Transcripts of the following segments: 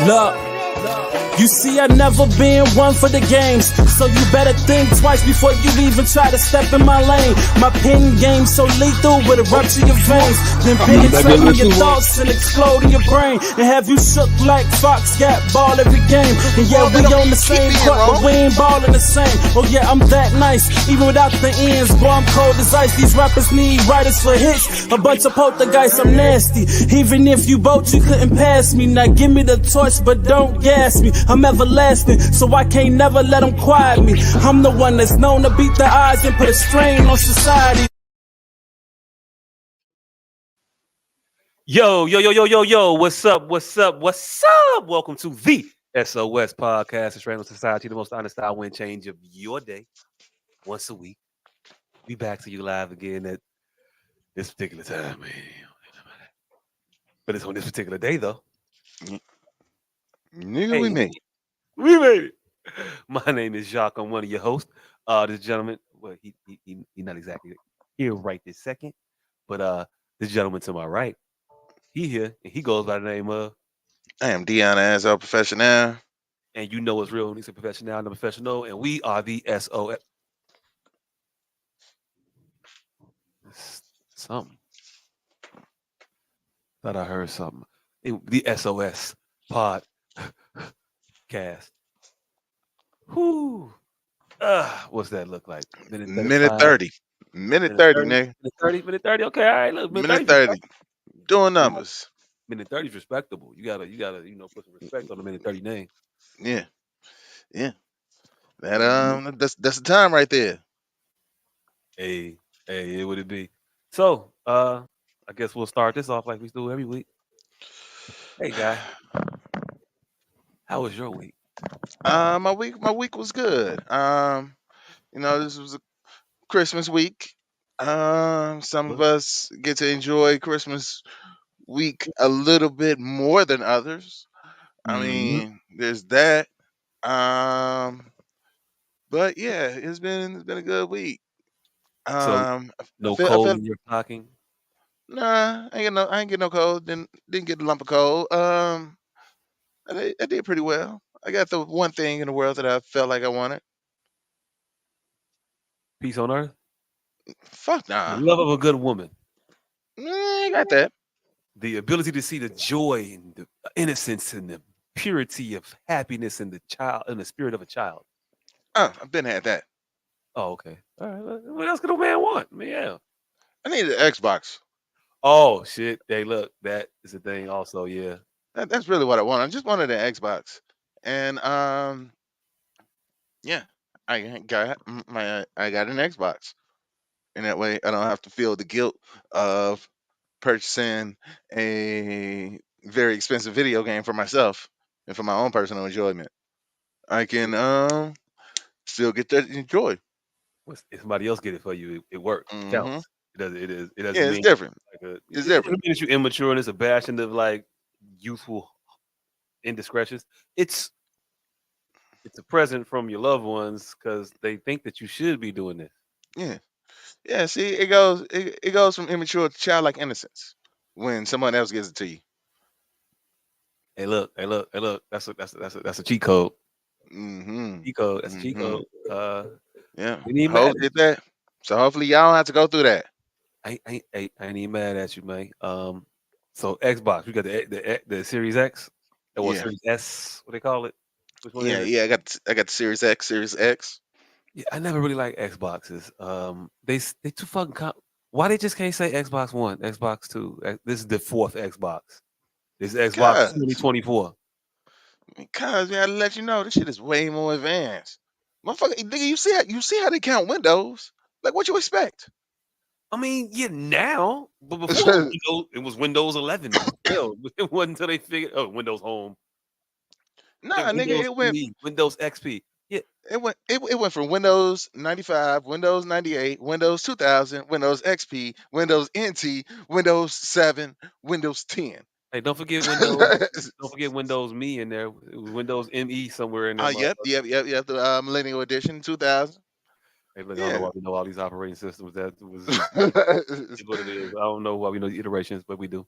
Look, you see, I never been one for the games, so you better think twice before you even try to step in my lane. My pen game so lethal, with a rupture your veins, then penetrate in your thoughts and explode in your brain, and have you shook like Fox got ball every game. And yeah, we on the same court, but we ain't ballin' the same. Oh yeah, I'm that nice, even without the ends. Boy, I'm cold as ice. These rappers need writers for hits. A bunch of poltergeists, I'm nasty. Even if you both, you couldn't pass me. Now give me the torch, but don't gas me. I'm everlasting, so I can't never let them quiet me. I'm the one that's known to beat the odds and put a strain on society. Yo, what's up? Welcome to the S.O.S podcast. It's Random Society, the most honest style wind change of your day. Once a week. We back to you live again at this particular time, man. But it's on this particular day, though. Nigga, we made it. We made it. My name is Jacques. I'm one of your hosts. This gentleman, well, he not exactly here right this second, but this gentleman to my right, he here, and he goes by the name of... I am Dion as a professional. And you know it's real when he's a professional and a professional, and we are the S.O.S. Something. Thought I heard something. The S.O.S. podcast. Whoo. What's that look like? Minute 30. Minute 30, nigga. Minute 30. Okay, all right. Look, minute 30. Doing numbers. Minute 30 is respectable. You gotta, put some respect on the minute 30 name. Yeah. That's the time right there. Hey, it would it be. So, I guess we'll start this off like we do every week. Hey, guy, how was your week? My week was good. This was a Christmas week. Some of us get to enjoy Christmas week a little bit more than others. I mean, there's that. But yeah, it's been a good week. So no cold in your stocking? Nah, I ain't get no cold. Didn't get a lump of cold. I did pretty well. I got the one thing in the world that I felt like I wanted. Peace on earth? Fuck nah. The love of a good woman. I got that. The ability to see the joy and the innocence and the purity of happiness in the child, in the spirit of a child. I've been had that. Oh, okay. All right. What else could a man want? I mean, yeah. I need an Xbox. Oh shit! Hey, look, that is a thing. Also, yeah. That's really what I want. I just wanted an Xbox, and yeah, I got an Xbox, and that way I don't have to feel the guilt of purchasing a very expensive video game for myself and for my own personal enjoyment. I can still get that enjoy. If somebody else get it for you, it works. It counts. It doesn't. It is. It doesn't. Yeah, it's different. It's different. It means you're immature and it's a bastion of like youthful indiscretions. It's a present from your loved ones because they think that you should be doing this. Yeah. See, it goes from immature to childlike innocence when someone else gives it to you. Hey, look. That's a cheat code. Cheat code. That's a cheat code. Yeah. Hope did that. So hopefully y'all don't have to go through that. I ain't even mad at you, man. So Xbox, we got the Series X or Series S, what they call it? Yeah. I got the Series X, Series X. Yeah, I never really like Xboxes. They too fucking why they just can't say Xbox One, Xbox Two? This is the fourth Xbox. This is Xbox 2024. Because we gotta let you know this shit is way more advanced. Motherfucker, nigga, you see how they count Windows? Like, what you expect? I mean, yeah, now, but before it was Windows 11. Hell, it wasn't until they figured Windows Home. Nah, nigga, it went Windows XP. Yeah, it went from Windows 95, Windows 98, Windows 2000, Windows XP, Windows NT, Windows 7, Windows 10. Hey, don't forget Windows. Don't forget Windows Me in there. It was Windows ME somewhere in there. Yep. The Millennial Edition 2000. Hey, look, I don't know why we know all these operating systems. That was what it is. I don't know why we know the iterations, but we do.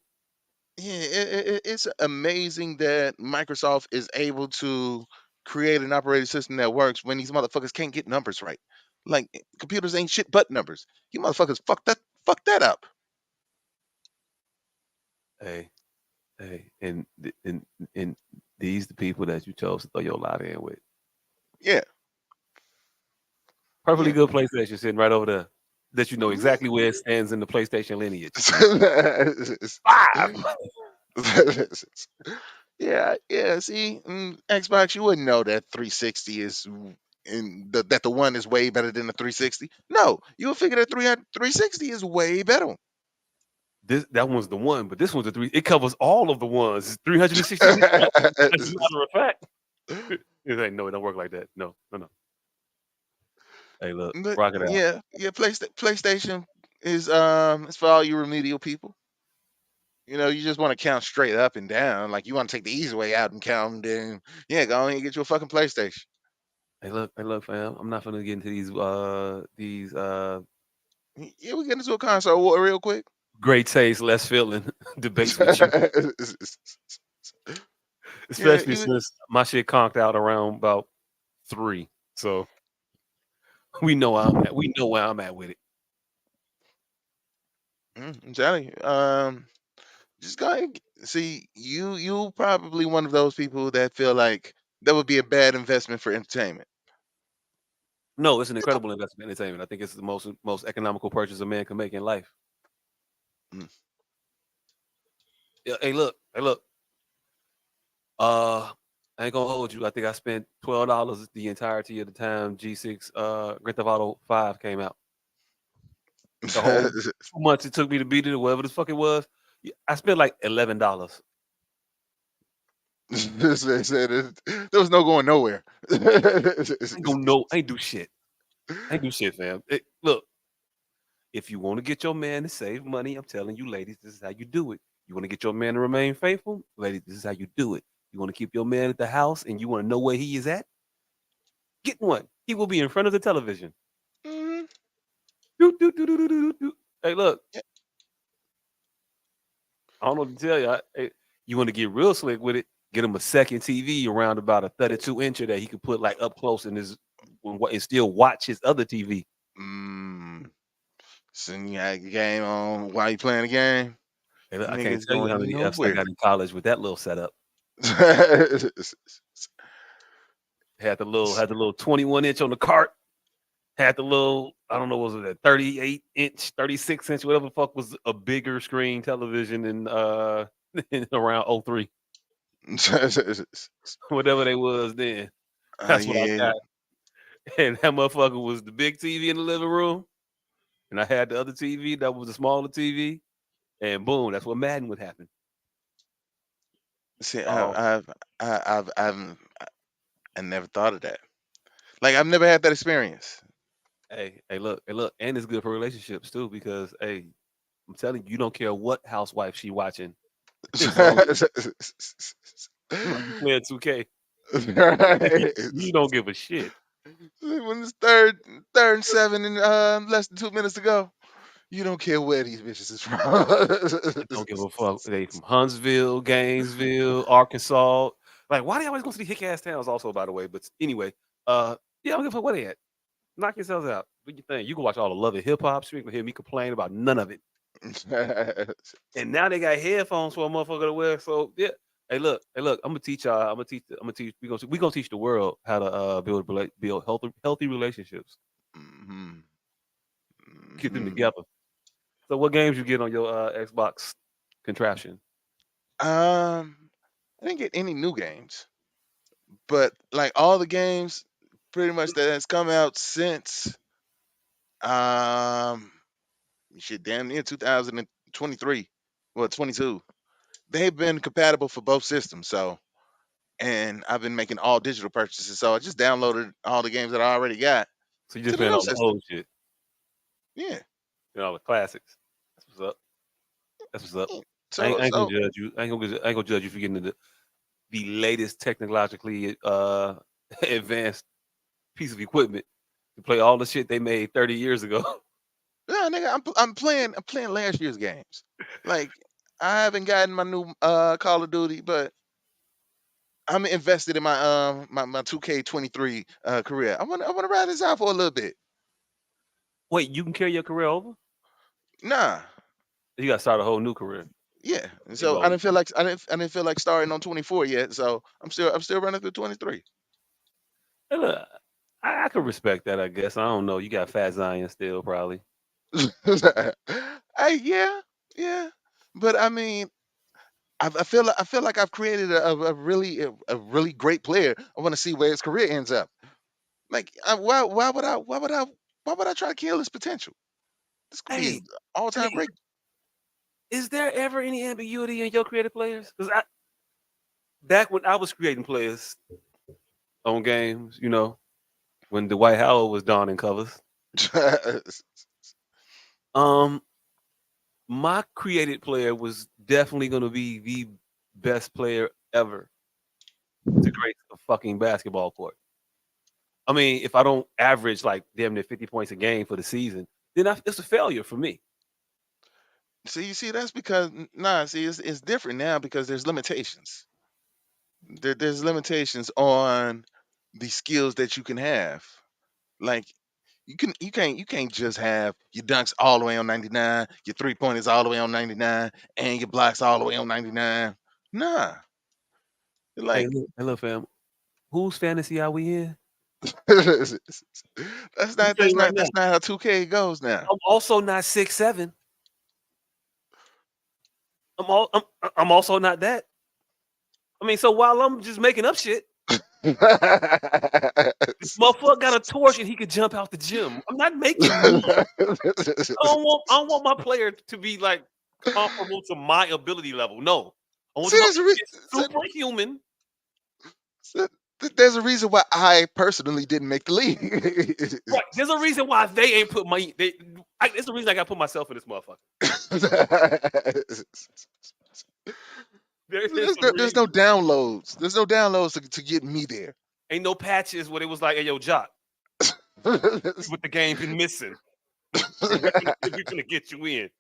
Yeah, it's amazing that Microsoft is able to create an operating system that works when these motherfuckers can't get numbers right. Like computers ain't shit but numbers. You motherfuckers fuck that up. Hey, hey, and these the people that you chose to throw your lot in with. Yeah, Perfectly yeah. good PlayStation sitting right over there. That you know exactly where it stands in the PlayStation lineage. Five. Yeah, yeah. See, Xbox, you wouldn't know that 360 is that the one is way better than the 360. No, you would figure that 360 is way better. That one's the one, but this one's the three. It covers all of the ones. It's 360 degrees. As a matter of fact, it ain't no, it don't work like that. No, no, no. Hey, look, But rock it out. yeah, yeah. PlayStation is it's for all you remedial people. You know, you just want to count straight up and down. Like you want to take the easy way out and count, then yeah, go on and get you a fucking PlayStation. Hey, look, fam. I'm not gonna get into these Yeah, we get into a console war real quick. great taste, less feeling debates with you, Yeah, especially since my shit conked out around about 3. So we know where I'm at. We know where I'm at with it. I'm telling you. Just go ahead. See, you probably one of those people that feel like that would be a bad investment for entertainment. No, it's an Get the- incredible investment in entertainment. I think it's the most economical purchase a man can make in life. Mm. Yeah, hey, look. I ain't gonna hold you. I think I spent $12 the entirety of the time G6 Grand Theft Auto 5 came out. The whole 2 months it took me to beat it or whatever the fuck it was. I spent like $11. There was no going nowhere. I ain't gonna know. I ain't do shit. I ain't do shit, fam. Look, if you want to get your man to save money, I'm telling you, ladies, this is how you do it. You want to get your man to remain faithful, ladies, this is how you do it. You want to keep your man at the house and you want to know where he is at? Get one. He will be in front of the television. Mhm. Doot, doot, doot, doot, doot, doot, doot. Hey, look, Yeah. I don't know what to tell you. You want to get real slick with it? Get him a second TV around about a 32 incher that he could put like up close in his and still watch his other TV. Mm. So you got the game on while you playing the game. Hey, look, I can't Niggas tell you how going many F's I nowhere. got in college with that little setup. Had the little 21 inch on the cart. Had the little, I don't know, was it a 38 inch, 36 inch, whatever the fuck was a bigger screen television in around '03, whatever they was then. That's what I Yeah. got. And that motherfucker was the big TV in the living room. And I had the other TV that was a smaller TV. And boom, that's what Madden would happen. See, Oh, I've I never thought of that. Like I've never had that experience. hey, look, and it's good for relationships too because hey, I'm telling you, you don't care what housewife she watching as long as you playing 2K, Right. you don't give a shit. When it's third and 7 and less than 2 minutes to go, you don't care where these bitches is I don't give from. a fuck. They from Huntsville, Gainesville, Arkansas. Like, why they always go to the hick ass towns? Also, by the way, but anyway, yeah, I don't give a fuck where they at. Knock yourselves out. Do your thing. You can watch all the Love and Hip Hop. You ain't gonna hear me complain about none of it. And now they got headphones for a motherfucker to wear. So yeah. Hey look. I'm gonna teach y'all. I'm gonna teach. We gonna teach the world how to build healthy relationships. Mhm. Get them Mhm. together. So what games you get on your Xbox contraption? I didn't get any new games, but like all the games, pretty much that has come out since um shit damn near 2023, well 22. They've been compatible for both systems, so and I've been making all digital purchases, so I just downloaded all the games that I already got So you to just the playing new all the system. old shit, Yeah. all the classics. That's what's up. That's what's up. Yeah. I ain't gonna So judge you. I ain't gonna judge you for getting the latest technologically advanced piece of equipment to play all the shit they made 30 years ago. yeah, nigga, I'm playing last year's games. Like I haven't gotten my new Call of Duty, but I'm invested in my 2K23 career. I want to ride this out for a little bit. Wait, you can carry your career over? Nah, You got to start a whole new career. yeah. And Hey, so I bro. didn't feel like I didn't feel like starting on 24 yet. So I'm still running through 23. Hey, look, I could respect that, I guess. I don't know. You got Fat Zion still, probably. Yeah, yeah. But I mean, I feel like I've created a really great player. I want to see where his career ends up. Like, why would I try to kill his potential? This could be his Hey, all-time hey, great. is there ever any ambiguity in your creative players? Because back when I was creating players on games, when Dwight Howard was donning covers, um, my created player was definitely going to be the best player ever to grace a fucking basketball court. I mean, if I don't average like damn near 50 points a game for the season, then it's a failure for me. See, you see, that's because nah. See, it's different now because there's limitations. There's limitations on the skills that you can have. Like, you can't just have your dunks all the way on 99, your 3 pointers all the way on 99, and your blocks all the way on 99. Nah, Hey, like look, hey, look, fam. Whose fantasy are we in? that's I'm not telling that's you right not now. that's not how 2K goes now. I'm also not 6'7". I'm also not that. I mean, so while I'm just making up shit, this motherfucker got a torch and he could jump out the gym. I'm not making me. I don't want my player to be like comparable to my ability level. No. I want See, them to there's a re- be so- superhuman. so there's a reason why I personally didn't make the league. Right. There's a reason why they ain't put my there's a reason I gotta put myself in this motherfucker. There is a There's no reason. downloads. There's no downloads to get me there. Ain't no patches where it was like, hey yo, Jock, what the game been missing. We finna get you in.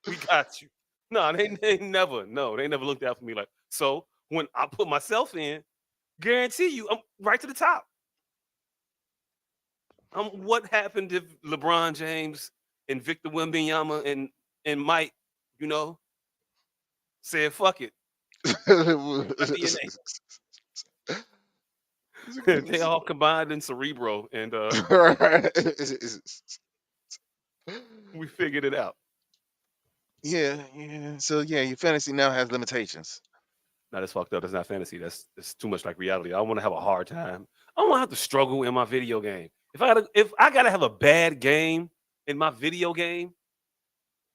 We got you. No, they never. No, they never looked out for me like. So when I put myself in, guarantee you, I'm right to the top. What happened if LeBron James and Victor Wembanyama and Mike, you know, said fuck it, my DNA. They all combined in Cerebro, and we figured it out. Yeah, yeah. So yeah, your fantasy now has limitations. Now that's fucked up. That's not fantasy. That's too much like reality. I want to have a hard time. I don't want to have to struggle in my video game. If I gotta have a bad game in my video game,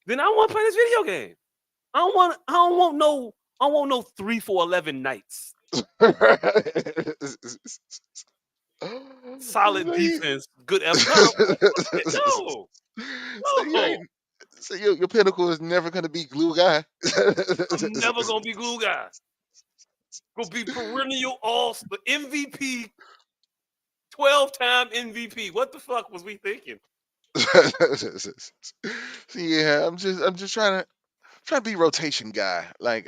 then I don't want to play this video game. I don't want no 3 for 11 nights. Solid So you, defense, good effort. No, fuck it. No, so you no. ain't, so your pinnacle is never gonna be glue guy. I'm never gonna be glue guy. Gonna be perennial the MVP, 12-time MVP. What the fuck was we thinking? Yeah, I'm just trying to be rotation guy. Like,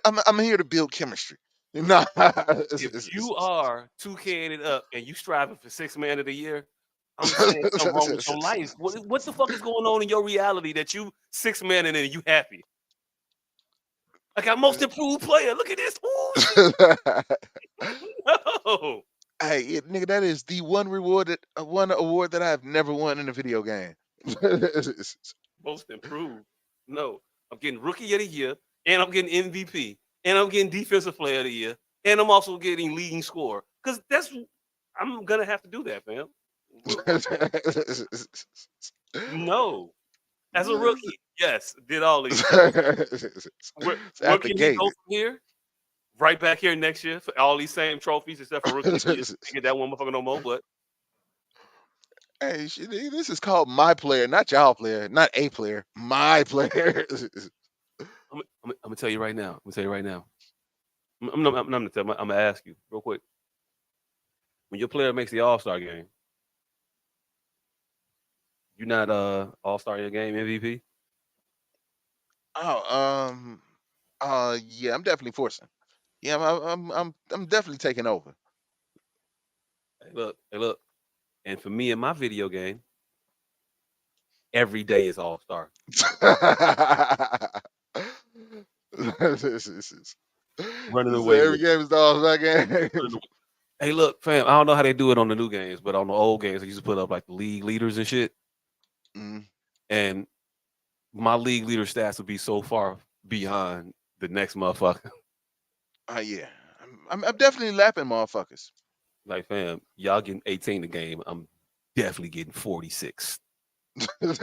I'm here to build chemistry. Nah. If you are 2K'd up and you striving for 6 man of the year, I'm saying something wrong with your life. What the fuck is going on in your reality that you 6 man and then you happy? I got most improved player. Look at this. Ooh, shit. No. Hey, nigga, that is the one award that I've never won in a video game. Most improved. No. I'm getting rookie of the year, and I'm getting MVP, and I'm getting defensive player of the year, and I'm also getting leading score. Because I'm gonna have to do that, fam. No. As a rookie, yes, did all these things. It's Where out the can he gate. go from here? Right back here next year for all these same trophies, except for rookie of the year. Can't get that one motherfucker no more. But Hey, shit, nigga, this is called my player, not y'all player, not a player, my player. I'm gonna tell you right now. I'm gonna tell you right now. I'm gonna ask you real quick. When your player makes the All-Star game, you're not All-Star your game MVP. Oh, yeah, I'm definitely forcing. Yeah, I'm definitely taking over. Hey, look. And for me in my video game, every day is All Star. This is- Running so away every with it. game is the all-star game. Running away. Hey, look, fam. I don't know how they do it on the new games, but on the old games, they used to put up like the league leaders and shit. Mm, And my league leader stats would be so far behind the next motherfucker. yeah, I'm definitely lapping motherfuckers. Like, fam, y'all getting 18 a game. I'm definitely getting 46. Like,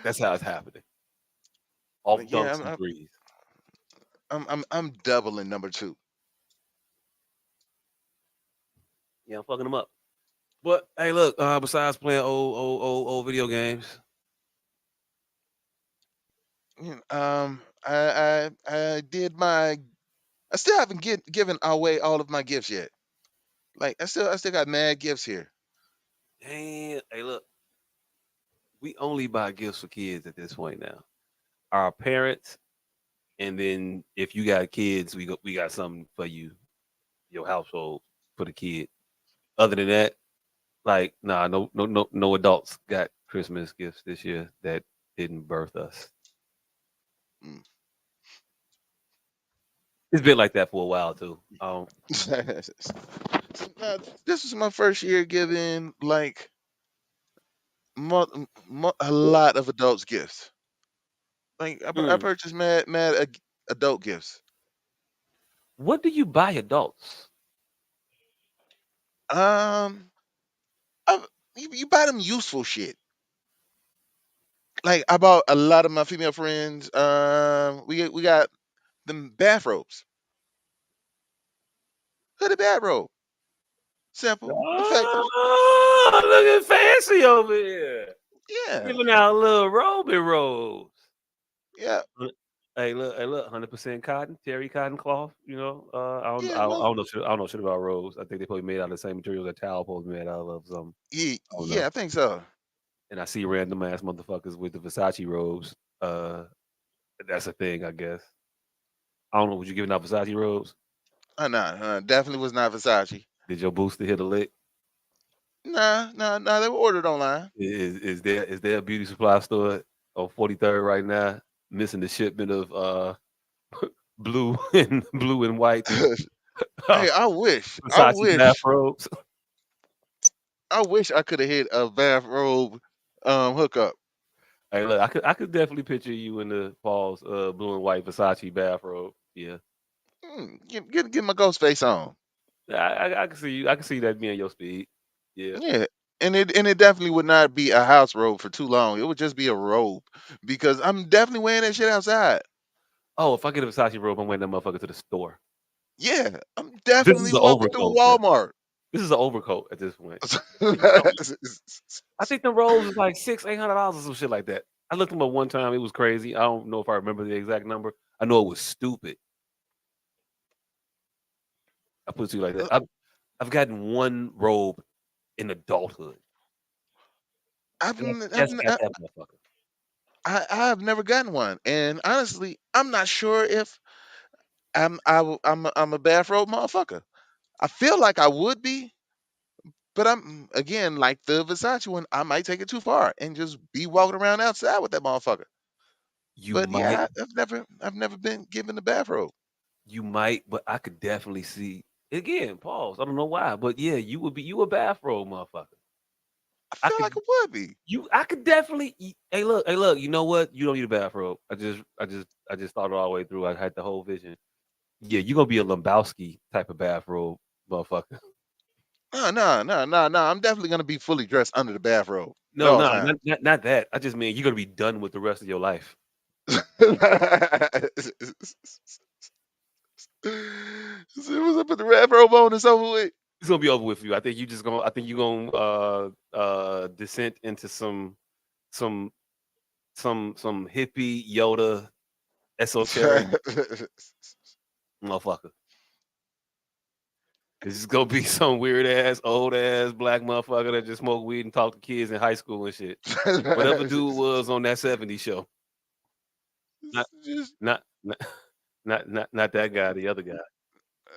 that's how it's happening. Off But yeah, dunks and threes. I'm doubling number two. Yeah, I'm fucking them up. But hey, look, besides playing old video games, I did my. I still haven't given away all of my gifts yet. Like I still got mad gifts here. damn, hey, look, we only buy gifts for kids at this point now. Our parents, and then if you got kids, we got something for you, your household for the kid. Other than that, like, nah, no adults got Christmas gifts this year that didn't birth us. Mm. It's been like that for a while too. So, this was my first year giving like a lot of adults gifts. Like I Mm. purchased mad adult gifts. What do you buy adults? Um, I, you buy them useful shit. Like I bought a lot of my female friends. We got them bathrobes, hooded bathrobe, simple. Effective. Oh, looking fancy over here. Yeah, Giving out little Roby rolls. yeah, Hey, look, 100% cotton, terry cotton cloth. You know, yeah. I don't know shit. I don't know shit about robes. I think they probably made out of the same materials that towel supposed to be made out of. Something. Yeah, I don't yeah, know. I think so. And I see random ass motherfuckers with the Versace robes. That's a thing, I guess. I don't know. Was you giving out Versace robes? Nah, definitely was not Versace. Did your booster hit a lick? Nah. They were ordered online. Is there a beauty supply store on 43rd right now missing the shipment of blue and white Hey, I Versace wish, bathrobes? I wish I could have hit a bathrobe hookup. Hey, look, I could definitely picture you in the Paul's blue and white Versace bathrobe. Yeah, Get my ghost face on. I can see you. I can see that being your speed. Yeah. Yeah. And it definitely would not be a house robe for too long. It would just be a robe because I'm definitely wearing that shit outside. Oh, if I get a Versace robe, I'm wearing that motherfucker to the store. Yeah, I'm This is definitely an walking through overcoat. Man. Walmart. This is an overcoat at this point. What you talking about? I think the robes is like $800 or some shit like that. I looked them up one time. It was crazy. I don't know if I remember the exact number. I know it was stupid. I put it to you like that. I've gotten one robe in adulthood, I've, and I n- I've, just n- got that motherfucker. I have never gotten one, and honestly, I'm not sure if I'm a bathrobe motherfucker. I feel like I would be, but I'm again like the Versace one. I might take it too far and just be walking around outside with that motherfucker. You But might, yeah, I've never been given the bathrobe. but I could definitely see again. Pause. I don't know why, but yeah, you a bathrobe motherfucker. I I feel could like it would be. I could definitely. Hey, look. You know what? You don't need a bathrobe. I just thought it all the way through. I had the whole vision. Yeah, you're gonna be a Lombowski type of bathrobe, motherfucker. No. I'm definitely gonna be fully dressed under the bathrobe at No, all no, times. not that. I just mean you're gonna be done with the rest of your life. See what's up with the bathrobe on? It's over with. It's gonna be over with you. I think you're gonna descent into some some hippie Yoda esoteric motherfucker. This is gonna be some weird ass, old ass black motherfucker that just smoked weed and talked to kids in high school and shit. Whatever dude was on that '70s show. Not Just not not not that guy. The other guy.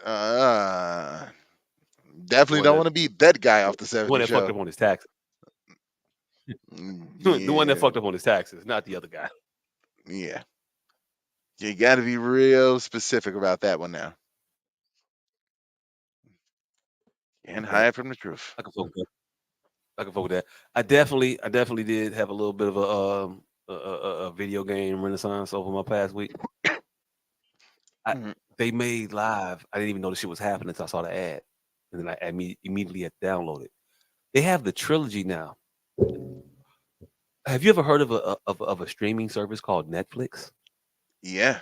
uh, The definitely one don't that want to be that guy off the the one 70 that fucked show. up on his taxes. The one that Yeah, fucked up on his taxes, not the other guy. yeah. You got to be real specific about that one now. And But hide from the truth. I can fuck with that. I can fuck with that. I definitely did have a little bit of a video game renaissance over my past week. I Mhm. They made live. I didn't even know the shit was happening until I saw the ad, and then I immediately had to download it. They have the trilogy now. Have you ever heard of a streaming service called Netflix? Yeah.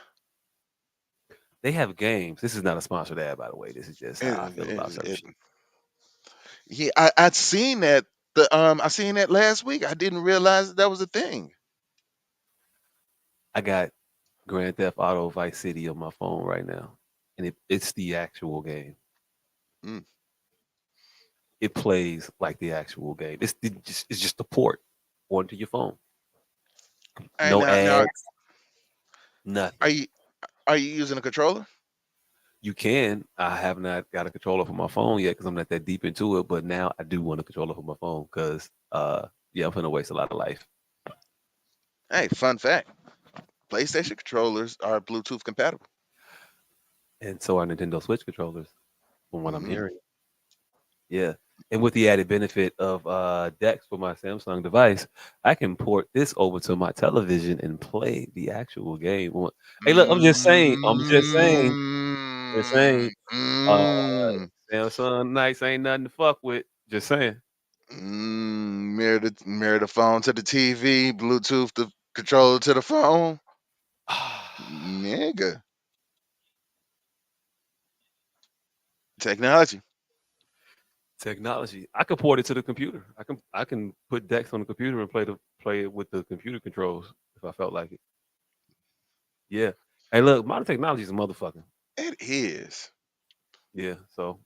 They have games. This is not a sponsored ad, by the way. This is just how I It, feel about it, certain it, shit. yeah, I'd seen that. I seen that last week. I didn't realize that was a thing. I got Grand Theft Auto Vice City on my phone right now, and it's the actual game. Mm. It plays like the actual game. It's just a port onto your phone. And No now, ads, are nothing. you are you using a controller? You can. I have not got a controller for my phone yet because I'm not that deep into it. But now I do want a controller for my phone because, yeah, I'm gonna waste a lot of life. Hey, fun fact: PlayStation controllers are Bluetooth compatible. And so are Nintendo Switch controllers, from what I'm Mm. hearing. Yeah. And with the added benefit of Dex for my Samsung device, I can port this over to my television and play the actual game. Hey, look, I'm just saying. I'm just saying. Just saying. Mm. Uh, Mm. Samsung nights ain't nothing to fuck with. Just saying. Mirror the phone to the TV, Bluetooth the controller to the phone. Nigga, technology. Technology. I can port it to the computer. I can put Dex on the computer and play it with the computer controls if I felt like it. Yeah. Hey, look, modern technology is a motherfucker. It is. Yeah. So,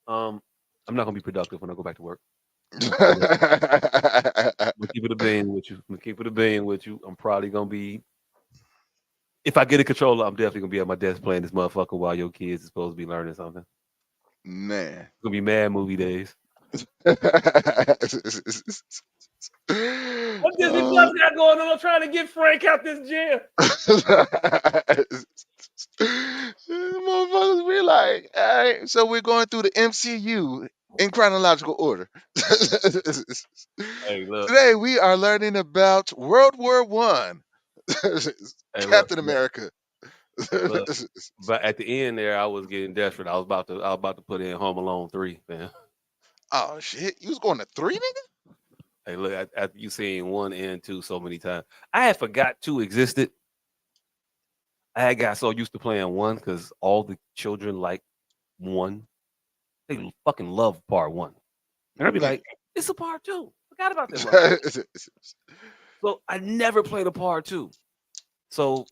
I'm not gonna be productive when I go back to work. I'm gonna, I'm gonna keep it a being with you. I'm gonna keep it a being with you. I'm probably gonna be. If I get a controller, I'm definitely gonna be at my desk playing this motherfucker while your kids is supposed to be learning something. Man. It's gonna be mad movie days. What Disney Plus Oh. got going on? I'm trying to get Frank out this jail. Motherfuckers be like, all right, so we're going through the MCU in chronological order. Hey, look. Today we are learning about World War One, Hey, look. Captain America. Look. But at the end there, I was getting desperate. I was about to put in Home Alone 3, man. Oh shit, you was going to three, nigga? Hey, look, after you seen 1 and 2 so many times, I had forgot 2 existed. I had got so used to playing 1 because all the children like 1. They fucking love part 1. And I'd be Yeah. like, it's a part 2. Forgot about that motherfucker. So I never played a part 2. So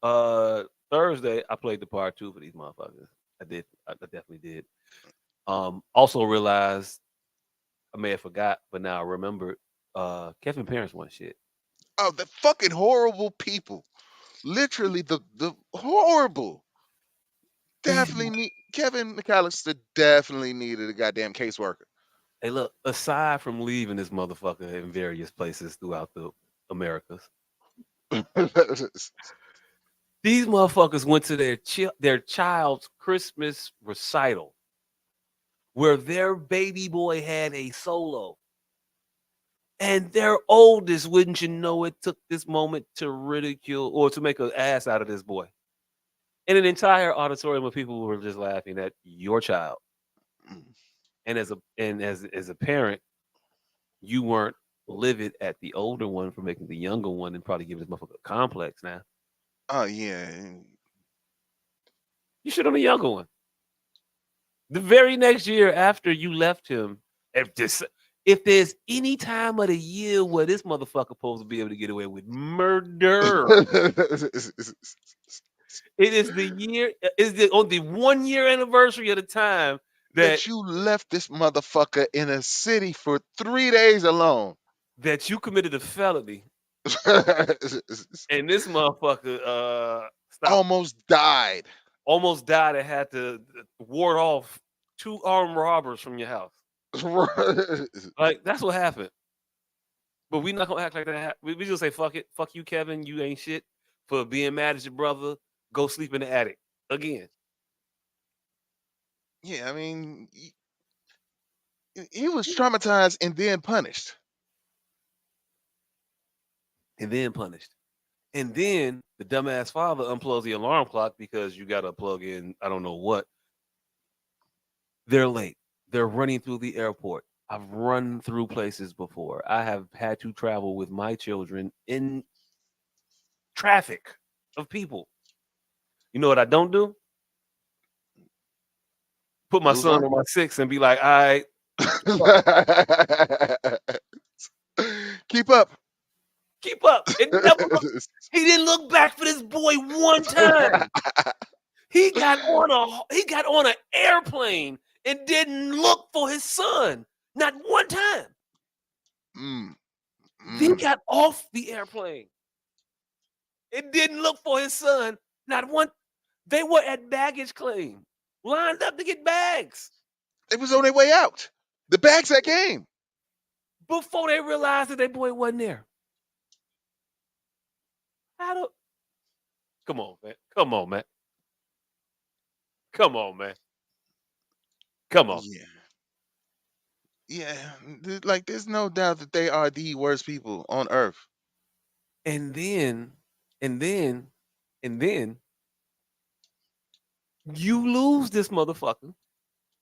Thursday, I played the part 2 for these motherfuckers. I did. I definitely did. Also realized I may have forgot, but now I remember Kevin Parents won shit. Oh, the fucking horrible people. Literally the horrible. Man, Definitely need Kevin McAllister definitely needed a goddamn caseworker. hey, look, aside from leaving this motherfucker in various places throughout the Americas, these motherfuckers went to their child's Christmas recital where their baby boy had a solo. And their oldest, wouldn't you know it, took this moment to ridicule or to make an ass out of this boy. And an entire auditorium of people were just laughing at your child. And as a parent, you weren't livid at the older one for making the younger one and probably giving this motherfucker a complex now. Oh yeah. You should on the younger one. The very next year after you left him, if there's any time of the year where this motherfucker supposed to be able to get away with murder, it is the year. Is the on the 1 year anniversary of the time that That you left this motherfucker in a city for 3 days alone. you committed a felony And this motherfucker stopped. Almost died. Almost died and had to ward off 2 armed robbers from your house. Like, that's what happened. But we not gonna act like that. We just say fuck it, fuck you, Kevin. You ain't shit for being mad at your brother. Go sleep in the attic again. Yeah, I mean, he was traumatized and then punished. And then punished. And then the dumbass father unplugs the alarm clock because you gotta plug in I don't know what. They're late. They're running through the airport. I've run through places before. I have had to travel with my children in traffic of people. You know what I don't do? Put my Lose son arm? on my 6 and be like, all right, Keep up. keep up. He didn't look back for this boy one time. He got on an airplane and didn't look for his son. Not one time. Mm, He mm. got off the airplane. It didn't look for his son. Not one. They were at baggage claim, lined up to get bags It was on their way out. The bags that came. before they realized that their boy wasn't there. Come on, man. Come on, man. Come on, man. Come on. Yeah. Yeah. Like, there's no doubt that they are the worst people on earth. And then, and then, and then, you lose this motherfucker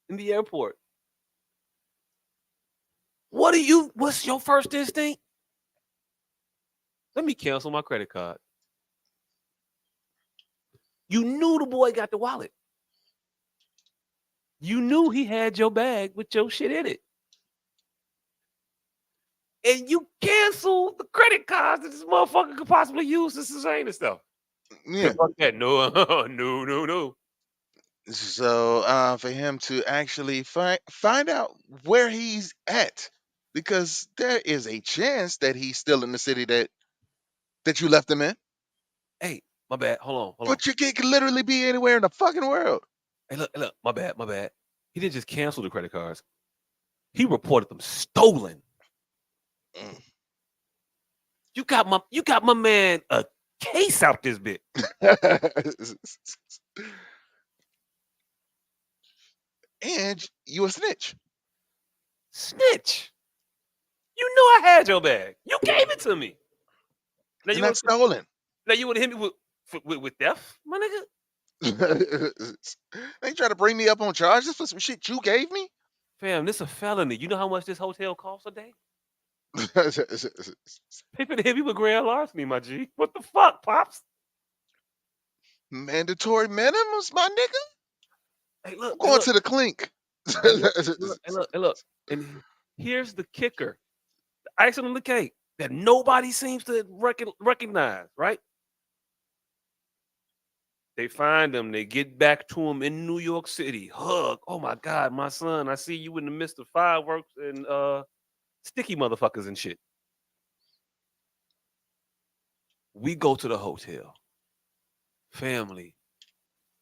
in the airport. What's your first instinct? Let me cancel my credit card. You knew the boy got the wallet. You knew he had your bag with your shit in it. And you canceled the credit cards that this motherfucker could possibly use to sustain this stuff. Yeah. Fuck that. No, no. So for him to actually find out where he's at, because there is a chance that he's still in the city that you left him in. Hey, my bad. Hold on. But your kid could literally be anywhere in the fucking world. Hey, look, my bad. He didn't just cancel the credit cards. He reported them stolen. Mm. You got my man a case out this bit. And you a snitch. Snitch. You knew I had your bag. You gave it to me. Now And you that's stolen. would have hit me with theft, my nigga. They try to bring me up on charges for some shit you gave me. Fam, this a felony. You know how much this hotel costs a day? People hit me with grand larceny, my G. What the fuck, pops? Mandatory minimums, my nigga. Hey, look. I'm going to the clink. Hey, look. And here's the kicker. The icing on the cake that nobody seems to recognize, right? They find him. They get back to him in New York City. Hug. Oh, my God, my son. I see you in the midst of fireworks and sticky motherfuckers and shit. We go to the hotel. Family.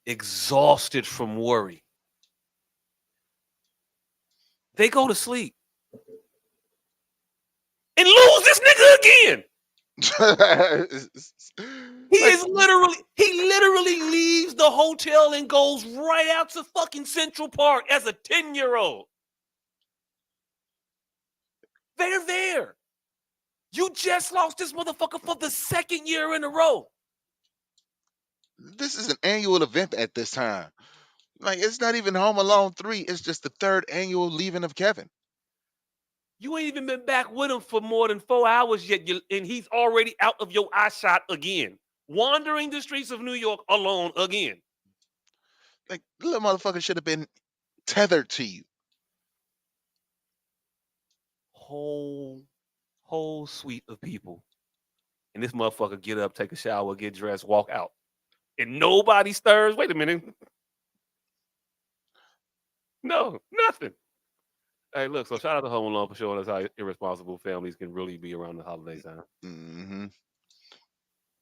Exhausted from worry. They go to sleep. And lose this nigga again. He literally leaves the hotel and goes right out to fucking Central Park as a 10-year-old. They're there. You just lost this motherfucker for the second year in a row. This is an annual event at this time. Like, it's not even Home Alone 3. It's just the third annual leaving of Kevin. You ain't even been back with him for more than 4 hours yet, and he's already out of your eye shot again. Wandering the streets of New York alone again. Like, the little motherfucker should have been tethered to you. Whole suite of people. And this motherfucker get up, take a shower, get dressed, walk out. And nobody stirs. Wait a minute. No, nothing. Hey, look. So shout out to Home Alone for showing us how irresponsible families can really be around the holiday time. Hmm.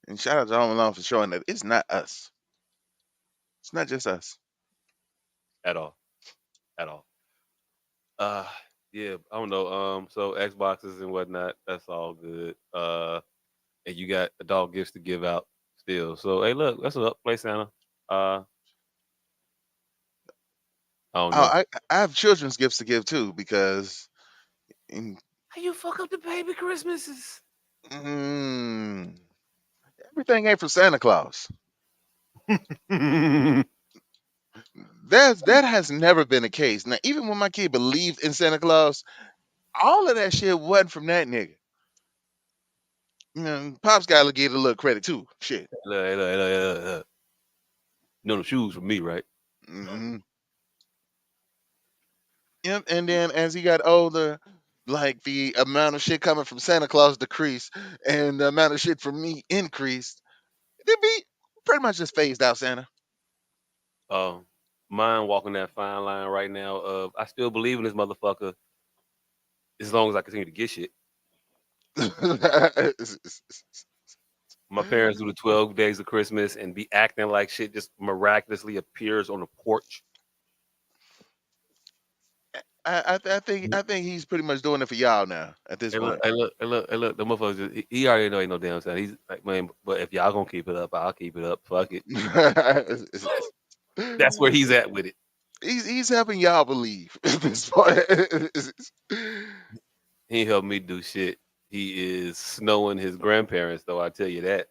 And shout out to Home Alone for showing that it's not us. It's not just us. At all. At all. Uh, yeah. I don't know. So Xboxes and whatnot. That's all good. And you got adult gifts to give out still. So hey, look. That's up. Play Santa. Uh, I don't Oh, know. I have children's gifts to give too because mm, How you fuck up the baby Christmases? mm, everything ain't from Santa Claus. That has never been the case. Now, even when my kid believed in Santa Claus, all of that shit wasn't from that nigga. You know, Pop's gotta give it a little credit too. Shit. Look. You know the shoes for me, right? Hmm. Yep. And then as he got older, like the amount of shit coming from Santa Claus decreased, and the amount of shit from me increased. It be pretty much just phased out Santa. Um, Mine walking that fine line right now of I still believe in this motherfucker as long as I continue to get shit. My parents do the 12 days of Christmas and be acting like shit just miraculously appears on the porch. I think he's pretty much doing it for y'all now at this Hey look, point. hey look, hey look, hey look, the motherfucker he already know ain't no damn Santa. He's like, man, but if y'all gonna keep it up, I'll keep it up. Fuck it. That's where he's at with it. He's helping y'all believe at this point. He ain't helped me do shit. He is snowing his grandparents, though. I tell you that.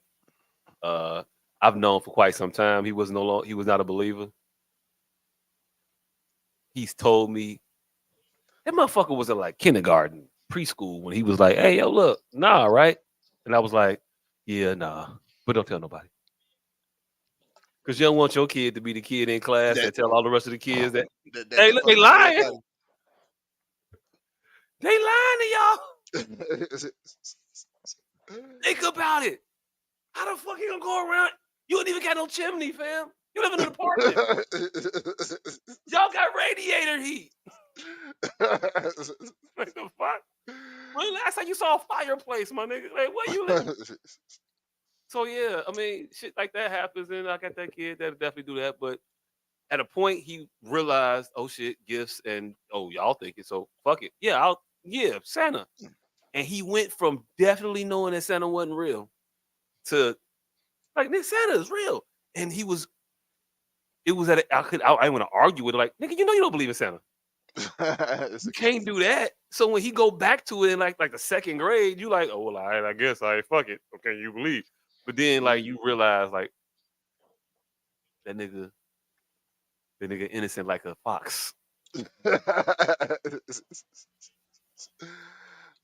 Uh, I've known for quite some time he was not a believer. He's told me that motherfucker was in like kindergarten, preschool when he was like, "Hey, yo, look, nah, right?" And I was like, "Yeah, nah, but don't tell nobody, because you don't want your kid to be the kid in class that, that tell all the rest of the kids that, hey, that look, they fucking up your lying, party. they lying to y'all. Think about it. How the fuck you gonna go around? You don't even got no chimney, fam. You live in an apartment. Y'all got radiator heat. Like the fuck? When last time you saw a fireplace, my nigga? Like, where you live? So yeah, I mean, shit like that happens, and I got that kid that'll definitely do that. But at a point, he realized, oh shit, gifts, and oh y'all think it, so fuck it. Yeah, Santa. And he went from definitely knowing that Santa wasn't real to like, nigga, Santa is real. And it was at I want to argue with it, like, nigga, you know you don't believe in Santa. You can't do that. So when he go back to it in like the second grade, you like, oh well, I guess I fuck it. Okay, you believe. But then like you realize like that nigga, that nigga innocent like a fox.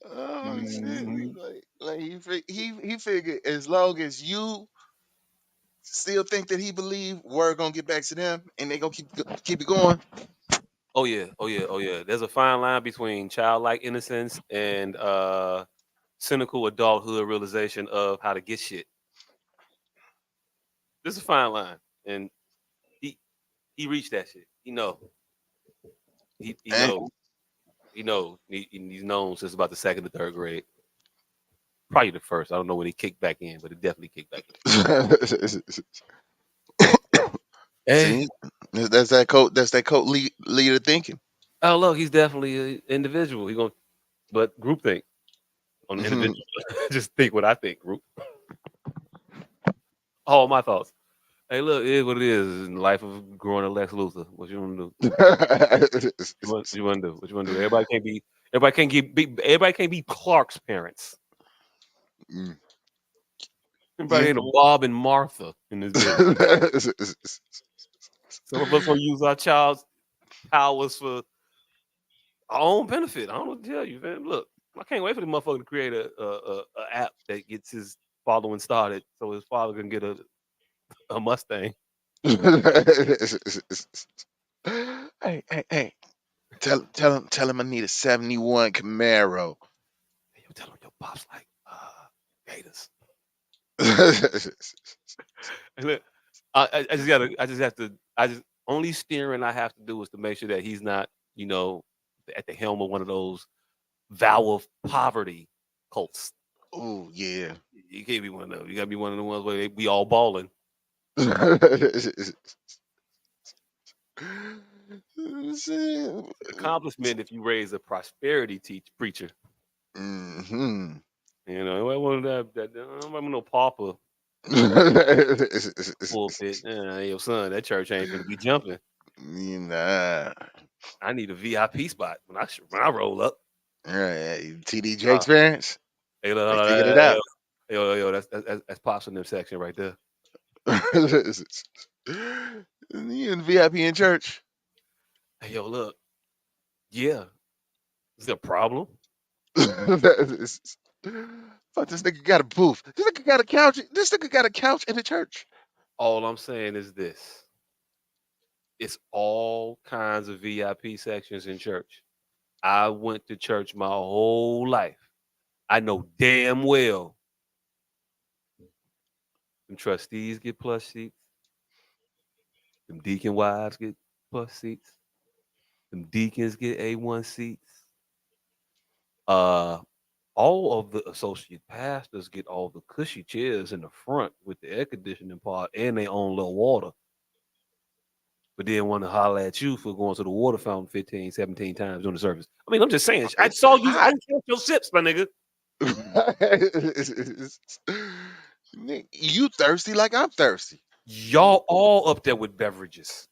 Oh shit! Mhm. Like he figured as long as you still think that he believe, word gonna get back to them, and they gonna keep it going. Oh yeah. There's a fine line between childlike innocence and cynical adulthood realization of how to get shit. There's a fine line, and he he reached that shit. He Eh. knows. He knows. He's known since about the second or third grade. Probably the first. I don't know when he kicked back in, but it definitely kicked back in. Hey. See, that's that code. That's that code leader thinking. Oh look, he's definitely an individual. He gonna but group think on the individual. Just think what I think, group. All my thoughts. Hey, look, it is what it is in the life of growing a Lex Luthor. What you wanna do? What you wanna do? What you wanna do? Everybody can't be Clark's parents. Mm. Everybody Yeah. ain't a Bob and Martha in this bitch. Some of us gonna use our child's powers for our own benefit. I don't know what to tell you, man. Look, I can't wait for the motherfucker to create a app that gets his following started, so his father can get a Mustang. Hey. Tell him I need a 71 Camaro. Hey, yo, tell him your pops like gators. And look, I just have to. I just only steering I have to do is to make sure that he's not, at the helm of one of those vow of poverty cults. Oh yeah. You can't be one of those. You gotta be one of the ones where we all balling. Accomplishment if you raise a prosperity preacher. Mm-hmm. You know, I want that I don't remember no pauper pulpit. Yo, son, that church ain't finna be jumping. Nah. I need a VIP spot when I roll up. Right. TDJ Uh, experience. hey, They figured it out. that's pops in them section right there. You in VIP in church? Hey, yo, look, yeah, is there a problem? Fuck, this nigga got a booth. This nigga got a couch. This nigga got a couch in the church. All I'm saying is this: it's all kinds of VIP sections in church. I went to church my whole life. I know damn well them trustees get plush seats, them deacon wives get plush seats, them deacons get A1 seats. Uh, all of the associate pastors get all the cushy chairs in the front with the air conditioning part and their own little water. But then want to holler at you for going to the water fountain 15, 17 times during the service. I mean, I'm just saying. I It's saw you. I hot. didn't count your sips, my nigga. You thirsty like I'm thirsty. Y'all all up there with beverages.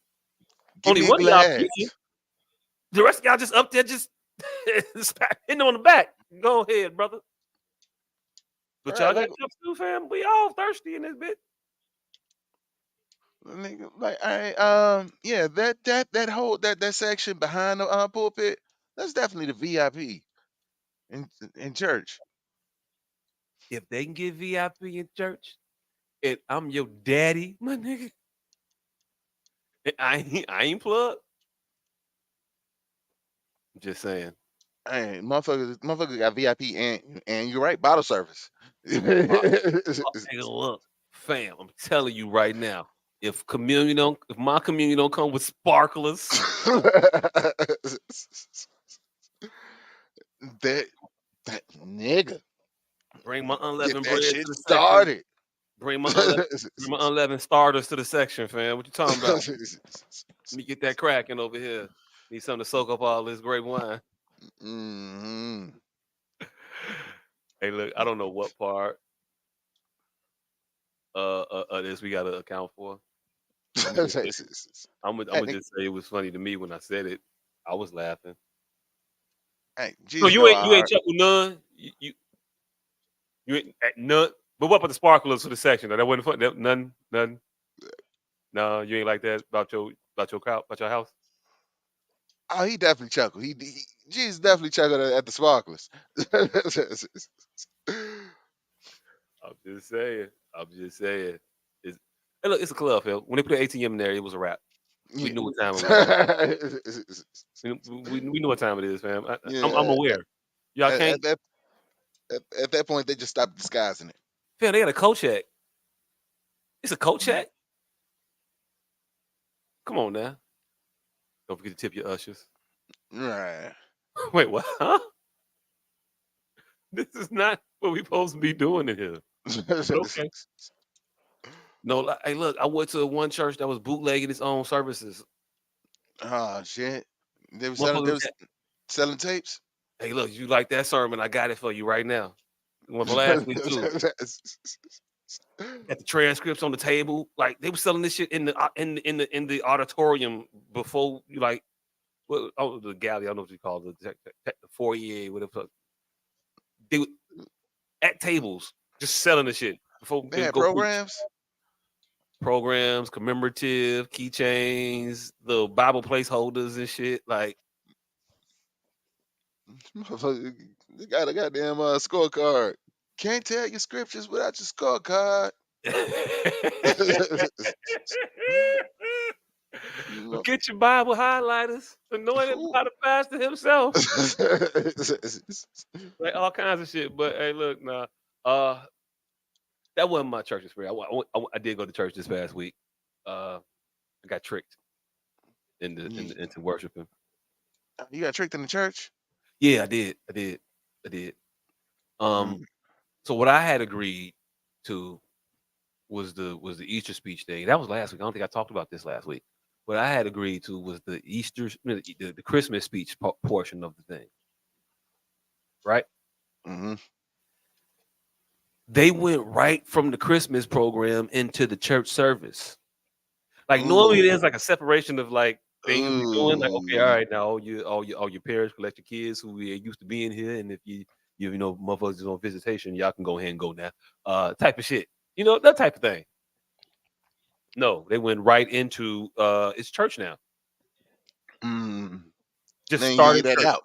Give Only me a one of y'all glass. peeing. The rest of y'all just up there just hitting on the back. Go ahead, brother. But y'all Right, got like cups too, fam. We all thirsty in this bit. nigga, like I yeah, that whole that section behind the pulpit, that's definitely the VIP in church. If they can get VIP in church, and I'm your daddy, my nigga, and I ain't plugged. I'm just saying. Hey, motherfuckers got VIP and you're right, bottle service. Hey, look, fam, I'm telling you right now. If my communion don't come with sparklers, that that nigga bring my get unleavened that bread shit to the section. started. Bring my unleavened starters to the section, fam. What you talking about? Let me get that cracking over here. Need something to soak up all this great wine. Mhm. Hey, look, I don't know what part this we gotta account for. I'm gonna just say, I'm Hey, gonna just say it was funny to me when I said it. I was laughing. hey, No, Jesus know our you ain't heart. chuckle none. You ain't none. But what about the sparklers for the section? That wasn't fun. None. No, you ain't like that about your crowd, about your house. Oh, he definitely chuckled. Jesus definitely chuckled at the sparklers. I'm just saying. I'm just saying. It's, hey, look, it's a club, Phil. When they put an ATM in there, it was a wrap. We Yeah. knew what time it was. We knew what time it is, fam. I'm Yeah, aware. Y'all at, can't. at that at that point, they just stopped disguising it. Phil, they got a coat check. It's a coat check. Come on now. Don't forget to tip your ushers. Right. Wait, what? Huh? This is not what we supposed to be doing in here. But okay. No, hey, look, I went to one church that was bootlegging its own services. Oh shit. They Motherfuckers, was selling tapes. hey, look, you like that sermon? I got it for you right now. One for last week too. Got the transcripts on the table. Like they were selling this shit in the auditorium before you like the gallery. I don't know what you call it, the foyer, whatever. They were at tables just selling the shit before They they would had go preach. programs. Programs, commemorative keychains, the Bible placeholders and shit. Like Motherfucker, they got a goddamn scorecard. Can't tell your scriptures without your scorecard. get your Bible highlighters, anointed Ooh. by the pastor himself. Like all kinds of shit. But hey, look, nah, that wasn't my church experience. I did go to church this past week. I got tricked into Yeah. worshiping. You got tricked in the church? Yeah, I did. I did. Um, Mm. so what I had agreed to was the Easter speech thing. That was last week. I don't think I talked about this last week. What I had agreed to was the the Christmas speech portion of the thing. Right? Mm-hmm. They went right from the Christmas program into the church service. Like normally Ooh. there's like a separation of like things we doing. Like, okay, all Ooh. right, now all your parents collect your kids who used to being here, and if you know motherfuckers is on visitation, y'all can go ahead and go now. Type of shit. That type of thing. No, they went right into it's church now. Mm. Just Then you gave started that church. out.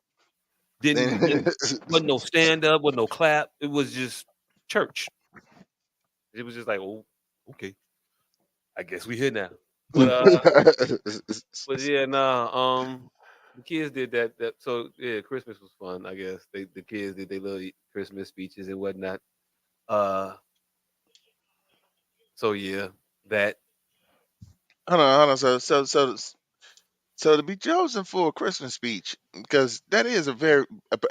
Didn't Then wasn't no stand up, wasn't no clap. It was just church. It was just like, oh, okay, I guess we here now. But But yeah, nah. The kids did that. So yeah, Christmas was fun. I guess the kids did their little Christmas speeches and whatnot. Uh, so yeah, that. hold on. So to be chosen for a Christmas speech, because that is a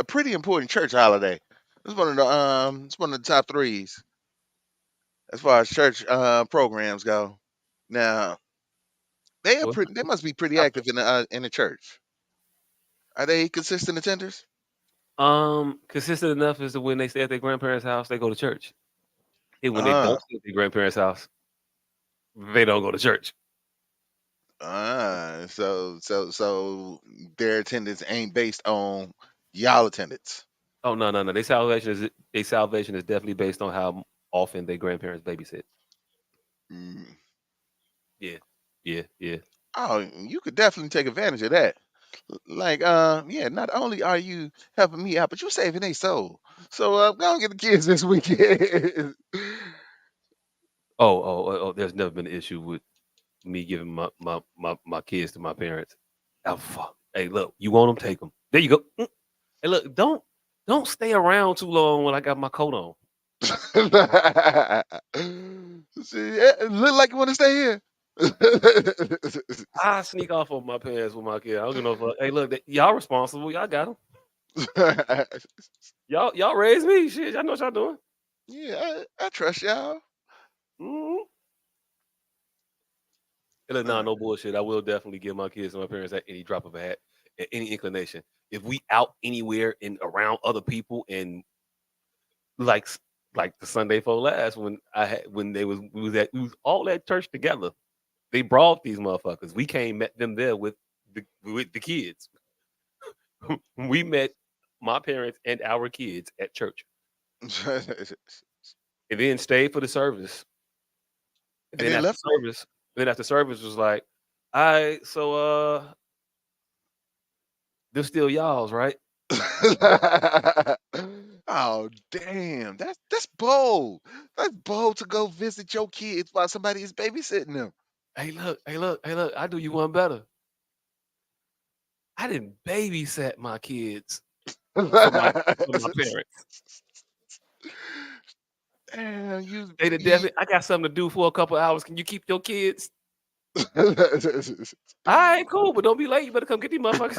pretty important church holiday. It's one of the top threes as far as church programs go. Now Well, they must be pretty top three. active in the church. Are they consistent attenders? Consistent enough is that when they stay at their grandparents' house, they go to church. And when they Uh, don't stay at their grandparents' house, they don't go to church. so their attendance ain't based on y'all attendance. Oh no. Their salvation is definitely based on how often their grandparents babysit. Mm. Yeah, yeah. Oh, you could definitely take advantage of that. Like, yeah, not only are you helping me out, but you saving a soul. So, go and get the kids this weekend. Oh. There's never been an issue with me giving my kids to my parents. Oh fuck. Hey, look, you want them, take them. There you go. Hey, look, don't stay around too long when I got my coat on. See, look like you want to stay here. I sneak off on my parents with my kid. I don't give no fuck. Hey, look, y'all responsible. Y'all got them. Y'all raised me. Shit, y'all know what y'all doing. Yeah, I trust y'all. Mm-hmm. Hey, look, nah, Uh, no bullshit. I will definitely give my kids to my parents at any drop of a hat, at any inclination. If we out anywhere and around other people and like like the Sunday before last when we was all at church together. They brought these motherfuckers. We came met them there with the kids. We met my parents and our kids at church, and and then stayed for the service. And then then after left. service, was like, all right, so they're still y'all's, right? Oh damn, that's bold. That's bold to go visit your kids while somebody is babysitting them. Hey, look. I do you one better. I didn't babysat my kids for my parents. Damn, you, They the you definitely. I got something to do for a couple hours. Can you keep your kids? All right, cool, but don't be late. You better come get these motherfuckers.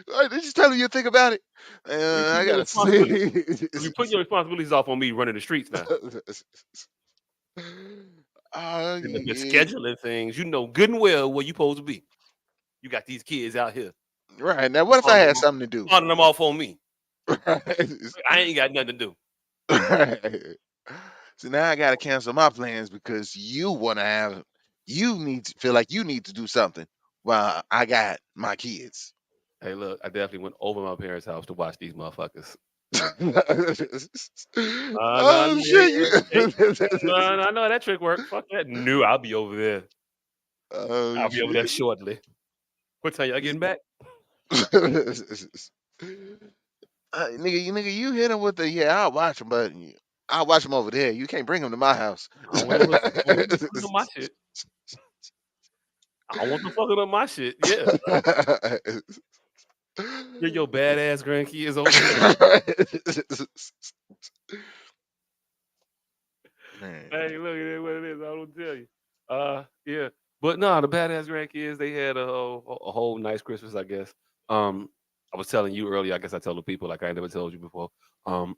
Like, did you tell me you think about it? Don't be I putting your gotta responsibilities. see. Don't be putting your responsibilities off on me running the streets now. And the Yeah, scheduling things, you know good and well where you supposed to be. You got these kids out here right. Now, what if I spawning had them, something to do? spawning them off on me. Right. I ain't got nothing to do. Right. So now I gotta cancel my plans because you need to feel like you need to do something while I got my kids. Hey, look, I definitely went over my parents' house to watch these motherfuckers. No, Oh shit! no, I know how that trick work. Fuck that. No, I'll be over there. Oh I'll be over there shit! shortly. What time y'all getting back? You hit him with the yeah. I'll watch him, but I'll watch him over there. You can't bring him to my house. I don't want no, I don't want them fucking up my shit. I don't want them fucking up my shit. Yeah, get your badass grandkids over here. Man. Hey, look at it, what it is. I don't tell you. Yeah. But no, the badass grandkids, they had a whole nice Christmas, I guess. Um, I was telling you earlier, I guess I told the people like I never told you before. Um,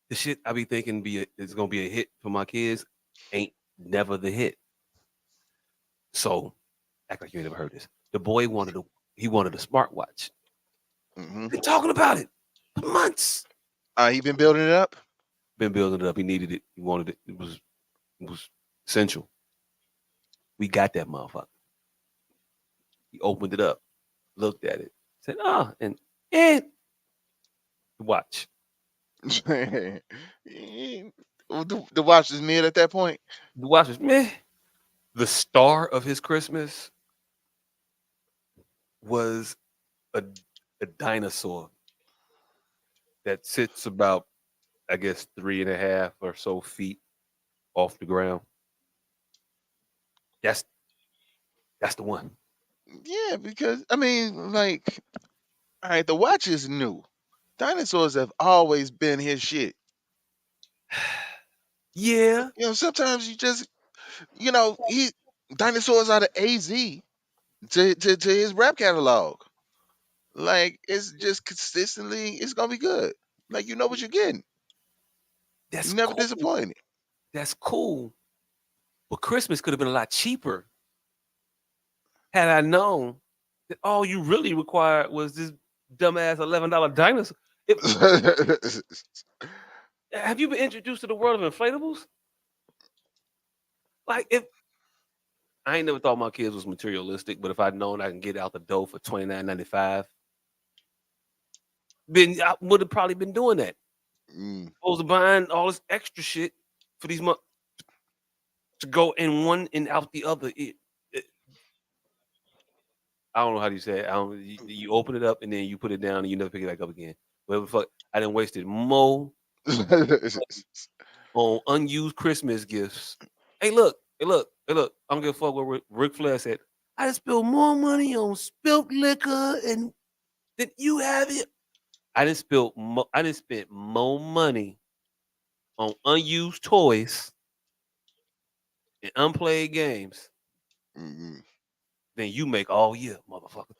the shit I be thinking is gonna be a hit for my kids ain't never the hit. So act like you ain't never heard this. The boy wanted a smartwatch. Hmm. Been talking about it for months. He been building it up. Been building it up. He needed it. He wanted it. It was essential. We got that motherfucker. He opened it up, looked at it, said, and the watch. the, the watch is mid at that point. The watch was meh. The star of his Christmas was a a dinosaur that sits about, I guess, 3.5 or so feet off the ground. That's that's the one. Yeah, because I mean, like, all right, the watch is new. Dinosaurs have always been his shit. Yeah, Sometimes you just, he dinosaurs are the AZ to his rap catalog. Like, it's just consistently, it's gonna be good. Like, you know what you're getting. that's You never cool. disappointed. That's cool. But Christmas could have been a lot cheaper had I known that all you really required was this dumbass $11 dinosaur. Have you been introduced to the world of inflatables? Like, if I ain't never thought my kids was materialistic, but if I'd known I can get out the dough for $29.95, then I would have probably been doing that. Mm. Opposed to buying all this extra shit for these to go in one and out the other. I don't know how do you say it. I don't. You open it up and then you put it down and you never pick it back up again. Whatever the fuck. I done wasted more on unused Christmas gifts. Hey, look. Hey, look. Hey, look. I don't give a fuck what Ric Flair said. I just spilled more money on spilt liquor and than you have it. I didn't spend more money on unused toys and unplayed games Mm. than you make all year, motherfucker.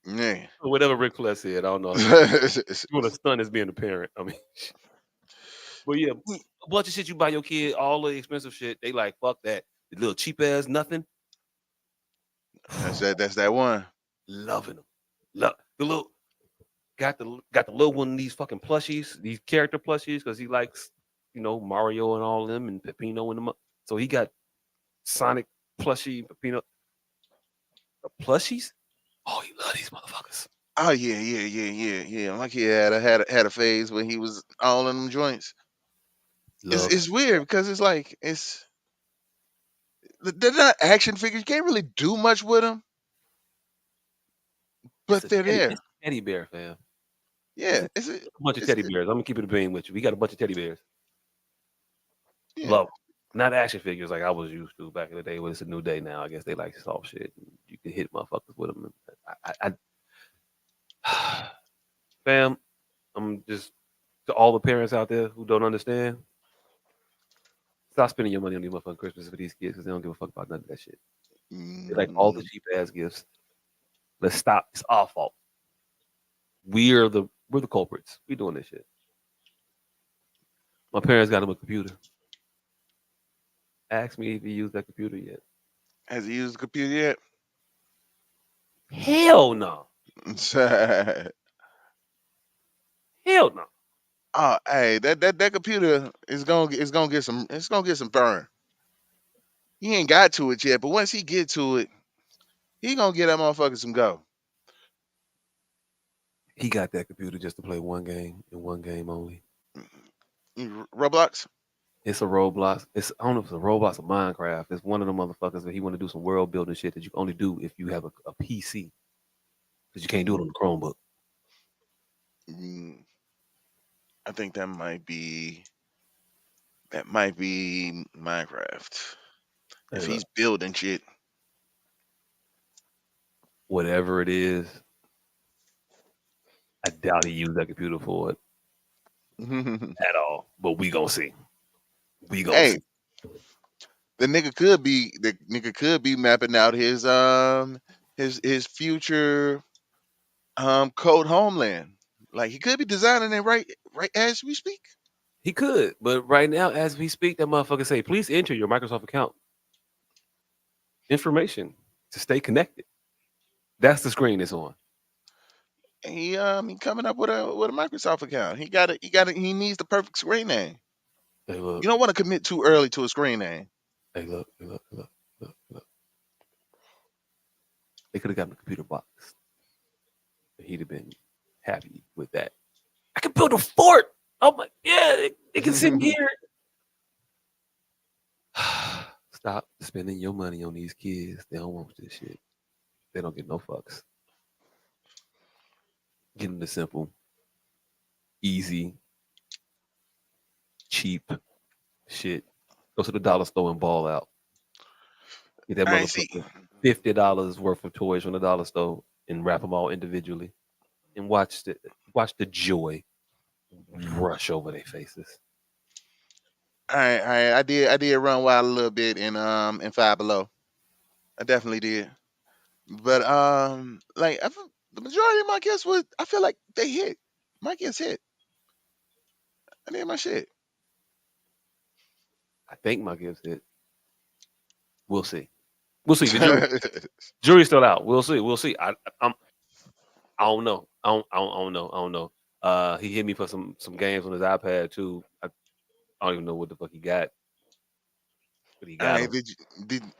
Yeah. Or whatever Ric Flair said. I don't know. You want to stun as being a parent. I mean, but yeah, a bunch of shit you buy your kid, all the expensive shit. They like fuck that. The little cheap ass nothing. That's that one. Loving them. Love the little got the little one of these fucking plushies, these character plushies, because he likes Mario and all of them and Peppino and them. So he got Sonic plushie, Peppino plushies. Oh, he love these motherfuckers. Oh yeah, yeah, yeah, yeah, yeah. My kid had a phase when he was all in them joints. It's Love. it's weird because it's like they're not action figures. You can't really do much with them, but they're It's there. a teddy bear, fam. It's Yeah, a bunch of teddy it, bears. I'm gonna keep it a bean with you. We got a bunch of teddy bears. yeah. Love 'em. Not action figures like I was used to back in the day. But it's a new day now. I guess they like soft shit. You can hit motherfuckers with them. Fam, I'm just to all the parents out there who don't understand. Stop spending your money on these motherfucking Christmas for these kids because they don't give a fuck about none of that shit. They like all the Mm, cheap ass gifts. Let's stop. It's our fault. We're the culprits. We doing this shit. My parents got him a computer. Ask me if he used that computer yet. has he used the computer yet? Hell no. Hell no. Oh, hey, that computer is gonna get some burn. He ain't got to it yet, but once he get to it, he gonna get that motherfucker some go. He got that computer just to play one game and one game only. Roblox. It's a Roblox. I don't know if it's a Roblox or Minecraft. It's one of the motherfuckers that he want to do some world building shit that you can only do if you have a PC because you can't do it on the Chromebook. Mm, I think that might be Minecraft. Hey, If look, he's building shit. whatever it is, I doubt he used that computer for it at all. But we gonna see. We gonna Hey, see. the nigga could be mapping out his future code homeland. Like he could be designing it right as we speak. He could, but right now, as we speak, that motherfucker say, please enter your Microsoft account information to stay connected. That's the screen it's on. He coming up with a Microsoft account. He needs the perfect screen name. Hey, look. You don't want to commit too early to a screen name. Hey, look. They could have gotten a computer box. He'd have been happy with that. I can build a fort. Oh my, yeah, it can sit here. Stop spending your money on these kids. They don't want this shit. They don't get no fucks. Get them the simple, easy, cheap shit. Go to the dollar store and ball out. Get that All right, see. motherfucker $50 worth of toys from the dollar store and wrap them all individually, and watch the joy rush over their faces. All right. I did run wild a little bit in Five Below. I definitely did. But like the majority of my guests I feel like they hit. My guests hit. I did my shit. I think my gifts hit. We'll see. We'll see. The jury's still out. We'll see. I don't know. I don't know. He hit me for some games on his iPad too. I don't even know what the fuck he got, but he All got right, them.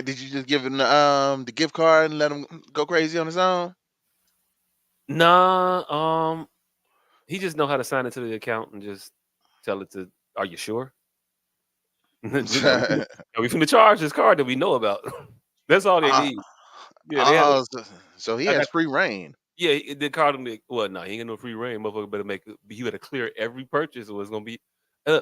did you just give him the gift card and let him go crazy on his own? Nah. He just know how to sign into the account and just tell it to. Are you sure? Are we finna charge this card that we know about? That's all they uh, need. Yeah, they had. so he I has got. free reign. Yeah, they called him. Well, no, he ain't got no free reign. Motherfucker better make. You better clear every purchase, or it's gonna be. I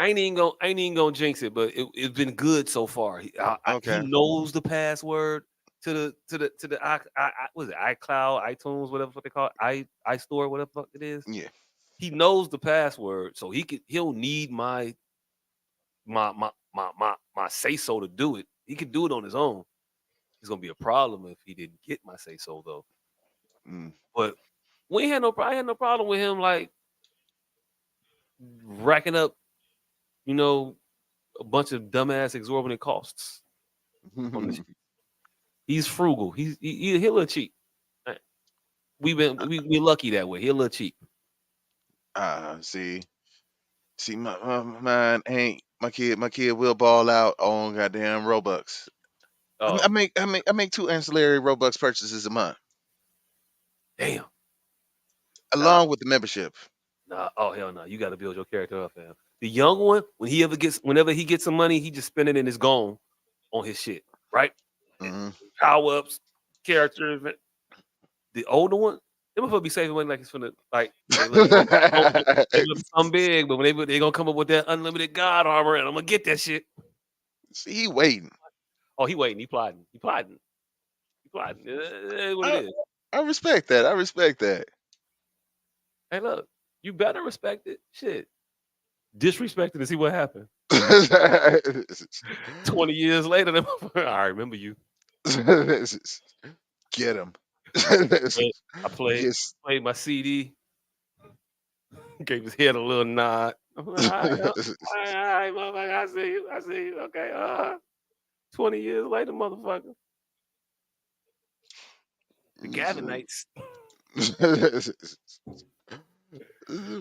ain't even gonna jinx it, but it's been good so far. He Okay. knows the password to the what is it, iCloud, iTunes, whatever what they call it, iStore, whatever the fuck it is. Yeah. He knows the password, so he'll need my say so to do it. He can do it on his own. It's gonna be a problem if he didn't get my say so though. Mm. But I had no problem with him like racking up, a bunch of dumbass exorbitant costs on the. He's frugal. He a little cheap. We lucky that way. He a little cheap. See, mine ain't my kid. My kid will ball out on goddamn Robux. Oh, I make 2 ancillary Robux purchases a month, damn. Nah, along with the membership. Oh hell no. You got to build your character up, fam. The young one, whenever he gets some money, he just spend it and it's gone on his shit, right? Mm-hmm. Power ups, characters. The older one, they motherfucker be saving money like it's finna like. Hey, look, they look something big, but when they gonna come up with that unlimited God armor, and I'm gonna get that shit. See, he waiting. Oh, he waiting. He plotting. What it I, is. I respect that. I respect that. Hey, look, you better respect it. Shit. Disrespect it and see what happened. 20 years later, I remember you. Get him. I played Yes. my CD, gave his head a little nod. I'm like, all right, motherfucker, I see you. Okay, 20 years later, motherfucker. The Gavinites.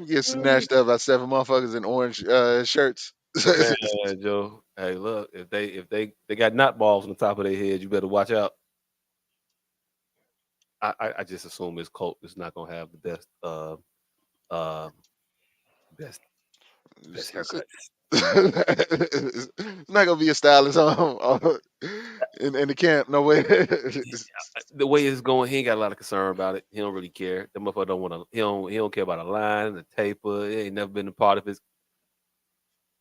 Get snatched up by 7 motherfuckers in orange shirts. Man, Joe. Hey, look, if they got knot balls on the top of their head, you better watch out. I just assume this cult is not gonna have the best best haircuts. It's not gonna be a stylist in the camp. No way. The way it's going, he ain't got a lot of concern about it. He don't really care. The motherfucker don't want to. He don't care about a line, the taper. It ain't never been a part of his.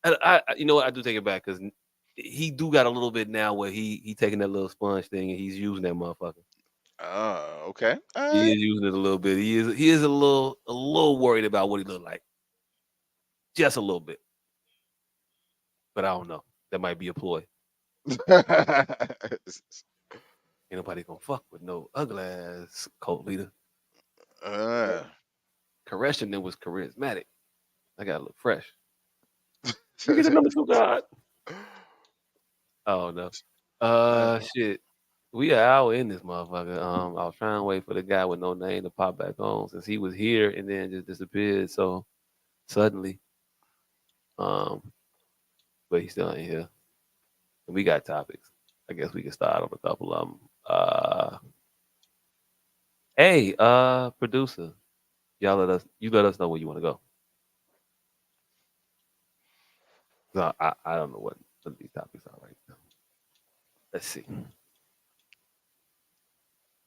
You know what? I do take it back because he do got a little bit now where he taking that little sponge thing and he's using that motherfucker. Okay. All He right. is using it a little bit. He is a little worried about what he look like, just a little bit. but I don't know. That might be a ploy. Ain't nobody gonna fuck with no ugly ass cult leader. uh, Koresh then was charismatic. I gotta look fresh. You get the number 2 God. Oh no. Shit. We an hour in this motherfucker. I was trying to wait for the guy with no name to pop back on since he was here and then just disappeared so suddenly. Um, but he's still in here. And we got topics. I guess we can start on a couple of them. Hey, producer, you let us know where you want to go. So I don't know what these topics are right now. Let's see.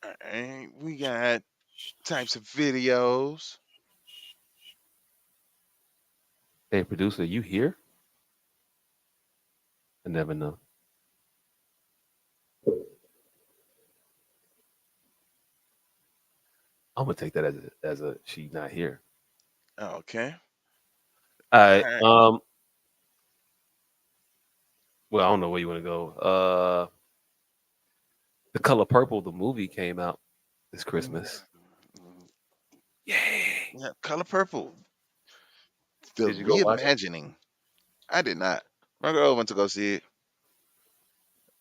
Alright, we got types of videos. Hey, producer, you here? I never know. I'm gonna take that as a she not here. Okay. All right. Alright. Well, I don't know where you want to go. The Color Purple, the movie came out this Christmas. Yay! Yeah, Color Purple. The Did you go watch it? reimagining. I did not. My girl went to go see it.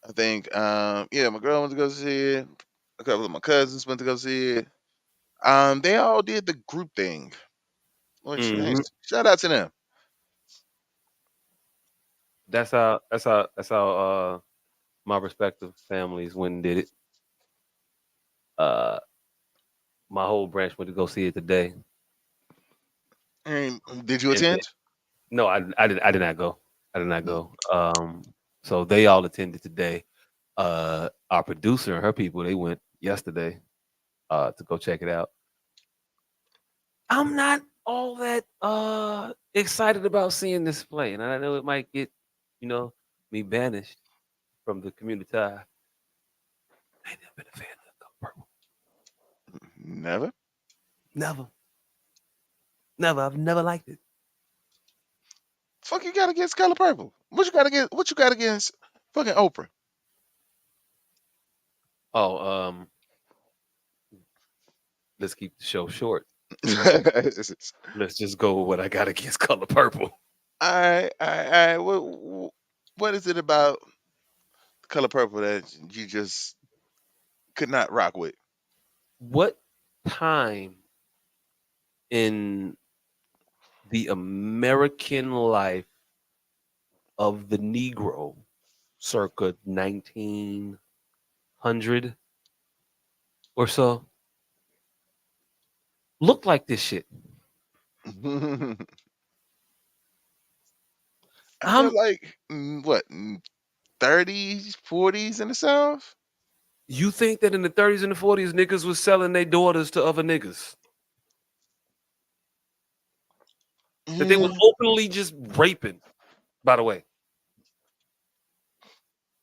I think, yeah, my girl went to go see it. A couple of my cousins went to go see it. They all did the group thing, which Hmm. nice. Shout out to them. That's how my respective families went and did it. Uh, my whole branch went to go see it today. And did you And attend? no, I did not go. I did not Mm. go. So they all attended today. Our producer and her people they went yesterday. To go check it out. I'm not all that excited about seeing this play, and I know it might get, you know, me banished from the community. I ain't never been a fan of Color Purple. Never. Never, never. I've never liked it. Fuck you got against Color Purple? What you got against? What you got against fucking Oprah? Oh, let's keep the show short. Let's just go with what I got against Color Purple. I. What is it about Color Purple that you just could not rock with? What time in the American life of the Negro, circa 1900 or so, looked like this shit? I feel I'm. like what 30s, 40s in the South. You think that in the 30s and the 40s, niggas was selling their daughters to other niggas? That they was Yeah. openly just raping, by the way.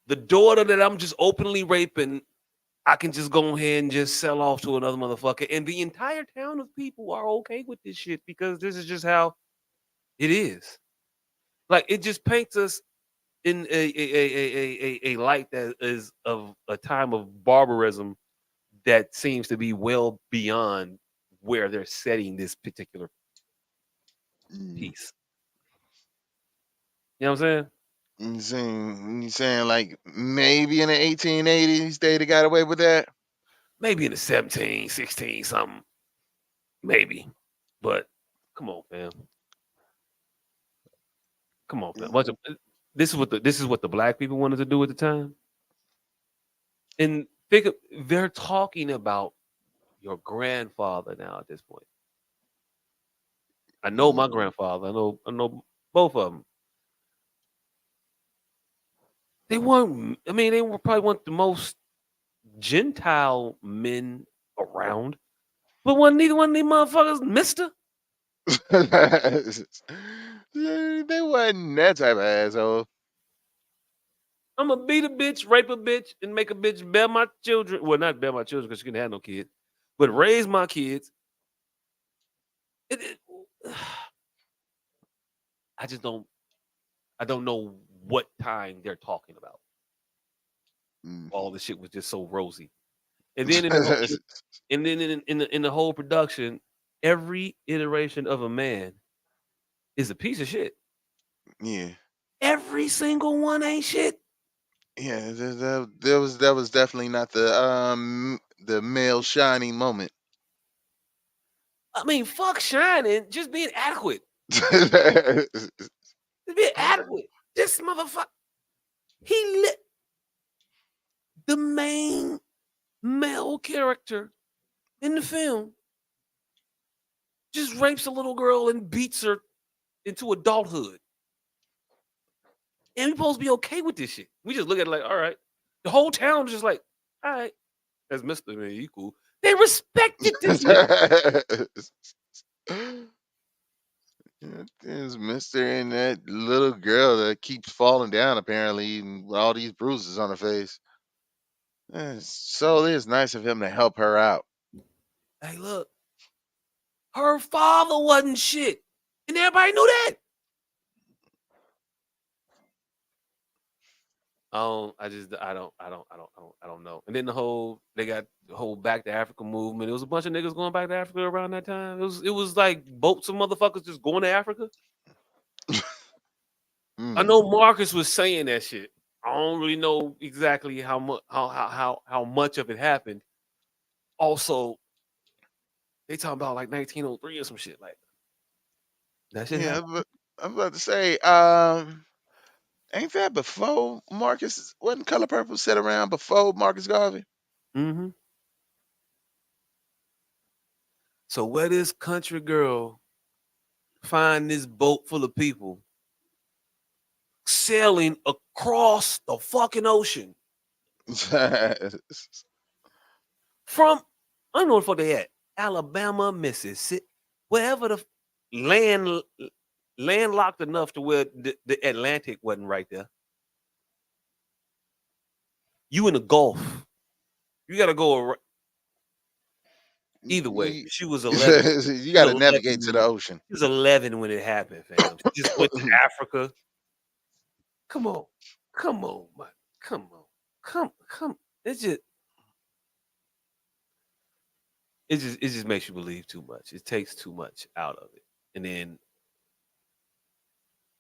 The daughter that I'm just openly raping, I can just go ahead and just sell off to another motherfucker. And the entire town of people are okay with this shit because this is just how it is. Like it just paints us in a light that is of a time of barbarism that seems to be well beyond where they're setting this particular Mm. piece. You know what I'm saying? You saying like maybe in the 1880s they'd have got away with that? Maybe in the 17, 16, something. Maybe. But come on, fam. Come on, fam. This is what the black people wanted to do at the time. And think they're talking about your grandfather now at this point. I know my grandfather. I know both of them. They weren't. I mean, they were probably one of the most Gentile men around. But one neither one of these motherfuckers, Mister. They wasn't that type of asshole. I'm gonna beat a bitch, rape a bitch, and make a bitch bear my children. Well, not bear my children because she couldn't have no kids, but raise my kids. It, I just don't. I don't know what time they're talking about. Mm. All the shit was just so rosy. And then in the in the whole production, every iteration of a man is a piece of shit. Yeah. Every single one ain't shit. Yeah, that was definitely not the male shining moment. I mean, fuck shining, just being adequate. Just being adequate. This motherfucker, he lit the main male character in the film just rapes a little girl and beats her into adulthood. And we supposed to be okay with this shit. We just look at it like, all right. The whole town is just like, all right, that's Mr. Man, you cool. They respected this nigga. There's Mister and that little girl that keeps falling down apparently, and with all these bruises on her face. So it is nice of him to help her out. Hey, look, her father wasn't shit. And everybody knew that. I don't know. And then they got the whole Back to Africa movement. It was a bunch of niggas going back to Africa around that time. It was like boats of motherfuckers just going to Africa. I know Marcus was saying that shit. I don't really know exactly how much of it happened. Also, they talking about like 1903 or some shit like that. Shit Yeah, happened. but I'm about to say, ain't that before Marcus? Wasn't Color Purple set around before Marcus Garvey? Mm-hmm. So where this country girl find this boat full of people sailing across the fucking ocean from, I don't know where the fuck they at, Alabama, Mississippi, wherever the landlocked enough to where the Atlantic wasn't right there. You in the Gulf. You got to go either way. She was 11. You got to navigate to the ocean. She was 11 when it happened, fam. She just went to Africa. Come on, man. Come on, come. It just makes you believe too much. It takes too much out of it, and then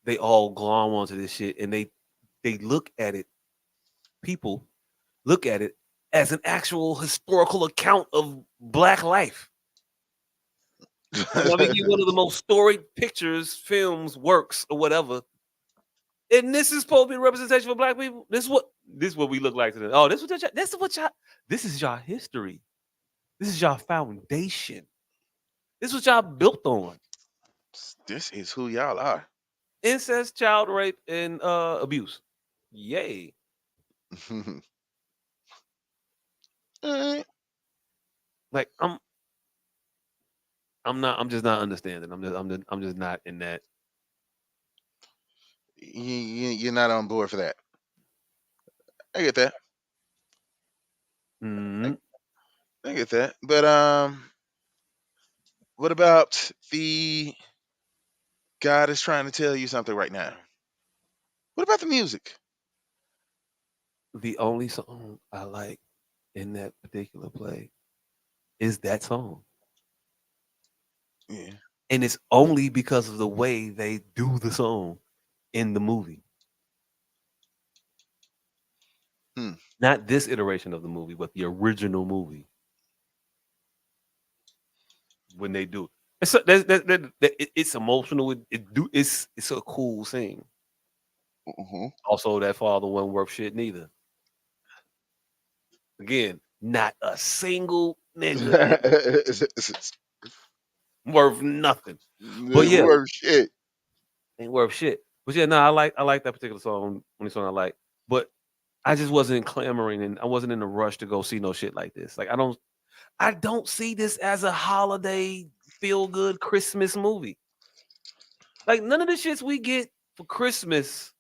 they all glom onto this shit, and they look at it. People look at it as an actual historical account of Black life. Let me get one of the most storied pictures, films, works, or whatever. And this is supposed to be a representation for Black people. This is what we look like today. Oh, this is y'all history. This is y'all foundation. This is what y'all built on. This is who y'all are. Incest, child rape, and abuse. Yay. Like I'm just not understanding. I'm just not in that. You're not on board for that. I get that. Mm-hmm. I get that. But what about the God is trying to tell you something right now? What about the music? The only song I like in that particular play is that song. Yeah. And it's only because of the way they do the song in the movie. Not this iteration of the movie, but the original movie. When they do it's emotional. It's a cool scene. Also, that father wasn't worth shit neither. Again, not a single nigga worth nothing. But yeah, worth shit. Ain't worth shit. But yeah, no, I like that particular song. Only song I like. But I just wasn't clamoring, and I wasn't in a rush to go see no shit like this. Like I don't see this as a holiday feel good Christmas movie. Like none of the shits we get for Christmas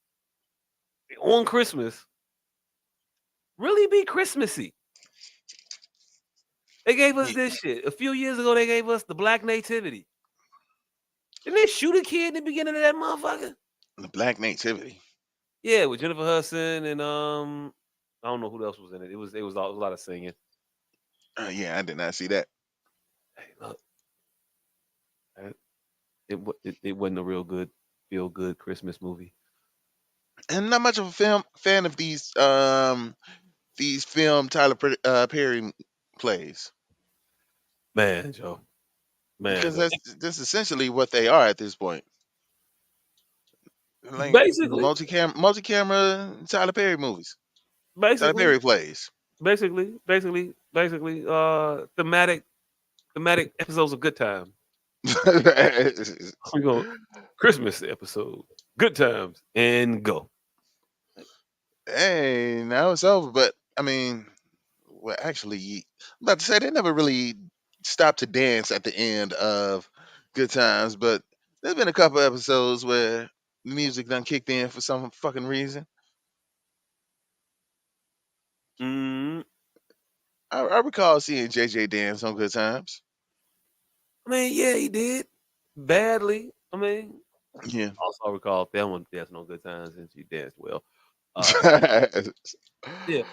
on Christmas really be Christmassy. They gave us this shit. A few years ago, they gave us the Black Nativity. Didn't they shoot a kid in the beginning of that motherfucker? The Black Nativity. Yeah, with Jennifer Hudson and I don't know who else was in it. It was a lot of singing. Yeah, I did not see that. Hey, look, it wasn't a real good feel good Christmas movie. And not much of a film fan of these film Perry plays, Man, Joe. Man, because Joe. that's essentially what they are at this point. Like Basically, multi-camera Tyler Perry movies, Tyler basically, Perry plays. basically, thematic episodes of Good Time. We go Christmas episode, Good Times, and go. Hey, now it's over. But I mean, well, actually, I'm about to say they never really stopped to dance at the end of Good Times. But there's been a couple episodes where the music done kicked in for some fucking reason. Mm, I recall seeing JJ dance on Good Times. I mean, yeah, he did badly. I mean, Yeah. also I recall Thelma dancing on Good Times, and she danced well. Uh, yeah,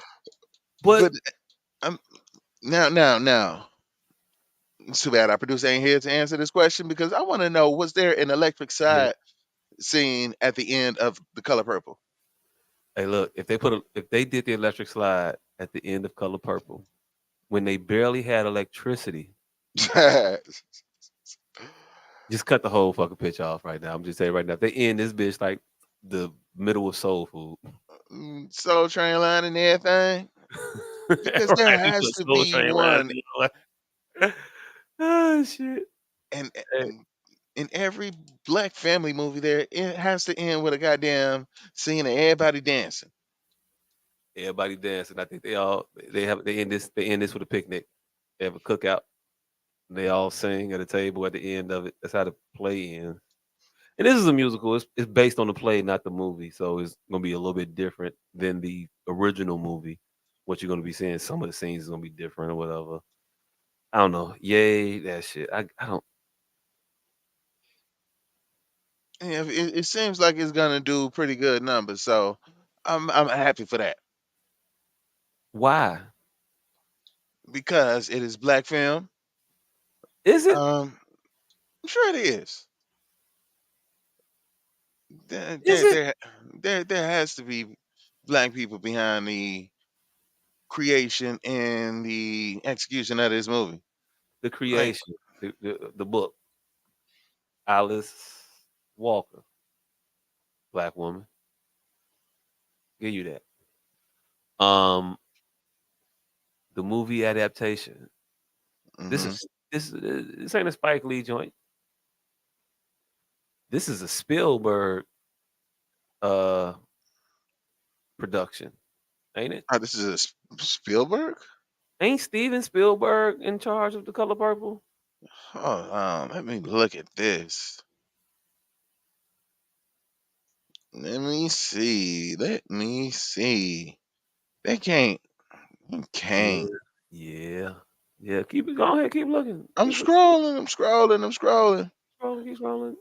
but But um, now, it's too bad our producer ain't here to answer this question, because I want to know, was there an electric yeah. side scene at the end of The Color Purple? Hey, look, if they did the electric slide at the end of Color Purple when they barely had electricity, just cut the whole fucking pitch off right now. I'm just saying right now, if they end this bitch like the middle of Soul Food. Soul Train line and everything, because there Right, we has put to Soul be Train line one, in like, oh shit. and Hey, in every black family movie, there it has to end with a goddamn scene of everybody dancing. everybody dancing. I think they end this with a picnic. They have a cookout. They all sing at a table at the end of it. That's how the play ends. And this is a musical. It's based on the play, not the movie. So it's gonna be a little bit different than the original movie. What you're gonna be seeing, some of the scenes is gonna be different or whatever. I don't know. Yay, that shit. I don't. Yeah, it seems like it's gonna do pretty good numbers, so I'm happy for that, Why because it is black film. is it? I'm sure it is. There, Is there, it there, there has to be black people behind the creation and the execution of this movie. the Like, creation, the book? Alice Walker, black woman. Give you that. The movie adaptation. This hmm is this ain't a Spike Lee joint. This is a Spielberg uh production, ain't it? oh, this is Spielberg. Ain't Steven Spielberg in charge of The Color Purple? Oh, let me look at this. Let me see. Let me see. They can't. You Yeah, can't. yeah, yeah. Keep it. Go ahead. Keep looking. I'm Keep looking. scrolling. I'm scrolling. I'm scrolling. Scrolling. Keep scrolling.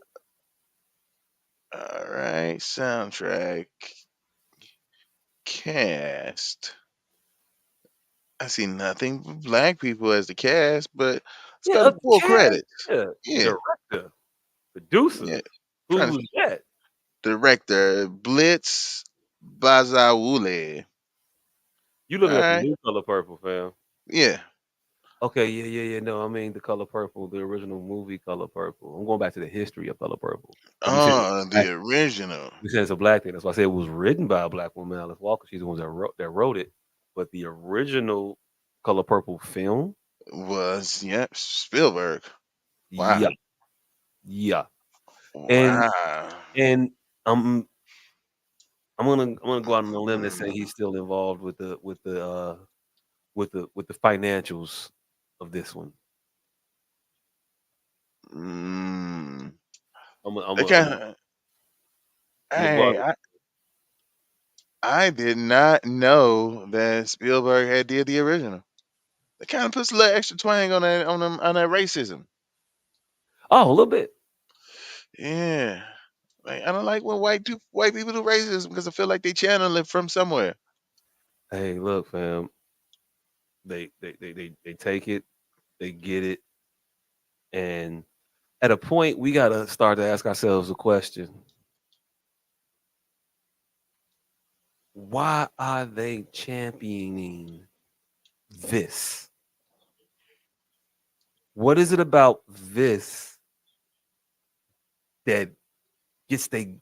All right. Soundtrack cast. I see nothing but black people as the cast, but let's Yeah, go a to full cast. credits. Yeah, Yeah. director, producer. Yeah. Trying to Who's that? director Blitz Bazawule. You All looking at the right. new Color Purple, fam? Yeah. Okay, yeah. No, I mean the Color Purple, the original movie Color Purple. I'm going back to the history of Color Purple because you said it's Oh, a the black. original You said it's a black thing. That's why I said it was written by a black woman, Alice Walker. She's the one that wrote it. But the original Color Purple film, was, yep, Spielberg. Wow. yeah, yeah. And Wow. and I'm I'm gonna go out on a limb and say he's still involved with the financials of this one. Mm. I'm gonna I'm gonna I'm gonna Okay. I'm gonna go out. Hey, I did not know that Spielberg had did the original. It kind of puts a little extra twang on that racism. Oh, a little bit. Yeah. Like, I don't like when white people do racism because I feel like they channel it from somewhere. Hey, look, fam. They take it, they get it, and at a point we gotta start to ask ourselves a question: why are they championing this? What is it about this that gets they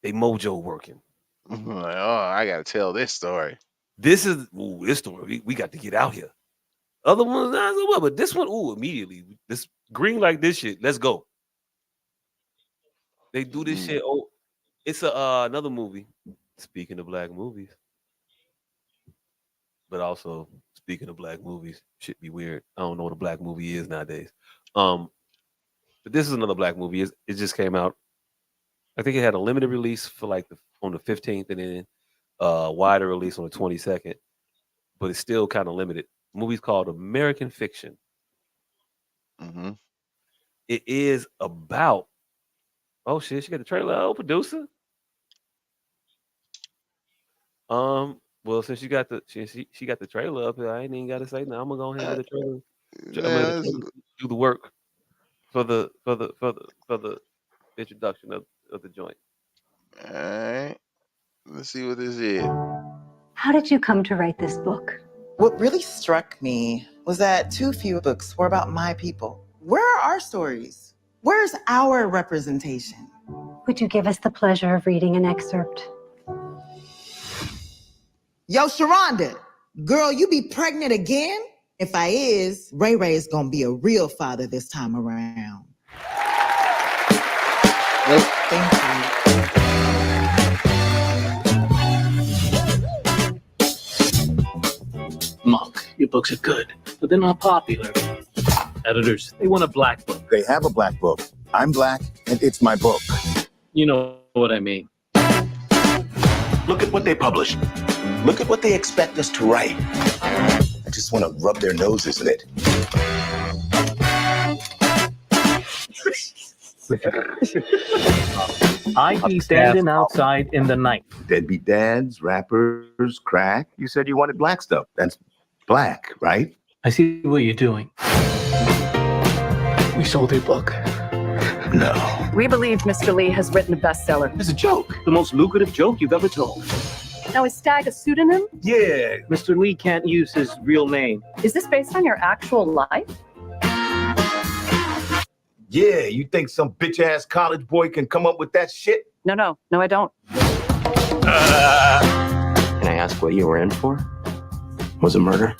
mojo working? Like, oh, I gotta tell this story. This is this story we got to get out here. Other ones not so well, but this one, immediately this green like this shit. Let's go. They do this shit. Oh, it's another movie. Speaking of black movies, but also speaking of black movies, should be weird. I don't know what a black movie is nowadays. But this is another black movie. It just came out. I think it had a limited release for like on the 15th, and then wider release on the 22nd. But it's still kind of limited. The movie's called American Fiction. Mm-hmm. It is about. Oh shit! She got the trailer. Oh, producer. Well, since you got the she got the trailer up here, I ain't even got to say now. I'm gonna go ahead and let the trailer. I'm gonna let the trailer do the work for the introduction of the joint. All right. Let's see what this is. How did you come to write this book? What really struck me was that too few books were about my people. Where are our stories? Where's our representation? Would you give us the pleasure of reading an excerpt? Yo, Sharonda, girl, you be pregnant again? If I is, Ray Ray is gonna be a real father this time around. Thank you. Monk, your books are good, but they're not popular. Editors, they want a black book. They have a black book. I'm black, and it's my book. You know what I mean. Look at what they publish. Look at what they expect us to write. I just want to rub their noses in it. I'd be standing outside in the night. Deadbeat dads, rappers, crack. You said you wanted black stuff. That's black, right? I see what you're doing. We sold your book. No. We believe Mr. Lee has written a bestseller. It's a joke. The most lucrative joke you've ever told. Now, is Stag a pseudonym? Yeah. Mr. Lee can't use his real name. Is this based on your actual life? Yeah, you think some bitch-ass college boy can come up with that shit? No, I don't. Can I ask what you were in for? Was it murder?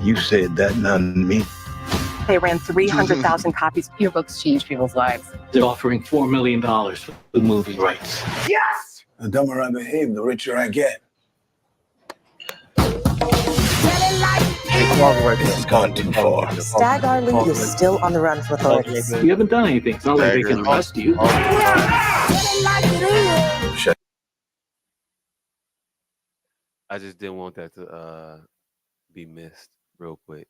You said that, not me. They ran 300,000 copies. Your books changed people's lives. They're offering $4 million for the movie rights. Yes! The dumber I behave, the richer I get. This has gone too far. Stag Arlie, you're still on the run for authorities. You haven't done anything. It's not like they can arrest you. I just didn't want that to be missed real quick.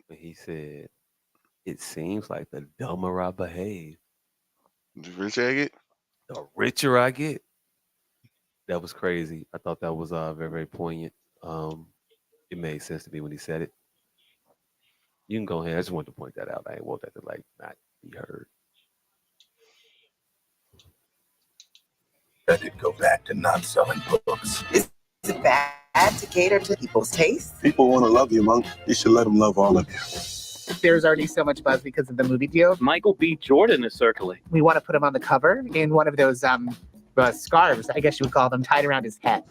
But he said, "It seems like the dumber I behave, The richer I get. the richer I get." That was crazy. I thought that was very, very poignant. It made sense to me when he said it. You can go ahead. I just wanted to point that out. I didn't want that to not be heard. I did go back to not selling books. Is it bad to cater to people's tastes? People want to love you, Monk. You should let them love all of you. There's already so much buzz because of the movie deal. Michael B. Jordan is circling. We want to put him on the cover in one of those scarves, I guess you would call them, tied around his head.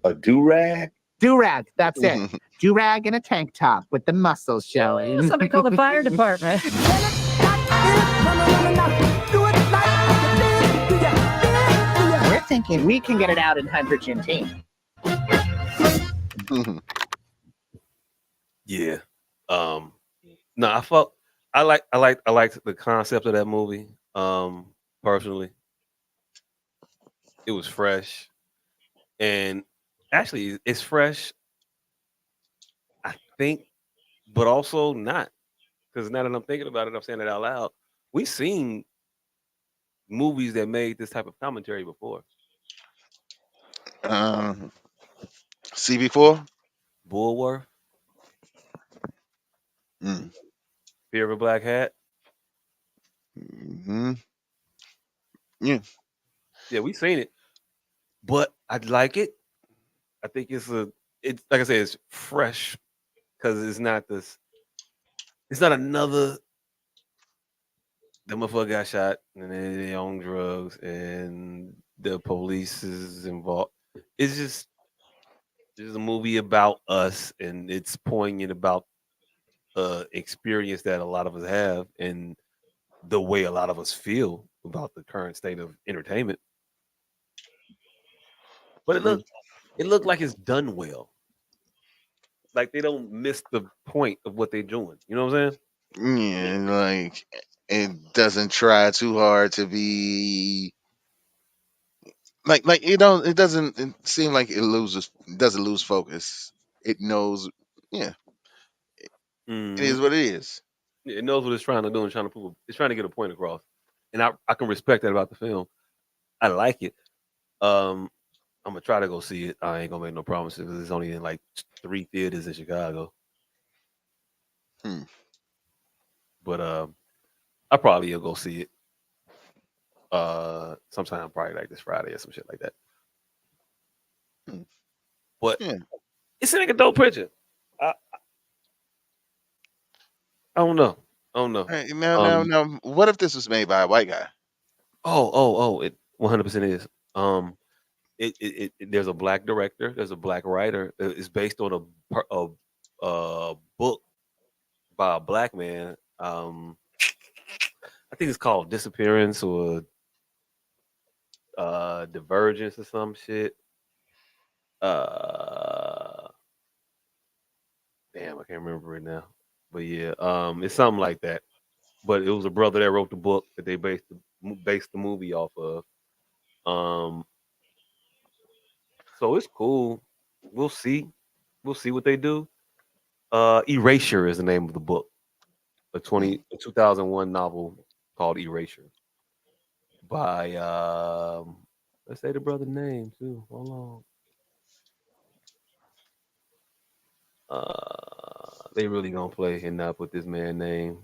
A do-rag? Do-rag, that's it. Do-rag and a tank top with the muscles showing. Somebody call the fire department. We're thinking we can get it out in 100 Juneteenth. Yeah. No, I liked the concept of that movie. Personally, it was fresh, and actually, it's fresh. I think, but also not, because now that I'm thinking about it, I'm saying it out loud. We've seen movies that made this type of commentary before. CB4. Bulworth, Mm. Fear of a Black Hat. Hmm. Yeah. Yeah, we seen it, but I like it. I think it's like I said, it's fresh because it's not this. It's not another. The motherfucker got shot and they on drugs and the police is involved. It's just a movie about us and it's poignant about experience that a lot of us have and the way a lot of us feel about the current state of entertainment. But it looked like it's done well. Like they don't miss the point of what they're doing. You know what I'm saying? Yeah, like it doesn't try too hard to be like it doesn't seem like it doesn't lose focus. It knows, yeah, it Mm-hmm. is what it is. It knows what it's trying to do and trying to prove. It's trying to get a point across, and I can respect that about the film. I like it. I'm gonna try to go see it. I ain't gonna make no promises because it's only in like 3 theaters in Chicago. Hmm. But I probably will go see it. Sometime probably like this Friday or some shit like that. Hmm. But Yeah. it's like a dope picture. I don't know. I don't know. Hey, now, what if this was made by a white guy? It 100% is. There's a black director. There's a black writer. It's based on a book by a black man. I think it's called Disappearance or Divergence or some shit. Uh, Damn, I can't remember it now. But yeah, it's something like that. But it was a brother that wrote the book that they based the movie off of. Um, so it's cool. We'll see. We'll see what they do. Erasure is the name of the book. A 2001 novel called Erasure by let's say the brother name too. Hold on. They really gonna play and not put this man name.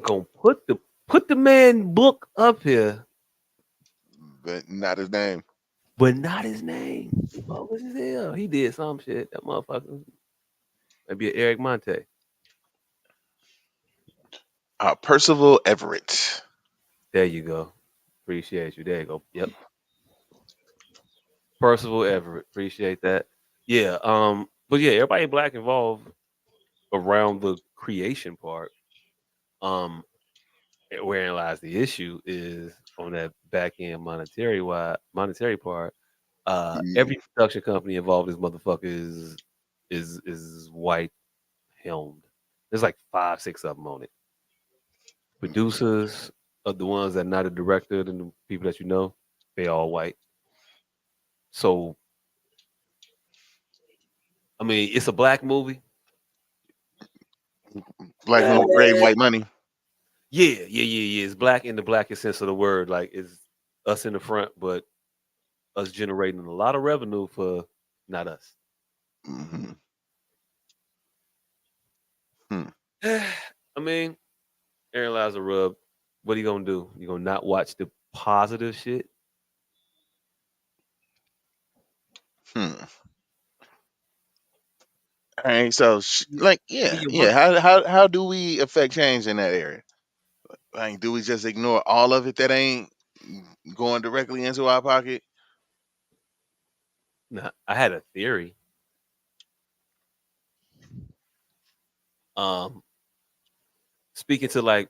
Gonna put the man book up here, But not his name. but not his name. He bogus as hell. He did some shit. That motherfucker. Maybe an Eric Monte. Percival Everett. There you go. Appreciate you. There you go. Yep. Percival Everett. Appreciate that. Yeah. But yeah, everybody black involved around the creation part. Um, wherein lies the issue is on that back end monetary part. Every production company involved in this motherfucker is white helmed. There's like 5, 6 of them on it. Producers of the ones that not a director and the people that you know, they all white. So I mean, it's a black movie. Black movie, great white money. Yeah. It's black in the blackest sense of the word. Like it's us in the front, but us generating a lot of revenue for not us. Mm-hmm. I mean, Aaron lies a rub. What are you gonna do? You gonna not watch the positive shit? Hmm. All right, so like, Give me yeah, your yeah. money. How do we affect change in that area? Like, do we just ignore all of it that ain't going directly into our pocket? Nah, I had a theory. Um, Speaking to like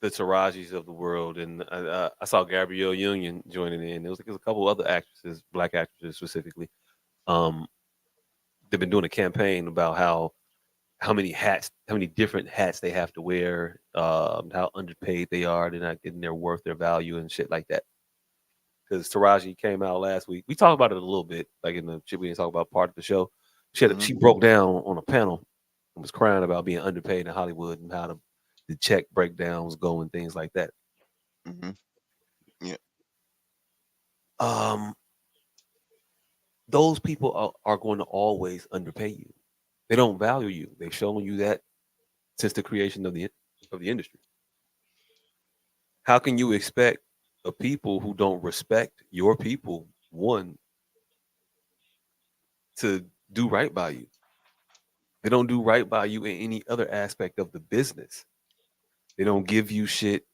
the Tarajis of the world, and I saw Gabrielle Union joining in. There was a couple other actresses, black actresses specifically. Um, they've been doing a campaign about how many different hats they have to wear, how underpaid they are, they're not getting their worth, their value, and shit like that. Because Taraji came out last week. We talked about it a little bit, like in the shit we didn't talk about part of the show. She Mm-hmm. broke down on a panel was crying about being underpaid in Hollywood and how the check breakdowns go and things like that. Mm-hmm. Yeah. Those people are going to always underpay you. They don't value you. They've shown you that since the creation of the industry. How can you expect a people who don't respect your people, one, to do right by you? They don't do right by you in any other aspect of the business. They don't give you shit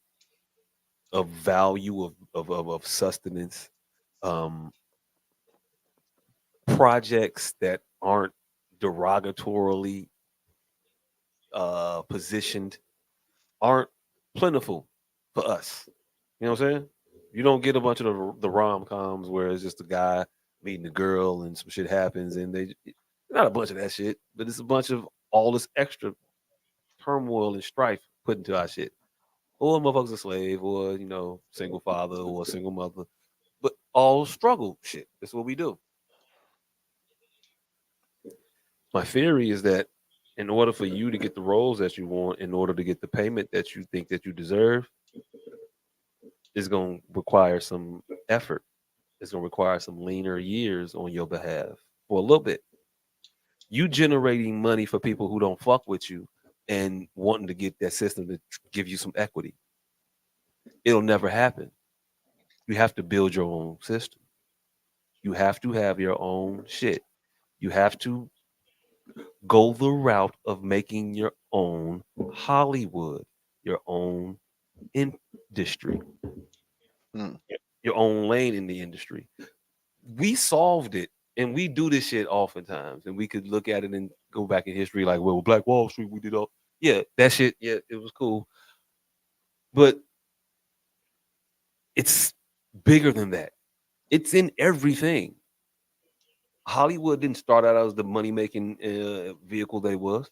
of value of sustenance, um, projects that aren't derogatorily positioned, aren't plentiful for us. You know what I'm saying? You don't get a bunch of the rom coms where it's just a guy meeting a girl and some shit happens and not a bunch of that shit, but it's a bunch of all this extra turmoil and strife put into our shit. Or a motherfucker's a slave, or single father or a single mother, but all struggle shit. That's what we do. My theory is that in order for you to get the roles that you want, in order to get the payment that you think that you deserve, is going to require some effort. It's going to require some leaner years on your behalf for a little bit. You generating money for people who don't fuck with you and wanting to get that system to give you some equity. It'll never happen. You have to build your own system. You have to have your own shit. You have to go the route of making your own Hollywood, your own industry, Mm. your own lane in the industry. We solved it, and we do this shit oftentimes, and we could look at it and go back in history like, well, Black Wall Street, we did all, yeah, that shit, yeah, it was cool, but it's bigger than that. It's in everything. Hollywood didn't start out as the money making vehicle they was.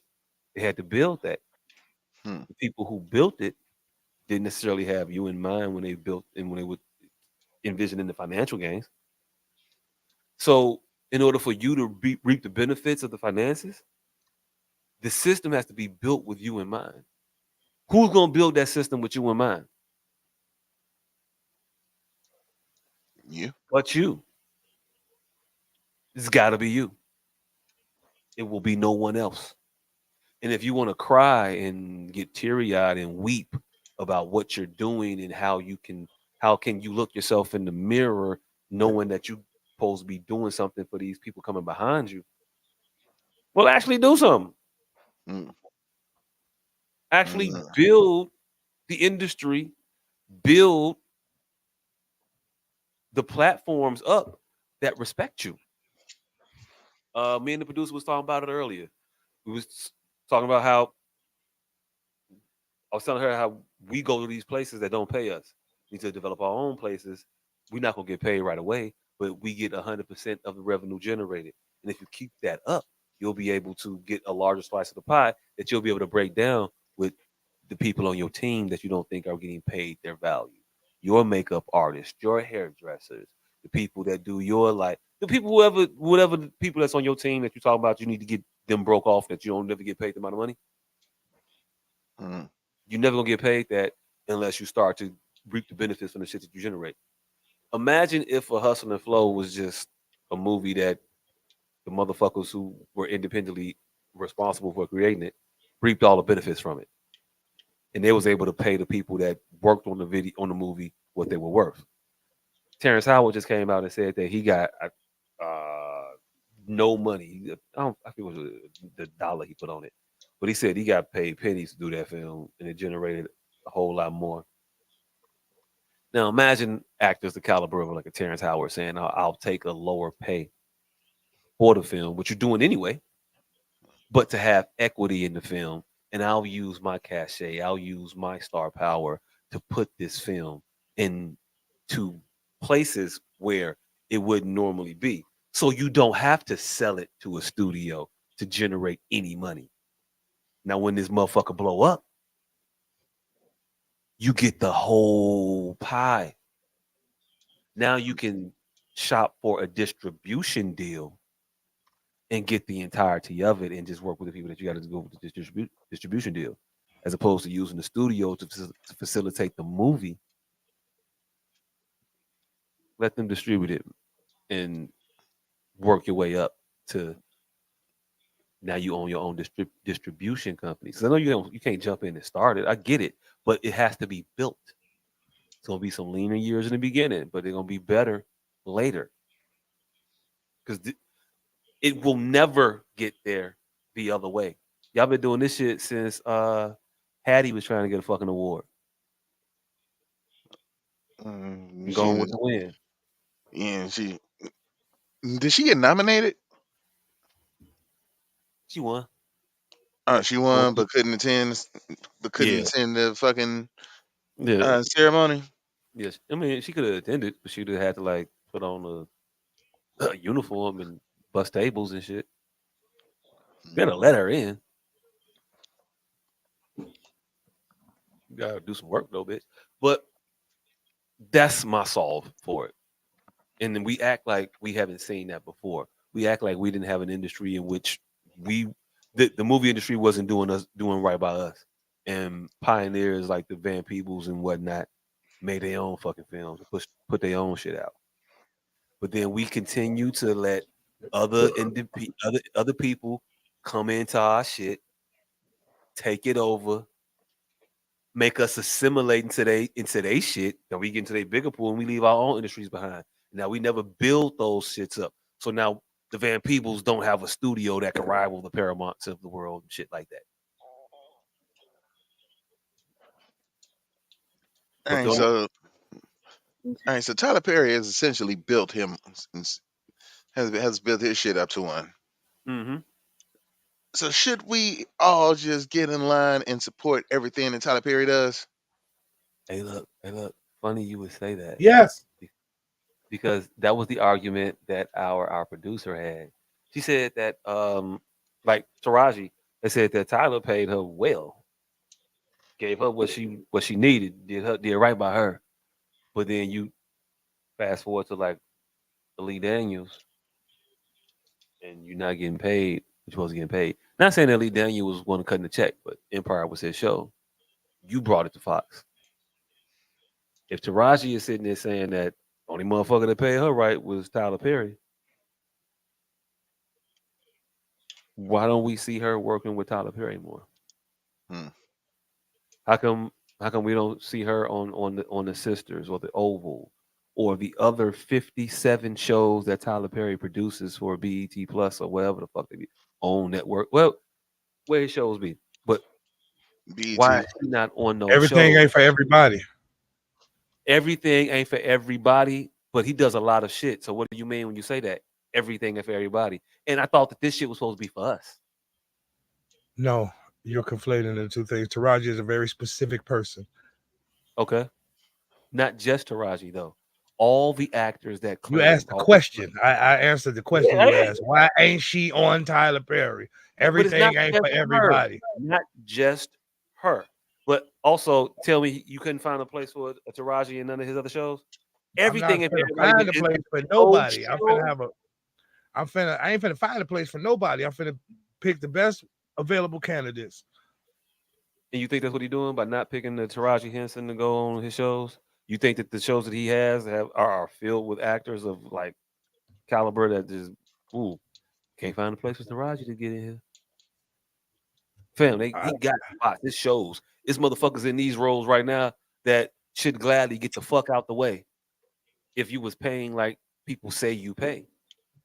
They had to build that. Hmm. The people who built it didn't necessarily have you in mind when they built and when they would envision in the financial gains. So, in order for you to reap the benefits of the finances, the system has to be built with you in mind. Who's going to build that system with you in mind? You. But you. It's got to be you. It will be no one else. And if you want to cry and get teary-eyed and weep about what you're doing and how can you look yourself in the mirror knowing that you're supposed to be doing something for these people coming behind you, well, actually do something. Mm. Actually Mm. build the industry, build the platforms up that respect you. Me and the producer was talking about it earlier. We was talking about how I was telling her how we go to these places that don't pay us. We need to develop our own places. We're not gonna get paid right away, but we get 100% of the revenue generated. And if you keep that up, you'll be able to get a larger slice of the pie that you'll be able to break down with the people on your team that you don't think are getting paid their value. Your makeup artists, your hairdressers, the people that do your the people whatever the people that's on your team that you talk about, you need to get them broke off that you don't never get paid the amount of money. Mm. You're never gonna get paid that unless you start to reap the benefits from the shit that you generate. Imagine if A Hustle and Flow was just a movie that the motherfuckers who were independently responsible for creating it reaped all the benefits from it, and they was able to pay the people that worked on the movie what they were worth. Terrence Howard just came out and said that he got uh, no money. I think it was the dollar he put on it, but he said he got paid pennies to do that film, and it generated a whole lot more. Now imagine actors the caliber of like a Terrence Howard saying, "I'll take a lower pay for the film," which you're doing anyway, but to have equity in the film, and I'll use my cachet, I'll use my star power to put this film into places where it wouldn't normally be. So you don't have to sell it to a studio to generate any money. Now, when this motherfucker blow up, you get the whole pie. Now you can shop for a distribution deal and get the entirety of it and just work with the people that you got to go with the distribution deal, as opposed to using the studio to facilitate the movie. Let them distribute it and work your way up to now you own your own distribution company. So I know you can't jump in and start it. I get it, but it has to be built. It's gonna be some leaner years in the beginning, but they're gonna be better later because it will never get there the other way. Y'all been doing this shit since Hattie was trying to get a fucking award. Going with the wind. Yeah, did she get nominated? She won. She won, but couldn't attend. But couldn't Yeah. attend the fucking Yeah. ceremony. Yes. I mean, she could have attended, but she'd have had to like put on a uniform and bust tables and shit. Better let her in. You gotta do some work though, bitch. But that's my solve for it. And then we act like we haven't seen that before. We act like we didn't have an industry in which the movie industry wasn't doing right by us. And pioneers like the Van Peebles and whatnot made their own fucking films and put their own shit out. But then we continue to let other people come into our shit, take it over, make us assimilate into they shit. Then we get into their bigger pool and we leave our own industries behind. Now we never build those shits up. So now the Van Peebles don't have a studio that can rival the Paramounts of the world and shit like that. All But right, so Tyler Perry has essentially built has built his shit up to one. Mm-hmm. So should we all just get in line and support everything that Tyler Perry does? Hey, look. Funny you would say that. Yes. Because that was the argument that our producer had. She said that like Taraji, they said that Tyler paid her well, gave her what she needed, did right by her. But then you fast forward to like Lee Daniels, and you're not getting paid. You're supposed to get paid. Not saying that Lee Daniels was one cutting the check, but Empire was his show. You brought it to Fox. If Taraji is sitting there saying that only motherfucker that paid her right was Tyler Perry, why don't we see her working with Tyler Perry more? How come we don't see her on the Sisters or the Oval or the other 57 shows that Tyler Perry produces for BET Plus or whatever the fuck they be on network? Well, where his shows be, but BET. why is he not on those Everything shows? ain't for everybody. Everything ain't for everybody, but he does a lot of shit. So what do you mean when you say that? Everything ain't for everybody. And I thought that this shit was supposed to be for us. No, you're conflating the two things. Taraji is a very specific person. Okay. Not just Taraji though. All the actors that You claim asked the question. I answered the question you asked. Why ain't she on Tyler Perry? Everything ain't for everybody. Not just her. But also tell me you couldn't find a place for a Taraji in none of his other shows? Everything I'm is not for finna everybody. find a place for No nobody. I ain't finna find a place for nobody. I'm finna pick the best available candidates. And you think that's what he's doing by not picking the Taraji Henson to go on his shows? You think that the shows that he has are filled with actors of like caliber that just can't find a place for Taraji to get in here? Fam, he got spots. This shows. It's motherfuckers in these roles right now that should gladly get the fuck out the way if you was paying like people say you pay.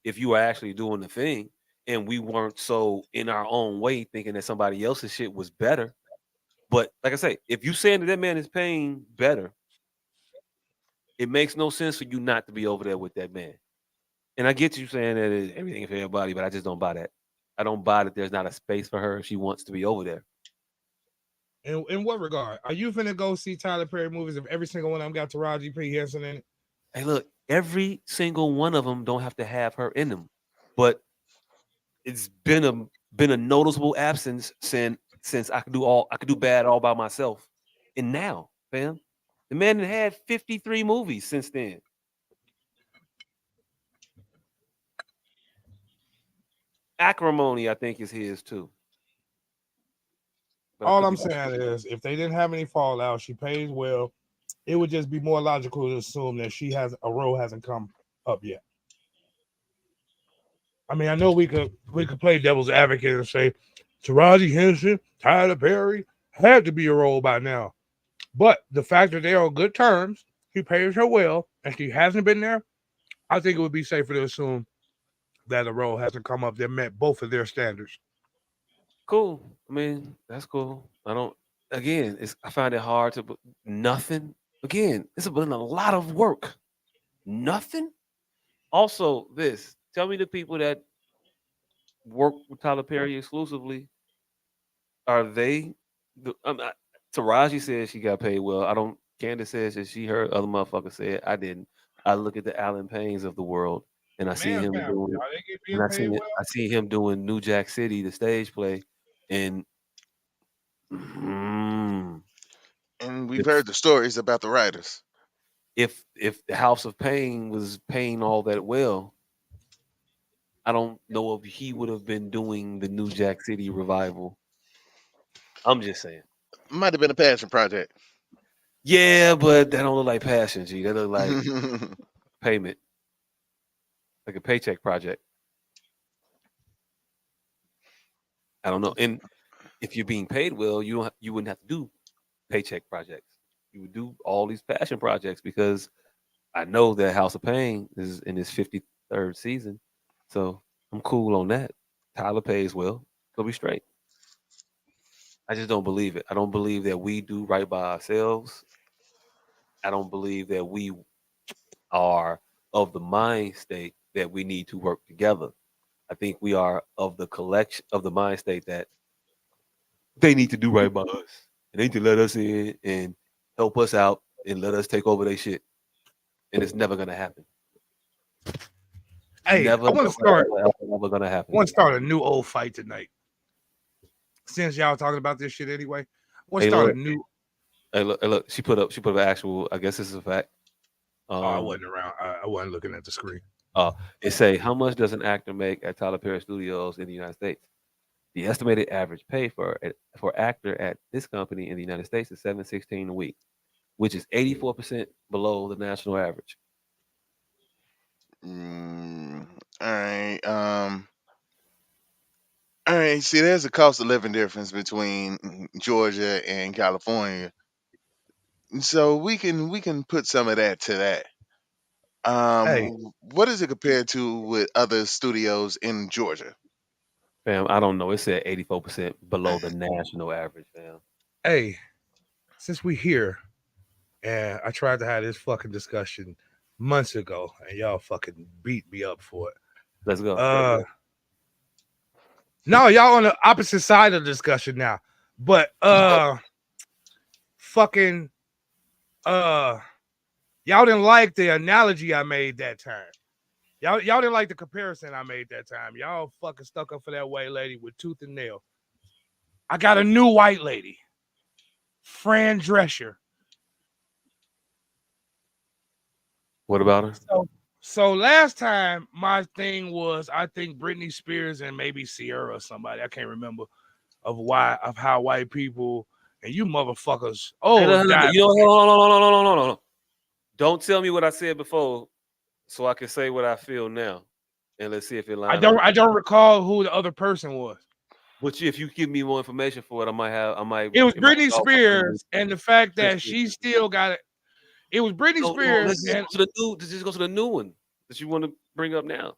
If you were actually doing the thing and we weren't so in our own way thinking that somebody else's shit was better. But like I say, if you saying that man is paying better, it makes no sense for you not to be over there with that man. And I get you saying that everything is for everybody, but I just don't buy that. I don't buy that there's not a space for her if she wants to be over there. In what regard? Are you finna go see Tyler Perry movies if every single one of them got Taraji P. Henson in it? Hey, look, every single one of them don't have to have her in them, but it's been a noticeable absence since I could do bad all by myself. And now, fam, the man had 53 movies since then. Acrimony, I think, is his too. But I All could I'm be- saying is, if they didn't have any fallout, she pays well. It would just be more logical to assume that she has a role hasn't come up yet. I mean, I know we could play devil's advocate and say Taraji Henson, Tyler Perry had to be a role by now. But the fact that they are on good terms, he pays her well, and she hasn't been there, I think it would be safer to assume that a role hasn't come up that met both of their standards. Cool. I mean, that's cool. I don't. Again, I find it hard to nothing. Again, it's been a lot of work. Nothing. Also, tell me the people that work with Tyler Perry exclusively. Are they? Taraji says she got paid well. I don't. Candace says that she heard other motherfuckers say it. I didn't. I look at the Alan Paynes of the world, and I see Man, him fam, doing. are they And being paid well? I see him doing New Jack City, the stage play, and mm, And we've if heard the stories about the writers. if the House of Pain was paying all that well, I don't know if he would have been doing the New Jack City revival. I'm just saying. Might have been a passion project. Yeah, but that don't look like passion, G. That look like payment, like a paycheck project. I don't know. And if you're being paid well, you wouldn't have to do paycheck projects. You would do all these passion projects because I know that House of Pain is in its 53rd season, so I'm cool on that. Tyler pays well, so be straight. I just don't believe it. I don't believe that we do right by ourselves. I don't believe that we are of the mind state that we need to work together. I think we are of the collection of the mind state that they need to do right by us. And they need to let us in and help us out and let us take over their shit. And it's never gonna happen. Hey, Never, I want to start. never gonna happen. I want to start a new old fight tonight. Since y'all talking about this shit anyway, I want to start a new. Hey, look. She put up an actual. I guess this is a fact. I wasn't around. I wasn't looking at the screen. It say how much does an actor make at Tyler Perry Studios in the United States? The estimated average pay for actor at this company in the United States is $716 a week, which is 84% below the national average. All right. All right. See, there's a cost of living difference between Georgia and California, so we can put some of that to that. Hey, What is it compared to with other studios in Georgia? Fam, I don't know. It said 84% below the national average, fam. hey, since we here, and I tried to have this fucking discussion months ago, and y'all fucking beat me up for it. Let's go. No, y'all on the opposite side of the discussion now. But fucking y'all didn't like the analogy I made that time. Y'all didn't like the comparison I made that time. Y'all fucking stuck up for that white lady with tooth and nail. I got a new white lady, Fran Drescher. What about her? So last time my thing was, I think Britney Spears and maybe Sierra or somebody, I can't remember, of how white people and you motherfuckers. Hey, no, no. Don't tell me what I said before, so I can say what I feel now, and let's see if it lines up. I don't recall who the other person was. But if you give me more information for it, I might. It was Britney Spears, and the fact that she still got it. It was Britney Spears. Let's just go to the new one that you want to bring up now.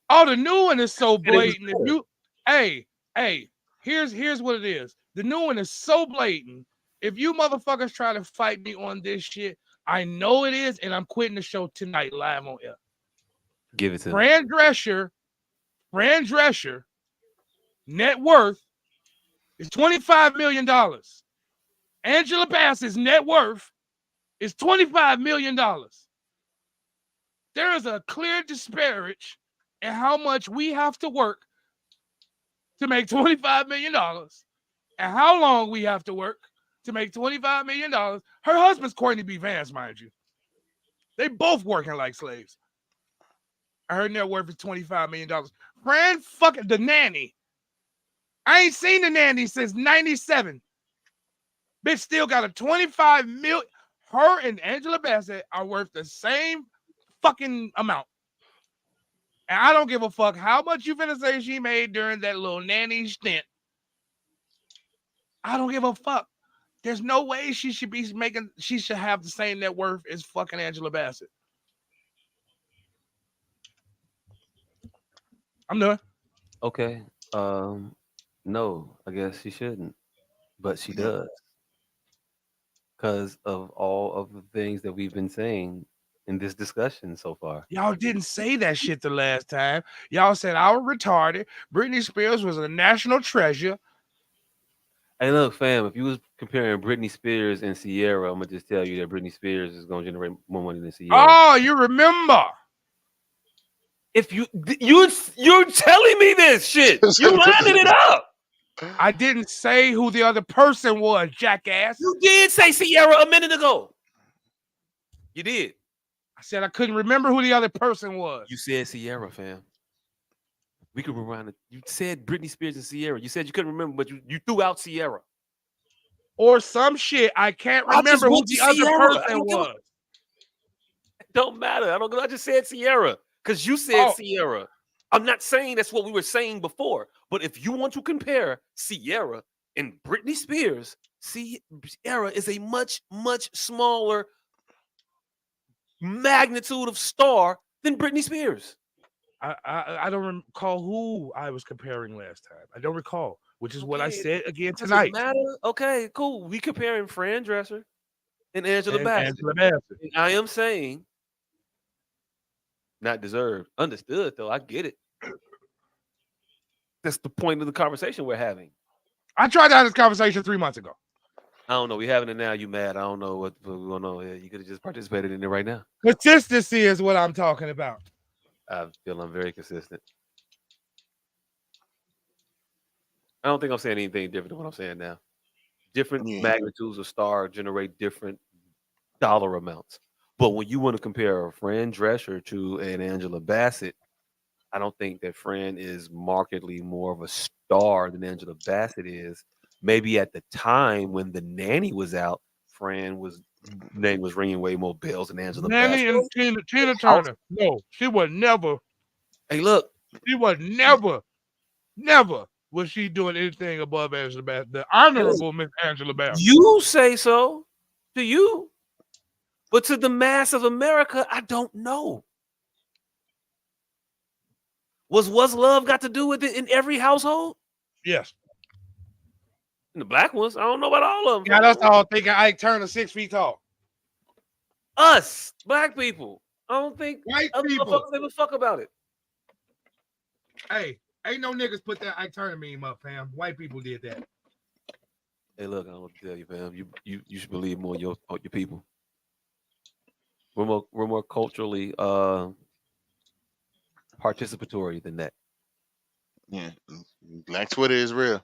Oh, the new one is so blatant. If you, hey, here's what it is. The new one is so blatant. If you motherfuckers try to fight me on this shit, I know it is, and I'm quitting the show tonight live on air. Give it to Fran Drescher, net worth is $25 million. Angela Bassett's net worth is $25 million. There is a clear disparage in how much we have to work to make $25 million and how long we have to work to make $25 million. Her husband's Courtney B. Vance, mind you. They both working like slaves. Her net worth is $25 million. Fran fucking the nanny. I ain't seen the nanny since 97. Bitch still got a 25 million. Her and Angela Bassett are worth the same fucking amount. And I don't give a fuck how much you finna say she made during that little nanny stint. I don't give a fuck. There's no way she should have the same net worth as fucking Angela Bassett. I'm done. Okay. No, I guess she shouldn't, but she does because of all of the things that we've been saying in this discussion so far. Y'all didn't say that shit the last time. Y'all said I was retarded. Britney Spears was a national treasure. Hey, look, fam, if you was comparing Britney Spears and Sierra, I'm gonna just tell you that Britney Spears is gonna generate more money than Sierra. Oh, you remember? If you're telling me this shit, you lining it up. I didn't say who the other person was, jackass. You did say Sierra a minute ago. You did. I said I couldn't remember who the other person was. You said Sierra, fam. We could rewind it. You said Britney Spears and Sierra. You said you couldn't remember, but you threw out Sierra. Or some shit. I can't remember who the other person was. It don't matter. I just said Sierra because you said Sierra. I'm not saying that's what we were saying before, but if you want to compare Sierra and Britney Spears, Sierra is a much, much smaller magnitude of star than Britney Spears. I don't recall who I was comparing last time. I don't recall, which is what I said again tonight. Doesn't matter. Okay, cool. We comparing Fran Drescher and Angela Bassett. And I am saying, not deserved. Understood, though. I get it. That's the point of the conversation we're having. I tried to have this conversation 3 months ago. I don't know. We're having it now. You mad? I don't know what's going on. Yeah, you could have just participated in it right now. Consistency is what I'm talking about. I feel I'm very consistent. I don't think I'm saying anything different than what I'm saying now. Different magnitudes of star generate different dollar amounts. But when you want to compare a Fran Drescher to an Angela Bassett, I don't think that Fran is markedly more of a star than Angela Bassett is. Maybe at the time when The Nanny was out, Fran's name was ringing way more bells than Angela Nanny Bassett. and Tina Turner. No, she was never. Hey, look. She was never was she doing anything above Angela Bassett. The honorable Miss Angela Bassett. You say so to you. But to the mass of America, I don't know. What's love got to do with it in every household? Yes. In the black ones, I don't know about all of them. Yeah, that's all thinking Ike Turner 6 feet tall. Us, black people. I don't think white other people motherfuckers give a fuck about it. Hey, ain't no niggas put that Ike Turner meme up, fam. White people did that. Hey, look, I don't want to tell you, fam. You should believe more in your people. We're more culturally participatory than that. Yeah, Black Twitter is real.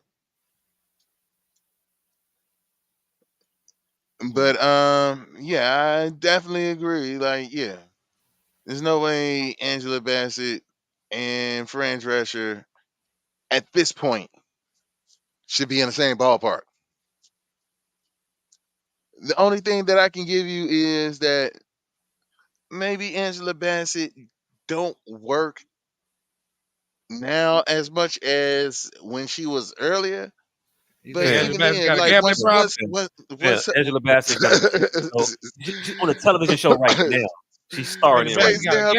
But yeah, I definitely agree. Like, yeah, there's no way Angela Bassett and Fran Drescher at this point should be in the same ballpark. The only thing that I can give you is that maybe Angela Bassett don't work now as much as when she was earlier. But even then, like what's Angela Bassett she's on a television show right now. She's starring in right now.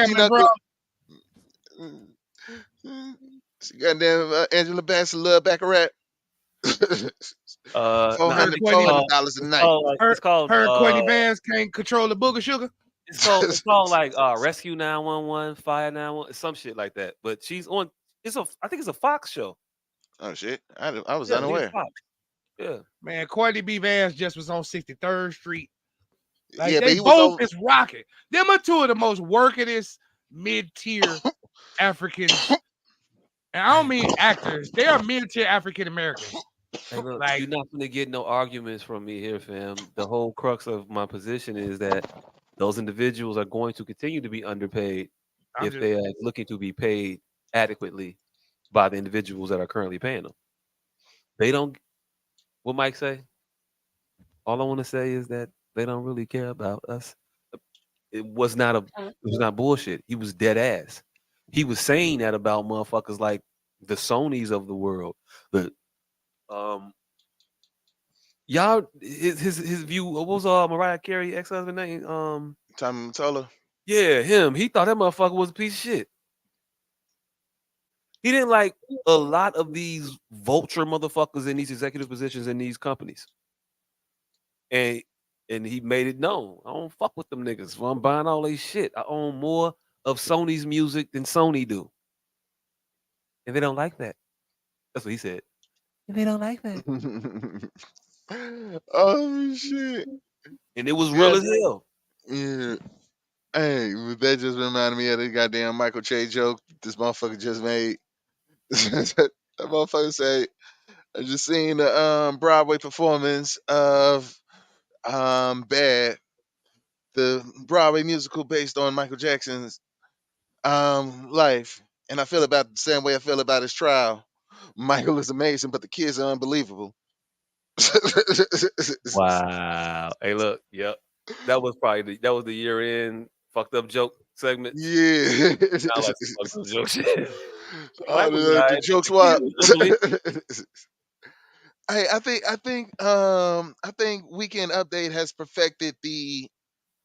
She goddamn Angela Bassett love Baccarat. $400 a night. It's called her Courtney Vance can't control the booger sugar. It's called like Rescue 911, Fire 911, some shit like that. But she's on. I think it's a Fox show. Oh shit! I was unaware. Yeah, man, Courtney B. Vance just was on 63rd Street. Like, yeah, they but both is rocking. Them are two of the most workingest mid-tier Africans. And I don't mean actors. They are mid-tier African Americans. Hey, look, you're not going to get no arguments from me here, fam. The whole crux of my position is that those individuals are going to continue to be underpaid if they are looking to be paid adequately by the individuals that are currently paying them. They don't. What Mike say? All I want to say is that they don't really care about us. It was not a. It was not bullshit. He was dead ass. He was saying that about motherfuckers like the Sonys of the world. The y'all his view. What was Mariah Carey ex-husband name? Tommy Mottola. Yeah, him. He thought that motherfucker was a piece of shit. He didn't like a lot of these vulture motherfuckers in these executive positions in these companies. And he made it known. I don't fuck with them niggas. So I'm buying all this shit. I own more of Sony's music than Sony do. And they don't like that. That's what he said. And they don't like that. Oh shit. And it was real as hell. Yeah. Hey, but that just reminded me of the goddamn Michael Che joke this motherfucker just made. That motherfucker say, I just seen the Broadway performance of Bad, the Broadway musical based on Michael Jackson's life. And I feel about the same way I feel about his trial. Michael is amazing, but the kids are unbelievable. Wow. Hey, look, yep. That was the year-end fucked up joke segment. Yeah. I like some fucked up joke shit. All Michael the died, jokes the kid wild. was unbelievable. Hey, I think Weekend Update has perfected the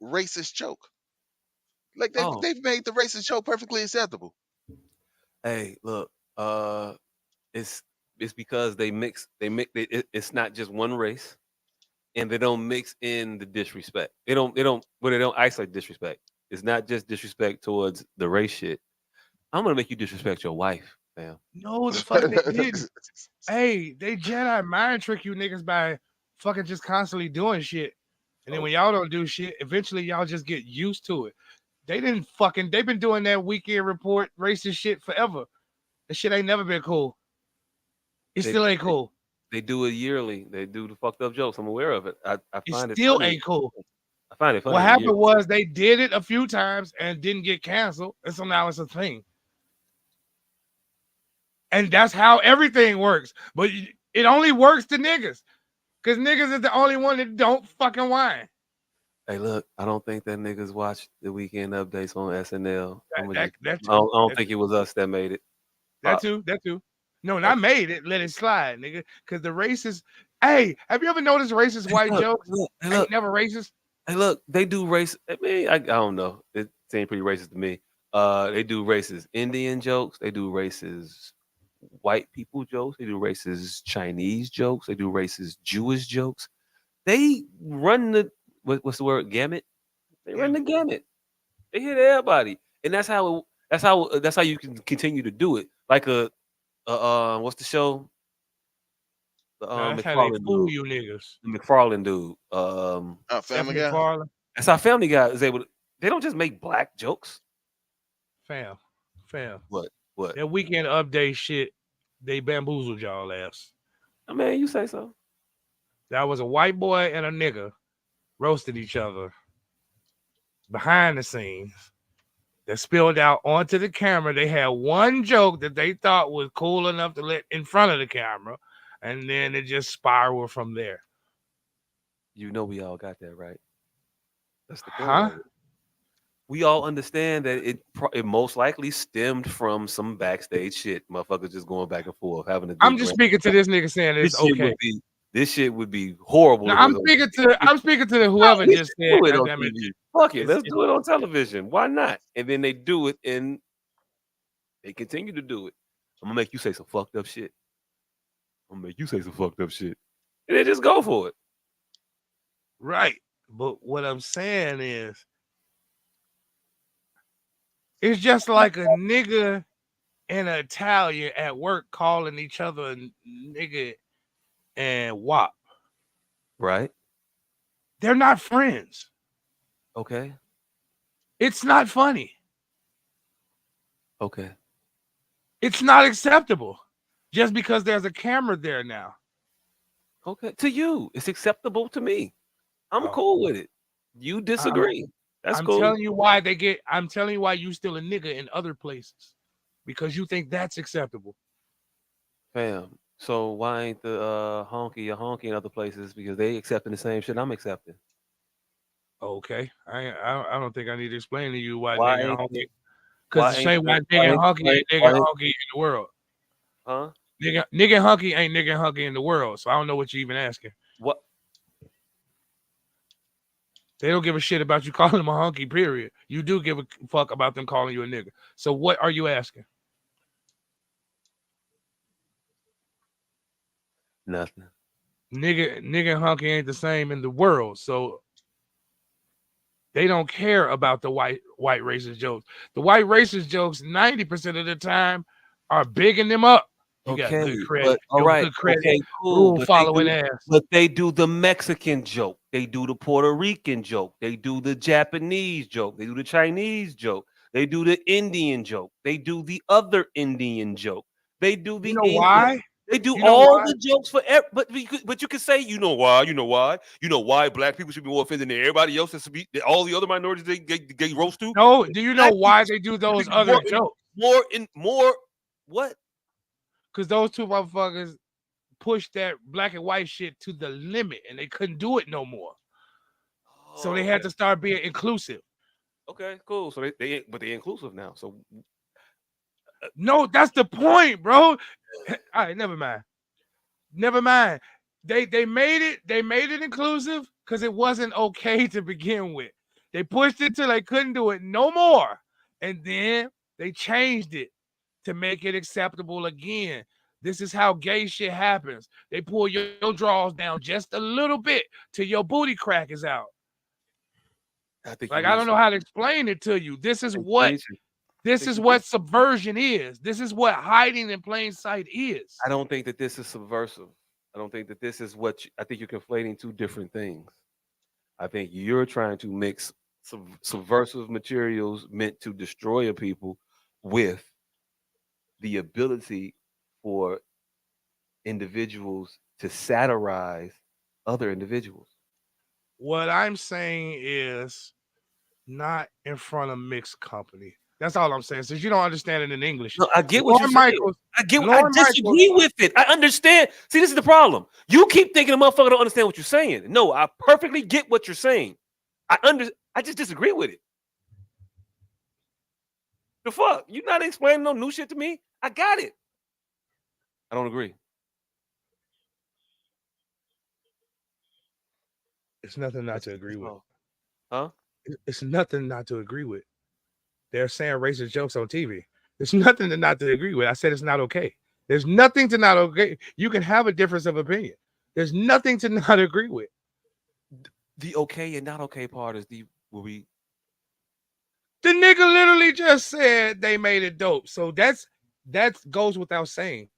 racist joke. Like Oh. they've made the racist joke perfectly acceptable. Hey, look, it's because it's not just one race, and they don't mix in the disrespect. They don't isolate disrespect. It's not just disrespect towards the race shit. I'm gonna make you disrespect your wife, fam. No, the fuck they didn't. Hey, they Jedi mind trick you niggas by fucking just constantly doing shit. And then when y'all don't do shit, eventually y'all just get used to it. They've been doing that weekend report racist shit forever. That shit ain't never been cool. It still ain't cool. They do it yearly. They do the fucked up jokes. I'm aware of it. I find it still funny. ain't cool. I find it funny. What happened was they did it a few times and didn't get canceled. And so now it's a thing. And that's how everything works. But it only works to niggas. Because niggas is the only one that don't fucking whine. Hey, look, I don't think that niggas watch the weekend updates on SNL. I don't think it was us that made it. That too. No, not made it. Let it slide, nigga. Because the racist. Hey, have you ever noticed racist white jokes? Ain't never racist. Hey, look, they do race. I mean, I don't know. It seemed pretty racist to me. They do racist Indian jokes. They do racist white people jokes. They do racist Chinese jokes. They do racist Jewish jokes. They run the what's the word? Gamut. They run the gamut. They hit everybody, and that's how you can continue to do it. Like what's the show? The that's how they McFarlane fool dude. you niggas. The McFarlane dude. Family Guy. McFarlane. That's how Family Guy is able to. They don't just make black jokes. Fam. What? That weekend update shit, they bamboozled y'all ass. I mean, you say so. That was a white boy and a nigga roasted each other behind the scenes. That spilled out onto the camera. They had one joke that they thought was cool enough to let in front of the camera, and then it just spiraled from there. You know, we all got that right. That's the point. Huh? We all understand that it most likely stemmed from some backstage shit. Motherfuckers just going back and forth, having a. I'm just speaking to this nigga saying it's okay. This shit would be horrible. No, I'm speaking to whoever just said. Do it on TV. Fuck it, let's do it on television. Why not? And then they do it, and they continue to do it. I'm gonna make you say some fucked up shit. And then just go for it. Right. But what I'm saying is, it's just like a nigga and an Italian at work calling each other a nigga and wop. Right. They're not friends. Okay. It's not funny. Okay. It's not acceptable just because there's a camera there now. Okay. To you, it's acceptable to me. I'm cool with it. You disagree. That's cool. I'm telling you why you still a nigga in other places. Because you think that's acceptable. Fam. So why ain't the honky a honky in other places? Because they accepting the same shit I'm accepting. Okay, I don't think I need to explain to you why Why nigga and ain't honky. the Because why the ain't same the way nigga and honky ain't nigga and why ain't honky in the world. huh? Nigga and honky ain't nigga and honky in the world. So I don't know what you even asking. What? They don't give a shit about you calling them a honky, period. You do give a fuck about them calling you a nigga. So what are you asking? Nothing. Nigga and honky ain't the same in the world. So they don't care about the white racist jokes. The white racist jokes 90% of the time are bigging them up. You got Okay, good credit. but all Your right, good credit, okay, cool. rule following ass. But they do the Mexican joke. They do the Puerto Rican joke. They do the Japanese joke. They do the Chinese joke. They do the Indian joke. They do the other Indian joke. They do the You know Indian. why? They do You know all why? the jokes for but you can say you know why black people should be more offended than everybody else all the other minorities they roast to. No, do you know Black why people they do should those be other jokes? more what? Because those two motherfuckers pushed that black and white shit to the limit and they couldn't do it no more. So they had to start being inclusive. Okay, cool. So they inclusive now. So no, that's the point, bro. All right, never mind. They made it inclusive because it wasn't okay to begin with. They pushed it till they couldn't do it no more. And then they changed it to make it acceptable again. This is how gay shit happens. They pull your drawers down just a little bit till your booty crack is out. I think I don't know how to explain it to you. This is what subversion is. This is what hiding in plain sight is. I don't think that this is subversive. I don't think that this is I think you're conflating two different things. I think you're trying to mix subversive materials meant to destroy a people with the ability for individuals to satirize other individuals. What I'm saying is not in front of mixed company. That's all I'm saying. Since you don't understand it in English. No, I get what you're saying. I disagree with it. I understand. See, this is the problem. You keep thinking the motherfucker don't understand what you're saying. No, I perfectly get what you're saying. I just disagree with it. The fuck? You not explaining no new shit to me? I got it. I don't agree. It's nothing not to agree with. Huh? It's nothing not to agree with. They're saying racist jokes on TV. There's nothing to not to agree with. I said it's not okay. There's nothing to not okay. You can have a difference of opinion. There's nothing to not agree with. The okay and not okay part is the nigga literally just said they made it dope. So that goes without saying.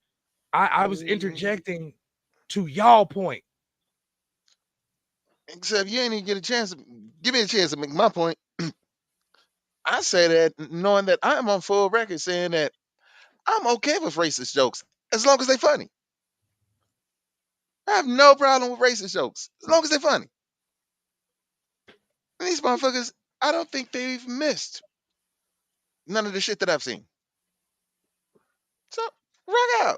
I was interjecting to y'all point. Except you ain't even get a chance. Give me a chance to make my point. I say that knowing that I'm on full record saying that I'm okay with racist jokes as long as they're funny. I have no problem with racist jokes as long as they're funny. And these motherfuckers, I don't think they've missed none of the shit that I've seen. So, rock out.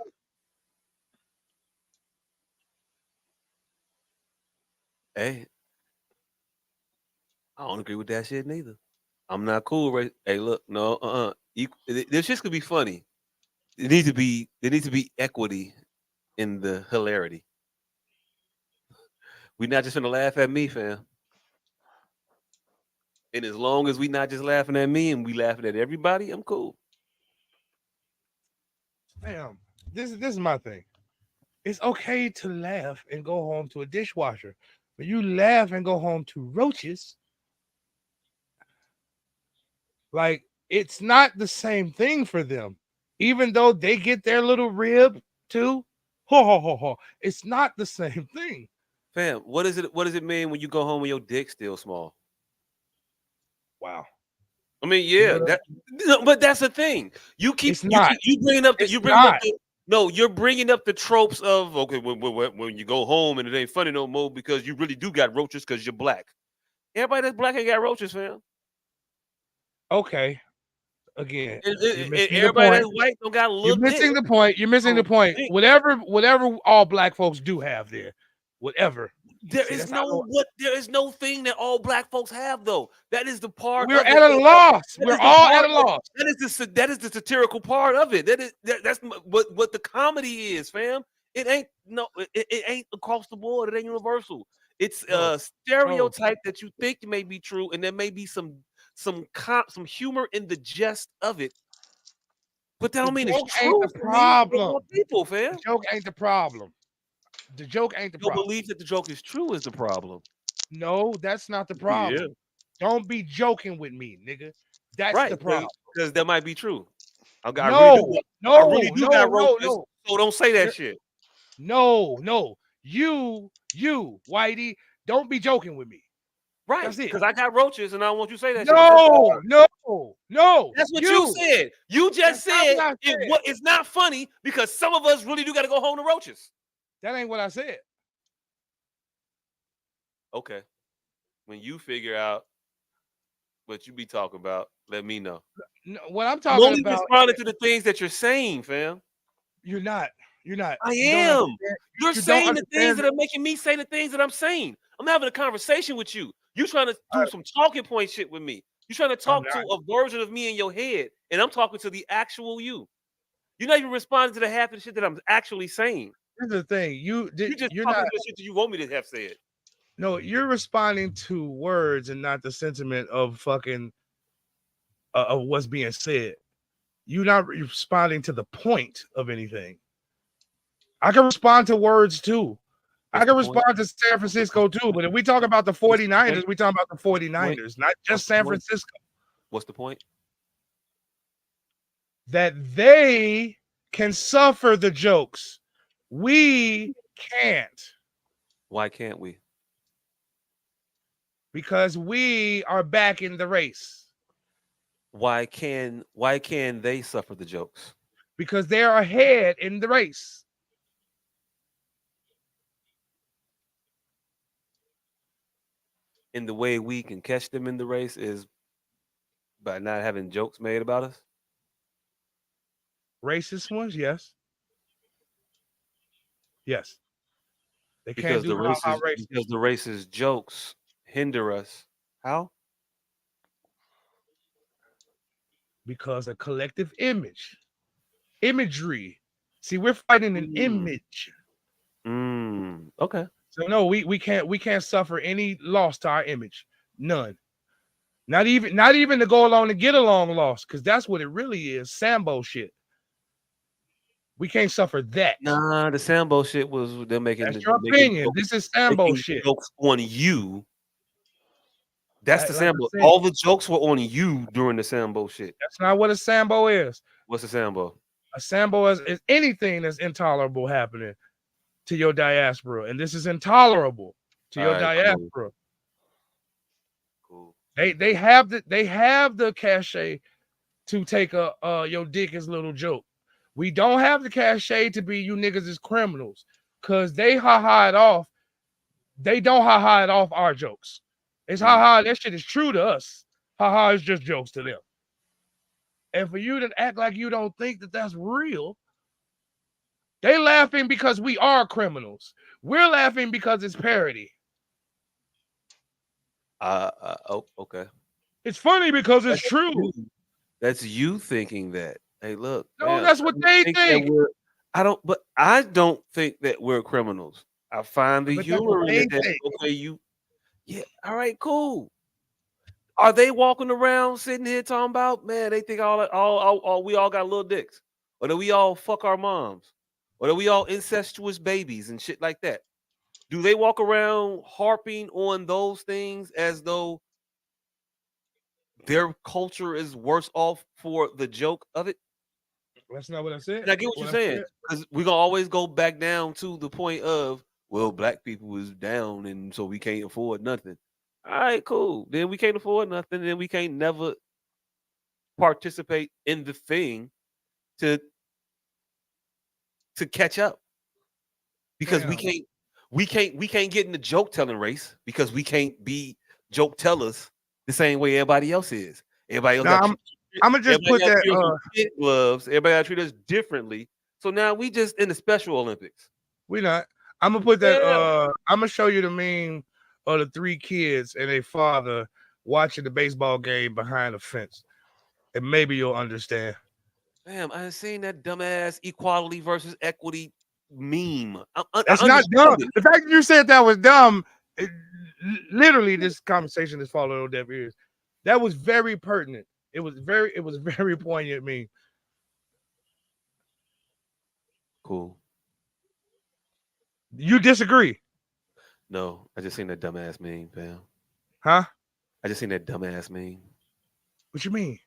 Hey, I don't agree with that shit neither. I'm not cool, right? Hey, look, no, this shit could be funny. There needs to be equity in the hilarity. We're not just gonna laugh at me, fam. And as long as we not just laughing at me and we laughing at everybody, I'm cool. Damn, this is my thing. It's okay to laugh and go home to a dishwasher. But you laugh and go home to roaches. Like, it's not the same thing for them. Even though they get their little rib too. It's not the same thing. Fam, what does it mean when you go home and your dick's still small? Wow. I mean, yeah, but that's the thing. You bringing up you're bringing up the tropes of okay when you go home and it ain't funny no more because you really do got roaches because you're black. Everybody that's black ain't got roaches, fam. Okay. again. And You're missing the everybody point. that's white don't got a You're little missing dick. the point. You're missing the point. Dick. Whatever all black folks do have there, whatever. There is no thing that all black folks have though. That is the part. We're of at a loss. We're all at a loss. That is the satirical part of it. That's what the comedy is, fam. It ain't it ain't across the board. It ain't universal. It's a stereotype that you think may be true, and there may be some humor in the jest of it. But that don't mean it's true. Ain't the problem. People, fam. The joke ain't the problem. The joke ain't the problem. Your belief that the joke is true is the problem. No, that's not the problem. Yeah. Don't be joking with me, nigga. That's the problem. Because that might be true. I really do got roaches, so don't say that shit. No. You, Whitey, don't be joking with me. Right. That's it. Because I got roaches and I don't want you to say that shit. No. That's what you said. You just said it's not funny because some of us really do got to go home to roaches. That ain't what I said. Okay. When you figure out what you be talking about, let me know. No, what I'm talking about. Responding to the things that you're saying, fam. You're not. I am. You're saying the things that are making me say the things that I'm saying. I'm having a conversation with you. You're trying to do some talking point shit with me. You're trying to talk to a version of me in your head, and I'm talking to the actual you. You're not even responding to the half of the shit that I'm actually saying. Here's the thing. You're talking not the shit that you want me to have said. No, you're responding to words and not the sentiment of fucking of what's being said. You're not responding to the point of anything. I can respond to words too. I can respond to San Francisco too. But if we talk about the 49ers, we talk about the 49ers, not just San Francisco. What's the point? That they can suffer the jokes. We can't. Why can't we? Because we are back in the race. Why can they suffer the jokes? Because they're ahead in the race. And the way we can catch them in the race is by not having jokes made about us? Racist ones, yes. Yes. They because can't do because the racist jokes hinder us. How? Because a collective imagery. See, we're fighting an image. Okay. So no, we can't suffer any loss to our image. None. Not even to go along and get along loss, because that's what it really is. Sambo shit. We can't suffer that. Nah, the Sambo shit was them making. That's your opinion. This is Sambo shit. Jokes on you. That's the Sambo. All the jokes were on you during the Sambo shit. That's not what a Sambo is. What's a Sambo? A Sambo is anything that's intolerable happening to your diaspora, and this is intolerable to your diaspora. Cool. They have the cachet to take your dick as little joke. We don't have the cachet to be you niggas as criminals, because they ha-ha it off. They don't ha-ha it off our jokes. It's ha-ha, that shit is true to us. Ha-ha is just jokes to them. And for you to act like you don't think that that's real, they laughing because we are criminals. We're laughing because it's parody. Okay. It's funny because it's true. That's you thinking that. Hey, look. No, man, that's what they think. I don't think that we're criminals. I find the humor in that. Okay, yeah, all right, cool. Are they walking around sitting here talking about, man, they think all we all got little dicks? Or that we all fuck our moms? Or that we all incestuous babies and shit like that? Do they walk around harping on those things as though their culture is worse off for the joke of it? That's not what I said. And I get what you're saying. Because we're going to always go back down to the point of, well, black people is down and so we can't afford nothing. All right, cool. Then we can't afford nothing. Then we can't never participate in the thing to catch up. Because we can't get in the joke telling race because we can't be joke tellers the same way everybody else is. Everybody else got I'm gonna just put that. Kid gloves. Everybody got to treat us differently. So now we just in the Special Olympics. We not. I'm gonna put that. I'm gonna show you the meme of the 3 kids and a father watching the baseball game behind a fence, and maybe you'll understand. Damn, I ain't seen that dumbass equality versus equity meme. That's not dumb. The fact that you said that was dumb, literally, this conversation is falling on deaf ears. That was very pertinent. It was very poignant meme. Cool. You disagree? No, I just seen that dumbass meme, fam. Huh? I just seen that dumbass meme. What you mean?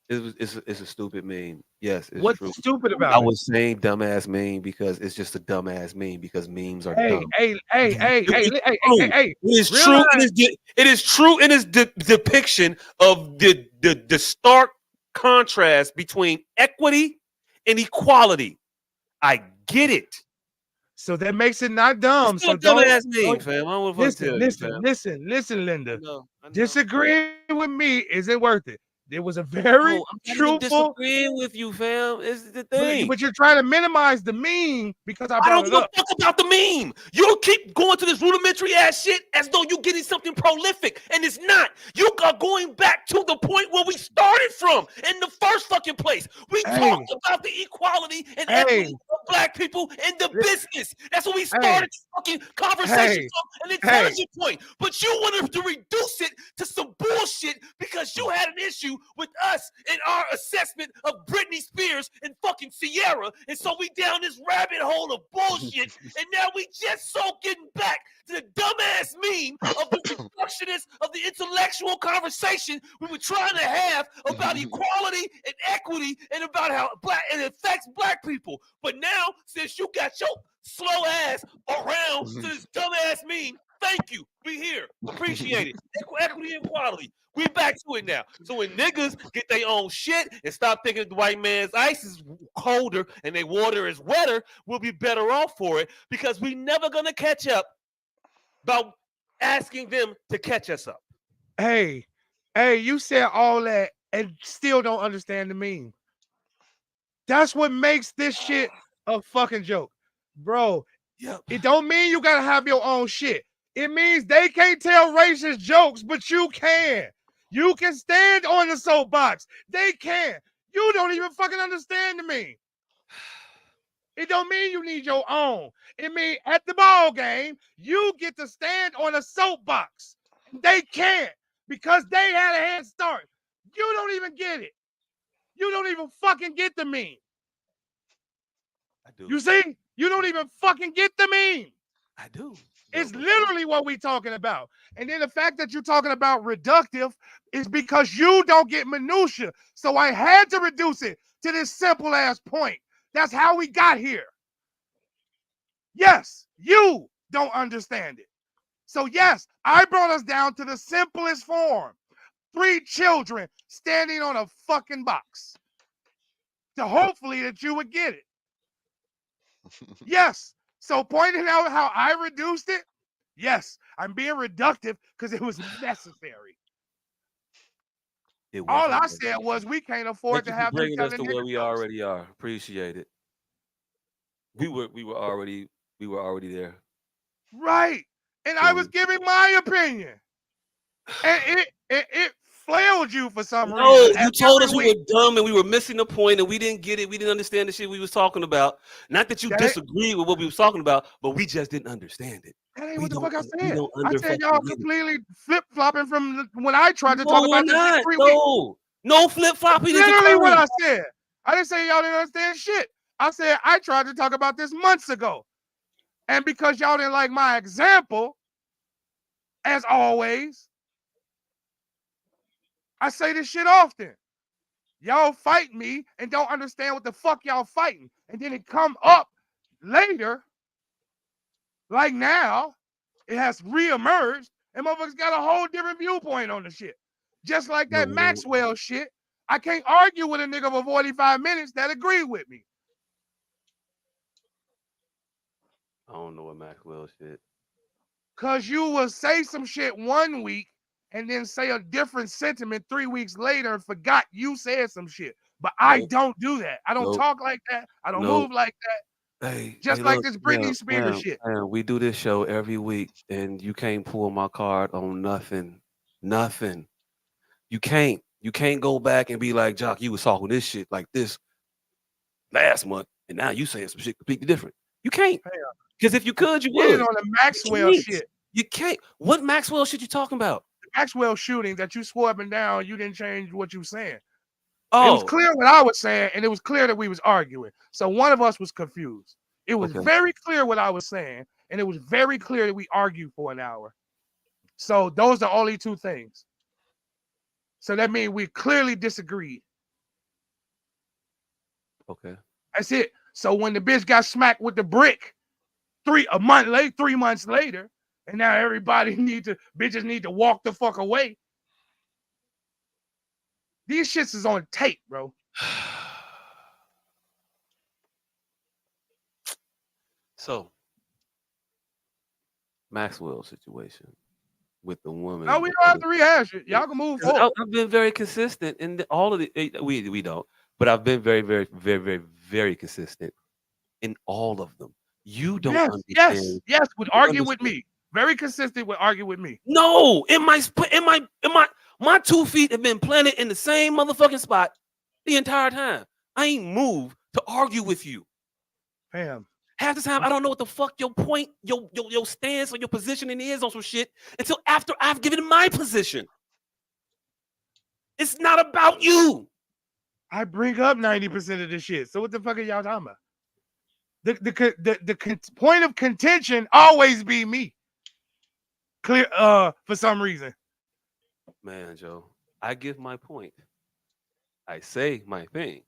It's a stupid meme. Yes, it's What's true. stupid about I it? was saying dumbass meme because it's just a dumbass meme because memes are dumb. Hey! It is true. It is true in its depiction of the stark contrast between equity and equality. I get it. So that makes it not dumb. So dumbass meme, fam. I don't want to tell you, fam. Listen, Linda. I know. Disagreeing with me isn't worth it. It was a very truthful. Disagreeing with you, fam. Is the thing. But you're trying to minimize the meme because I don't brought give it up. a fuck about the meme. You keep going to this rudimentary ass shit as though you're getting something prolific, and it's not. You are going back to the point where we started from in the first fucking place. We talked about the equality and equity of black people in the business. That's what we started this fucking conversation from, an intelligent point. But you wanted to reduce it to some bullshit because you had an issue with us and our assessment of Britney Spears and fucking Sierra, and so we down this rabbit hole of bullshit, and now we just so getting back to the dumbass meme of the reductionist of the intellectual conversation we were trying to have about equality and equity and about how it affects black people. But now, since you got your slow ass around to this dumbass meme, thank you. We here. Appreciate it. Equity and equality. We back to it now. So when niggas get their own shit and stop thinking the white man's ice is colder and their water is wetter, we'll be better off for it because we never gonna catch up about asking them to catch us up. Hey, you said all that and still don't understand the meme. That's what makes this shit a fucking joke. Bro, it don't mean you gotta have your own shit. It means they can't tell racist jokes, but you can. You can stand on the soapbox. They can. You don't even fucking understand the meme. It don't mean you need your own. It means at the ball game, you get to stand on a soapbox. They can't because they had a head start. You don't even get it. You don't even fucking get the meme. I do. You see? You don't even fucking get the meme. I do. It's literally what we're talking about. And then the fact that you're talking about reductive is because you don't get minutia. So I had to reduce it to this simple ass point. That's how we got here. Yes, you don't understand it. So yes, I brought us down to the simplest form. 3 children standing on a fucking box. To hopefully that you would get it. Yes. So pointing out how I reduced it, yes, I'm being reductive because it was necessary. All I said was we can't afford to have them bringing us telling to where niggas we jokes. already are. Appreciate it. We were already there. Right. And I was giving my opinion. And it flailed you for some reason. No, you told us we were dumb and we were missing the point and we didn't get it. We didn't understand the shit we was talking about. Not that you disagreed with what we was talking about, but we just didn't understand it. That ain't what the fuck I said. I said y'all completely flip-flopping from when I tried to No, talk we're about not. this 3 weeks. No flip-flopping. Literally what I said. I didn't say y'all didn't understand shit. I said I tried to talk about this months ago. And because y'all didn't like my example, as always, I say this shit often. Y'all fight me and don't understand what the fuck y'all fighting. And then it come up later, like now, it has reemerged, and motherfuckers got a whole different viewpoint on the shit. Just like that Maxwell shit. I can't argue with a nigga for 45 minutes that agree with me. I don't know what Maxwell shit. Cause you will say some shit one week and then say a different sentiment 3 weeks later and forgot you said some shit. But I don't do that. I don't talk like that. I don't move like that. Hey, Just like this Britney Spears shit. We do this show every week, and you can't pull my card on nothing. Nothing. You can't. You can't go back and be like, Jock, you was talking this shit like this last month, and now you saying some shit completely different. You can't. Because if you could, you Did would. it on the Maxwell shit. You can't. What Maxwell shit you talking about? The Maxwell shooting that you swore up and down, you didn't change what you were saying. Oh. It was clear what I was saying, and it was clear that we was arguing. So one of us was confused. It was very clear what I was saying, and it was very clear that we argued for an hour. So those are only two things. So that means we clearly disagreed. Okay. That's it. So when the bitch got smacked with the brick 3 months later, and now everybody bitches need to walk the fuck away. These shits is on tape, bro. So, Maxwell situation with the woman. No, we don't have to rehash it. Y'all can move forward. I've been very consistent in all of the. We don't, but I've been very, very, very, very, very consistent in all of them. You don't understand. Yes, would argue with me. Very consistent would argue with me. No, my 2 feet have been planted in the same motherfucking spot the entire time. I ain't moved to argue with you. Fam. Half the time, I don't know what the fuck your point, your stance or your positioning is on some shit until after I've given my position. It's not about you. I bring up 90% of this shit. So what the fuck are y'all talking about? The point of contention always be me. Clear for some reason. Man, Joe, I give my point. I say my thing.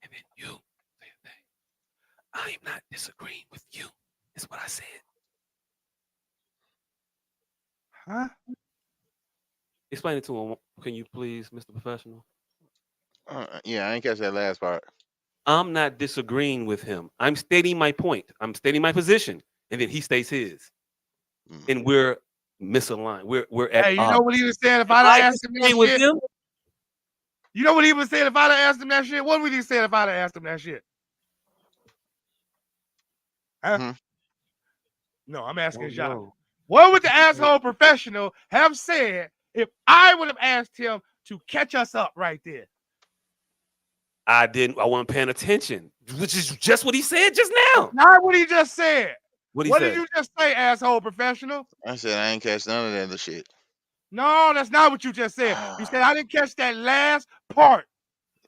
And then you say a thing. I am not disagreeing with you. Is what I said. Huh? Explain it to him. Can you please, Mr. Professional? Yeah, I ain't catch that last part. I'm not disagreeing with him. I'm stating my point. I'm stating my position. And then he states his. And we're misaligned. We're at Hey, you know what he was saying if I'd have asked him that shit? You know what he was saying if I'd have asked him that shit? What would he say if I'd have asked him that shit? Huh? No, I'm asking Jacques. What would the asshole professional have said if I would have asked him to catch us up right there? I wasn't paying attention, which is just what he said just now. Not what he just said. What did you just say, asshole professional? I said I ain't catch none of that other shit. No, that's not what you just said. You said I didn't catch that last part.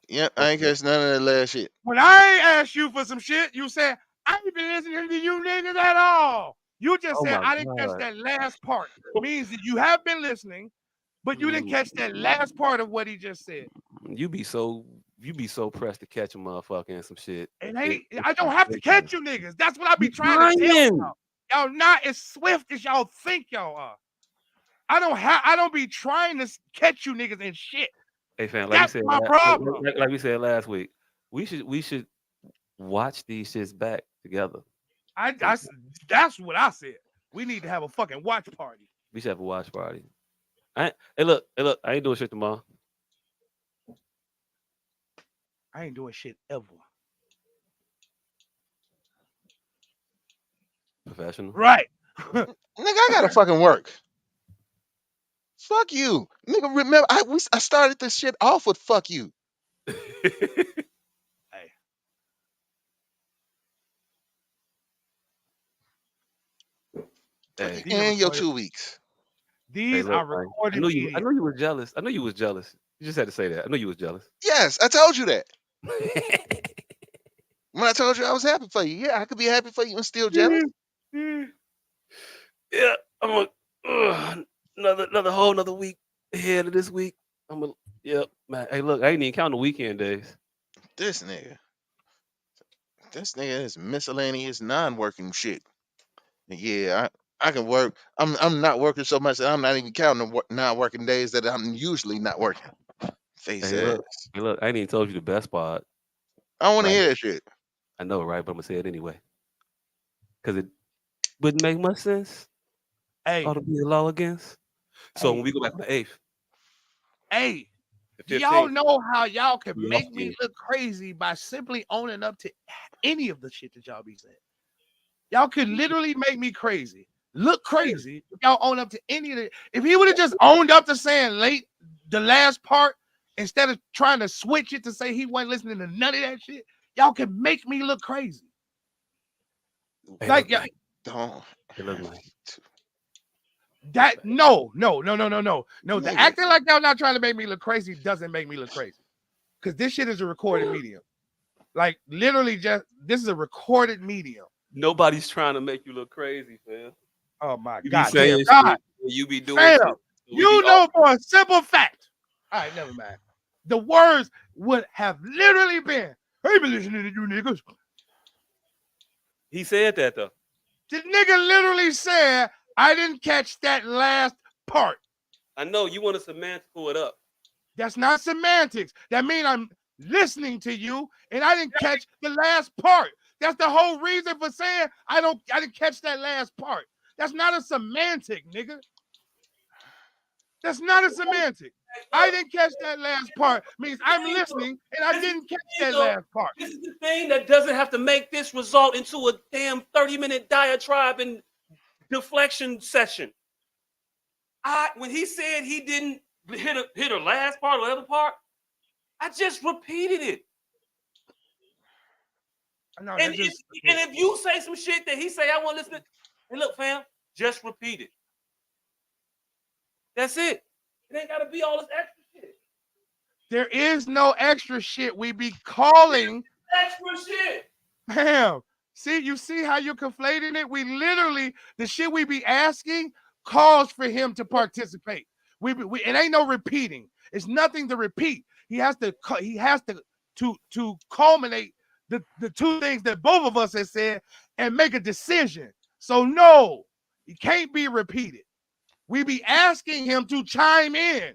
Yep, I ain't catch none of that last shit. When I asked you for some shit, you said I ain't been listening to you niggas at all. You just said I didn't catch that last part. Means that you have been listening, but you didn't catch that last part of what he just said. You be so pressed to catch a motherfucker and some shit. I don't have to catch you niggas. That's what I be trying to tell y'all. Y'all not as swift as y'all think y'all are. I don't be trying to catch you niggas and shit. Hey fam, that's my problem. Like we said last week, we should watch these shits back together. That's what I said. We need to have a fucking watch party. We should have a watch party. Hey look, I ain't doing shit tomorrow. I ain't doing shit ever. Professional. Right. Nigga, I gotta fucking work. Fuck you. Nigga, remember, I started this shit off with fuck you. Hey. And your 2 weeks. These are recorded. I know you was jealous. You just had to say that. I know you was jealous. Yes, I told you that. When I told you I was happy for you. Yeah, I could be happy for you and still jealous. Yeah, I'm another week ahead of this week. Man. Hey, look, I ain't even counting the weekend days. This nigga is miscellaneous non-working shit. Yeah, I can work. I'm not working so much that I'm not even counting the non-working days that I'm usually not working. Hey, look, I ain't even told you the best part. I don't want to hear that shit. I know, right? But I'm gonna say it anyway. Because it wouldn't make much sense. Hey. Ought to be a law against. So when we go back on the 8th, Hey, the do y'all 15th, know how y'all can we make off me you. look crazy by simply owning up to any of the shit that y'all be saying? Y'all could literally make me crazy. Look crazy if y'all own up to any of it. If he would have just owned up to saying the last part, instead of trying to switch it to say he wasn't listening to none of that shit, y'all could make me look crazy. Hey, Like, look, man. Don't. Hey, look, man. That no. The Nigga. acting like y'all not trying to make me look crazy doesn't make me look crazy. Because this shit is a recorded medium. Like literally this is a recorded medium. Nobody's trying to make you look crazy, fam. Oh my You be God. saying Damn, shit, God. and you be doing Fam, shit. We you be know for a simple fact. All right, never mind. The words would have literally been, "Hey, been listening to you niggas." He said that though. The nigga literally said, "I didn't catch that last part." I know you want to semantical it up. That's not semantics. That means I'm listening to you and I didn't catch the last part. That's the whole reason for saying I didn't catch that last part. That's not a semantic, nigga. That's not a semantic. I didn't catch that last part means I'm listening and I didn't catch that last part. This is the thing that doesn't have to make this result into a damn 30-minute diatribe and deflection session. When he said he didn't hit her last part or the other part, I just repeated it. No, and if you say some shit that he say I want to listen to, hey, look, fam, just repeat it. That's it. It ain't gotta be all this extra shit. There is no extra shit. We be calling extra shit. Damn. You see how you're conflating it? We literally, the shit we be asking calls for him to participate. It ain't no repeating. It's nothing to repeat. He has to culminate the two things that both of us have said and make a decision. So no, it can't be repeated. We be asking him to chime in.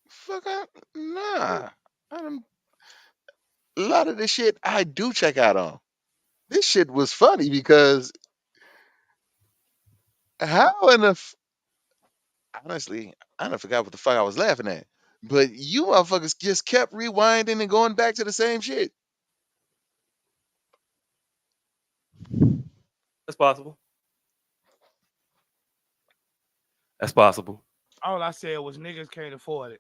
Fuck up. Nah. A lot of this shit I do check out on. This shit was funny because how in the honestly, I don't forgot what the fuck I was laughing at. But you motherfuckers just kept rewinding and going back to the same shit. That's possible. That's possible. All I said was niggas can't afford it.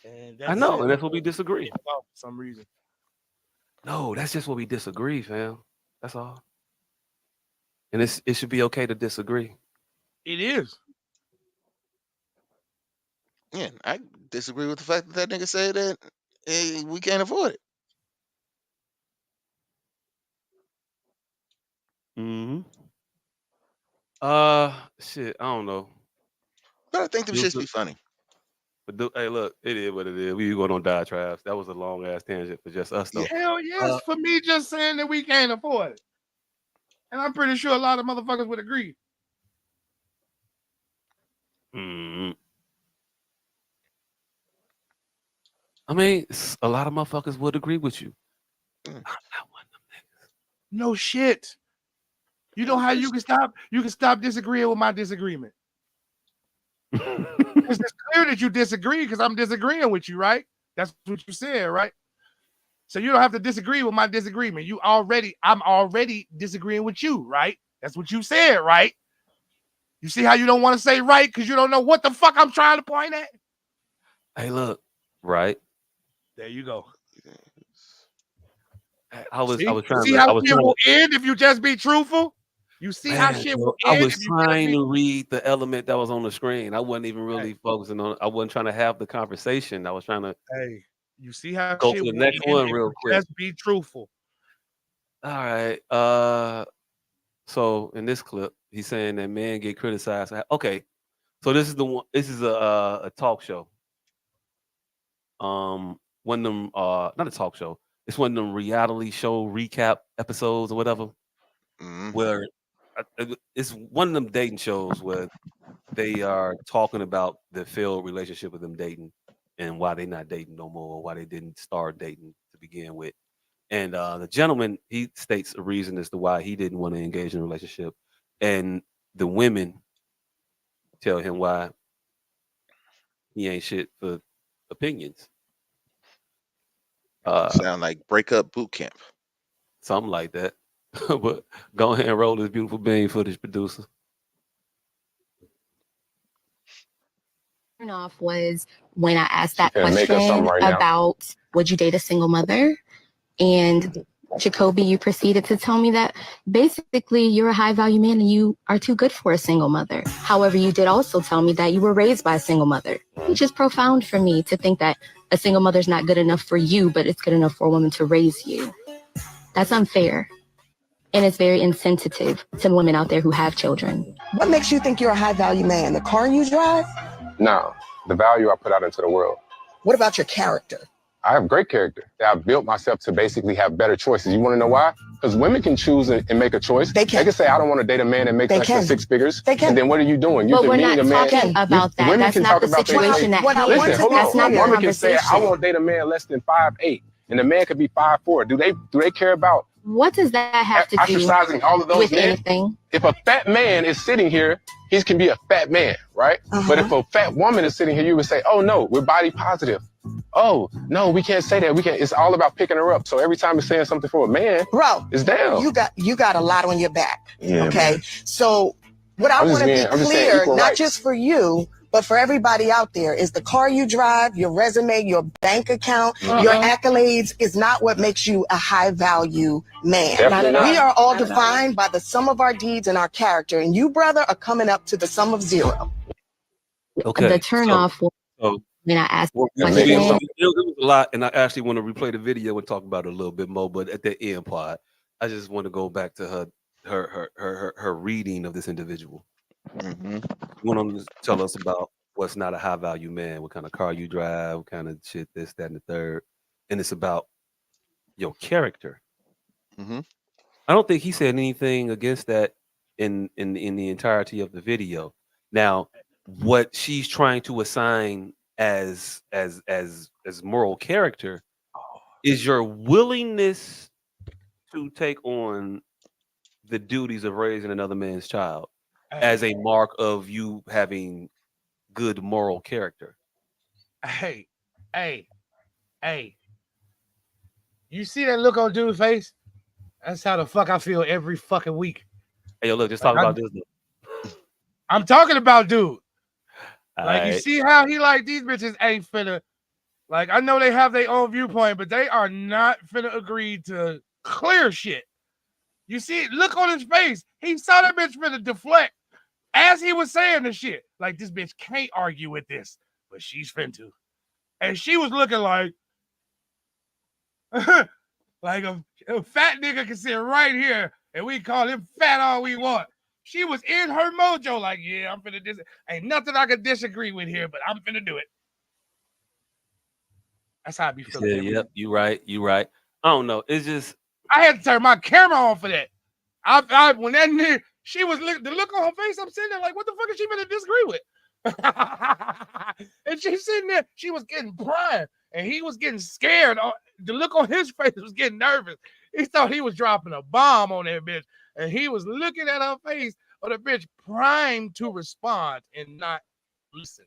And I know, and that's what we disagree. For some reason. No, that's just what we disagree, fam. That's all. And it should be okay to disagree. It is. Yeah, I disagree with the fact that nigga said that we can't afford it. Mm-hmm. Shit, I don't know. But I think them shits be funny. But hey, look, it is what it is. We going on diatribes. That was a long ass tangent for just us, though. Hell yes, for me just saying that we can't afford it. And I'm pretty sure a lot of motherfuckers would agree. Mm-hmm. I mean, a lot of motherfuckers would agree with you. I'm not one of them niggas. No shit. You know how you can stop disagreeing with my disagreement. It's clear that you disagree because I'm disagreeing with you, right? That's what you said, right? So you don't have to disagree with my disagreement. I'm already disagreeing with you, right? That's what you said, right? You see how you don't want to say right because you don't know what the fuck I'm trying to point at? Hey, look, right? There you go. I was trying see to. how I was shit will end if you just be truthful? You see how shit will end? I was trying to read the element that was on the screen. I wasn't even really focusing on. I wasn't trying to have the conversation. I was trying to. Hey, you see how go shit to the will next end one if real you quick. just be truthful. All right. So in this clip, he's saying that men get criticized. Okay. So this is the one. This is a talk show. One of them. Not a talk show. It's one of them reality show recap episodes or whatever. Mm-hmm. Where it's one of them dating shows where they are talking about the failed relationship of them dating and why they're not dating no more, or why they didn't start dating to begin with. And the gentleman, he states a reason as to why he didn't want to engage in a relationship. And the women tell him why he ain't shit for opinions. Sound like breakup boot camp. Something like that. But go ahead and roll this beautiful bean footage, producer. Off was when I asked that finna make us something question right now. about would you date a single mother? And Jacoby, you proceeded to tell me that basically you're a high value man and you are too good for a single mother. However, you did also tell me that you were raised by a single mother, which is profound for me to think that a single mother is not good enough for you, but it's good enough for a woman to raise you. That's unfair. And it's very insensitive to women out there who have children. What makes you think you're a high value man? The car you drive? No, the value I put out into the world. What about your character? I have great character. I've built myself to basically have better choices. You want to know why? Because women can choose and make a choice. They can say, I don't want to date a man that makes less than 6 figures. They can. And then what are you doing? You're But we're not demeaning a man. talking about that. Women That's can not talk the about situation that What I helps. want Listen, to hold That's on. not A the woman can say, I conversation. won't date a man less than 5'8", and the man could be 5'4". Do they care about What does that have to do ostracizing all of those with men? anything? If a fat man is sitting here, he can be a fat man, right? But if a fat woman is sitting here, you would say, oh no, we're body positive. Oh no, we can't say that. We can't. It's all about picking her up. So every time it's saying something for a man, bro, it's down. You got a lot on your back. Yeah, okay. man. So what I I'm want to be just saying clear, equal not rights. just for you, but for everybody out there, is the car you drive, your resume, your bank account, your accolades is not what makes you a high value man. Definitely not. We are all defined by the sum of our deeds and our character, and you, brother, are coming up to the sum of zero. Okay. The turnoff So when I asked well, the it question. was a lot, and I actually want to replay the video and talk about it a little bit more. But at the end part, I just want to go back to her reading of this individual. Mm-hmm. You want to tell us about what's not a high value man, what kind of car you drive, what kind of shit, this, that, and the third, and it's about your character. Mm-hmm. I don't think he said anything against that in the entirety of the video. Now, what she's trying to assign as moral character is your willingness to take on the duties of raising another man's child as a mark of you having good moral character. Hey. You see that look on dude's face? That's how the fuck I feel every fucking week. Hey, yo, look, just talk about this. I'm talking about dude. Like, you Aight. see how he like these bitches ain't finna. Like, I know they have their own viewpoint, but they are not finna agree to clear shit. You see, look on his face. He saw that bitch finna deflect as he was saying the shit. Like, this bitch can't argue with this, but she's finna. And she was looking like, like a fat nigga can sit right here and we call him fat all we want. She was in her mojo, like, yeah, I'm finna ain't nothing I can disagree with here, but I'm finna do it. That's how I be feeling. Yeah, yep, you right. I don't know. It's just I had to turn my camera on for that. I when that nigga, she was the look on her face, I'm sitting there like, what the fuck is she gonna disagree with? And she's sitting there, she was getting primed, and he was getting scared. The look on his face was getting nervous. He thought he was dropping a bomb on that bitch, and he was looking at her face of the bitch primed to respond and not listen.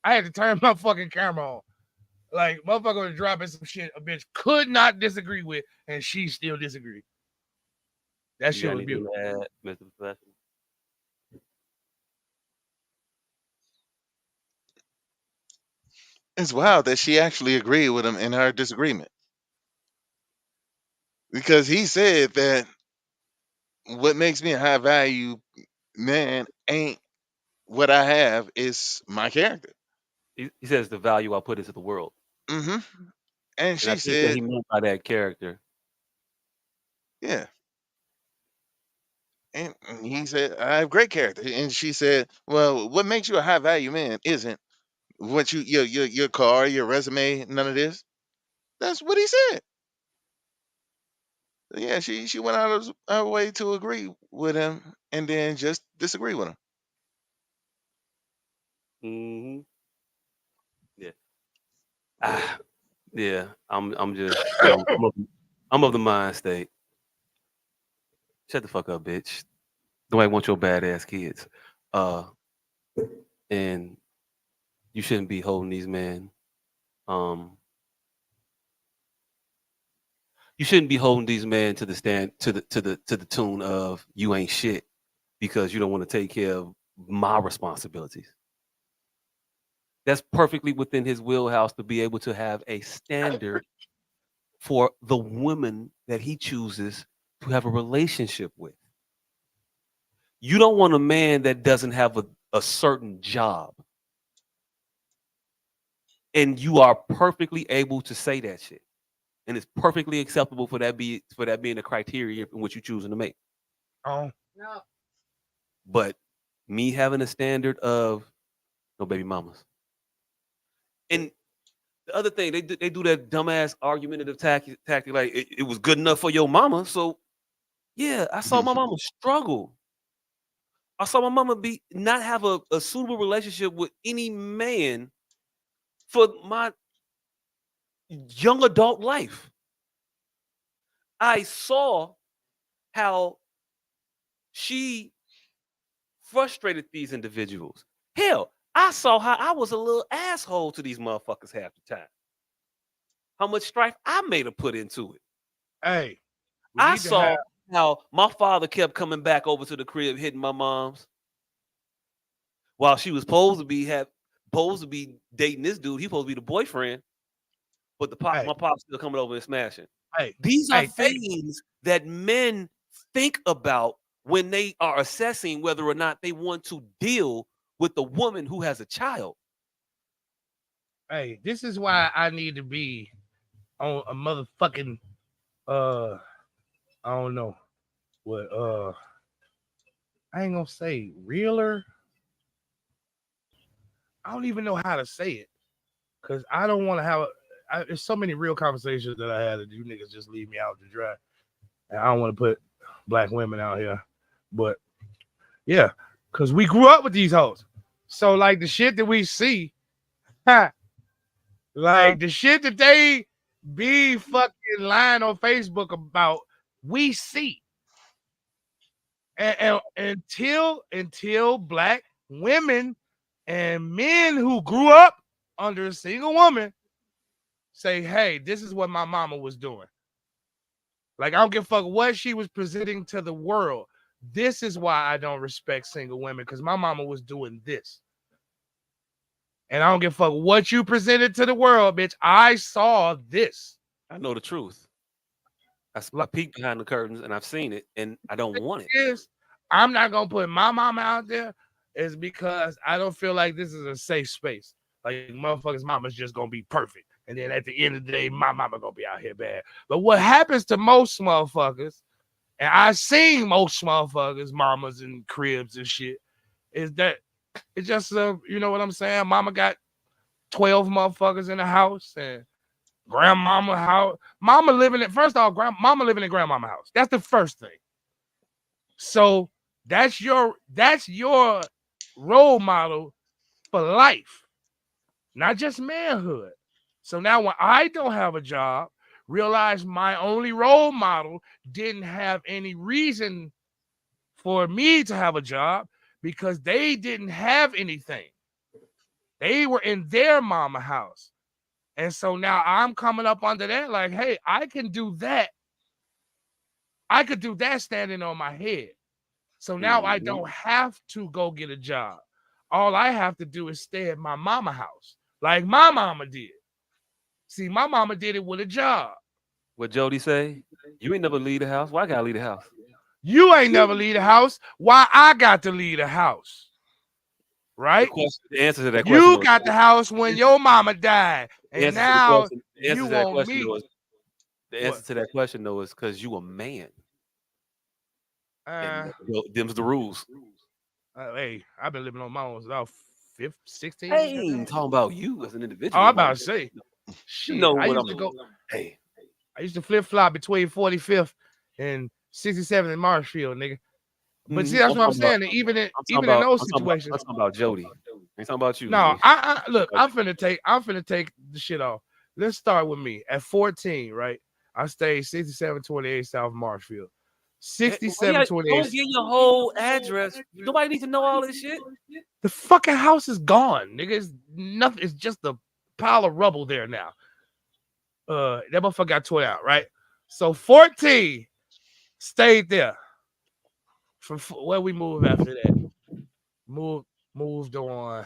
I had to turn my fucking camera on. Like, motherfucker was dropping some shit a bitch could not disagree with, and she still disagreed. That shit was beautiful. Mr. Professor? It's wild that she actually agreed with him in her disagreement. Because he said that what makes me a high value man ain't what I have, is my character. He says the value I put into the world. Mm-hmm. And And she I think that said, he meant by that character. yeah. And he said, I have great character. And she said, well, what makes you a high value man isn't what your car, your resume, none of this. That's what he said. Yeah, she went out of her way to agree with him and then just disagree with him. Mm-hmm. Yeah. Yeah. I'm just I'm of the mind state. Shut the fuck up, bitch. Nobody wants your badass kids. And you shouldn't be holding these men. You shouldn't be holding these men to the tune of you ain't shit because you don't want to take care of my responsibilities. That's perfectly within his wheelhouse to be able to have a standard for the women that he chooses to have a relationship with. You don't want a man that doesn't have a certain job. And you are perfectly able to say that shit. And it's perfectly acceptable for that being the criteria in which you're choosing to make. Oh. No. But me having a standard of no baby mamas. And the other thing, they do that dumbass argumentative tactic like it was good enough for your mama. So yeah, I saw my mama struggle. I saw my mama not have a suitable relationship with any man for my young adult life. I saw how she frustrated these individuals. Hell, I saw how I was a little asshole to these motherfuckers half the time. How much strife I made her put into it. Hey, I saw how my father kept coming back over to the crib hitting my mom's while she was supposed to be dating this dude. He supposed to be the boyfriend, but my pop's still coming over and smashing. These are things that men think about when they are assessing whether or not they want to deal with the woman who has a child. Hey, this is why I need to be on a motherfucking I don't know what I ain't gonna say realer. I don't even know how to say it because I don't want to have there's so many real conversations that I had that you niggas just leave me out to dry. And I don't want to put black women out here. But yeah, because we grew up with these hoes. So like the shit that we see, like the shit that they be fucking lying on Facebook about, we see. And until black women and men who grew up under a single woman say, hey, this is what my mama was doing. Like, I don't give a fuck what she was presenting to the world. This is why I don't respect single women, because my mama was doing this. And I don't give a fuck what you presented to the world, bitch. I saw this. I know the truth. I peeked behind the curtains and I've seen it, and I don't want it. I'm not gonna put my mama out there is because I don't feel like this is a safe space. Like motherfuckers' mama's just gonna be perfect. And then at the end of the day, my mama gonna be out here bad. But what happens to most motherfuckers, and I've seen most motherfuckers, mamas and cribs and shit, is that it's just you know what I'm saying? Mama got 12 motherfuckers in the house and grandmama house. Mama living in mama living in grandmama house. That's the first thing. So that's your role model for life, not just manhood. So now when I don't have a job, realize my only role model didn't have any reason for me to have a job because they didn't have anything. They were in their mama house. And so now I'm coming up under that like, hey, I can do that. I could do that standing on my head. So now I don't have to go get a job. All I have to do is stay at my mama house like my mama did. See, my mama did it with a job. What Jody say? You ain't never leave the house. Why I gotta leave the house? You ain't never leave the house. Why I got to leave the house? Right? The answer to that question. You got the house when your mama died. And now you want me. The answer to that question, though, is because you a man. Them's the rules. Hey, I've been living on my own about 16. I ain't talking about you as an individual. Oh, I'm about to say. Shit, I used to flip-flop between 45th and 67th in Marshfield, nigga. But see, that's what I'm saying. Even in those situations. I'm talking about Jody. I'm talking about you. No, look, I'm finna take the shit off. Let's start with me. At 14, right? I stayed 6728 South Marshfield. 6728. Don't get your whole address. Nobody needs to know all this shit. The fucking house is gone, nigga. It's nothing. It's just a pile of rubble there now. That motherfucker got torn out, right? So 14 stayed there. From where we moved after that. Moved on.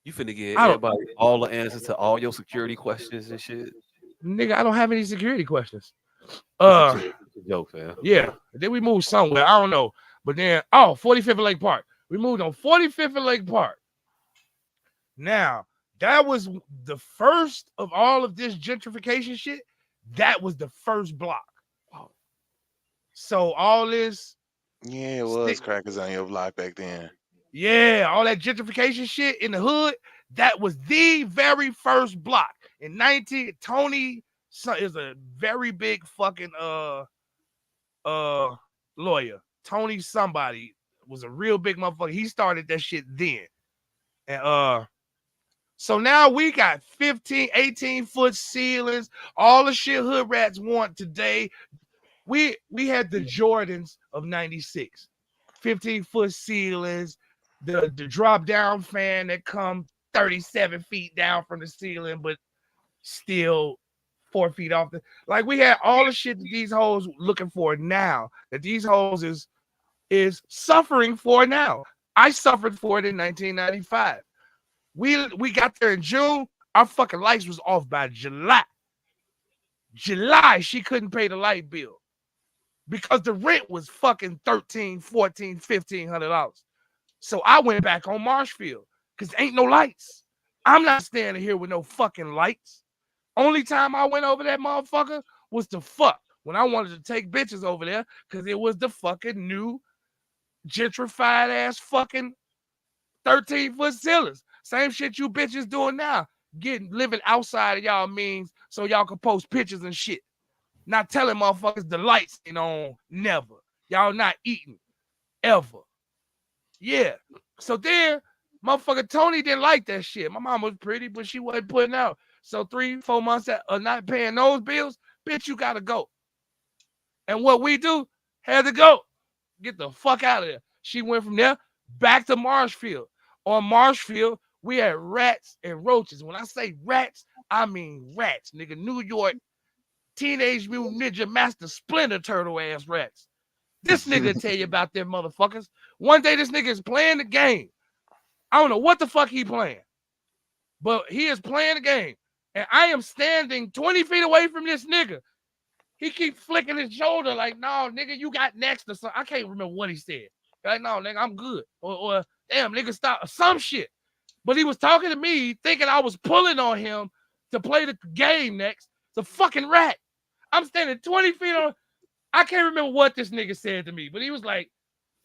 You finna get everybody all the answers to all your security questions and shit. Nigga, I don't have any security questions. It's a joke, fam. Yeah. Then we moved somewhere. I don't know. But then, 45th and Lake Park. We moved on 45th and Lake Park. Now, that was the first of all of this gentrification shit. That was the first block. So all this. Yeah, it was crackers on your block back then. Yeah, all that gentrification shit in the hood. That was the very first block. In Tony is a very big fucking lawyer. Tony somebody was a real big motherfucker. He started that shit then. And so now we got 15, 18-foot ceilings, all the shit hood rats want today. We had the Jordans of 96. 15-foot ceilings, the drop down fan that come 37 feet down from the ceiling, but still 4 feet off the, like, we had all the shit that these hoes looking for now, that these hoes is suffering for now. I suffered for it in 1995. We got there in June. Our fucking lights was off by July. She couldn't pay the light bill because the rent was fucking $1,300, $1,400, $1,500. So I went back on Marshfield because ain't no lights. I'm not standing here with no fucking lights. Only time I went over that motherfucker was to fuck when I wanted to take bitches over there because it was the fucking new gentrified ass fucking 13-foot ceilings. Same shit you bitches doing now. Living outside of y'all means so y'all can post pictures and shit. Not telling motherfuckers the lights ain't on. Never. Y'all not eating. Ever. Yeah. So then, motherfucker Tony didn't like that shit. My mom was pretty, but she wasn't putting out. So 3-4 months of not paying those bills, bitch, you gotta go. And what we do, had to go. Get the fuck out of there. She went from there back to Marshfield. On Marshfield, we had rats and roaches. When I say rats, I mean rats. Nigga, New York Teenage Mutant Ninja Master Splinter Turtle ass rats. This nigga tell you about them motherfuckers. One day this nigga is playing the game. I don't know what the fuck he playing, but he is playing the game. And I am standing 20 feet away from this nigga. He keep flicking his shoulder like, no, nigga, you got next or something. I can't remember what he said. Like, no, nigga, I'm good. Or damn, nigga, stop. Some shit. But he was talking to me thinking I was pulling on him to play the game next. It's a fucking rat. I'm standing 20 feet on. I can't remember what this nigga said to me, but he was like,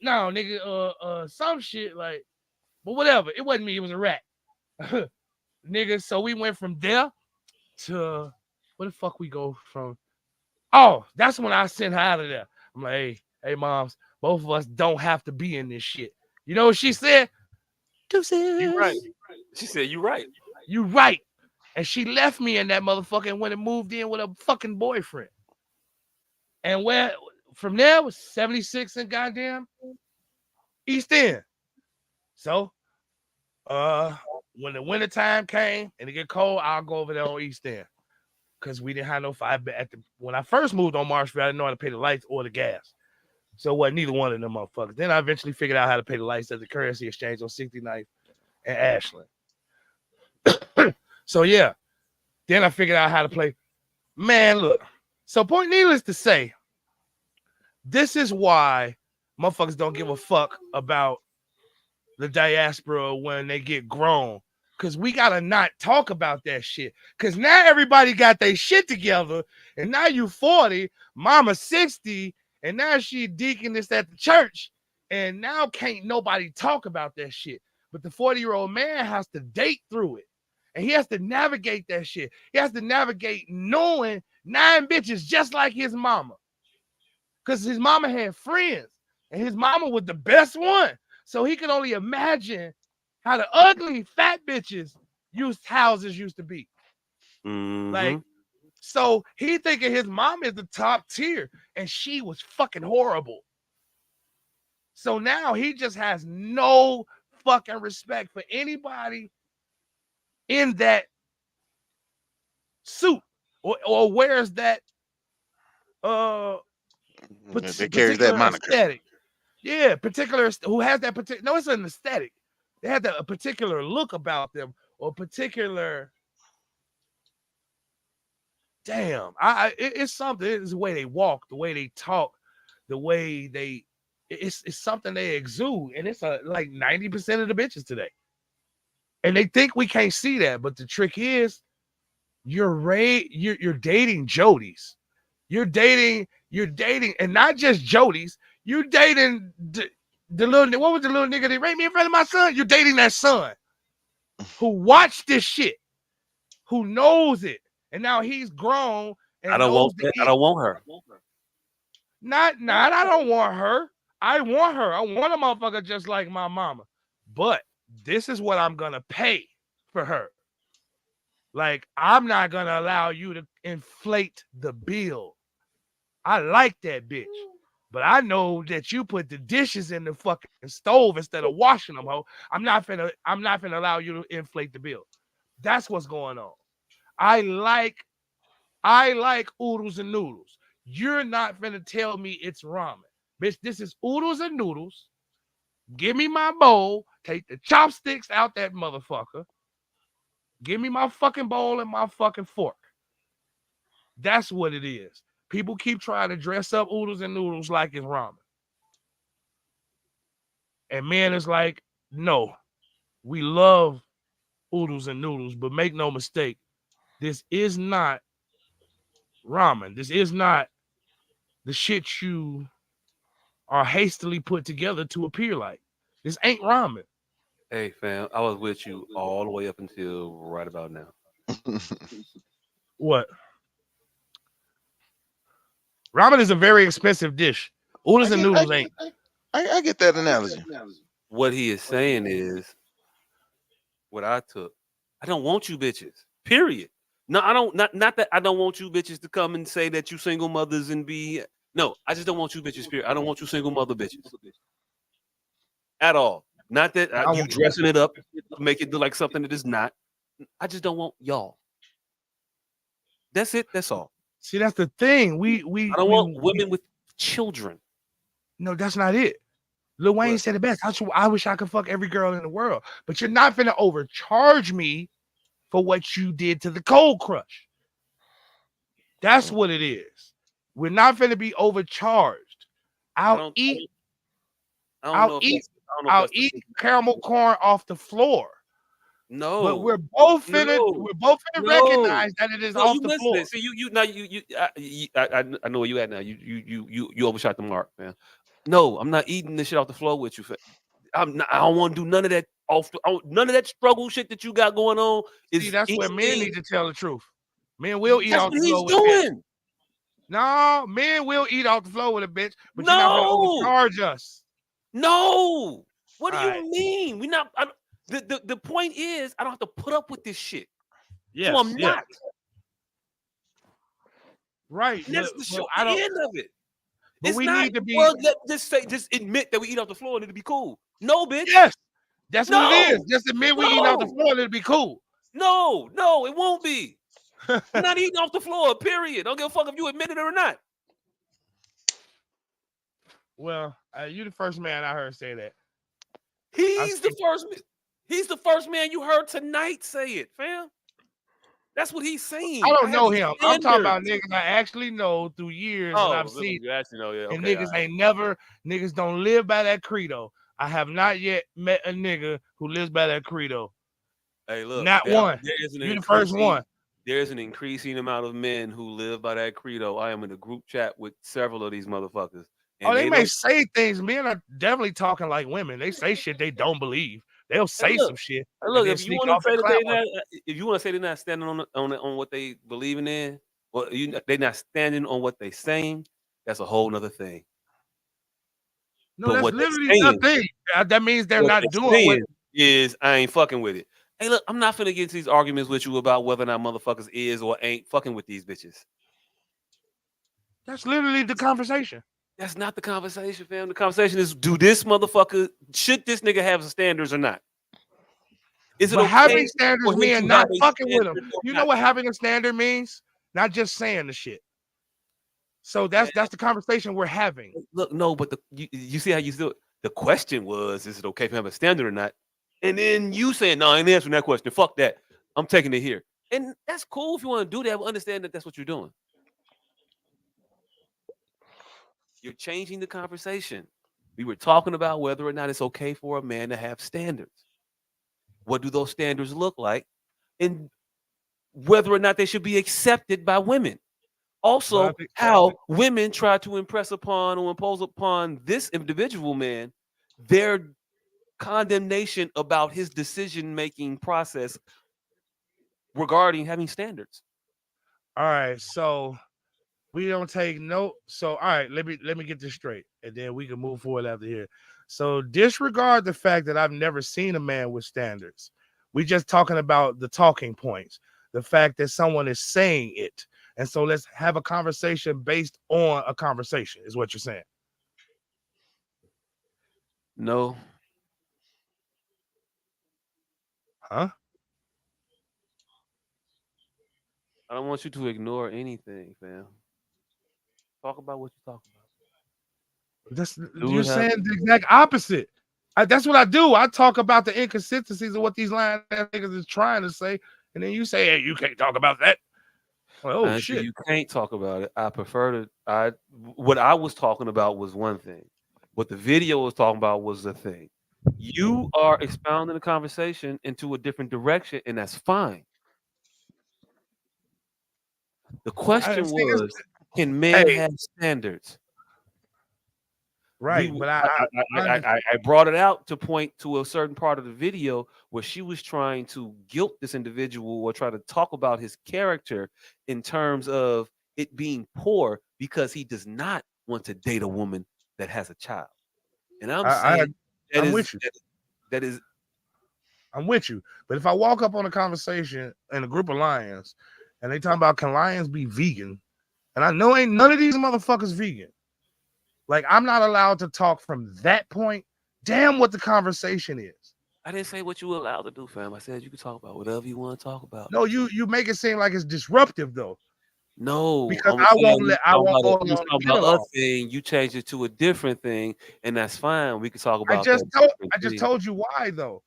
no, nigga, some shit, like, but whatever. It wasn't me, it was a rat. Nigga, so we went from there to where the fuck we go from? Oh, that's when I sent her out of there. I'm like, hey, moms, both of us don't have to be in this shit. You know what she said? You right. She said, you right. You right. And she left me in that motherfucker and went and moved in with a fucking boyfriend. And where from there was 76 and goddamn East End. So when the winter time came and it get cold, I'll go over there on East End. Because we didn't have no fire. When I first moved on Marshfield, I didn't know how to pay the lights or the gas. So it wasn't neither one of them motherfuckers. Then I eventually figured out how to pay the lights at the currency exchange on 69th and Ashland. So yeah. Then I figured out how to play. Man, look. So point needless to say, this is why motherfuckers don't give a fuck about the diaspora when they get grown. Because we got to not talk about that shit. Because now everybody got their shit together. And now you 40, mama 60, and now she deaconess at the church. And now can't nobody talk about that shit. But the 40-year-old man has to date through it. And he has to navigate that shit. He has to navigate knowing 9 bitches just like his mama. Because his mama had friends. And his mama was the best one. So he could only imagine how the ugly fat bitches houses used to be. Mm-hmm. Like, So he thinking his mom is the top tier, and she was fucking horrible. So now he just has no fucking respect for anybody in that suit or wears that That carries that particular moniker. aesthetic. Yeah, who has that particular. No, it's an aesthetic. They have a particular look about them or particular. Damn, it's something. It's the way they walk, the way they talk, the way they. It's something they exude, and it's like 90% of the bitches today. And they think we can't see that, but the trick is, you're dating Jodies. You're dating, and not just Jodies. You're dating the little. What was the little nigga that raped me in front of my son? You're dating that son who watched this shit, who knows it, and now he's grown and I don't want that. I don't want her. Not. I don't want her. I want her. I want a motherfucker just like my mama. But this is what I'm gonna pay for her. Like, I'm not gonna allow you to inflate the bill. I like that bitch, but I know that you put the dishes in the fucking stove instead of washing them, ho. I'm not finna allow you to inflate the bill. That's what's going on. I like oodles and noodles. You're not finna tell me it's ramen. Bitch, this is oodles and noodles. Give me my bowl. Take the chopsticks out that motherfucker. Give me my fucking bowl and my fucking fork. That's what it is. People keep trying to dress up oodles and noodles like it's ramen. And men is like, no, we love oodles and noodles, but make no mistake, this is not ramen. This is not the shit you are hastily put together to appear like. This ain't ramen. Hey, fam, I was with you all the way up until right about now. What? Ramen is a very expensive dish. Oodles and noodles ain't. I get that analogy. What he is saying is, what I took. I don't want you bitches. Period. No, I don't. Not that I don't want you bitches to come and say that you single mothers and be. No, I just don't want you bitches. Period. I don't want you single mother bitches at all. Not that you dressing it up, make it look like something that is not. I just don't want y'all. That's it. That's all. See, that's the thing. I don't want women with children. No, that's not it. Lil Wayne said it best. I wish I could fuck every girl in the world, but you're not finna overcharge me for what you did to the Cold Crush. That's what it is. We're not finna be overcharged. I'll eat caramel corn off the flour. No, but we're both finna recognize that it is off the floor. See, I know where you at now. You overshot the mark, man. No, I'm not eating this shit off the floor with you. I don't want to do none of that none of that struggle shit that you got going on. See, that's where men need to tell the truth. Men will eat off the floor with a bitch. No, men will eat off the floor with a bitch, but you're not gonna overcharge us. No, what do you mean? We not. The point is, I don't have to put up with this shit. Yes, so I'm not. Right. And that's the end of it. But it's we not, need to be. Well, just admit that we eat off the floor and it'll be cool. No, bitch. Yes, that's what it is. Just admit we eat off the floor and it'll be cool. No, it won't be. I'm not eating off the floor, period. Don't give a fuck if you admit it or not. Well, you're the first man I heard say that. He's the first man you heard tonight say it, fam. That's what he's saying. I don't know him. I'm talking about niggas I actually know through years and I've seen. You actually know, yeah. And okay, niggas don't live by that credo. I have not yet met a nigga who lives by that credo. Hey, look. Not one. You're the first one. There's an increasing amount of men who live by that credo. I am in a group chat with several of these motherfuckers. And they may say things. Men are definitely talking like women. They say shit they don't believe. They'll say some shit. Look, if you want to say that they're not standing on what they believing in, well, they're not standing on what they saying. That's a whole nother thing. No, that's literally nothing. That means they're not doing what is. I ain't fucking with it. Hey, look, I'm not finna get into these arguments with you about whether or not motherfuckers is or ain't fucking with these bitches. That's literally the conversation. That's not the conversation, fam. The conversation is, should this nigga have standards or not? Is it But having okay standards for him means to not have a fucking with them. standard or You know not? what having a standard means? Not just saying the shit. So that's the conversation we're having. Look, no, but you see how you do it. The question was, is it okay for him to have a standard or not? And then you saying, no, I ain't answering that question. Fuck that. I'm taking it here. And that's cool if you want to do that, but understand that that's what you're doing. You're changing the conversation. We were talking about whether or not it's okay for a man to have standards. What do those standards look like? And whether or not they should be accepted by women. Also, how women try to impress upon or impose upon this individual man their condemnation about his decision-making process regarding having standards. All right, so we don't take note. So all right, let me get this straight, and then we can move forward after here. So disregard the fact that I've never seen a man with standards. We just talking about the talking points, the fact that someone is saying it. And so let's have a conversation based on a conversation, is what you're saying. No. Huh? I don't want you to ignore anything, fam. Talk about what you talk about. You're saying the exact opposite. That's what I do. I talk about the inconsistencies of what these lying ass niggas is trying to say, and then you say, "Hey, you can't talk about that." Well, oh shit! You can't talk about it. I prefer to. What I was talking about was one thing. What the video was talking about was the thing. You are expounding the conversation into a different direction, and that's fine. The question was, can men have standards? Right, but I brought it out to point to a certain part of the video where she was trying to guilt this individual or try to talk about his character in terms of it being poor because he does not want to date a woman that has a child. And I'm saying I'm with you. That is. I'm with you. But if I walk up on a conversation in a group of lions and they talk about can lions be vegan, and I know ain't none of these motherfuckers vegan. Like, I'm not allowed to talk from that point. Damn what the conversation is. I didn't say what you were allowed to do, fam. I said you could talk about whatever you want to talk about. No, you make it seem like it's disruptive, though. No, because I won't go about a thing. You change it to a different thing, and that's fine. We can talk about. I just told you why, though.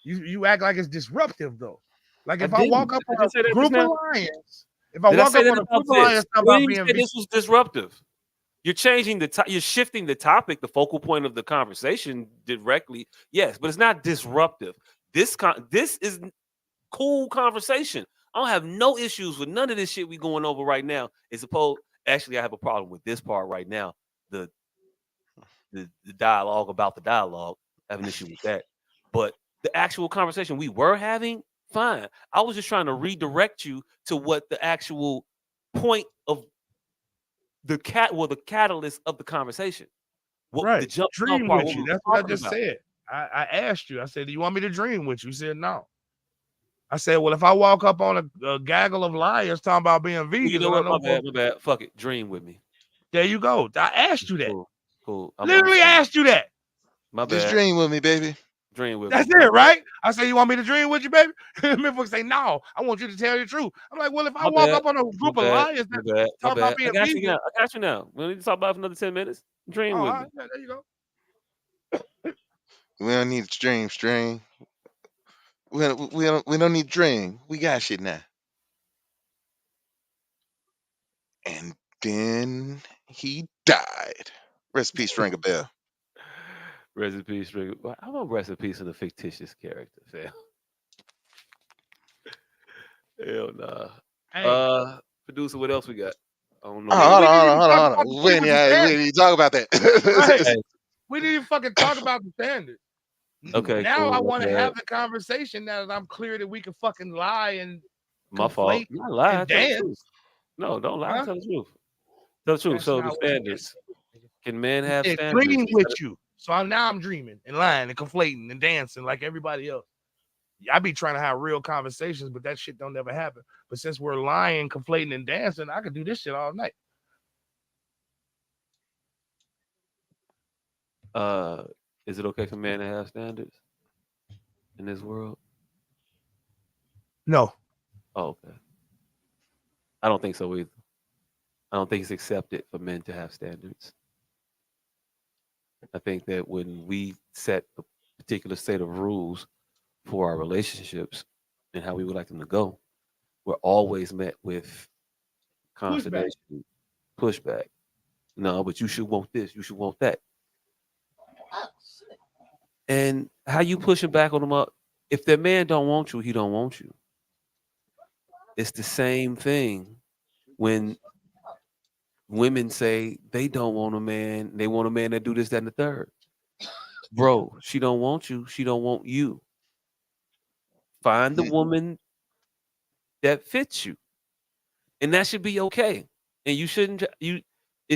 You act like it's disruptive, though. Like if I walk up on a group of lions, if I walk up on a group of lions, about being this was disruptive. You're changing you're shifting the topic, the focal point of the conversation directly. Yes, but it's not disruptive. This is cool conversation. I don't have no issues with none of this shit we going over right now. Actually, I have a problem with this part right now. The dialogue about the dialogue. I have an issue with that. But the actual conversation we were having, fine. I was just trying to redirect you to what the actual point of the catalyst of the conversation. Right. Dream with you. That's what I just said. I asked you. I said, do you want me to dream with you? You said no. I said, well, if I walk up on a gaggle of liars talking about being vegan, you know what? My bad. Fuck it. Dream with me. There you go. I asked you that. Cool. Literally asked you that. My bad. Just dream with me, baby. Dream with me. That's it, right? I say, you want me to dream with you, baby? Motherfucker say, no, I want you to tell the truth. I'm like, well, if I walk up on a group of liars that talk about being vegan. I got you now. We don't need to talk about it for another 10 minutes. Dream with me. Yeah, there you go. We don't need stream. We don't need dream. We got shit now. And then he died. Rest in peace, Stringer Bell. Rest in peace, Stringer. How about rest in peace in a fictitious character, fam? Hell nah. Hey. Producer, what else we got? I don't know. Hold on. We didn't talk about that. Right. We didn't even fucking talk about the standard. Okay. Now I want to have the conversation now that I'm clear that we can fucking lie and my fault. Not lie. Dance. No, don't lie. Tell the truth. Tell the truth. So the standards. Can men have standards? Dream with you. So now I'm dreaming and lying and conflating and dancing like everybody else. I be trying to have real conversations, but that shit don't never happen. But since we're lying, conflating, and dancing, I could do this shit all night. Is it okay for men to have standards in this world? No. Oh, okay. I don't think so either. I don't think it's accepted for men to have standards. I think that when we set a particular set of rules for our relationships and how we would like them to go, we're always met with consternation, pushback. No, but you should want this, you should want that. And how you pushing back on them up? If that man don't want you, he don't want you. It's the same thing when women say they don't want a man, they want a man that do this, that, and the third. Bro, she don't want you, she don't want you. Find the woman that fits you. And that should be okay. And you shouldn't it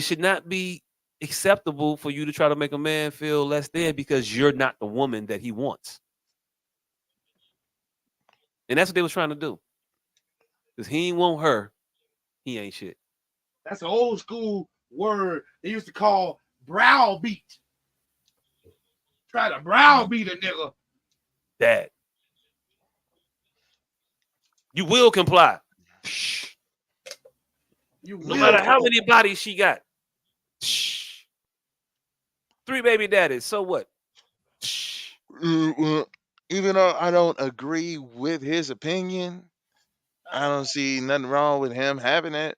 should not be acceptable for you to try to make a man feel less than because you're not the woman that he wants. And that's what they was trying to do. Because he ain't want her, he ain't shit. That's an old school word they used to call browbeat. Try to browbeat a nigga. That. You will comply. No matter how many bodies she got. 3 baby daddies. So what? Even though I don't agree with his opinion, I don't see nothing wrong with him having it.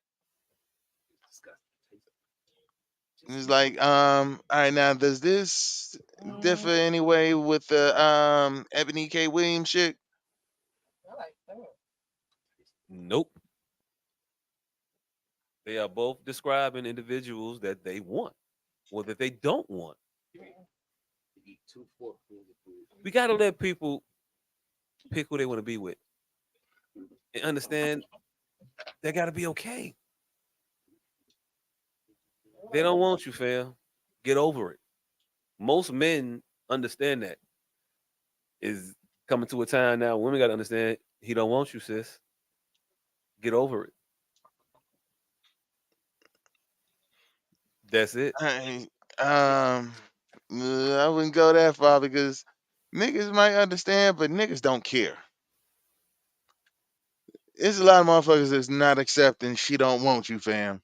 It's like, all right, now does this differ anyway with the Ebony K. Williams shit? Nope. They are both describing individuals that they want or that they don't want. We got to let people pick who they want to be with and understand they got to be okay. They don't want you, fam. Get over it. Most men understand that. Is coming to a time now women got to understand he don't want you, sis. Get over it. That's it. I wouldn't go that far because niggas might understand, but niggas don't care. There's a lot of motherfuckers that's not accepting she don't want you, fam.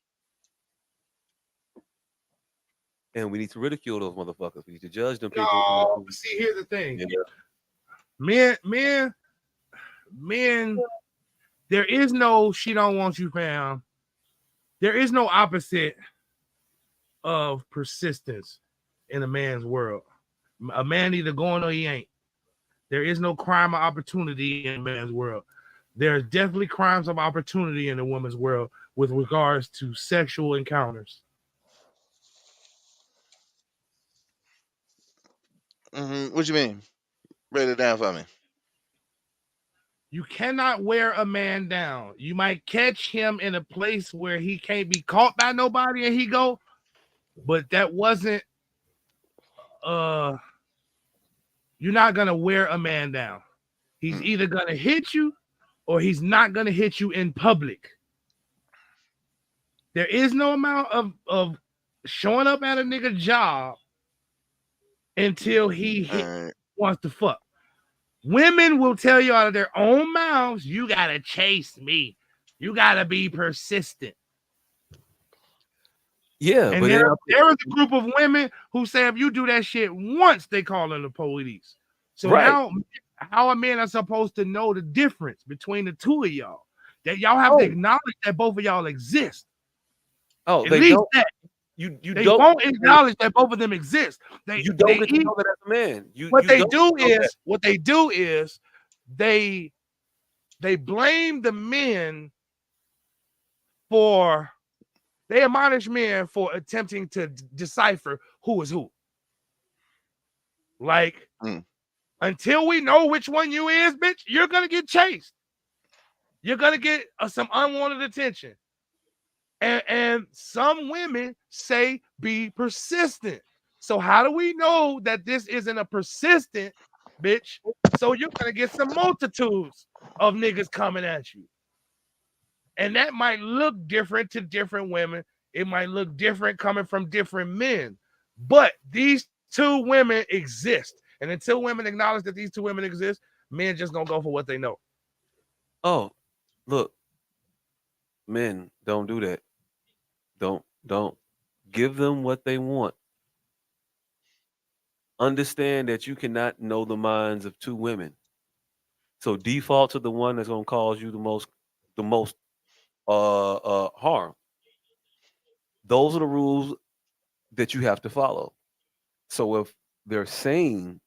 And we need to ridicule those motherfuckers. We need to judge them people. No, see, here's the thing. Yeah. Men, there is no she don't want you, fam. There is no opposite of persistence in a man's world. A man either going or he ain't. There is no crime of opportunity in a man's world. There's definitely crimes of opportunity in a woman's world with regards to sexual encounters. What you mean? Break it down for me. You cannot wear a man down. You might catch him in a place where he can't be caught by nobody and he go, but that wasn't you're not gonna wear a man down. He's either gonna hit you or he's not gonna hit you in public. There is no amount of showing up at a nigga job until he wants to fuck. Women will tell you out of their own mouths, you gotta chase me. You gotta be persistent. Yeah, and but there is a group of women who say if you do that shit once, they call in the police. So now, how a man are supposed to know the difference between the two of y'all? That y'all have to acknowledge that both of y'all exist. Oh, at they least don't. that. They won't acknowledge that both of them exist. You don't get to know that as a man. What they do is they blame the men for. They admonish men for attempting to decipher who is who. Like, until we know which one you is, bitch, you're going to get chased. You're going to get some unwanted attention. And some women say be persistent. So how do we know that this isn't a persistent bitch. So you're gonna get some multitudes of niggas coming at you. And that might look different to different women. It might look different coming from different men. But these two women exist. And until women acknowledge that these two women exist, men just gonna go for what they know. Oh, look, men, don't do that. Don't give them what they want. Understand that you cannot know the minds of two women. So default to the one that's gonna cause you the most harm. Those are the rules that you have to follow. So if they're saying,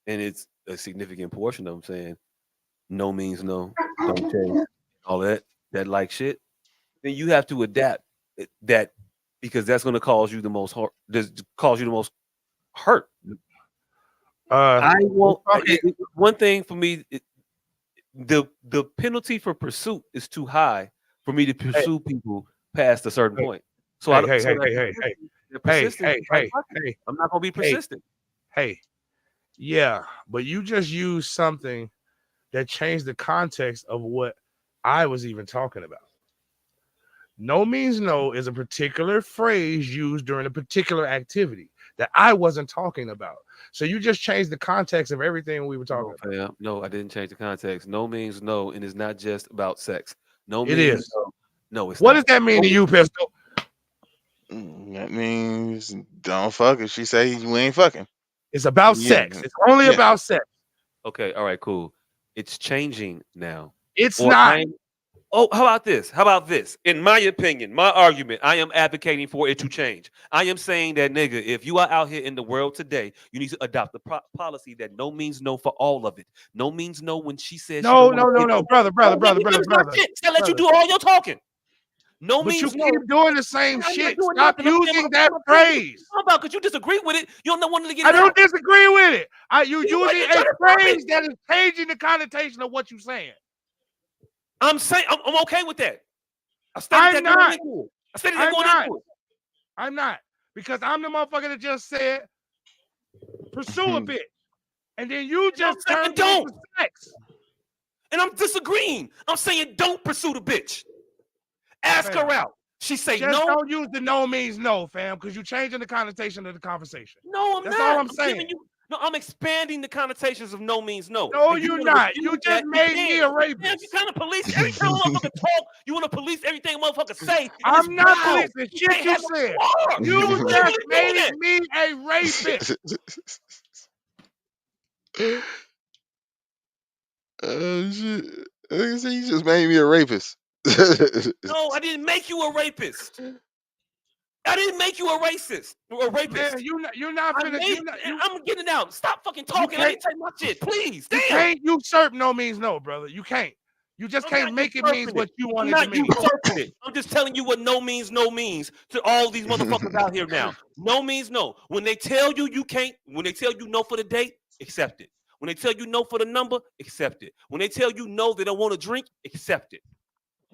and it's a significant portion of them saying, no means no, don't change, all that like shit, then you have to adapt that because that's going to cause you the most hurt. I won't. One thing for me, the penalty for pursuit is too high for me to pursue people past a certain point. So I'm not gonna be persistent. Yeah, but you just used something that changed the context of what I was even talking about. No means no is a particular phrase used during a particular activity that I wasn't talking about. So you just changed the context of everything we were talking about. No, I didn't change the context. No means no, and it's not just about sex. No It means is. no. No, it's what not. does that mean to you, Pistol? That means don't fuck if she say you ain't fucking. It's about sex. It's only about sex. Okay, all right, cool. It's changing now. It's not. Oh, how about this? How about this? In my opinion, my argument, I am advocating for it to change. I am saying that, nigga, if you are out here in the world today, you need to adopt the policy that no means no for all of it. No means no when she says no, she no, brother. I'll let you do all your talking. No but means you keep doing the same shit. Stop nothing. using that phrase. How about because you disagree with it? You don't want to get I it don't out. disagree with it. You using a phrase it. that is changing the connotation of what you're saying. I'm saying I'm okay with that. I'm not. I'm not. Because I'm the motherfucker that just said pursue a bitch. And then you just turned it into sex. And I'm disagreeing. I'm saying don't pursue the bitch. Ask her out. She say just no. Don't use the no means no, fam, because you're changing the connotation of the conversation. No, That's all I'm saying. I'm expanding the connotations of no means no. No, you're not. You just made me a rapist. Man, you kind of police every time a motherfucker talk. You want to police everything a motherfucker say. I'm not policing shit you said. You just made me a rapist. Oh shit! You just made me a rapist. No, I didn't make you a rapist. I didn't make you a racist or a rapist. Man, you're not finna. I'm getting out. Stop fucking talking. I didn't take my shit. Please. Damn. You can't usurp no means no, brother. You can't. You just can't make it mean what you want it to mean. Usurping it. I'm just telling you what no means to all these motherfuckers out here now. No means no. When they tell you you can't, when they tell you no for the date, accept it. When they tell you no for the number, accept it. When they tell you no, they don't want to drink, accept it.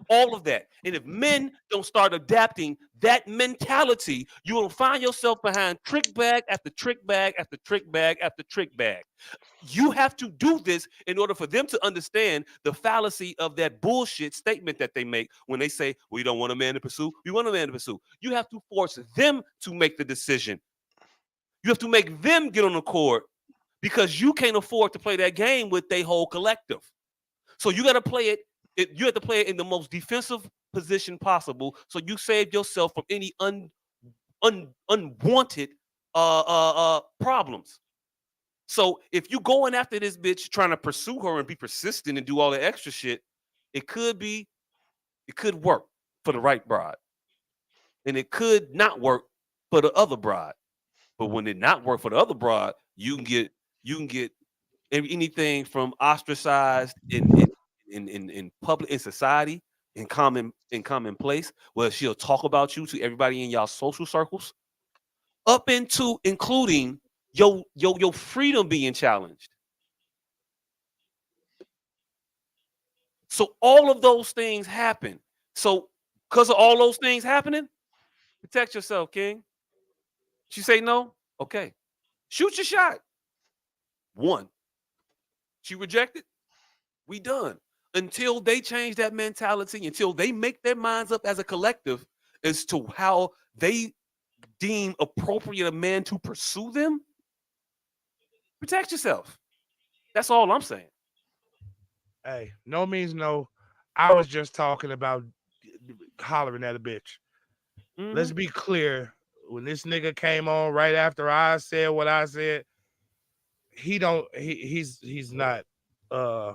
All of that. And if men don't start adapting that mentality, you will find yourself behind trick bag after trick bag after trick bag after trick bag. You have to do this in order for them to understand the fallacy of that bullshit statement that they make when they say, we don't want a man to pursue. We want a man to pursue. You have to force them to make the decision. You have to make them get on the court because you can't afford to play that game with their whole collective. So you got to play it. You have to play it in the most defensive position possible, so you save yourself from any unwanted problems. So if you going after this bitch, trying to pursue her and be persistent and do all the extra shit, it could work for the right bride, and it could not work for the other bride. But when it not work for the other bride, you can get anything from ostracized in public, in society, in commonplace, where she'll talk about you to everybody in y'all social circles, up into including your freedom being challenged. So all of those things happen. So because of all those things happening, protect yourself, King. She say no, okay, shoot your shot. One, she rejected. We done. Until they change that mentality, until they make their minds up as a collective as to how they deem appropriate a man to pursue them, protect yourself. That's all I'm saying. Hey, no means no. I was just talking about hollering at a bitch. Let's be clear. When this nigga came on right after I said what I said, he's not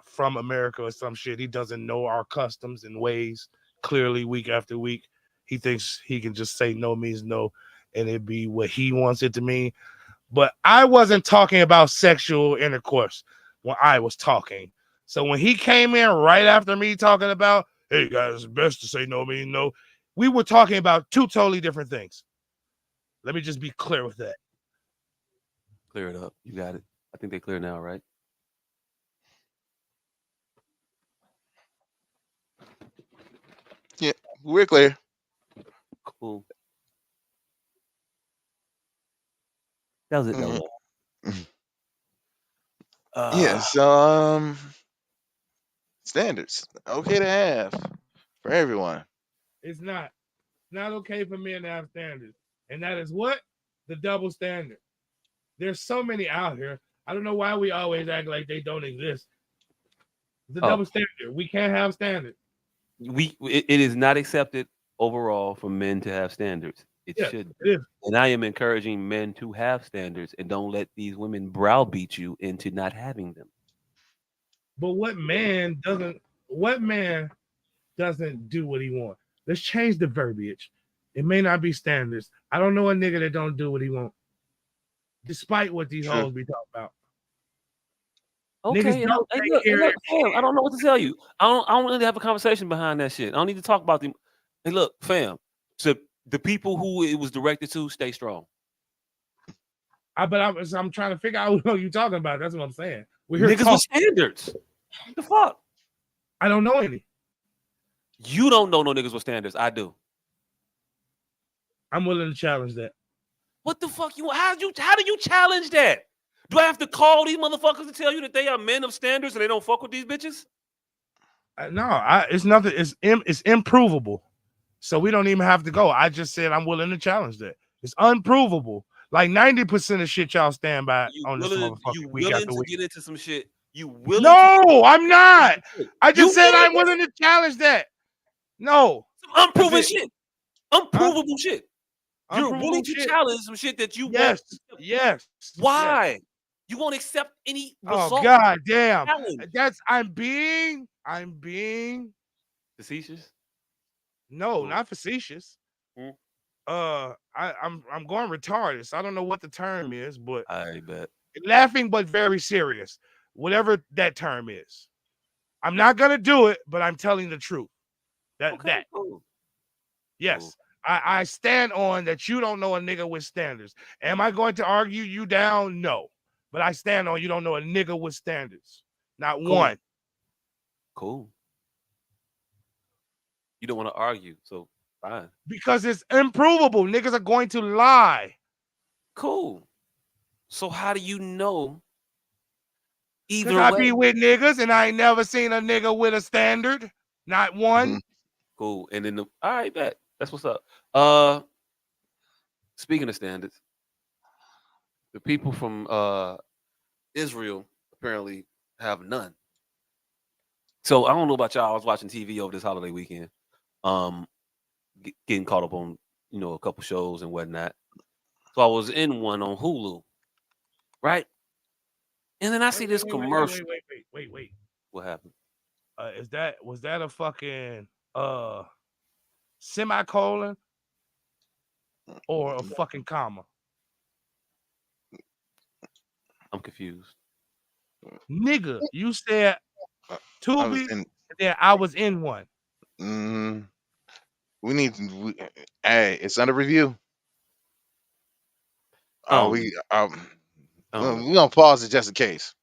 from America or some shit. He doesn't know our customs and ways clearly week after week. He thinks he can just say no means no and it be what he wants it to mean. But I wasn't talking about sexual intercourse when I was talking. So when he came in right after me talking about, hey guys, it's best to say no means no, we were talking about two totally different things. Let me just be clear with that. Clear it up. You got it. I think they're clear now, right? Yeah, we're clear. Cool. That was it. That was all. Yes. Standards okay to have for everyone. It's not okay for men to have standards. And that is what? The double standard. There's so many out here. I don't know why we always act like they don't exist. The double standard. We can't have standards. It is not accepted overall for men to have standards. It should. It is. And I am encouraging men to have standards and don't let these women browbeat you into not having them. But what man doesn't do what he wants? Let's change the verbiage. It may not be standards. I don't know a nigga that don't do what he wants. Despite what these hoes be talking about. Okay, look, fam, I don't know what to tell you. I don't really have a conversation behind that shit. I don't need to talk about them. Hey, look, fam. So the people who it was directed to, stay strong. I'm trying to figure out what you're talking about. That's what I'm saying. We're here niggas with standards. What the fuck? I don't know any. You don't know no niggas with standards. I do. I'm willing to challenge that. What the fuck how do you challenge that? Do I have to call these motherfuckers to tell you that they are men of standards and they don't fuck with these bitches? No, it's nothing. It's improvable. So we don't even have to go. I just said I'm willing to challenge that. It's unprovable. Like 90% of shit y'all stand by on this motherfucking week after week. Get into some shit. You willing? No, I'm not. I just said I'm willing to challenge that. No. Some unproven shit. Unprovable shit. You're willing to challenge some shit that you Yes. Why? Yes. You won't accept any result. Oh god damn. I'm being facetious? No, not facetious. I'm going retarded. So I don't know what the term is, but I bet. Laughing but very serious. Whatever that term is. I'm not gonna do it, but I'm telling the truth. Cool. Yes. Cool. I stand on that you don't know a nigga with standards. Am I going to argue you down? No. But I stand on you don't know a nigga with standards. Not one. Cool. You don't want to argue, so fine. Because it's improvable. Niggas are going to lie. Cool. So how do you know? Either way, I be with niggas and I ain't never seen a nigga with a standard. Not one. Mm-hmm. Cool. And then all right, bet. That's what's up. Speaking of standards, the people from Israel apparently have none. So I don't know about y'all. I was watching TV over this holiday weekend, getting caught up on a couple shows and whatnot. So I was in one on Hulu, right? And then I see this commercial. Wait. What happened? Was that a fucking semicolon or a fucking comma? I'm confused. Nigga, you said Tubi, I was in one. Hey, it's under review. We're gonna pause it just in case.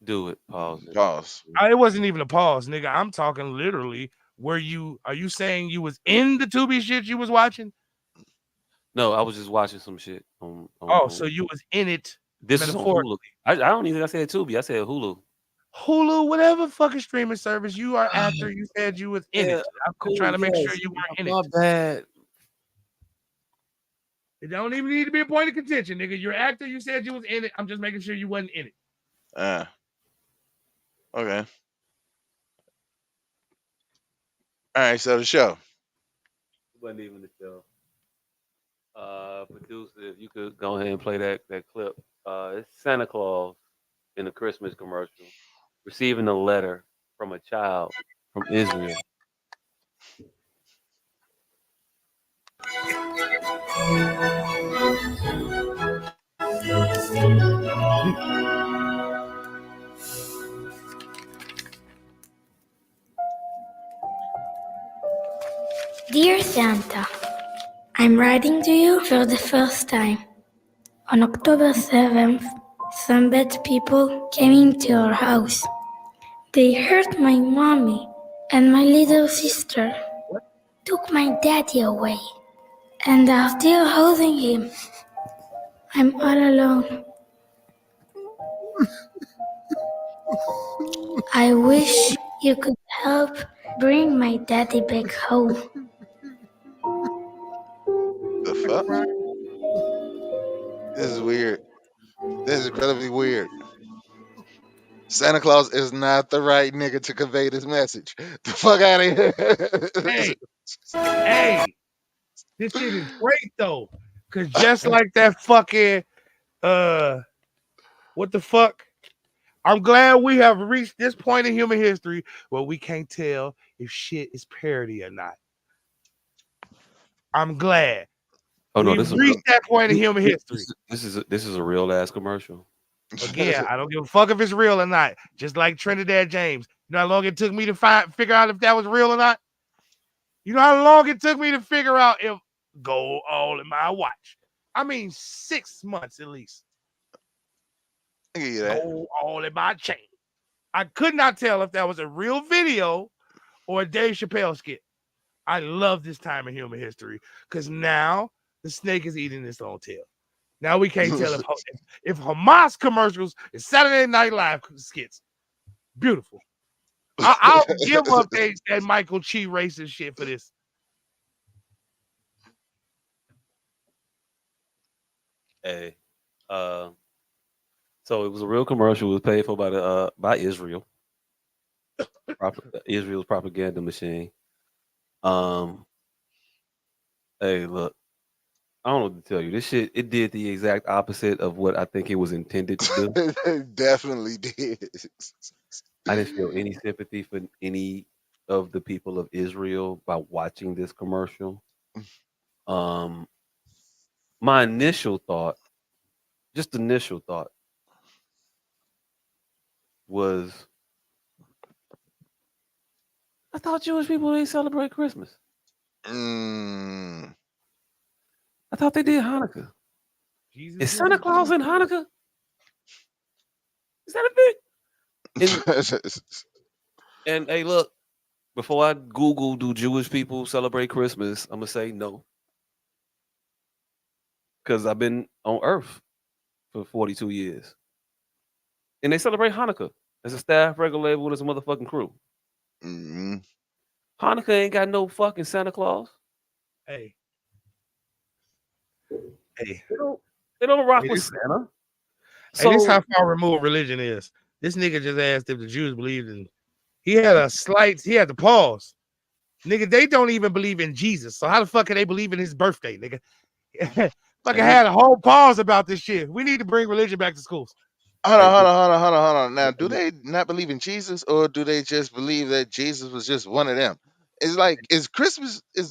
Do it. Pause. Pause. It wasn't even a pause, nigga. I'm talking literally. Are you saying you was in the Tubi shit you was watching? No, I was just watching some shit. So you was in it This is on Hulu. I don't even think I said Tubi. I said Hulu. Hulu, whatever fucking streaming service. You are actor. You said you was in it. I'm cool, trying to make sure you weren't in it. Not bad. It don't even need to be a point of contention, nigga. You're an actor. You said you was in it. I'm just making sure you wasn't in it. Okay. All right, so the show. It wasn't even the show. Producer, if you could go ahead and play that clip. It's Santa Claus in a Christmas commercial receiving a letter from a child from Israel. Dear Santa, I'm writing to you for the first time. On October 7th, some bad people came into our house. They hurt my mommy and my little sister, took my daddy away, and are still holding him. I'm all alone. I wish you could help bring my daddy back home. The fuck? This is weird. This is incredibly weird. Santa Claus is not the right nigga to convey this message. The fuck out of here. Hey, this shit is great though. Cause just like that fucking what the fuck? I'm glad we have reached this point in human history where we can't tell if shit is parody or not. I'm glad. Oh no, We've reached that point in human history. This is a real ass commercial. Again, I don't give a fuck if it's real or not. Just like Trinidad James. You know how long it took me to figure out if that was real or not? You know how long it took me to figure out if gold all in my watch? I mean, 6 months at least. I give you that. Gold all in my chain. I could not tell if that was a real video or a Dave Chappelle skit. I love this time in human history because now the snake is eating its own tail. Now we can't tell if Hamas commercials is Saturday Night Live skits. Beautiful. I'll give up that Michael Chi racist shit for this. Hey, so it was a real commercial. It was paid for by Israel. Israel's propaganda machine. Hey, look, I don't know what to tell you. This shit, it did the exact opposite of what I think it was intended to do. It definitely did. I didn't feel any sympathy for any of the people of Israel by watching this commercial. My initial thought was, I thought Jewish people didn't celebrate Christmas. I thought they did Hanukkah. Is Santa Claus in Hanukkah? Is that a thing? And hey, look, before I Google, do Jewish people celebrate Christmas? I'm gonna say no, because I've been on Earth for 42 years, and they celebrate Hanukkah as a staff regular label with his motherfucking crew. Hanukkah ain't got no fucking Santa Claus. Hey. They don't rock with Santa. So this is how far removed religion is. This nigga just asked if the Jews believed in. He had to pause. Nigga, they don't even believe in Jesus. So how the fuck can they believe in his birthday, nigga? Fucking had a whole pause about this shit. We need to bring religion back to schools. Hold on. Now, do they not believe in Jesus, or do they just believe that Jesus was just one of them? It's like, is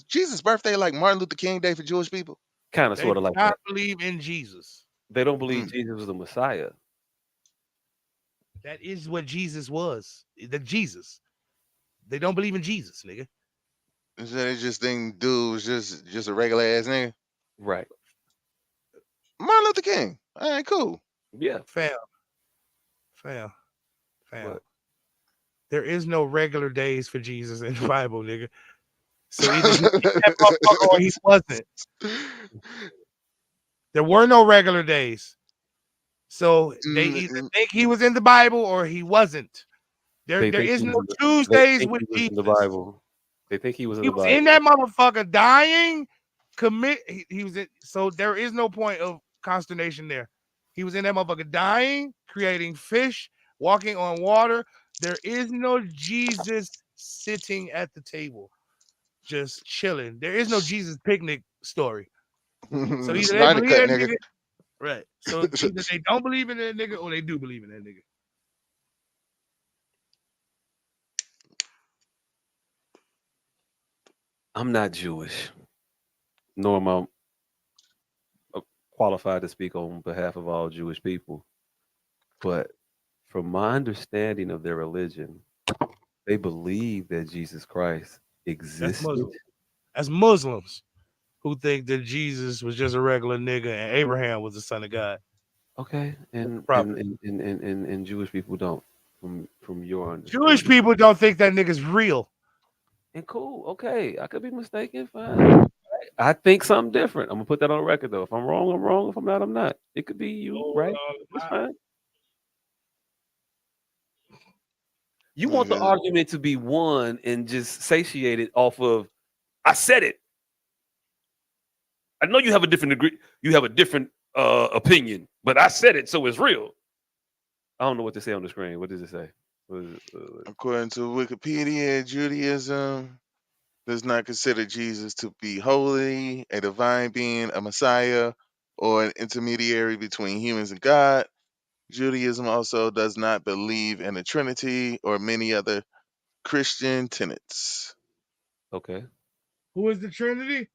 Jesus' birthday like Martin Luther King Day for Jewish people? Kind of, sort of like that. that. Believe in Jesus. They don't believe Jesus was the Messiah. That is what Jesus was. The Jesus. They don't believe in Jesus, nigga. So they just think dude was just a regular ass nigga. Right. Martin Luther King. All right, cool. Yeah. Fail. What? There is no regular days for Jesus in the Bible, nigga. So either he that motherfucker or he wasn't. There were no regular days. So they either think he was in the Bible or he wasn't. There is no Tuesdays with Jesus. In the Bible. They think he was in He the was Bible. in that motherfucker dying. He was in. So there is no point of consternation there. He was in that motherfucker dying, creating fish, walking on water. There is no Jesus sitting at the table, just chilling. There is no Jesus picnic story. So either they believe that nigga, right? So either they don't believe in that nigga or they do believe in that nigga. I'm not Jewish, nor am I qualified to speak on behalf of all Jewish people. But from my understanding of their religion, they believe that Jesus Christ existed. That's Muslims who think that Jesus was just a regular nigga and Abraham was the son of God. Okay, and Jewish people don't, from your understanding. Jewish people don't think that nigga's real. And cool, okay, I could be mistaken. Fine. I think something different. I'm gonna put that on record though. If I'm wrong, I'm wrong. If I'm not, I'm not. It could be you, right? That's fine. You want the argument to be won and just satiated off of, I said it. I know you have a different degree. You have a different opinion, but I said it, so it's real. I don't know what to say on the screen. What does it say? According to Wikipedia, Judaism does not consider Jesus to be holy, a divine being, a Messiah, or an intermediary between humans and God. Judaism also does not believe in the Trinity or many other Christian tenets. Okay. Who is the Trinity?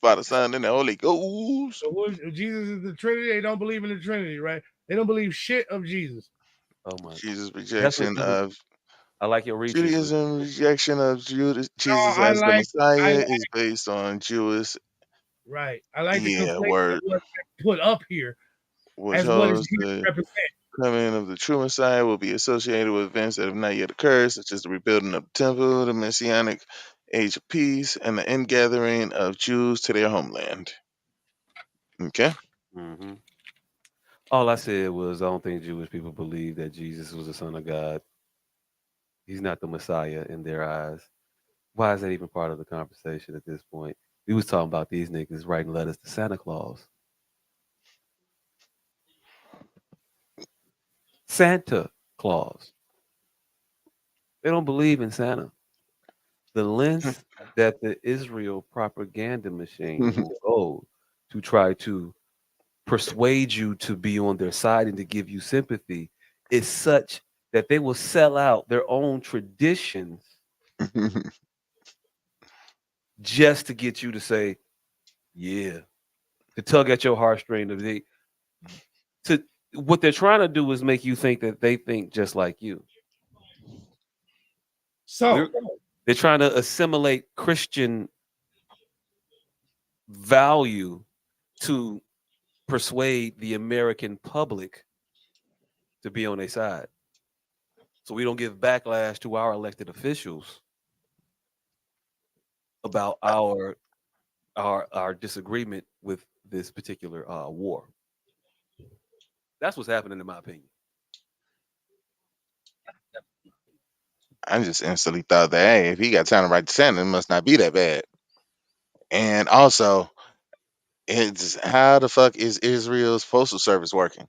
Father, Son, and the Holy Ghost. So Jesus is the Trinity. They don't believe in the Trinity, right? They don't believe shit of Jesus. Oh my! Jesus' rejection of I like your research. Judaism rejection of Jesus as the Messiah is based on Jewish. Right. I like the word. what's put up here Which as what is holds here to the represent. coming of the true Messiah will be associated with events that have not yet occurred, such as the rebuilding of the temple, the messianic age of peace, and the ingathering of Jews to their homeland. Okay. Mm-hmm. All I said was I don't think Jewish people believe that Jesus was the Son of God. He's not the Messiah in their eyes. Why is that even part of the conversation at this point? We was talking about these niggas writing letters to Santa Claus. Santa Claus. They don't believe in Santa. The lengths that the Israel propaganda machine will go to try to persuade you to be on their side and to give you sympathy is such that they will sell out their own traditions just to get you to say, yeah, to tug at your heartstring. What they're trying to do is make you think that they think just like you. So they're trying to assimilate Christian value to persuade the American public to be on their side. So we don't give backlash to our elected officials about our disagreement with this particular war. That's what's happening, in my opinion. I just instantly thought that, hey, if he got time to write to Santa, it must not be that bad. And also, it's how the fuck is Israel's postal service working?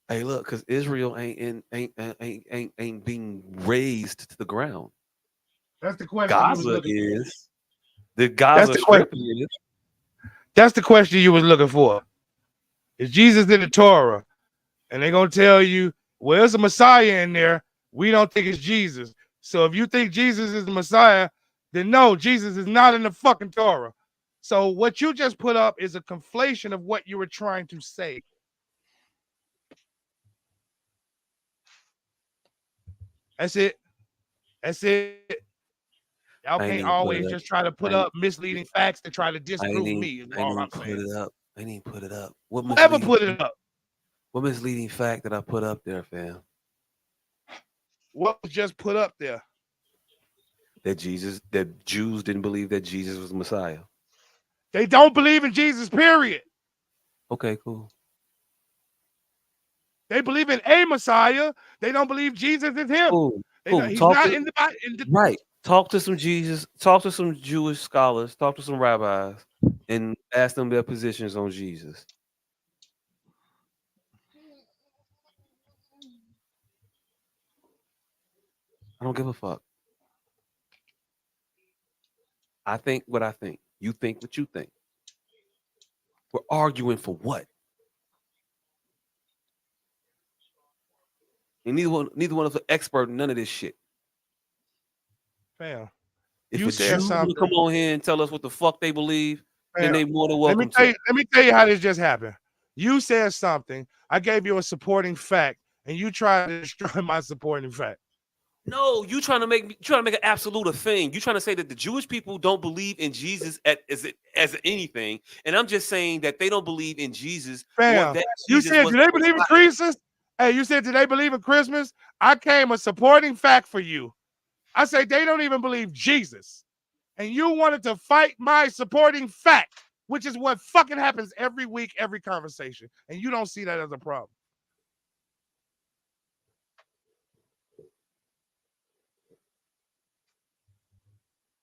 Hey, look, because Israel ain't being raised to the ground. That's the question. Gaza is. The Gaza Strip is. That's the question you was looking for. Is Jesus in the Torah? And they're gonna tell you, well, there's a Messiah in there. We don't think it's Jesus. So if you think Jesus is the Messiah, then no, Jesus is not in the fucking Torah. So what you just put up is a conflation of what you were trying to say. That's it. That's it. Y'all can't always just try to put up misleading facts to try to disprove me. Is all I'm saying. I didn't put it up. Whoever put it up. What misleading fact that I put up there, fam? What was just put up there? That Jews didn't believe that Jesus was the Messiah. They don't believe in Jesus, period. Okay, cool. They believe in a Messiah. They don't believe Jesus is him. Cool. He's not in the Bible. Right. Talk to some Jesus. Talk to some Jewish scholars. Talk to some rabbis, and ask them their positions on Jesus. I don't give a fuck. I think what I think. You think what you think. We're arguing for what? And neither one of us are expert in none of this shit. Fam, If you a said Jew something. would come on here and tell us what the fuck they believe, then they more than Let welcome me to. tell you how this just happened. You said something. I gave you a supporting fact, and you tried to destroy my supporting fact. No, you trying to make an absolute a thing. You trying to say that the Jewish people don't believe in Jesus as anything, and I'm just saying that they don't believe in Jesus. Fam, you said, do they believe in Christmas? Hey, you said, do they believe in Christmas? I came a supporting fact for you. I say they don't even believe Jesus. And you wanted to fight my supporting fact, which is what fucking happens every week, every conversation. And you don't see that as a problem.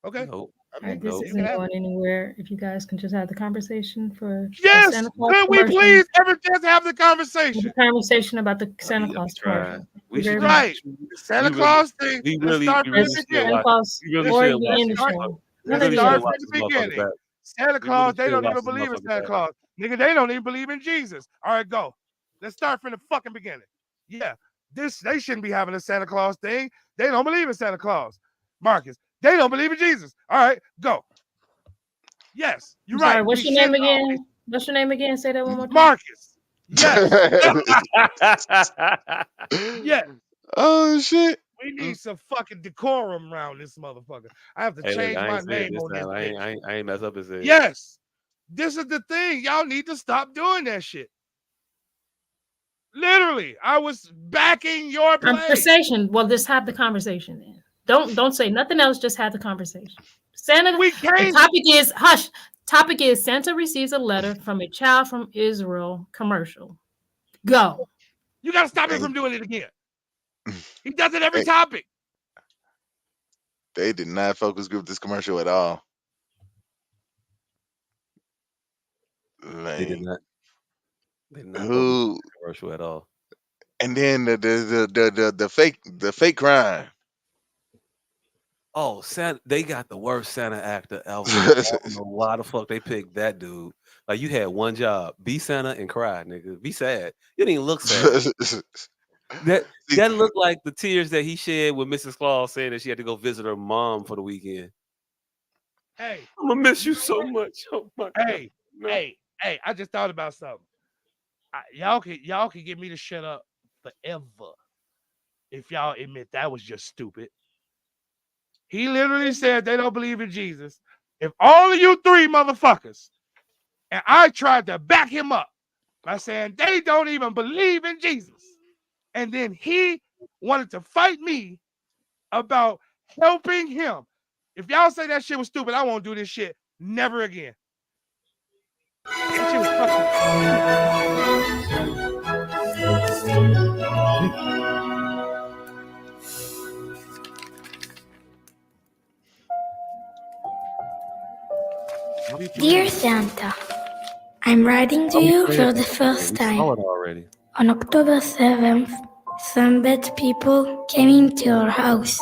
Okay. No. All right, this isn't going anywhere. If you guys can just have the conversation for yes, Santa Claus could we commercial. please ever just have the conversation? The conversation about the Santa Claus commercial. We should right. The Santa Claus thing. Let's start from the beginning. Let's start from the beginning. Santa Claus, they don't even believe in Santa Claus. Nigga, they don't even believe in Jesus. All right, go. Let's start from the fucking beginning. Yeah, they shouldn't be having a Santa Claus thing. They don't believe in Santa Claus. Marcus, they don't believe in Jesus. All right, go. Yes, you're right. Sorry, what's your name again? What's your name again? Say that one more time. Marcus. Yes. yes. Oh shit. We need some fucking decorum around this motherfucker. I have to change my name on this bitch. I ain't mess up his head. Yes. This is the thing. Y'all need to stop doing that shit. Literally, I was backing your play. Conversation. Well, just have the conversation then. Don't say nothing else. Just have the conversation. Santa. We can't. The topic is hush. Topic is Santa receives a letter from a child from Israel. Commercial. Go. You gotta stop him from doing it again. He does it every topic. They did not focus group this commercial at all. They did not. They did not Who commercial at all. And then the fake crime. Oh, Santa, they got the worst Santa actor ever. I don't know why the fuck they picked that dude. Like, you had one job: be Santa and cry, nigga. Be sad. You didn't even look sad. that looked like the tears that he shed when Mrs. Claus said that she had to go visit her mom for the weekend. Hey, I'm gonna miss you so much. Oh my hey, God. No. hey, I just thought about something. Y'all can get me to shut up forever if y'all admit that was just stupid. He literally said they don't believe in Jesus. If all of you three motherfuckers, and I tried to back him up by saying they don't even believe in Jesus, and then he wanted to fight me about helping him. If y'all say that shit was stupid, I won't do this shit never again. That shit was Dear Santa, I'm writing to you for the first time. On October 7th, some bad people came into our house.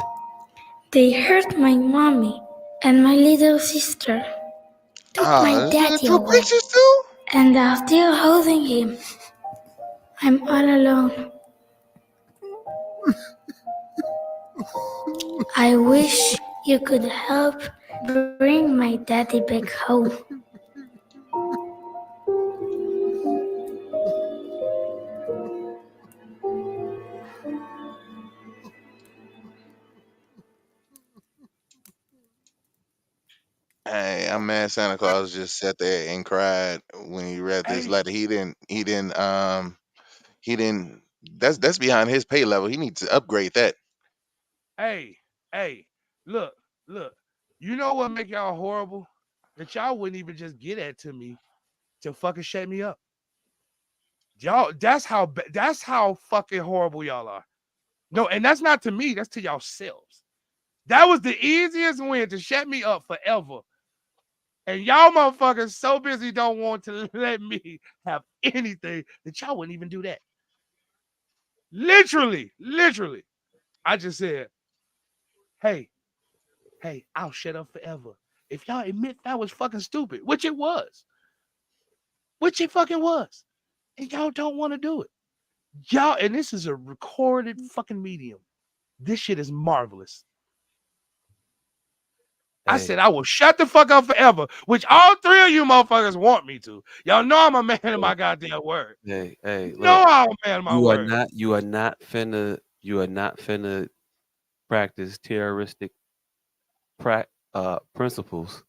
They hurt my mommy and my little sister. Took my daddy away. And are still holding him. I'm all alone. I wish you could help bring my daddy back home. Hey, I'm mad Santa Claus just sat there and cried when he read this letter. He didn't that's behind his pay level. He needs to upgrade that. Hey, look. You know what make y'all horrible? That y'all wouldn't even just get at to me to fucking shut me up. Y'all, that's how fucking horrible y'all are. No, and that's not to me, that's to yourselves. That was the easiest win to shut me up forever. And y'all motherfuckers so busy don't want to let me have anything that y'all wouldn't even do that. Literally. I just said, hey, I'll shut up forever. If y'all admit that was fucking stupid, which it was. Which it fucking was. And y'all don't want to do it. Y'all, and this is a recorded fucking medium. This shit is marvelous. I said I will shut the fuck up forever, which all three of you motherfuckers want me to. Y'all know I'm a man of my goddamn word. Hey, You look, know I'm a man of my word. You are not finna practice terroristic principles.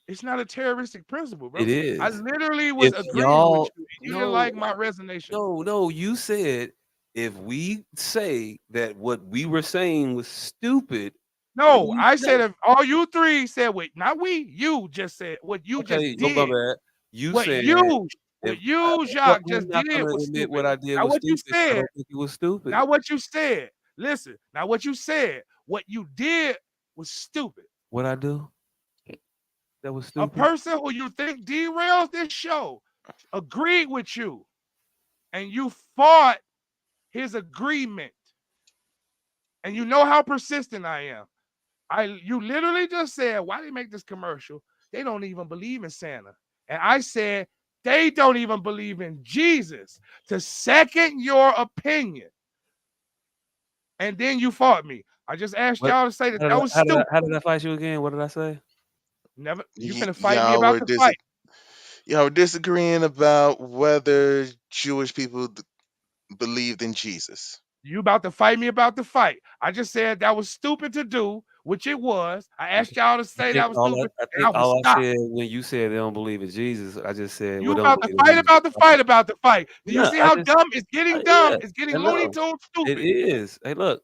It's not a terroristic principle, bro. It is. I literally was If agreeing with you. You didn't no, like my resignation. No, you said if we say that what we were saying was stupid. No, I said if all you three said what, not we, you just said what you just Okay, did. my bad. You what said you, Jacques, I'm just not did gonna was admit stupid. what I did Now was what you stupid. I said, don't think it was stupid. now what you said, listen, now what you said, what you did was stupid. What I do? That was A stupid. person who you think derails this show agreed with you, and you fought his agreement. And you know how persistent I am. You literally just said, why they make this commercial? They don't even believe in Santa. And I said, they don't even believe in Jesus. To second your opinion. And then you fought me. I just asked y'all to say that was stupid. How did I fight you again? What did I say? Never. You finna fight me about the fight. Y'all were disagreeing about whether Jewish people believed in Jesus. You about to fight me about the fight. I just said that was stupid to do, which it was. I asked y'all to say that was stupid, and I was stopped. I said when you said they don't believe in Jesus, I just said You about to fight about the fight about the fight. Do you see how dumb it's getting? Dumb. It's getting Looney Tunes stupid. It is. Hey, look,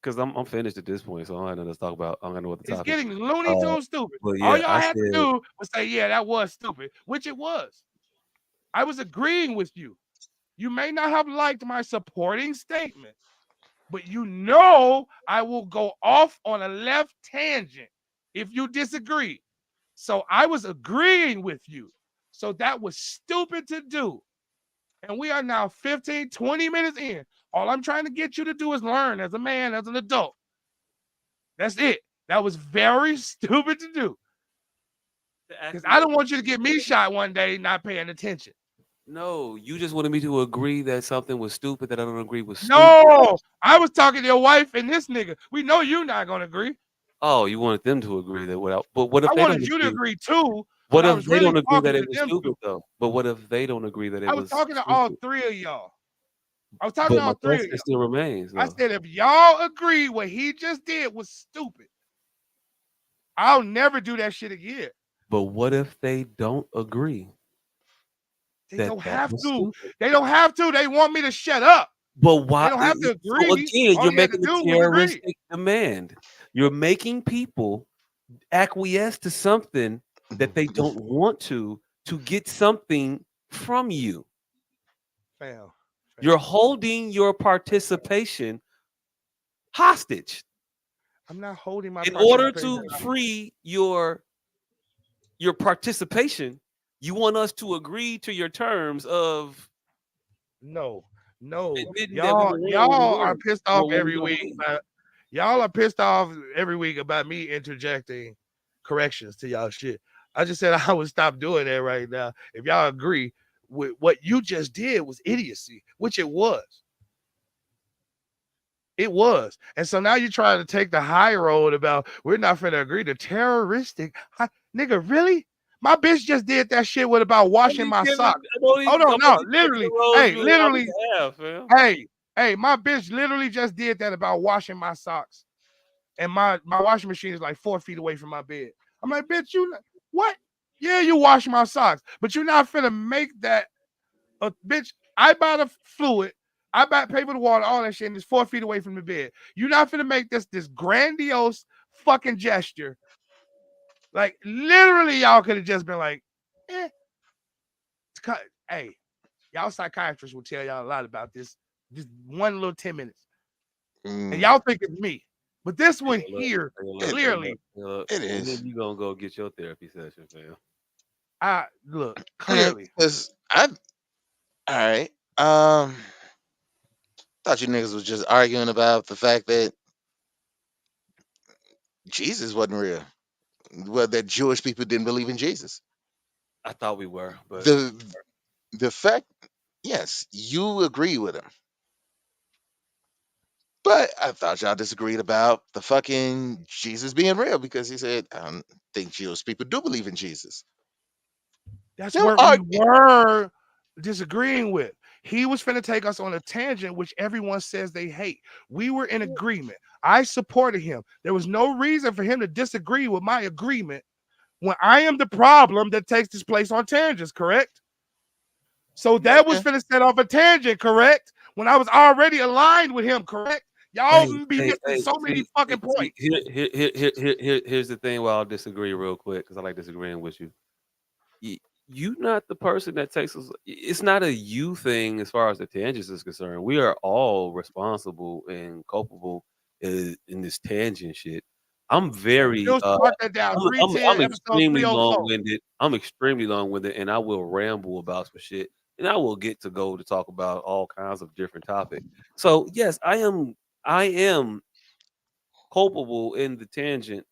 because I'm finished at this point, so I don't have nothing to talk about. I don't know what the It's topic. getting Looney Tunes stupid. But All yeah, y'all had to do was say, yeah, that was stupid, which it was. I was agreeing with you. You may not have liked my supporting statement, but you know I will go off on a left tangent if you disagree. So I was agreeing with you. So that was stupid to do. And we are now 15, 20 minutes in. All I'm trying to get you to do is learn as a man, as an adult. That's it. That was very stupid to do. Because I don't want you to get me shot one day not paying attention. No, you just wanted me to agree that something was stupid that I don't agree with. No, I was talking to your wife and this nigga. We know you're not gonna agree. Oh, you wanted them to agree that but what if I they wanted don't you agree? to agree too. What I if was they really don't agree that talking it to was them stupid too. though? But what if they don't agree that it I was talking to all three of y'all. I was talking But to my all three of question y'all. still remains. I Though. said if y'all agree what he just did was stupid, I'll never do that shit again. But what if they don't agree? They don't have to. They don't have to. They want me to shut up. But why? They don't have to agree. So again, All you're you had to making a do was agree. terroristic demand. You're making people acquiesce to something that they don't want to get something from you. Fam. You're holding your participation hostage. I'm not holding my in order participation to hostage. free your participation. You want us to agree to your terms of no. admitting that we were Y'all are pissed off what we every don't week. believe. Y'all are pissed off every week about me interjecting corrections to y'all shit. I just said I would stop doing that right now. If y'all agree with what you just did was idiocy, which it was. It was. And so now you're trying to take the high road about we're not finna agree to terroristic. Nigga, really? My bitch just did that shit with about washing my socks. Hold on, no, literally. Hey, literally. Hey, my bitch literally just did that about washing my socks. And my washing machine is like 4 feet away from my bed. I'm like, bitch, what? Yeah, you wash my socks, but you're not finna make that bitch. I buy the fluid, I buy paper to water, all that shit, and it's 4 feet away from the bed. You're not finna make this grandiose fucking gesture. Like literally, y'all could have just been like, hey, Y'all psychiatrists will tell y'all a lot about this. Just one little 10 minutes. And Mm, y'all think it's me. But this one Hey, look, here, hey, look, it, hey, look, clearly, hey, look. it And is. then you gonna go get your therapy session, fam. clearly. Because all right. Thought you niggas was just arguing about the fact that Jesus wasn't real. Well, that Jewish people didn't believe in Jesus. I thought we were, but The fact, yes, you agree with him, but I thought y'all disagreed about the fucking Jesus being real because he said, I don't think Jewish people do believe in Jesus. That's Them what we were disagreeing with. He was finna take us on a tangent, which everyone says they hate. We were in agreement. I supported him. There was no reason for him to disagree with my agreement when I am the problem that takes this place on tangents, correct? So that was finna set off a tangent, correct? When I was already aligned with him, correct? Y'all be missing so many fucking points. Here's the thing where I'll disagree real quick because I like disagreeing with you. You not the person that takes us. It's not a you thing as far as the tangents is concerned. We are all responsible and culpable in this tangent shit. I'm very Mark that down. 310 I'm episode extremely 304. long-winded. I'm extremely long-winded, and I will ramble about some shit, and I will get to go to talk about all kinds of different topics. So yes, I am culpable in the tangent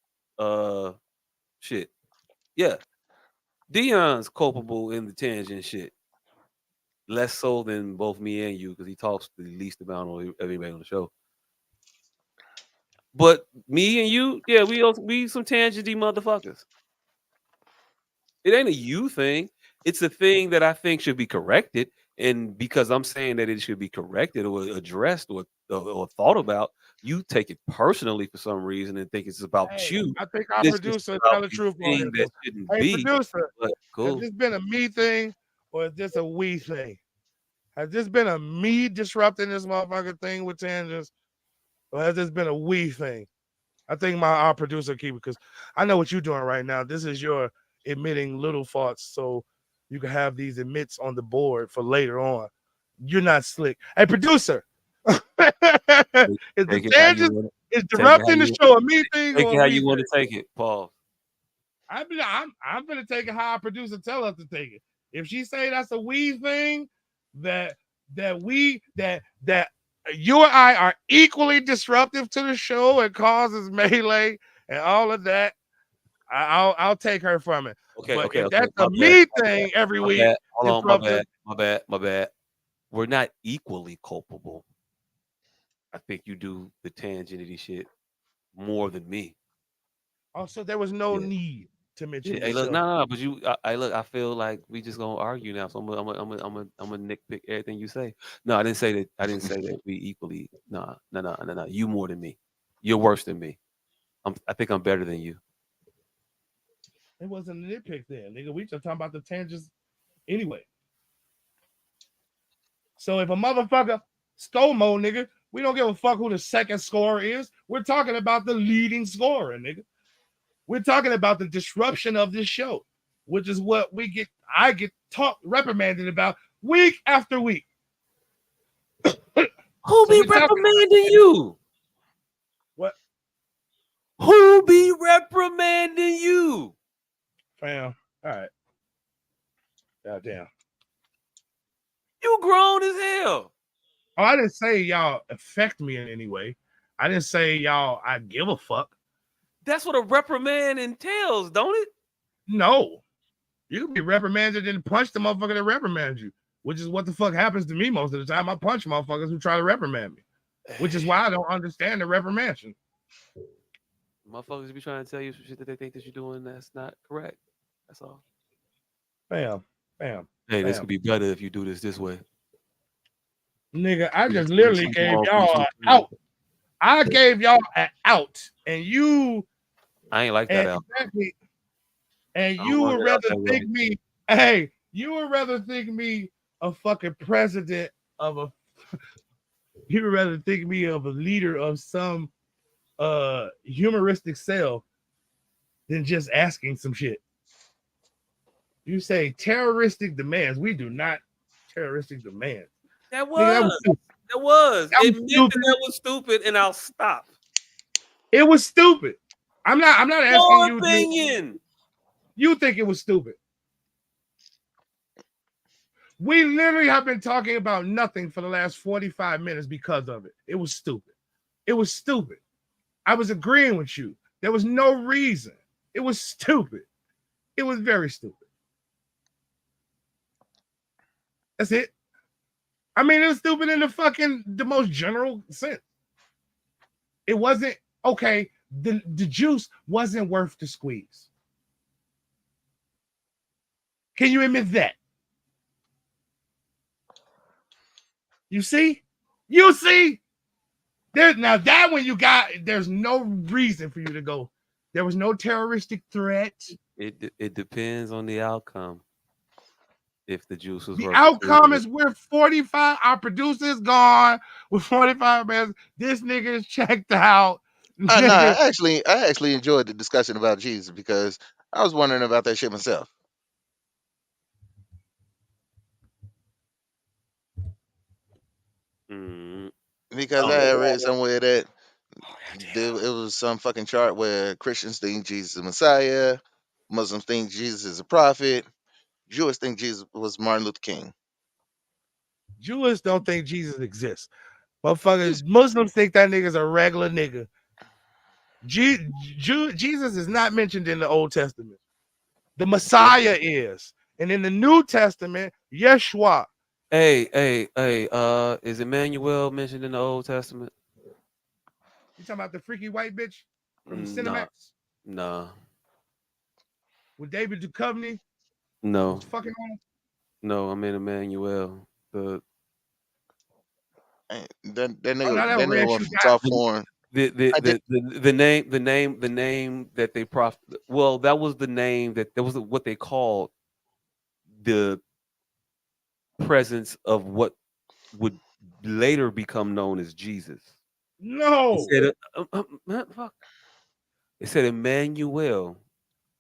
shit. Yeah. Dion's culpable in the tangent shit. Less so than both me and you, because he talks the least amount of everybody on the show. But me and you, yeah, we some tangenty motherfuckers. It ain't a you thing. It's a thing that I think should be corrected. And because I'm saying that it should be corrected or addressed or thought about, you take it personally for some reason and think it's about Hey, you. I think our It's just producer about tell the a truth on thing that this. shouldn't Hey, be. producer, But has cool. this been a me thing or is this a we thing? Has this been a me disrupting this motherfucking thing with tangents, or has this been a we thing? I think our producer keep because I know what you're doing right now. This is your emitting little farts, so you can have these emits on the board for later on. You're not slick. Hey, producer, is the tangents is disrupting the show a me thing Take or it a how we you want thing? to take it, Paul. I'm gonna take it how our producer tell us to take it. If she say that's a we thing, that you and I are equally disruptive to the show and causes melee and all of that, I'll take her from it. Okay, But okay, if okay. that's a me thing every My week, bad. Hold on, disruptive. my bad. We're not equally culpable. I think you do the tangenty shit more than me. Also, there was no Yeah. need to mention Hey, the look, show. no, but look. I feel like we just gonna argue now. So I'm gonna nitpick everything you say. No, I didn't say that. I didn't say that we equally. No. You more than me. You're worse than me. I think I'm better than you. It wasn't a nitpick then, nigga. We just talking about the tangents anyway. So if a motherfucker stole more, nigga, we don't give a fuck who the second scorer is. We're talking about the leading scorer, nigga. We're talking about the disruption of this show, which is what I get reprimanded about week after week. Who be reprimanding you? What? Who be reprimanding you? Fam. All right. Goddamn. You grown as hell. Oh, I didn't say y'all affect me in any way. I didn't say y'all I give a fuck. That's what a reprimand entails, don't it? No. You can be reprimanded and punch the motherfucker that reprimands you, which is what the fuck happens to me most of the time. I punch motherfuckers who try to reprimand me, which is why I don't understand the reprimandation. Motherfuckers be trying to tell you some shit that they think that you're doing that's not correct. That's all. Bam. Hey, this could be better if you do this way. Nigga, I just literally gave y'all an out. I gave y'all an out, and you. I ain't like that out. Exactly. And you would rather think me. Hey, you would rather think me a fucking president of a. You would rather think me of a leader of some humoristic cell than just asking some shit. You say terroristic demands. We do not terroristic demand. That Nigga, that was was. stupid. That was. That It was meant stupid. that was stupid, and I'll stop. It was stupid. I'm not asking Your you opinion. You think it was stupid. We literally have been talking about nothing for the last 45 minutes because of it. It was stupid. It was stupid. I was agreeing with you. There was no reason. It was stupid. It was very stupid. That's it. I mean, it was stupid in the most general sense. It wasn't, okay, the juice wasn't worth the squeeze. Can you admit that? You see? You see? Now that one there's no reason for you to go. There was no terroristic threat. It depends on the outcome. If the juice was The worth outcome is we're 45. Our producer's gone with 45 minutes. This nigga is checked out. No, I actually enjoyed the discussion about Jesus because I was wondering about that shit myself. Because I had read somewhere that it was some fucking chart where Christians think Jesus is Messiah, Muslims think Jesus is a prophet, Jewish think Jesus was Martin Luther King. Jewish don't think Jesus exists. Motherfuckers, Muslims think that nigga's a regular nigga. Jesus is not mentioned in the Old Testament. The Messiah is. And in the New Testament, Yeshua. Hey, is Emmanuel mentioned in the Old Testament? You talking about the freaky white bitch from Nah. Cinemax? Nah. With David Duchovny? No. Fucking on? No, I mean Emmanuel. That nigga went from soft porn. The name that they well, that was the name that was what they called the presence of what would later become known as Jesus. No. It said Emmanuel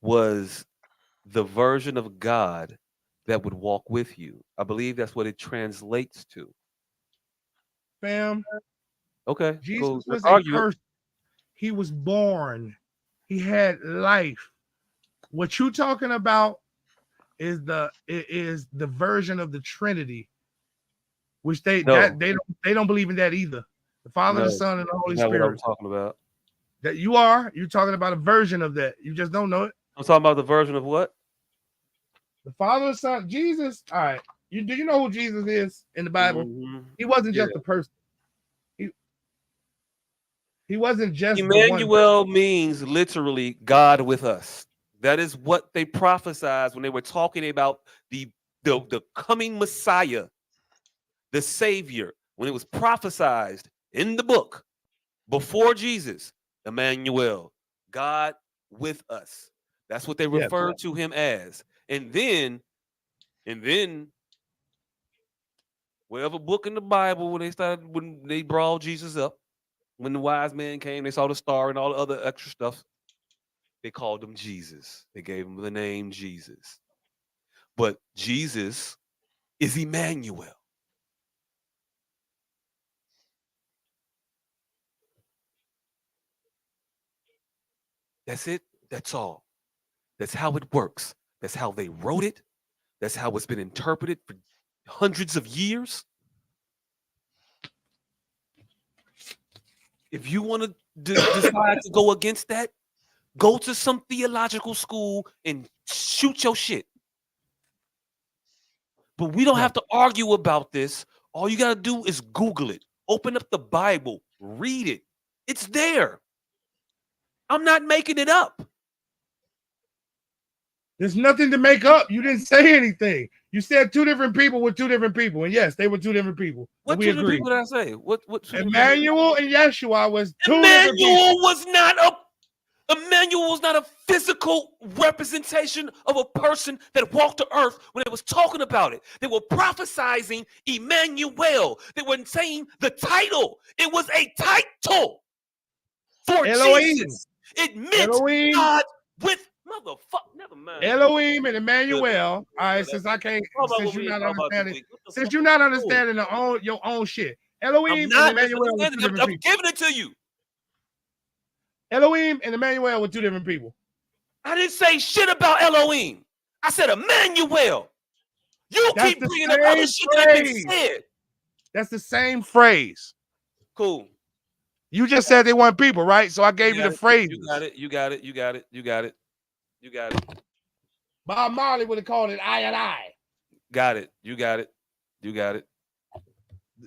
was the version of God that would walk with you. I believe that's what it translates to. Fam. Okay. Jesus cool. was a person. He was born. He had life. What you talking about is the version of the Trinity, which they don't believe in that either. The Father, the Son, and the Holy Spirit. What I'm talking about. That you're talking about a version of that. You just don't know it. I'm talking about the version of what? The Father, the Son, Jesus. All right. Do you know who Jesus is in the Bible? He wasn't just a person. He wasn't just Emmanuel means literally God with us. That is what they prophesied when they were talking about the coming Messiah, the Savior. When it was prophesied in the book before Jesus, Emmanuel, God with us. That's what they referred to him as. And then whatever book in the Bible when they brought Jesus up, when the wise men came, they saw the star and all the other extra stuff. They called him Jesus. They gave him the name Jesus. But Jesus is Emmanuel. That's it. That's all. That's how it works. That's how they wrote it. That's how it's been interpreted for hundreds of years. If you want to decide to go against that, go to some theological school and shoot your shit. But we don't have to argue about this. All you got to do is Google it. Open up the Bible. Read it. It's there. I'm not making it up. There's nothing to make up. You didn't say anything. You said two different people with two different people. And yes, they were two different people. What two different people did I say? What Emmanuel and Yeshua was two different people. Emmanuel was not a physical representation of a person that walked the earth when they was talking about it. They were prophesizing Emmanuel. They weren't saying the title. It was a title for Elohim. Jesus. It meant God with Motherfucker, never mind. Elohim and Emmanuel. All right, Good. since I can't, Talk about since what we you're ain't not talking about this understanding, week. What the since fuck you're is not you doing? understanding your own shit. I'm Elohim and not. That's Emmanuel were two different I'm people. giving it to you. Elohim and Emmanuel were two different people. I didn't say shit about Elohim. I said Emmanuel. You That's keep the bringing up other same shit that been phrase. said. That's the same phrase. Cool. You just said they weren't people, right? So I gave you the phrase. You got it. You got it. You got it. You got it. You got it. Bob Marley would have called it I and I. Got it. You got it. You got it.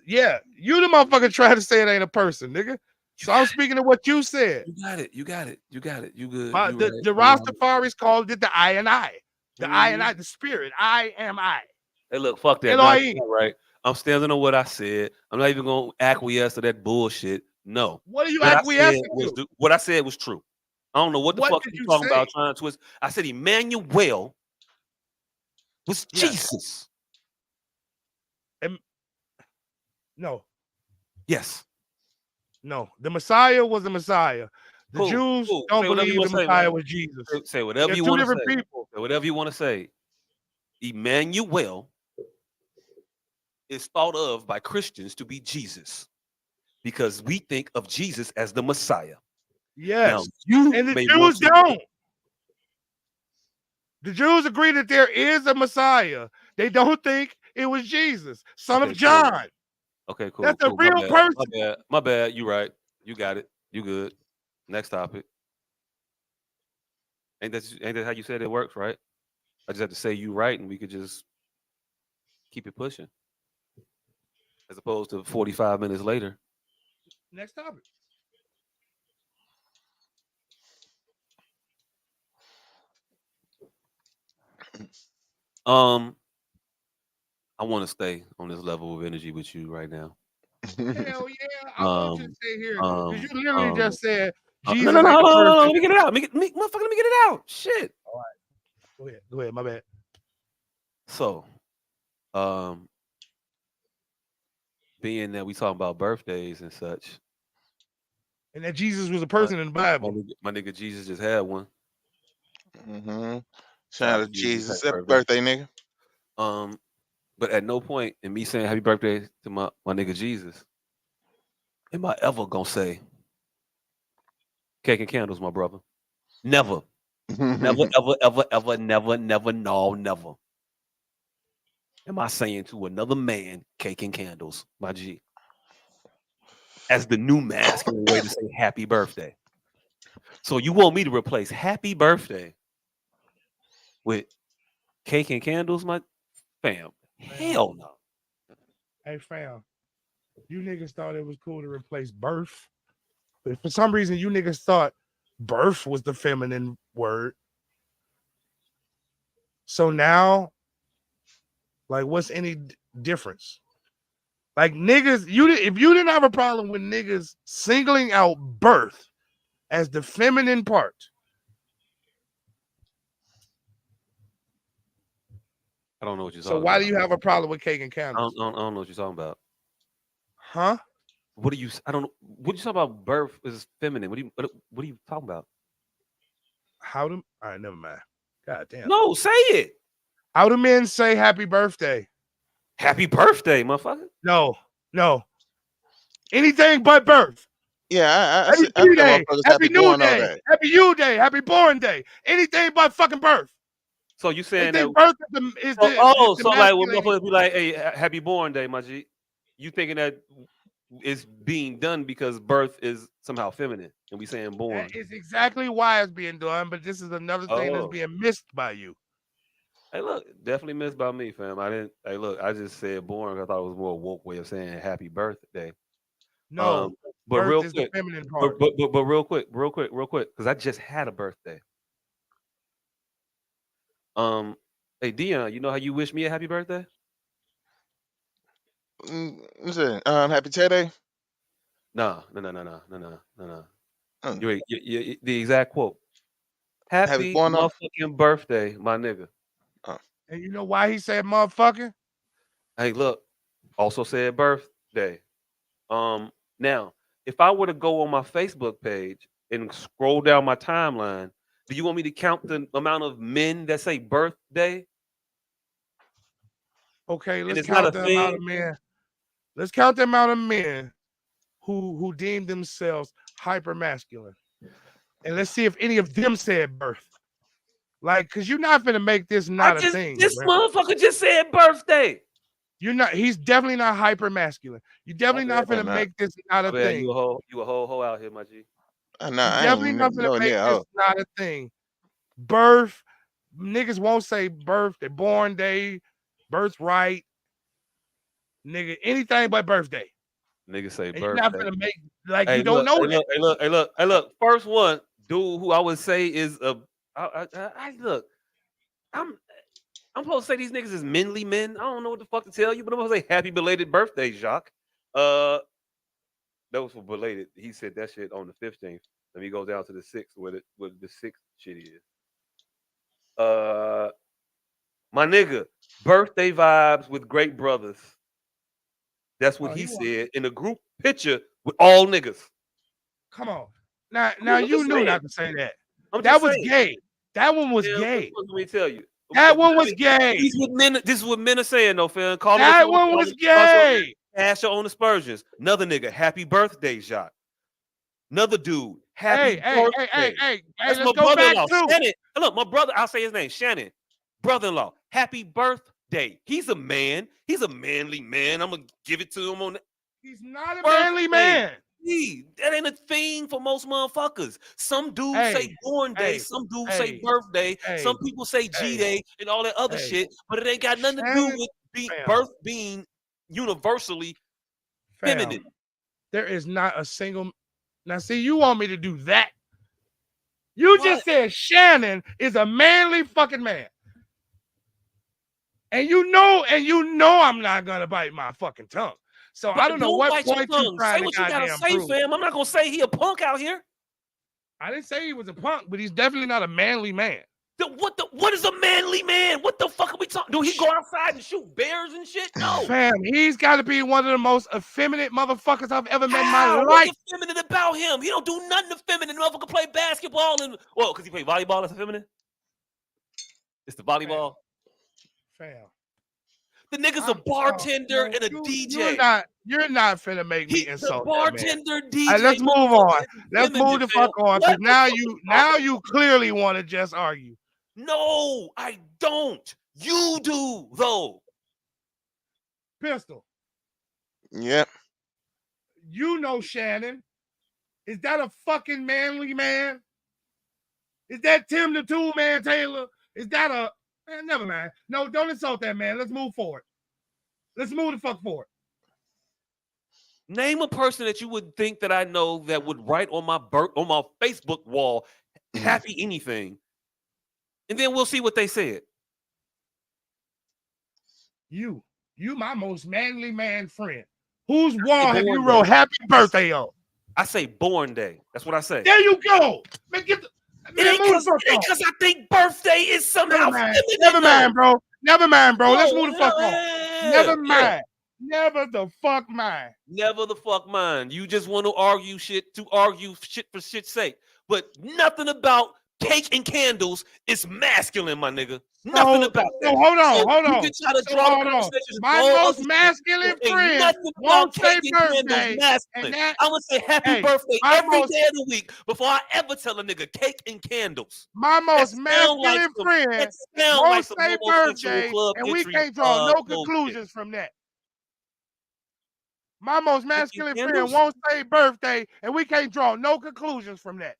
Yeah, you the motherfucker trying to say it ain't a person, nigga. So I'm speaking of what you said. You got it. You got it. You got it. You good. The Rastafaris called it the I and I. The I and I, the spirit. I am I. Hey, look, fuck that. No, right. I'm standing on what I said. I'm not even gonna acquiesce to that bullshit. No. What are you acquiescing to? What I said was true. I don't know what the fuck you talking say? about trying to twist. I said Emmanuel was Jesus. No. Yes. No. The Messiah was the Messiah. The Jews don't believe the Messiah was Jesus. Say whatever you want to say. Say whatever you want to say. Emmanuel is thought of by Christians to be Jesus because we think of Jesus as the Messiah. Yes. Now, and the Jews don't. The Jews agree that there is a Messiah. They don't think it was Jesus, son of John. Cool. Okay, cool. That's a real person. My bad. You right. You got it. You good. Next topic. Ain't that how you said it works, right? I just have to say you right, and we could just keep it pushing, as opposed to 45 minutes later. Next topic. I want to stay on this level of energy with you right now. Hell yeah, I want you to stay here because you literally just said Jesus. No, Let me get it out. Let me get it out. Shit. All right. Go ahead. My bad. So, being that we talking about birthdays and such, and that Jesus was a person in the Bible. My nigga Jesus just had one. Shout out to Jesus. Happy birthday, nigga. But at no point in me saying happy birthday to my nigga Jesus am I ever gonna say cake and candles, my brother. Never. Never, ever, never, never. Am I saying to another man cake and candles, my G? As the new masculine way to say happy birthday. So you want me to replace happy birthday with cake and candles, my fam? Hell no. Hey fam, you niggas thought it was cool to replace birth, but for some reason you niggas thought birth was the feminine word. So now, like, what's any difference? Like niggas, if you didn't have a problem with niggas singling out birth as the feminine part, I don't know what you're talking about. So why do you have a problem with cake and candles? I don't know what you're talking about. Huh? What do you? I don't know. What you talking about? Birth is feminine. What are you talking about? All right, never mind. God damn. No, say it. How do men say happy birthday? Happy birthday, motherfucker. No. Anything but birth. Yeah, happy day, happy new day, happy you day, happy born day. Anything but fucking birth. So you saying that birth is the so like when motherfuckers be like, hey, happy born day, my G. You thinking that it's being done because birth is somehow feminine and we saying born. That is exactly why it's being done, but this is another thing that's being missed by you. Hey, look, definitely missed by me, fam. I just said born. I thought it was a more woke way of saying happy birthday. No, but real is quick, the feminine part. But real quick, because I just had a birthday. Hey Dion, you know how you wish me a happy birthday? Happy Tay. No. The exact quote. Happy motherfucking birthday, my nigga. And you know why he said motherfucking? Hey, look, also said birthday. Now, if I were to go on my Facebook page and scroll down my timeline, Do you want me to count the amount of men that say birthday? Okay, And let's it's not a count the amount thing. of men. Let's count the amount of men who deem themselves hyper masculine, and let's see if any of them said birth. Like, cause you're not gonna make this not a thing. This Bro. motherfucker just said birthday. You're not. He's definitely not hyper masculine. You're definitely not I'm gonna not. make this not a Man, thing. you a whole out here, my G. Nah, You I definitely not ain't gonna no make near. this Oh, not a thing. Birth, niggas won't say birthday, born day, birthright, nigga, anything but birthday. Niggas say And you're not birthday. gonna make like Hey, you don't look, know hey, that. look, hey, look, hey, look, hey, look. First one, dude, who I would say is a. I look. I'm supposed to say these niggas is manly men. I don't know what the fuck to tell you, but I'm supposed to say happy belated birthday, Jacques. That was for belated. He said that shit on the 15th. Let me go down to the 6th where the 6th shit is. My nigga, birthday vibes with great brothers. That's what he said in a group picture with all niggas. Come on. Now I'm you just knew saying. not to say that. I'm That just was saying. gay. That one was Yeah, gay. let me tell you. That one was gay. This is what men are saying, though, fam. Call it That what you one want. was gay. Cash your own aspersions. Another nigga, happy birthday, Jacques. Another dude, happy birthday. That's my let's go back brother-in-law, to. Shannon. Look, my brother, I'll say his name, Shannon. Brother-in-law, happy birthday. He's a man. He's a manly man. I'm gonna give it to him on. He's not a birthday. manly man. That ain't a thing for most motherfuckers. Some dudes say born day, some dudes say birthday, some people say G day and all that other shit, but it ain't got nothing to do with birth being universally feminine. There is not a single. Now, see, you want me to do that? You just said Shannon is a manly fucking man. And you know I'm not gonna bite my fucking tongue. So I don't know what point you trying to goddamn prove. Fam. I'm not gonna say he a punk out here. I didn't say he was a punk, but he's definitely not a manly man. What is a manly man? What the fuck are we talking? Do he go outside and shoot bears and shit? No. Fam, he's got to be one of the most effeminate motherfuckers I've ever met in my life. What's effeminate about him? He don't do nothing effeminate. The motherfucker play basketball and because he play volleyball. That's effeminate. It's the volleyball. Fam. The nigga's a bartender and a DJ. You're not finna make me insult the bartender, that man. DJ. Right, let's move on. Let's move the fuck on, because now you clearly want to just argue. No, I don't. You do though. Pistol. Yep. You know Shannon. Is that a fucking manly man? Is that Tim the Tool Man Taylor? Is that a man? Never mind. No, don't insult that man. Let's move forward. Let's move the fuck forward. Name a person that you would think that I know that would write on my Facebook wall, happy anything, and then we'll see what they said. You my most manly man friend. Whose wall have you wrote happy birthday on? I say born day. That's what I say. There you go. Man, get the. It ain't because I think birthday is somehow feminine. Never mind, bro. Let's move the fuck on. Never mind. Never the fuck mind. Never the fuck mind. You just want to argue shit for shit's sake. But nothing about cake and candles is masculine, my nigga. Nothing about that. So hold on. You can try to draw the conversation. My most masculine friend won't say birthday. I'm gonna say happy birthday every day of the week before I ever tell a nigga cake and candles. My most masculine friend won't say birthday, and we can't draw no conclusions from that. My most masculine friend won't say birthday, and we can't draw no conclusions from that.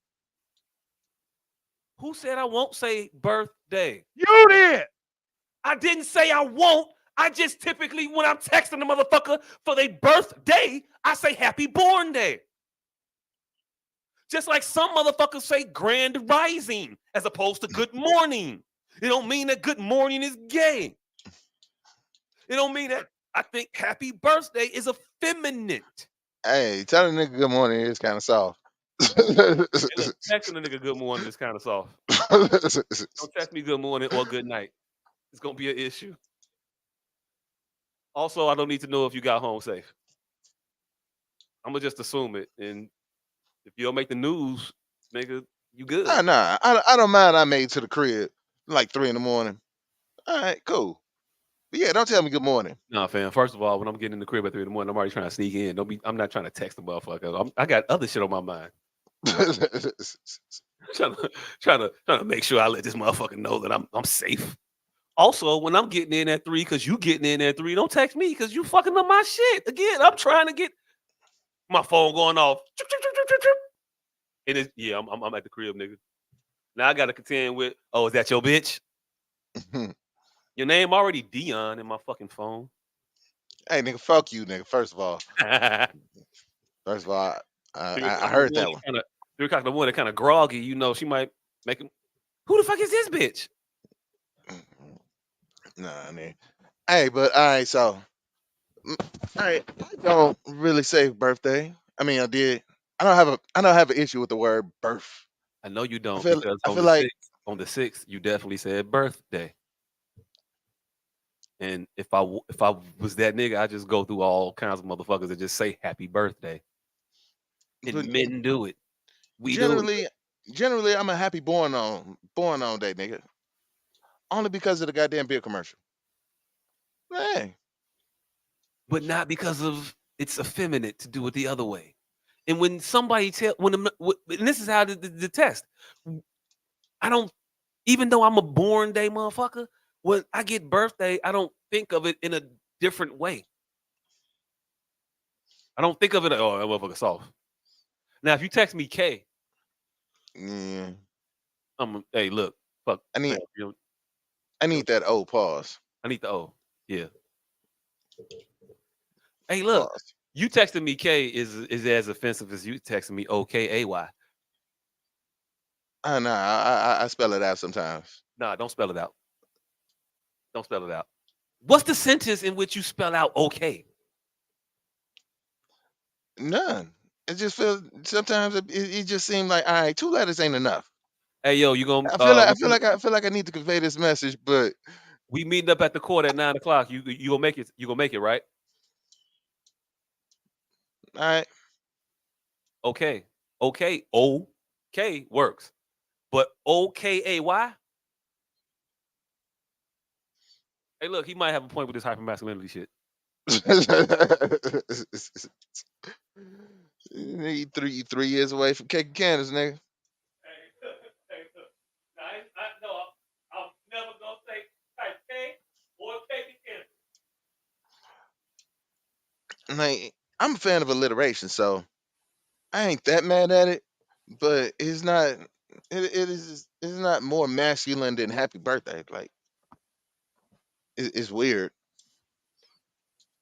Who said I won't say birthday? You did. I didn't say I won't. I just typically, when I'm texting the motherfucker for their birthday, I say happy born day. Just like some motherfuckers say grand rising as opposed to good morning. It don't mean that good morning is gay. It don't mean that I think happy birthday is effeminate. Hey, tell a nigga good morning is kind of soft. Texting a nigga good morning is kind of soft. Don't text me good morning or good night. It's gonna be an issue. Also, I don't need to know if you got home safe. I'm gonna just assume it, and if you don't make the news, nigga, You good? Nah. I don't mind. I made it to the crib like 3 in the morning. All right, cool. But yeah, don't tell me good morning. Nah, fam. First of all, when I'm getting in the crib at 3 in the morning, I'm already trying to sneak in. I'm not trying to text the motherfucker. I got other shit on my mind. trying to make sure I let this motherfucker know that I'm safe. Also, when I'm getting in at 3, because you getting in at 3, don't text me because you fucking up my shit. Again, I'm trying to get my phone going off. And it's, yeah, I'm at the crib, nigga. Now I gotta contend with, oh, is that your bitch? Your name already Dion in my fucking phone. Hey, nigga, fuck you, nigga. First of all, I heard that one. 3 o'clock in the morning, kind of groggy. You know, she might make him. Who the fuck is this bitch? Nah, nigga. Hey, but all right, so all right, I don't really say birthday. I mean, I did. I don't have an issue with the word birth. I know you don't, I because feel like on the 6th, you definitely said birthday. And if I was that nigga, I just go through all kinds of motherfuckers and just say happy birthday. And men do it. We do it. generally, I'm a happy born on day, nigga. Only because of the goddamn beer commercial. Hey. But not because of it's effeminate to do it the other way. And when somebody and this is how the test. I don't, even though I'm a born day motherfucker, when I get birthday, I don't think of it in a different way. I don't think of it, oh, that motherfucker soft. Now, if you text me K, yeah, hey, look, fuck. I need man, that O pause. I need the O. Yeah. Hey, look, Pause. you texting me K is as offensive as you texting me OKAY. Nah, I spell it out sometimes. Nah, don't spell it out. Don't spell it out. What's the sentence in which you spell out okay? None. It just feels sometimes it just seems like, all right, 2 letters ain't enough. Hey, yo, you gonna? I feel like I need to convey this message, but we meeting up at the court at 9 o'clock. You gonna make it? You gonna make it, right? All right. Okay. Okay works, but OKAY. Hey, look, he might have a point with this hypermasculinity shit. He 3 years away from kicking cannons, nigga. I'm never gonna say type K or kicking cannons. Like, I'm a fan of alliteration, so I ain't that mad at it. But it's not. It's not more masculine than happy birthday. Like, it's weird.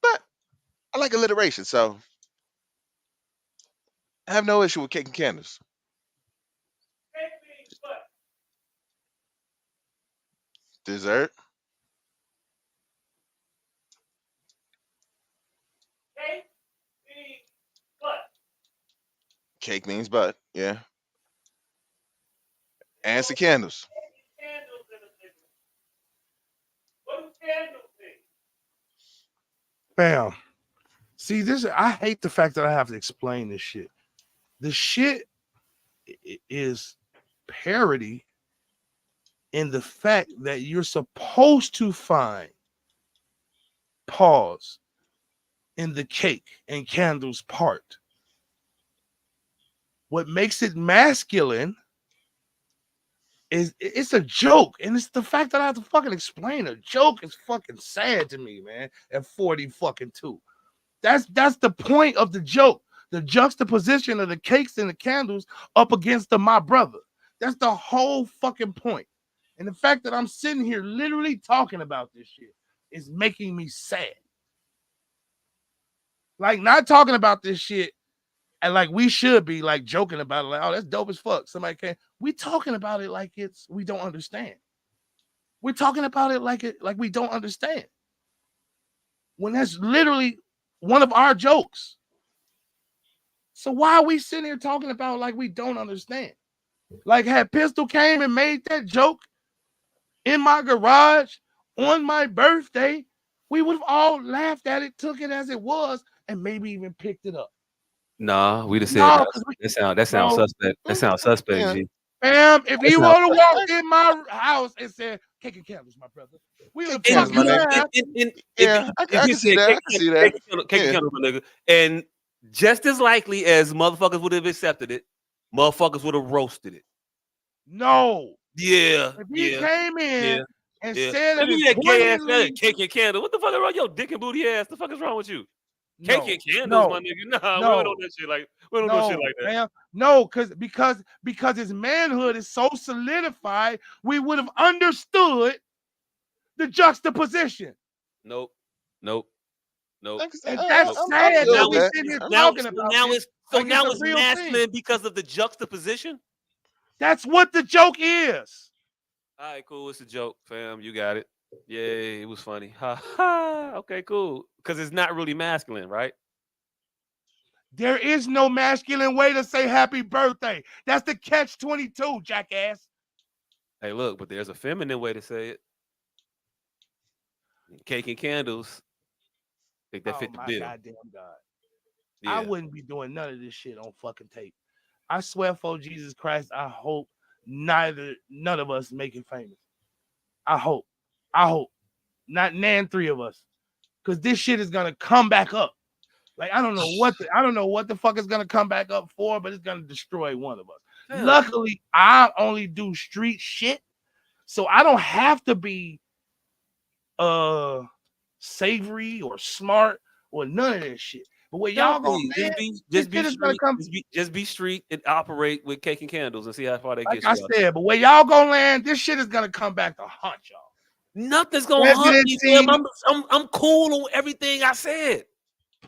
But I like alliteration, so I have no issue with kicking candles. Dessert. Cake means butt. Yeah. Answer candles. Bam. See, I hate the fact that I have to explain this shit. The shit is parody in the fact that you're supposed to find pause in the cake and candles part. What makes it masculine is it's a joke, and it's the fact that I have to fucking explain a joke is fucking sad to me, man. At 42, that's the point of the joke. The juxtaposition of the cakes and the candles up against my brother. That's the whole fucking point. And the fact that I'm sitting here literally talking about this shit is making me sad. Like, not talking about this shit and like we should be like joking about it, like, oh, that's dope as fuck. Somebody can't. We talking about it like we don't understand. We're talking about it like we don't understand. When that's literally one of our jokes. So why are we sitting here talking about like we don't understand? Like, had Pistol came and made that joke in my garage on my birthday, we would have all laughed at it, took it as it was, and maybe even picked it up. Nah, we'd have said that sounds suspect. That sounds suspect, Yeah. G. Fam, if he That's would not have walked in my house and said, "Cake and candles, my brother," we would have Candles, fucked my his nigga. ass. Yeah, I if he can see said that. I can see that. cake and Yeah. candle, my nigga, and just as likely as motherfuckers would have accepted it, motherfuckers would have roasted it. No. Yeah, If he came in and yeah. said Look it at that gay ass pointedly, cake and candle. What the fuck is wrong? Yo, dick and booty ass. The fuck is wrong with you? Cake and candles, my nigga. Nah, we don't know that shit like we don't know shit like that. Man, no, because his manhood is so solidified, we would have understood the juxtaposition. Nope. And that's I'm sad good that with we that. sit here Now talking about now this it's like it's a real masculine thing. because of the juxtaposition. That's what the joke is. All right, cool. It's a joke, fam. You got it. Yay, it was funny. Ha ha. Okay, cool. Because it's not really masculine, right? There is no masculine way to say happy birthday. That's the catch-22, jackass. Hey, look, but there's a feminine way to say it. Cake and candles. I think that fit the my bill. goddamn God. Yeah. I wouldn't be doing none of this shit on fucking tape. I swear for Jesus Christ, I hope none of us make it famous. I hope. Not three of us. Because this shit is gonna come back up. Like I don't know what the fuck is gonna come back up for, but it's gonna destroy one of us. Yeah. Luckily, I only do street shit, so I don't have to be savory or smart or none of that shit. But what y'all gonna just be street and operate with cake and candles and see how far that like gets I you. said, but where y'all gonna land, this shit is gonna come back to haunt y'all. Nothing's gonna haunt me, fam. I'm cool on everything I said.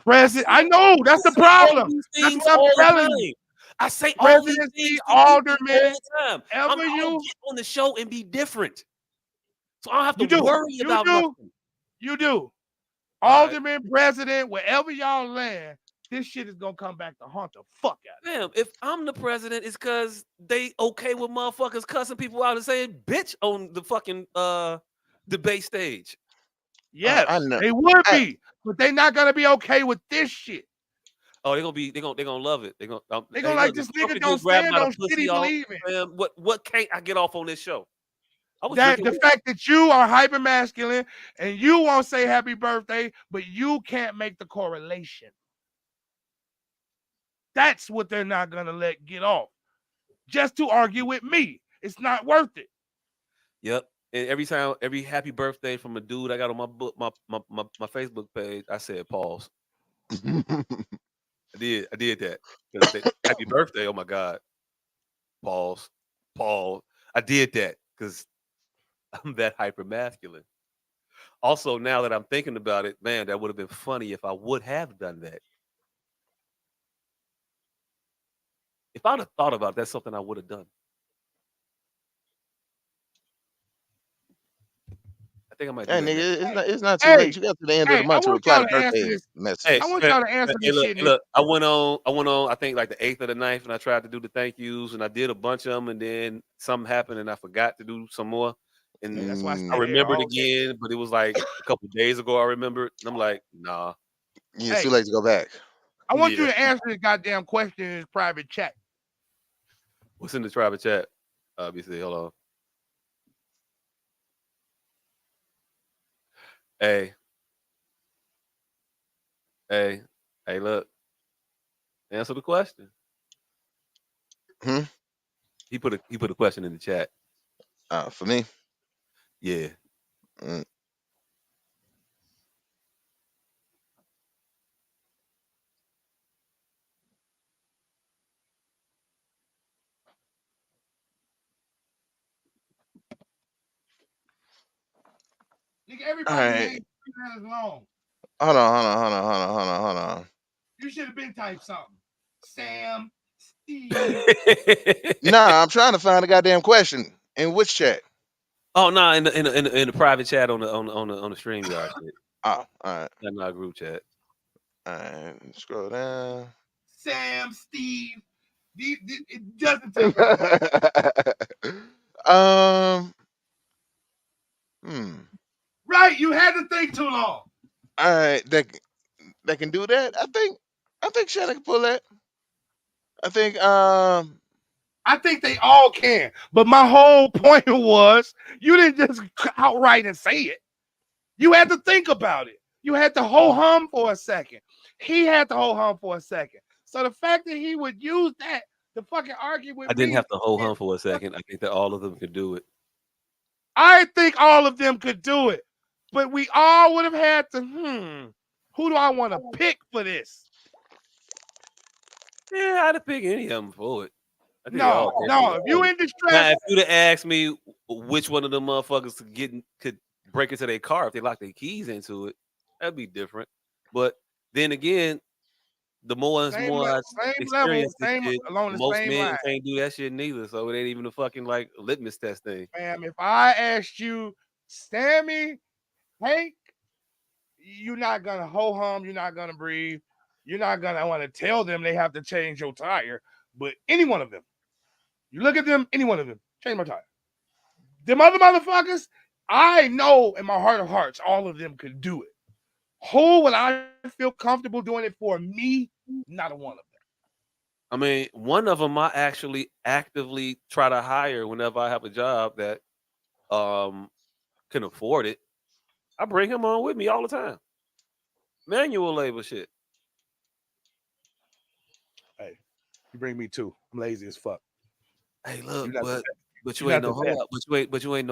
I know that's the problem. That's what I'm telling you. I say all these things all the time. I'm gonna get on the show and be different, so I don't have to worry about nothing. You do. Alderman, president, wherever y'all land, this shit is gonna come back to haunt the fuck out of you. Damn, if I'm the president, it's because they okay with motherfuckers cussing people out and saying bitch on the fucking debate stage. Yes, they would be, but they're not gonna be okay with this shit. Oh, they're gonna love it. They're gonna like this nigga don't stand on shit he believe in. What can't I get off on this show? The fact that you are hyper masculine and you won't say happy birthday, but you can't make the correlation. That's what they're not gonna let get off. Just to argue with me. It's not worth it. Yep. And every happy birthday from a dude I got on my Facebook page, I said pause. I did that. Happy birthday. Oh my God. Pause. I did that because I'm that hyper masculine. Also, now that I'm thinking about it, man, that would have been funny if I would have done that. If I'd have thought about it, that's something I would have done. I think I might. Hey, nigga, it's not too late. You got to the end of the month to reply to birthday messages. I want y'all to answer this shit. Look, I went on. I think like the 8th or the 9th, and I tried to do the thank yous, and I did a bunch of them, and then something happened, and I forgot to do some more. And that's why I remembered again, but it was like a couple days ago. I remembered, and I'm like, nah. Yeah, it's too late to go back. I want you to answer this goddamn question in this private chat. What's in the private chat? Obviously, hold on. Hey, look. Answer the question. He put a question in the chat. For me? Yeah. Everybody ain't 3 minutes long. Hold on. You should have been typed something. Sam, Steve. Nah, I'm trying to find a goddamn question. In which chat? Oh no, in the private chat on the StreamYard shit. Oh, all right. That's not a group chat. All right, scroll down. Sam, Steve. It doesn't take. Right, you had to think too long. All right, that can do that. I think Shannon can pull that. I think I think they all can. But my whole point was you didn't just outright and say it. You had to think about it. You had to ho hum for a second. He had to ho hum for a second. So the fact that he would use that to fucking argue with I didn't me, have to ho hum for a second. I think that all of them could do it. I think all of them could do it. But we all would have had to, who do I want to pick for this? Yeah, I'd have picked any of them for it. I think they No, all could no. do If it. you in Now, distress, if you'd have asked me which one of them motherfuckers could break into their car if they lock their keys into it, that'd be different. But then again, the more and same, more I same level, experience this same shit, along the most same men line. can't do that shit neither. So it ain't even a fucking like litmus test thing. Ma'am, if I asked you, Sammy, Hank, you're not gonna ho hum, you're not gonna breathe, you're not gonna want to tell them they have to change your tire. But any one of them, you look at them, any one of them, change my tire. Them other motherfuckers, I know in my heart of hearts, all of them could do it. Who would I feel comfortable doing it for? Me, not a one of them. I mean, one of them I actually actively try to hire whenever I have a job that can afford it. I bring him on with me all the time. Manual labor shit. Hey, you bring me two. I'm lazy as fuck. Hey, look, You're not the but you're you ain't not no the hoe best. out. But you ain't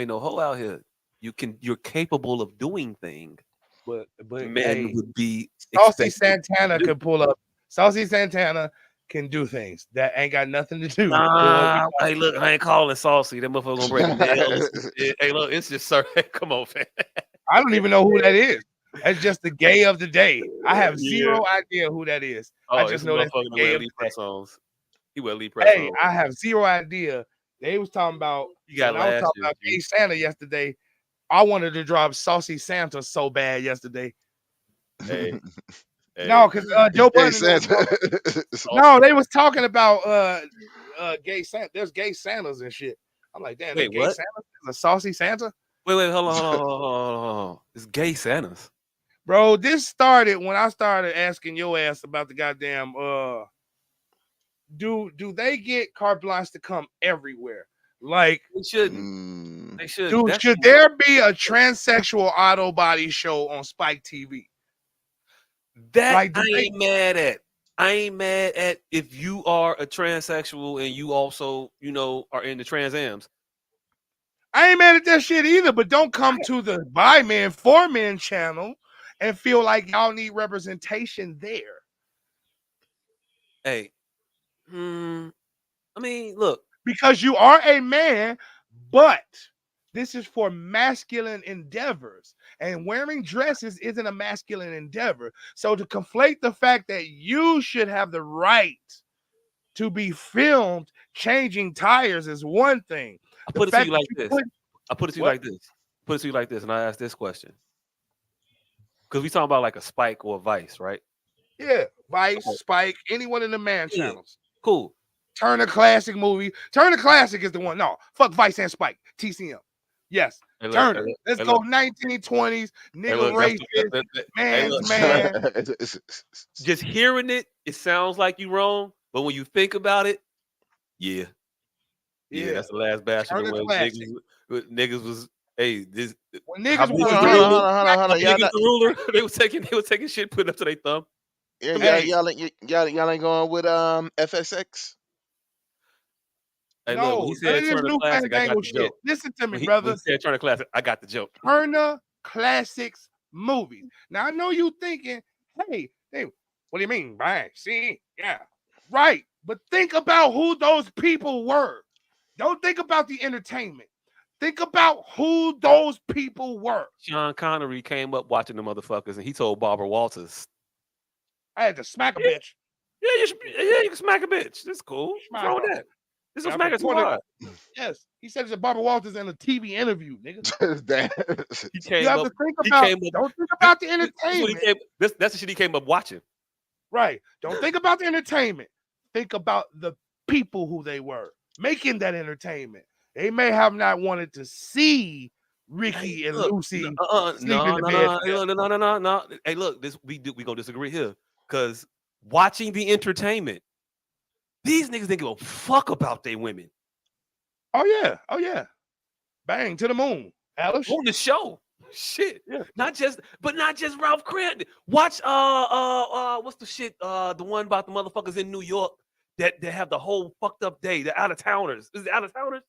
no hoe out here. You're capable of doing things But men hey, would be Saucy expected Santana to do. could pull up. Saucy Santana can do things that ain't got nothing to do with what we Nah, talking hey, look, I ain't calling saucy. That motherfucker gonna break a nail. Hey, look, it's just sir. Come on, fam. I don't even know who that is. That's just the gay of the day. I have Yeah. zero idea who that is. I Oh, just it's a know that's the motherfucker that gay wear of Lee the day. press-ons. He wear Lee press-ons. Hey, I have zero idea. They was talking about You got when I was last talking year. about gay Santa yesterday. I wanted to drop Saucy Santa so bad yesterday. Hey, No, because Joe Gay Budden. Santa. No, they was talking about gay Santa. There's gay Santas and shit. I'm like, damn, Wait, that gay what? Santa is a saucy Santa? Wait, hold on. It's gay Santas. Bro, this started when I started asking your ass about the goddamn do they get carte blanche to come everywhere? Like They shouldn't. They shouldn't. dude, That's should there be a transsexual auto body show on Spike TV? that Like, I ain't mad at. I ain't mad at if you are a transsexual and you also, are into Trans Ams. I ain't mad at that shit either, but don't come to the by men for men channel and feel like y'all need representation there. Hey, I mean, look. Because you are a man, but this is for masculine endeavors. And wearing dresses isn't a masculine endeavor. So to conflate the fact that you should have the right to be filmed changing tires is one thing. I put it to you like this. And I ask this question. Because we talking about like a Spike or a Vice, right? Yeah, Vice, Spike, any one of the man channels. Cool. Turner Classic movie. Turner Classic is the one. No, fuck Vice and Spike. TCM. Yes. Hey, look, Turner. hey, look, Let's hey, go look. 1920s, nigga Hey, look, racist, hey, man's look. man. Just hearing it sounds like you wrong. But when you think about it, yeah, that's the last bastion Turner where Classic. niggas was. Hey, this when how niggas big was is the really ruler? hold How on. big Y'all is not, the ruler? They was taking shit, putting up to their thumb. yeah, Hey. y'all ain't going with FSX. Hey, look, when he said this Turner new Classic, I got fandangle the shit. joke. Listen to me, When he brother. said Turner Classic, I got the joke. Turner Classics movies. Now I know you thinking, hey, what do you mean? Right? See, yeah, right. But think about who those people were. Don't think about the entertainment. Think about who those people were. Sean Connery came up watching the motherfuckers, and he told Barbara Walters, I had to smack a bitch. Yeah, you can smack a bitch. That's cool. What's wrong with that? This don't smack her too hard. Yes, he said it's a Barbara Walters in a TV interview, nigga. He came you have up. to think about. Don't think about the entertainment. That's the shit he came up watching. Right. Don't think about the entertainment. Think about the people who they were making that entertainment. They may have not wanted to see Ricky and Lucy sleep in the bed. No. Hey, look, we gonna disagree here because watching the entertainment These niggas didn't give a fuck about their women. Oh yeah. Bang to the moon, Alice. On the show. Shit. Yeah. Not just Ralph Cramton. Watch what's the shit? The one about the motherfuckers in New York that have the whole fucked up day. The out of towners. Is it out of towners?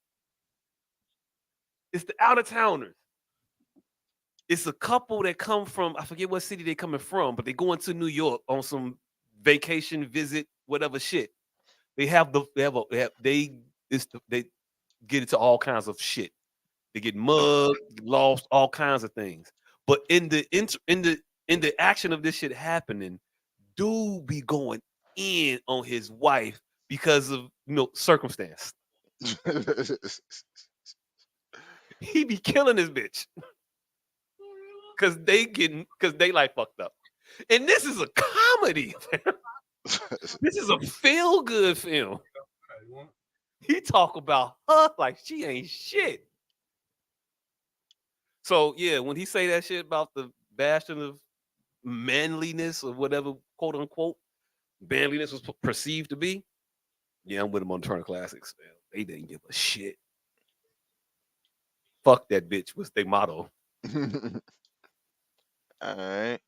It's the out of towners. It's a couple that come from, I forget what city they coming from, but they going to New York on some vacation visit, whatever shit. They get into all kinds of shit. They get mugged, lost, all kinds of things. But in the action of this shit happening, dude be going in on his wife because of circumstance. He be killing his bitch. Cause they like fucked up. And this is a comedy. This is a feel-good film. He talk about her like she ain't shit. So yeah, when he say that shit about the bastion of manliness or whatever, quote unquote, manliness was perceived to be, yeah, I'm with him on Turner Classics. Man. They didn't give a shit. Fuck that bitch was their motto. All right.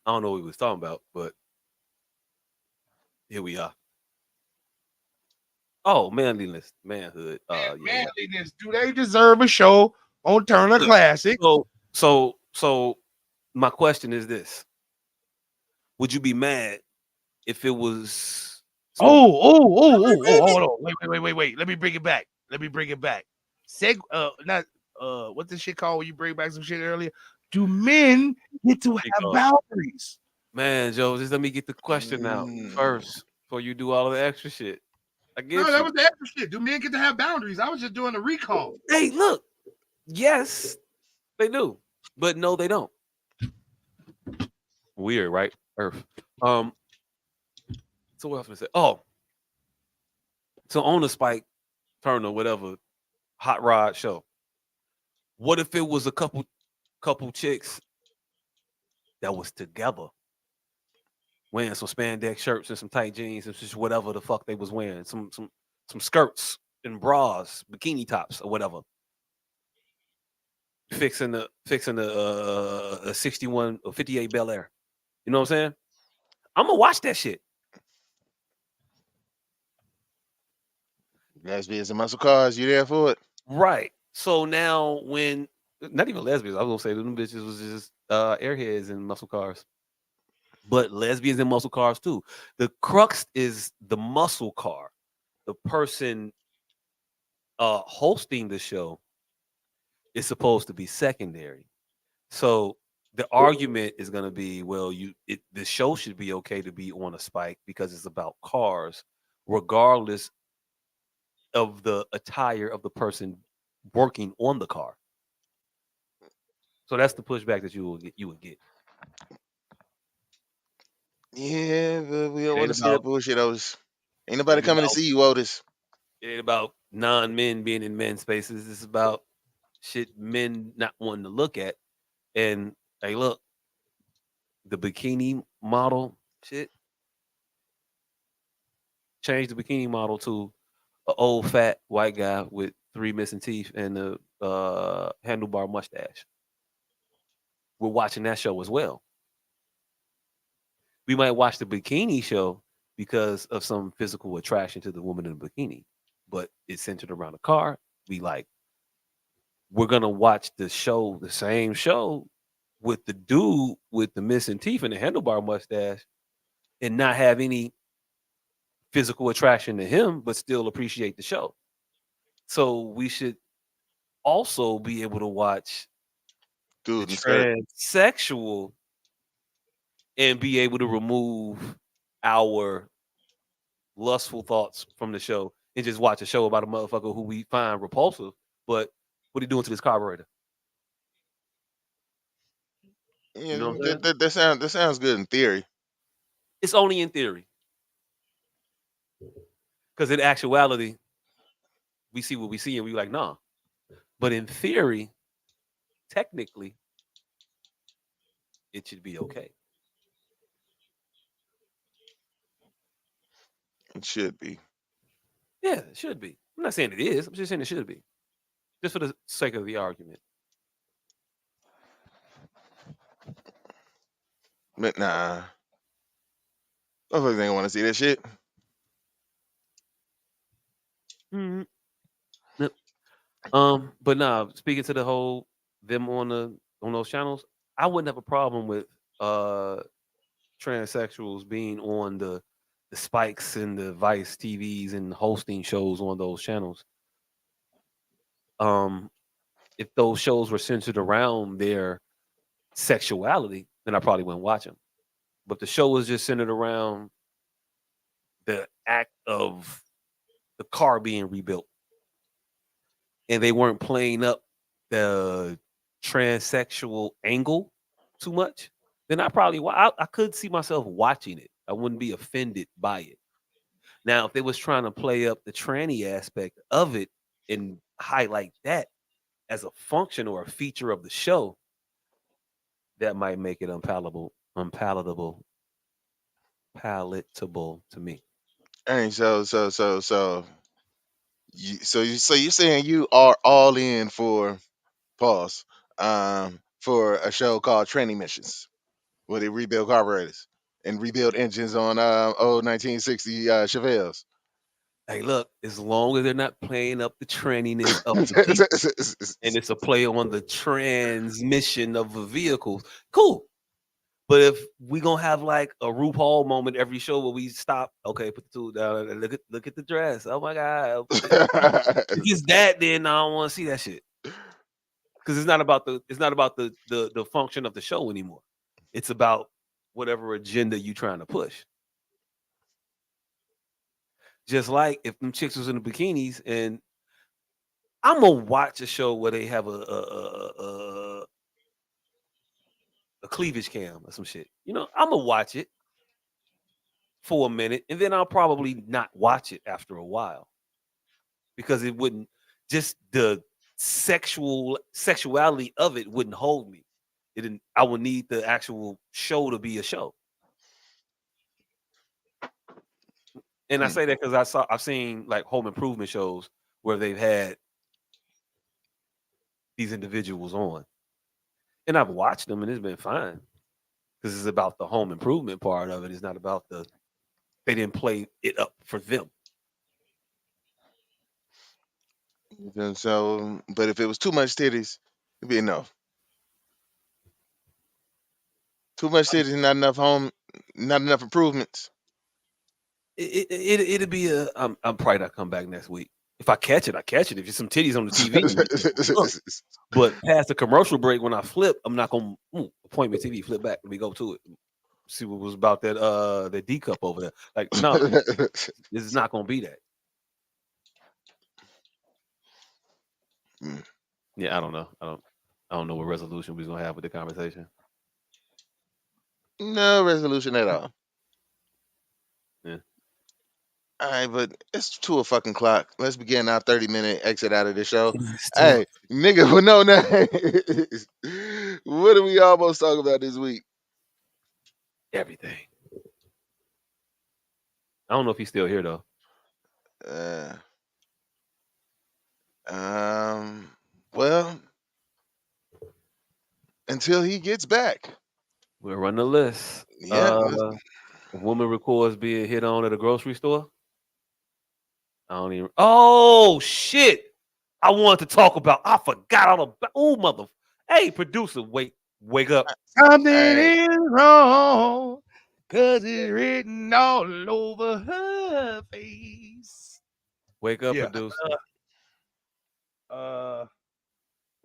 I don't know what we was talking about, but here we are. Oh, manliness, manhood. Yeah. Manliness. Do they deserve a show on Turner Classic? So my question is this: would you be mad if it was? Hold on. Wait. Let me bring it back. Not what's this shit called when you bring back some shit earlier? Do men get to have boundaries? Man, Joe, just let me get the question out first before you do all of the extra shit. I get No, you. that was the extra shit. Do men get to have boundaries? I was just doing a recall. Hey, look. Yes, they do, but no, they don't. Weird, right? Earth. So what else was I say? Oh, so on the Spike Turner, whatever, hot rod show. What if it was a couple chicks that was together, wearing some spandex shirts and some tight jeans and just whatever the fuck they was wearing, some skirts and bras, bikini tops or whatever, fixing a 61 or 58 Bel Air. You know what I'm saying? I'm gonna watch that shit. Lesbians and muscle cars, you there for it? Right. So now when not even lesbians, I was gonna say them bitches was just airheads and muscle cars. But lesbians and muscle cars too. The crux is the muscle car. The person hosting the show is supposed to be secondary. So the argument is going to be, well, the show should be okay to be on a Spike because it's about cars, regardless of the attire of the person working on the car. So that's the pushback that you would get. Yeah, but we don't It want ain't to see that about bullshit, Otis. Ain't nobody coming to see you, Otis. it ain't about non-men being in men's spaces. It's about shit men not wanting to look at. And hey, look, the bikini model shit. Change the bikini model to an old fat white guy with 3 missing teeth and a handlebar mustache. We're watching that show as well. We might watch the bikini show because of some physical attraction to the woman in the bikini, but it's centered around a car. We're gonna watch the show, the same show, with the dude with the missing teeth and the handlebar mustache, and not have any physical attraction to him, but still appreciate the show. So we should also be able to watch Dude, the and skirt. transsexual and be able to remove our lustful thoughts from the show and just watch a show about a motherfucker who we find repulsive, but what are you doing to this carburetor? Yeah, You know what I'm saying? that sounds good in theory. It's only in theory. Because in actuality, we see what we see and we like, nah. But in theory, technically, it should be okay. It should be. Yeah, it should be. I'm not saying it is. I'm just saying it should be. Just for the sake of the argument. But nah. Motherfuckers ain't want to see that shit. Mm-hmm. Yep. But nah, speaking to the whole them on those channels, I wouldn't have a problem with transsexuals being on the Spikes and the Vice TVs and hosting shows on those channels. If those shows were centered around their sexuality, then I probably wouldn't watch them. But the show was just centered around the act of the car being rebuilt, and they weren't playing up the transsexual angle too much, then I could see myself watching it. I wouldn't be offended by it. Now, if they was trying to play up the tranny aspect of it and highlight that as a function or a feature of the show, that might make it palatable to me. Hey, so you're saying you are all in for pause for a show called Training Missions, where they rebuild carburetors and rebuild engines on old 1960 Chevelles. Hey, look, as long as they're not playing up the tranniness of the people and it's a play on the transmission of the vehicles, cool. But if we gonna have like a RuPaul moment every show where we stop, okay, put the tool down and look at the dress. Oh my god, if it's that, then I don't want to see that shit because it's not about the function of the show anymore. It's about whatever agenda you trying to push. Just like if them chicks was in the bikinis, and I'm gonna watch a show where they have a cleavage cam or some shit. You know, I'm gonna watch it for a minute, and then I'll probably not watch it after a while because it wouldn't just the sexuality of it wouldn't hold me. It didn't. I would need the actual show to be a show. And I say that because I've seen like home improvement shows where they've had these individuals on, and I've watched them, and it's been fine because it's about the home improvement part of it. It's not about they didn't play it up for them. And so, but if it was too much titties, it'd be enough. Too much titties, not enough improvements. It'd be I'm probably not come back next week. If I catch it, I catch it. If there's some titties on the TV, look. But past the commercial break, when I flip, I'm not gonna appointment TV, flip back, let me go to it. See what was about that D cup over there. Like, no, this is not gonna be that. Yeah, I don't know. I don't know what resolution we're gonna have with the conversation. No resolution at all. Yeah. All right, but it's 2:00. Let's begin our 30-minute exit out of the show. It's Hey, nigga, with no names. What did we almost talk about this week? Everything. I don't know if he's still here though. Well, until he gets back. We'll run the list. Yeah. A woman records being hit on at a grocery store. I don't even. Oh shit! I wanted to talk about. I forgot all about. Oh mother. Hey, producer, wake up. Something is wrong because it's written all over her face. Wake up, Yeah. producer. What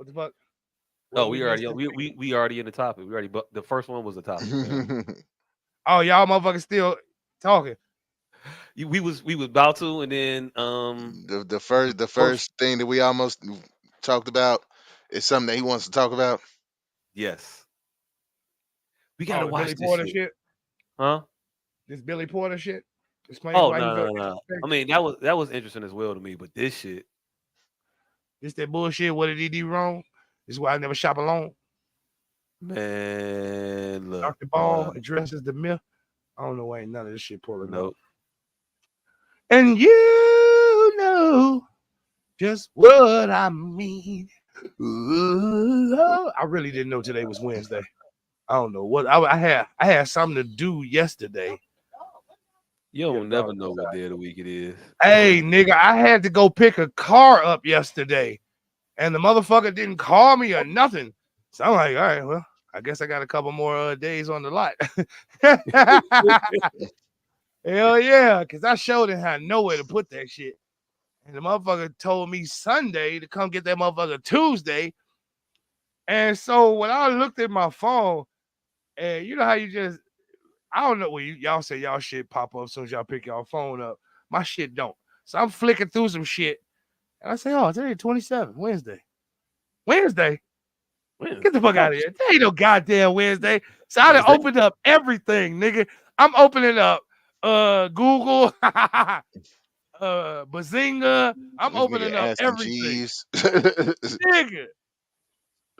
the fuck? Oh, we already in the topic. We already. The first one was the topic. Oh, y'all motherfuckers still talking. We was about to, and then the first thing that we almost talked about is something that he wants to talk about. Yes. We gotta watch Billy this Porter shit. Huh? This Billy Porter shit. Explain Oh why no. I mean that was interesting as well to me, but this shit. This that bullshit. What did he do wrong? This is why I never shop alone. Man, look. Dr. Ball addresses the myth. I don't know why ain't none of this shit pulling up. And you know just what I mean. Ooh, I really didn't know today was Wednesday. I don't know what I had something to do yesterday. You don't never know what day of the week it is. Hey, nigga, I had to go pick a car up yesterday, and the motherfucker didn't call me or nothing. So I'm like, all right, well, I guess I got a couple more days on the lot. Hell yeah, because I showed him how nowhere to put that shit. And the motherfucker told me Sunday to come get that motherfucker Tuesday. And so when I looked at my phone, and you know how you just, I don't know, y'all say y'all shit pop up as soon as y'all pick y'all phone up. My shit don't. So I'm flicking through some shit. And I say, oh, today 27, Wednesday. Wednesday? Get the fuck out of here. There ain't no goddamn Wednesday. So I done opened up everything, nigga. I'm opening up Google, Bazinga. I'm This nigga opening up asking everything. Jeeves. Nigga.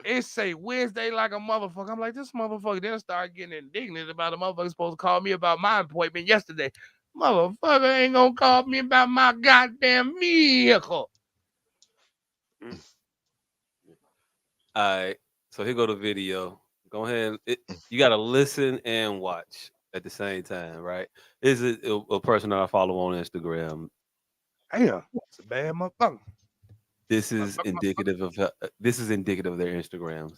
It say Wednesday like a motherfucker. I'm like, this motherfucker. Then I start getting indignant about a motherfucker supposed to call me about my appointment yesterday. Motherfucker ain't gonna call me about my goddamn vehicle. All right, so here go the video. Go ahead. You got to listen and watch at the same time, right? Is it a person that I follow on Instagram? Damn, it's a bad motherfucker. This is indicative of their Instagrams.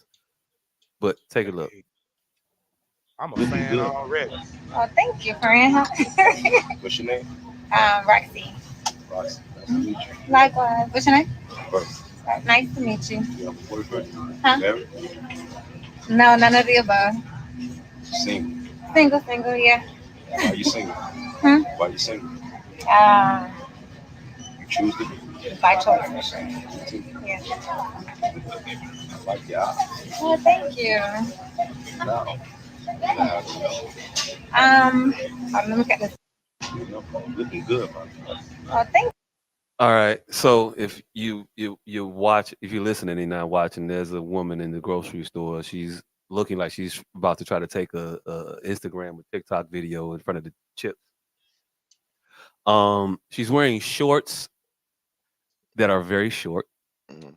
But take a look. I'm a fan already. Oh, thank you, friend. What's your name? Roxy. Roxy. Nice to meet you. Likewise. What's your name? First. Nice to meet you. You have a boyfriend? Huh? Married? No, none of the above. Single. Single, yeah. Why are you single? Hmm? Why are you single? You choose to be. By choice, for sure. Yeah. I like your eyes. Well, thank you. Now, let me look at this. looking good, man. Oh, thank you. All right. So if you watch, if you're listening and not watching, there's a woman in the grocery store. She's looking like she's about to try to take a Instagram or TikTok video in front of the chips. She's wearing shorts that are very short.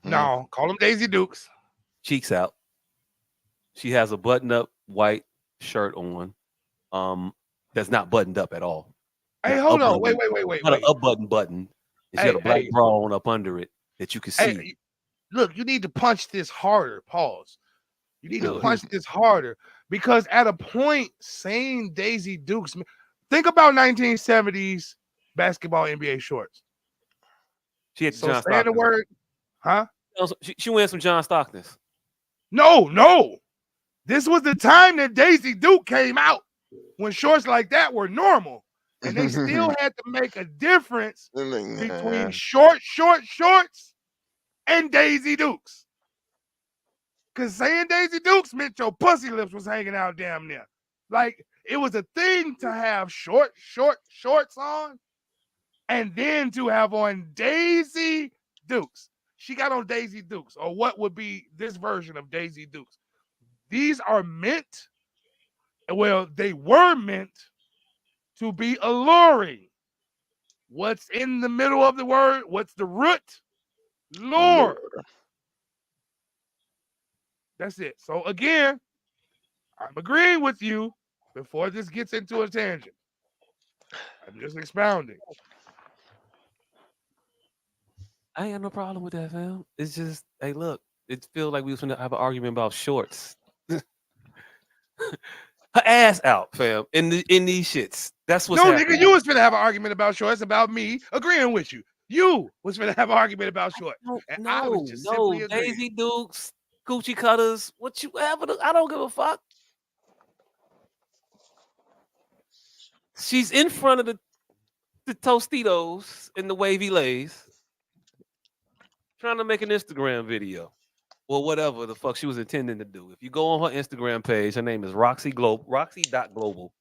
No, call them Daisy Dukes. Cheeks out. She has a button-up white shirt on. That's not buttoned up at all. Hey, Not hold a on. button. Wait. Not a button. And she got a black bra on up under it that you can see. Hey, look, you need to punch this harder. Pause. You need to punch this harder because at a point, saying Daisy Dukes, think about 1970s basketball NBA shorts. She had So John saying the Stockton. word, huh? She wearing some John Stocktons. No. This was the time that Daisy Duke came out when shorts like that were normal. And they still had to make a difference between short shorts and Daisy Dukes. Because saying Daisy Dukes meant your pussy lips was hanging out damn near. Like, it was a thing to have short shorts on and then to have on Daisy Dukes. She got on Daisy Dukes, or what would be this version of Daisy Dukes. These are meant, well, they were meant to be alluring. What's in the middle of the word? What's the root? Lure. That's it. So again, I'm agreeing with you before this gets into a tangent. I'm just expounding. I ain't got no problem with that, fam. It's just, hey, look, it feels like we was gonna have an argument about shorts. Her ass out, fam, in these shits. That's what's happening. Nigga, you was finna have an argument about shorts about me agreeing with you. You was finna have an argument about shorts. And I was just simply agreeing. Daisy Dukes, Gucci cutters, what you ever do, I don't give a fuck. She's in front of the Tostitos in the wavy lays, trying to make an Instagram video. Or whatever the fuck she was intending to do. If you go on her Instagram page, her name is Roxy.global.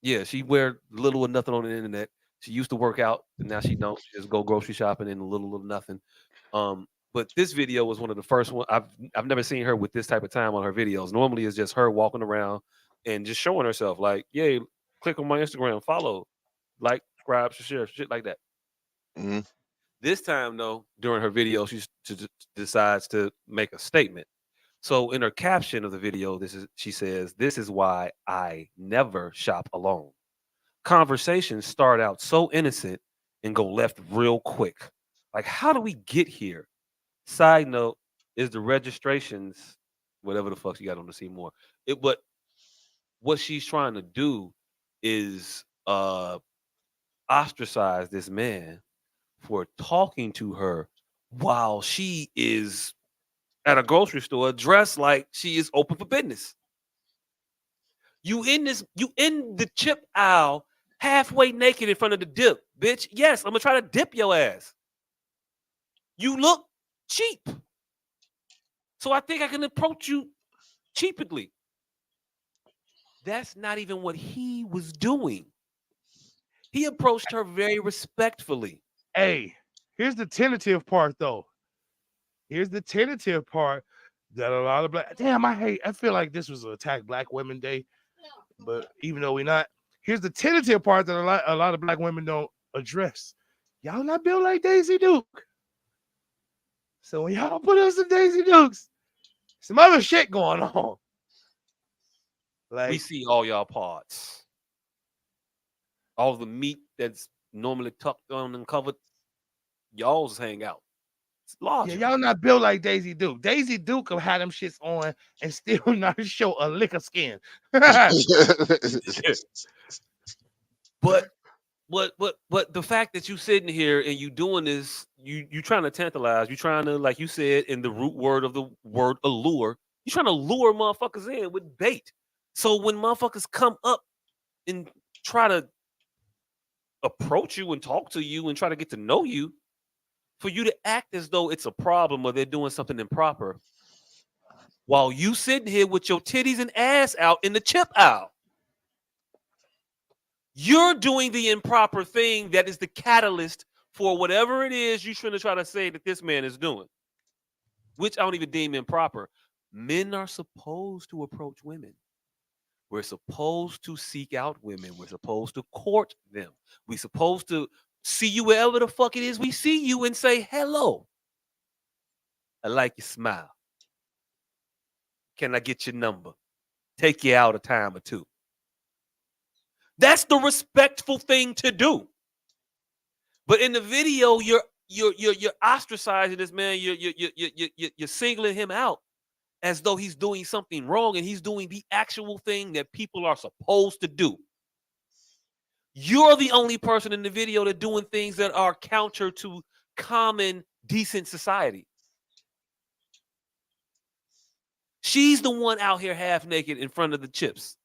Yeah, she wear little or nothing on the internet. She used to work out, and now she don't. She just go grocery shopping and little nothing. But this video was one of the first one. I've never seen her with this type of time on her videos. Normally, it's just her walking around and just showing herself. Like, yeah, click on my Instagram, follow, like, subscribe, share, shit like that. Mhm. This time, though, during her video, she decides to make a statement. So in her caption of the video, she says, "This is why I never shop alone. Conversations start out so innocent and go left real quick. Like, how do we get here? Side note, is the registrations, whatever the fuck she got on to see more. But what she's trying to do is ostracize this man for talking to her while she is at a grocery store dressed like she is open for business. You in the chip aisle halfway naked in front of the dip, bitch. Yes, I'm gonna try to dip your ass. You look cheap. So I think I can approach you cheaply. That's not even what he was doing. He approached her very respectfully. Hey, here's the tentative part, though. Here's the tentative part that a lot of I feel like this was Attack Black Women Day, but even though we're not, here's the tentative part that a lot of black women don't address. Y'all not built like Daisy Duke. So when y'all put up some Daisy Dukes, some other shit going on. We see all y'all parts. All the meat that's normally tucked on and covered, y'all's hang out. It's larger. Yeah, y'all not built like Daisy Duke. Daisy Duke have had them shits on and still not show a lick of skin. But the fact that you sitting here and you doing this, you trying to tantalize, you trying to, like you said in the root word of the word allure, you trying to lure motherfuckers in with bait. So when motherfuckers come up and try to approach you and talk to you and try to get to know you, for you to act as though it's a problem or they're doing something improper, while you sitting here with your titties and ass out in the chip aisle. You're doing the improper thing that is the catalyst for whatever it is you're trying to try to say that this man is doing, which I don't even deem improper. Men are supposed to approach women. We're supposed to seek out women. We're supposed to court them. We're supposed to see you wherever the fuck it is we see you and say, hello. I like your smile. Can I get your number? Take you out a time or two. That's the respectful thing to do. But in the video, you're ostracizing this man. You're singling him out as though he's doing something wrong, and he's doing the actual thing that people are supposed to do. You're the only person in the video that doing things that are counter to common, decent society. She's the one out here half naked in front of the chips.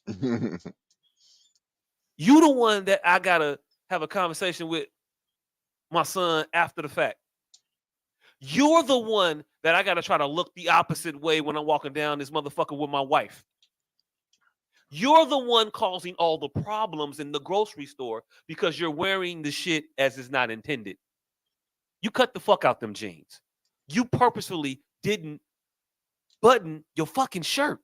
You the one that I gotta have a conversation with my son after the fact. You're the one that I gotta try to look the opposite way when I'm walking down this motherfucker with my wife. You're the one causing all the problems in the grocery store because you're wearing the shit as is not intended. You cut the fuck out them jeans. You purposefully didn't button your fucking shirt.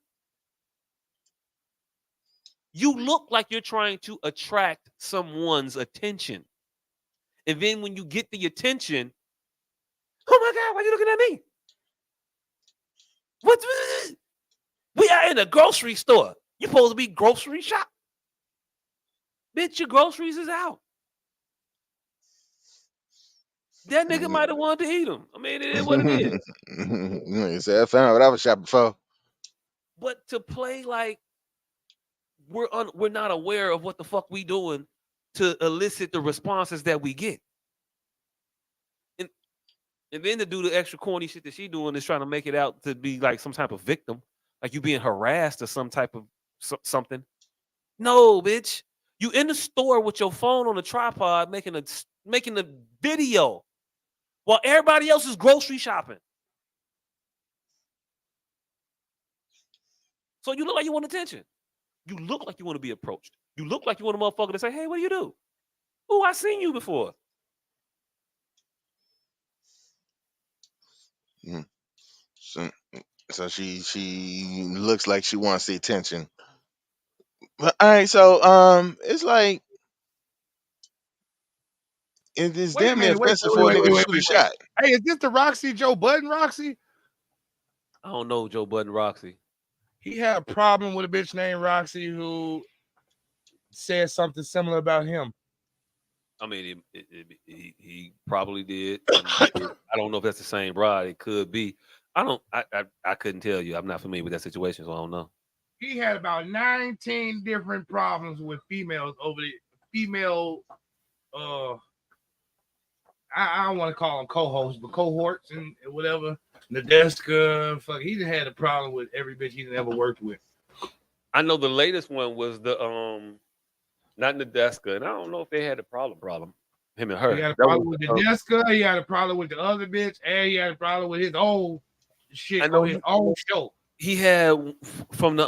You look like you're trying to attract someone's attention. And then when you get the attention, oh my God, why are you looking at me? What? We are in a grocery store. You supposed to be grocery shop. Bitch, your groceries is out. That nigga might have wanted to eat them. I mean, it is what it is. You said I found what I was shopping for. But to play like we're not aware of what the fuck we doing to elicit the responses that we get. And then to do the extra corny shit that she doing is trying to make it out to be like some type of victim, like you being harassed or some type of something. No, bitch. You in the store with your phone on a tripod making a video while everybody else is grocery shopping. So you look like you want attention. You look like you want to be approached. You look like you want a motherfucker to say, hey, what do you do? Oh, I seen you before. So she looks like she wants the attention. But all right, so it's like it's Wait a damn near minute. Wait, offensive wait, for a wait, nigga wait, to wait, shoot a wait, wait. shot. Hey, is this the Roxy Joe Budden Roxy? I don't know Joe Budden Roxy. He had a problem with a bitch named Roxy who said something similar about him. I mean, he probably did. And I don't know if that's the same bride. It could be. I couldn't tell you. I'm not familiar with that situation, so I don't know. He had about 19 different problems with females over the female. I don't want to call them co-hosts, but cohorts and whatever. Nadeska, fuck, he done had a problem with every bitch he ever worked with. I know the latest one was the not Nadeska, and I don't know if they had a problem. Him and her. He had a That problem was with Nadeska. He had a problem with the other bitch, and he had a problem with his old shit I know on his own show. he had from the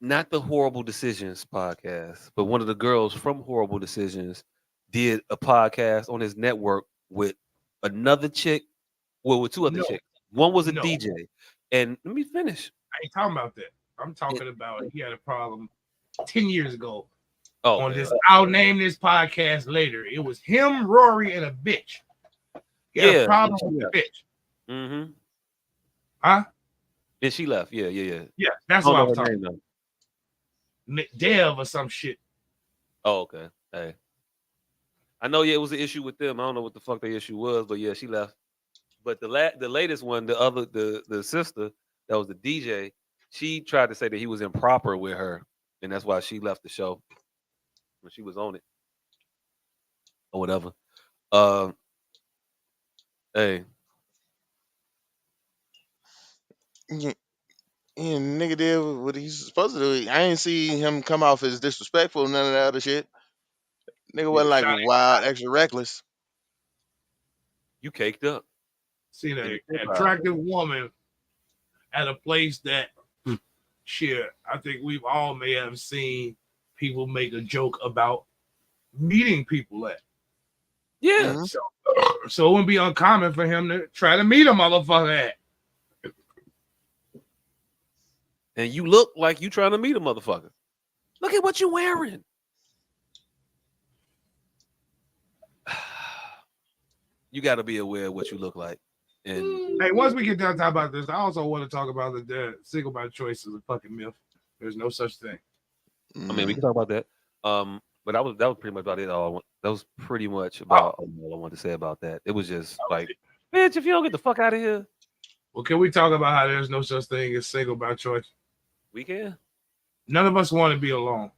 not the Horrible Decisions podcast, but one of the girls from Horrible Decisions did a podcast on his network with another chick, well, with two other No, chicks. One was a no. DJ, and let me finish. I ain't talking about that. I'm talking about he had a problem 10 years ago Oh, on okay. this. I'll name this podcast later. It was him, Rory, and a bitch. He had a problem with the bitch. Mm-hmm. Huh? And she left. Yeah. Yeah, that's I what don't I'm know her talking name, about. Dev or some shit. Oh, okay. Hey. I know, yeah, it was an issue with them. I don't know what the fuck the issue was, but yeah, she left. But the latest one, the sister that was the DJ, she tried to say that he was improper with her, and that's why she left the show when she was on it or whatever. Hey, Yeah, nigga did what he's supposed to do. I ain't see him come off as disrespectful, none of that other shit. Nigga wasn't like wild, extra reckless. you caked up. Seen an attractive woman at a place that shit, I think we've all may have seen people make a joke about meeting people at. Yeah. So it wouldn't be uncommon for him to try to meet a motherfucker at. And you look like you trying to meet a motherfucker. Look at what you're wearing. You got to be aware of what you look like. And hey, once we get done talking about this, I also want to talk about the single by choice is a fucking myth. There's no such thing. I mean, we can talk about that. But that was pretty much about it. That was pretty much about all I wanted to say about that. It was just like, bitch, if you don't get the fuck out of here. Well, can we talk about how there's no such thing as single by choice? We can. None of us want to be alone.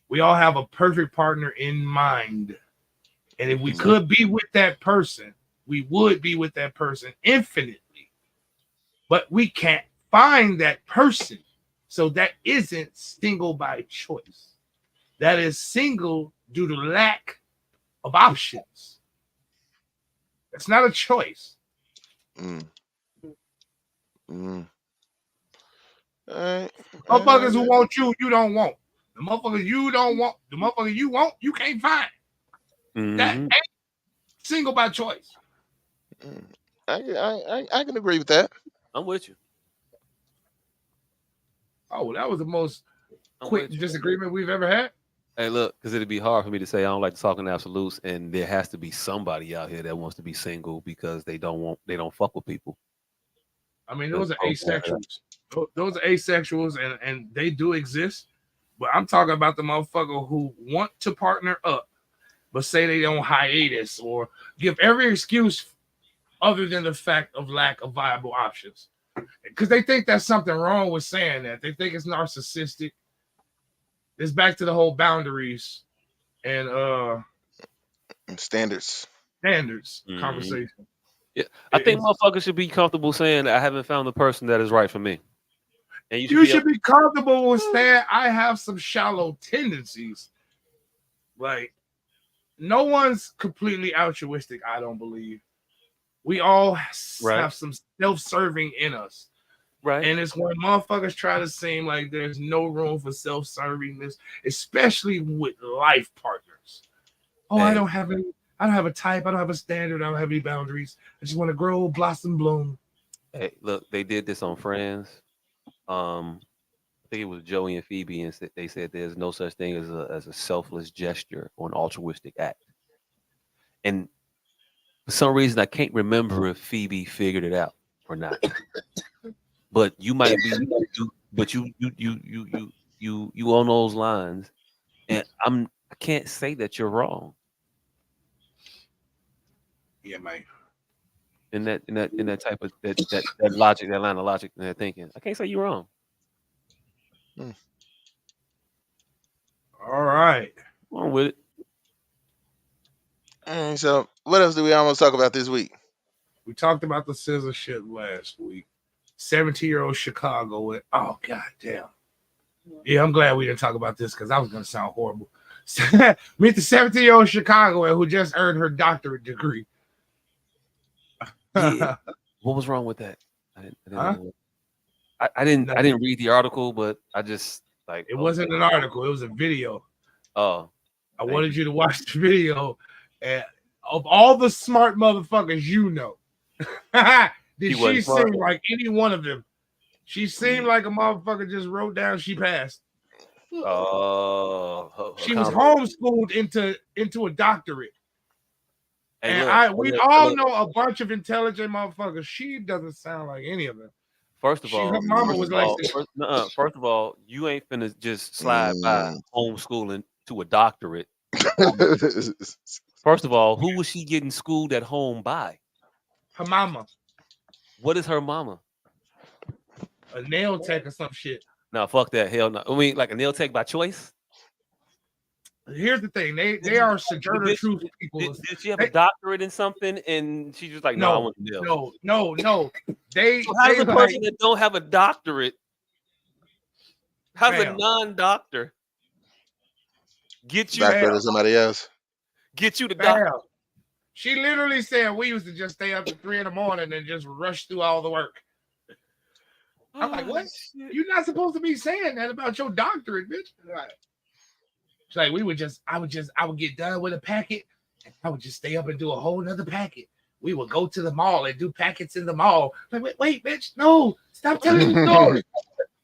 We all have a perfect partner in mind. And if we could be with that person, we would be with that person infinitely. But we can't find that person. So that isn't single by choice. That is single due to lack of options. It's not a choice. Motherfuckers who want you, you don't want. The motherfuckers you don't want, the motherfucker you want, you can't find. That ain't single by choice. I can agree with that. I'm with you. Oh, that was the most quick disagreement we've ever had. Hey, look, because it'd be hard for me to say I don't like to talk in absolutes, and there has to be somebody out here that wants to be single because they don't fuck with people. I mean, those are asexuals. Those are asexuals, and they do exist. But I'm talking about the motherfucker who want to partner up, but say they don't hiatus or give every excuse other than the fact of lack of viable options. Because they think there's something wrong with saying that. They think it's narcissistic. It's back to the whole boundaries and standards conversation. Yeah, I think motherfuckers should be comfortable saying I haven't found the person that is right for me. And you should be comfortable with saying I have some shallow tendencies. Like, no one's completely altruistic, I don't believe. We all have some self-serving in us. Right. And it's when motherfuckers try to seem like there's no room for self-servingness, especially with life partners. Oh, I don't have a type, I don't have a standard, I don't have any boundaries. I just want to grow, blossom, bloom. Hey, look, they did this on Friends. I think it was Joey and Phoebe, and they said there's no such thing as a selfless gesture or an altruistic act. And for some reason, I can't remember if Phoebe figured it out or not. But you might be, you on those lines, and I can't say that you're wrong. Yeah, man. In that type of that logic, that line of logic, and that thinking, I can't say you're wrong. All right. Wrong with it. And so, what else do we almost talk about this week? We talked about the censorship last week. 17-year-old Chicago. Oh, god damn. Yeah, I'm glad we didn't talk about this because I was going to sound horrible. Meet the 17-year-old Chicagoan who just earned her doctorate degree. Yeah. What was wrong with that? I didn't read the article, but I just like it wasn't an article, it was a video. Oh. I wanted you to watch the video, and of all the smart motherfuckers you know, did she seem like any one of them? She seemed like a motherfucker just wrote down she passed. Oh, she was homeschooled into a doctorate. Hey, and we all know a bunch of intelligent motherfuckers. She doesn't sound like any of them. First of all, her mama was like, first of all, you ain't finna just slide by homeschooling to a doctorate. First of all, who was she getting schooled at home by? Her mama. What is her mama? A nail tech or some shit. No, fuck that. Hell no. I mean, like a nail tech by choice. Here's the thing. They are Sojourner Truth people. Did she have a doctorate in something? And she's just like, no, I want the nails. No. So how does a person that don't have a doctorate, how's a non-doctor get you doctor to somebody else? Get you the doctor. She literally said we used to just stay up to 3 a.m. and just rush through all the work. I'm like, what? Shit. You're not supposed to be saying that about your doctorate, bitch. Right. She's like, I would get done with a packet, and I would just stay up and do a whole nother packet. We would go to the mall and do packets in the mall. Like, wait, bitch, no, stop telling the story.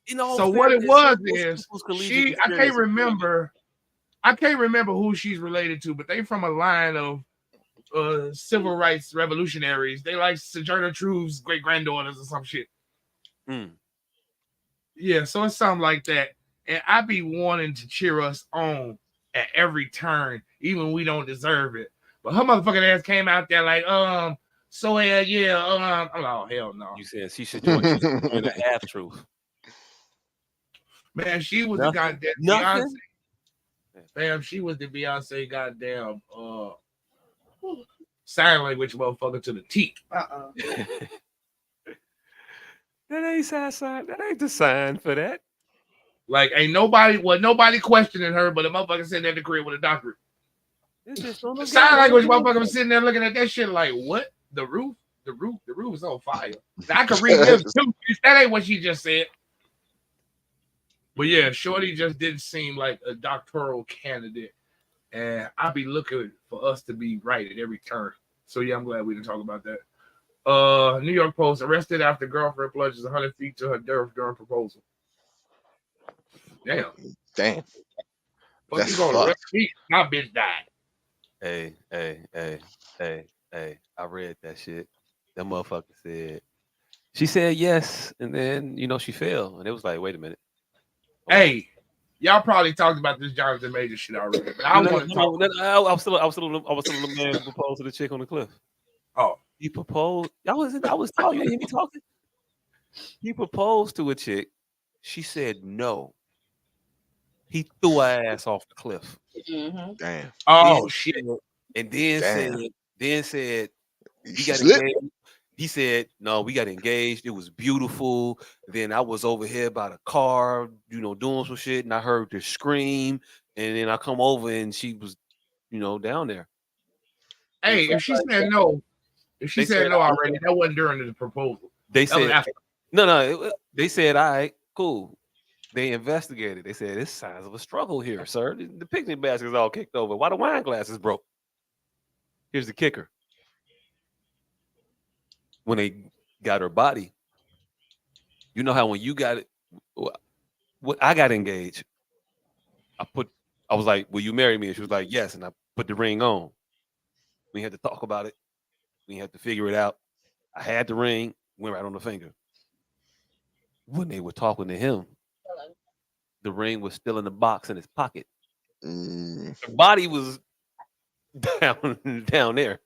So what it was is I can't remember who she's related to, but they from a line of civil rights revolutionaries. They like Sojourner Truth's great granddaughters or some shit. Yeah, so it's something like that. And I be wanting to cheer us on at every turn, even when we don't deserve it. But her motherfucking ass came out there like, I'm like, oh, hell no. You said she should join the half truth. Man, she was the goddamn Beyonce. Damn, she was the Beyonce goddamn sign language motherfucker to the T. That ain't sign. That ain't the sign for that. Like, ain't nobody questioning her, but a motherfucker sitting at the crib with a doctorate. Sign language motherfucker was sitting there looking at that shit like, what? The roof is on fire. I could read this too. That ain't what she just said. But yeah, Shorty just didn't seem like a doctoral candidate. And I'll be looking for us to be right at every turn. So yeah, I'm glad we didn't talk about that. New York Post, arrested after girlfriend plunges 100 feet to her death during proposal. Damn. What you gonna arrest me? My bitch died. Hey. I read that shit. That motherfucker said, she said yes, and then she fell. And it was like, wait a minute. Hey, y'all probably talked about this Jonathan Major shit already. But I want to talk. I was still the man who proposed to the chick on the cliff. Oh. He proposed. I was talking. You didn't hear me talking. He proposed to a chick. She said no. He threw her ass off the cliff. Mm-hmm. Damn. Oh shit. And then said we got engaged. He said, no, we got engaged. It was beautiful. Then I was over here by the car, doing some shit, and I heard the scream. And then I come over and she was, down there. Hey, if she said no, already, that wasn't during the proposal. They said no. They said, all right, cool. They investigated. They said, it's signs of a struggle here, sir. The picnic basket is all kicked over. Why the wine glass is broke? Here's the kicker. When they got her body, you know how when you got it, I got engaged. I was like, will you marry me? And she was like, yes. And I put the ring on. We had to talk about it. We had to figure it out. I had the ring, went right on the finger. When they were talking to him, the ring was still in the box in his pocket. The body was down there.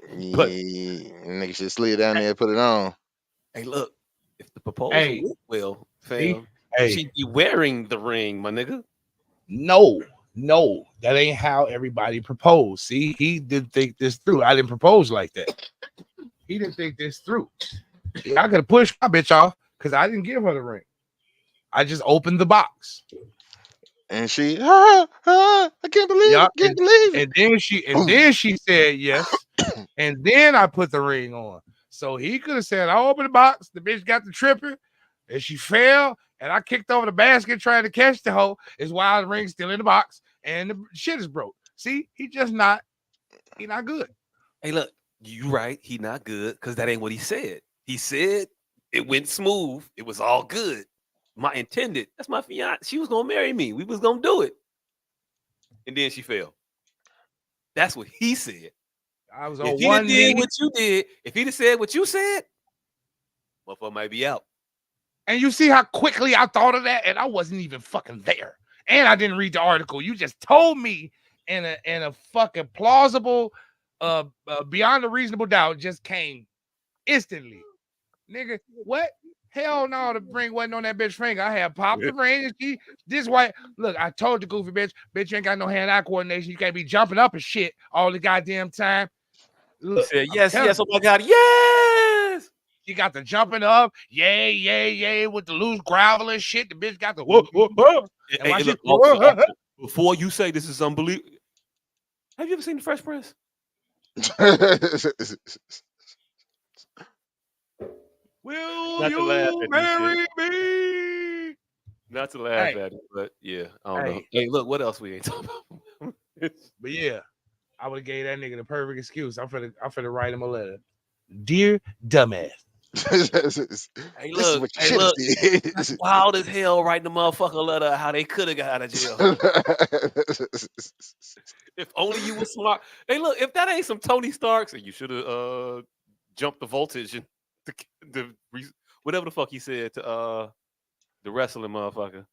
But nigga should slid down there and put it on. hey, look, if the proposal went well, fam, she'd be wearing the ring, my nigga. No, that ain't how everybody proposed. See, he didn't think this through. I didn't propose like that. He didn't think this through. I could have pushed my bitch off because I didn't give her the ring. I just opened the box. And she, I can't believe it. Can't believe it. And then she said yes. And then I put the ring on. So he could have said, I opened the box, the bitch got the tripping, and she fell, and I kicked over the basket trying to catch the hoe. Is why the ring's still in the box, and the shit is broke. See, he not good. Hey, look, you right, he not good, because that ain't what he said. He said it went smooth, it was all good. My intended, that's my fiance. She was gonna marry me. We was gonna do it. And then she fell. That's what he said. I was if on he one did knee. what you did, if he'd have said what you said, motherfucker might be out. And you see how quickly I thought of that, and I wasn't even fucking there. And I didn't read the article. You just told me in a fucking plausible, beyond a reasonable doubt, just came instantly. Nigga, what? Hell no, the ring wasn't on that bitch finger. I had popped the ring. And this white. Look, I told the goofy bitch, you ain't got no hand-eye coordination. You can't be jumping up and shit all the goddamn time. Look, he said, yes, oh my God, yes. She got the jumping up, yay, with the loose gravel and shit. The bitch got the whoa. Hey, look, also, before you say this is unbelievable, have you ever seen The Fresh Prince? Will you marry me? Not to laugh at it, but yeah, I don't know. Hey, look, what else we ain't talking about? But yeah, I would have gave that nigga the perfect excuse. I'm finna write him a letter. Dear dumbass. Hey, look, that's wild as hell writing the motherfucker letter how they could have got out of jail. If only you were smart. Hey, look, if that ain't some Tony Stark, you should have jumped the voltage and whatever the fuck he said to the wrestling motherfucker.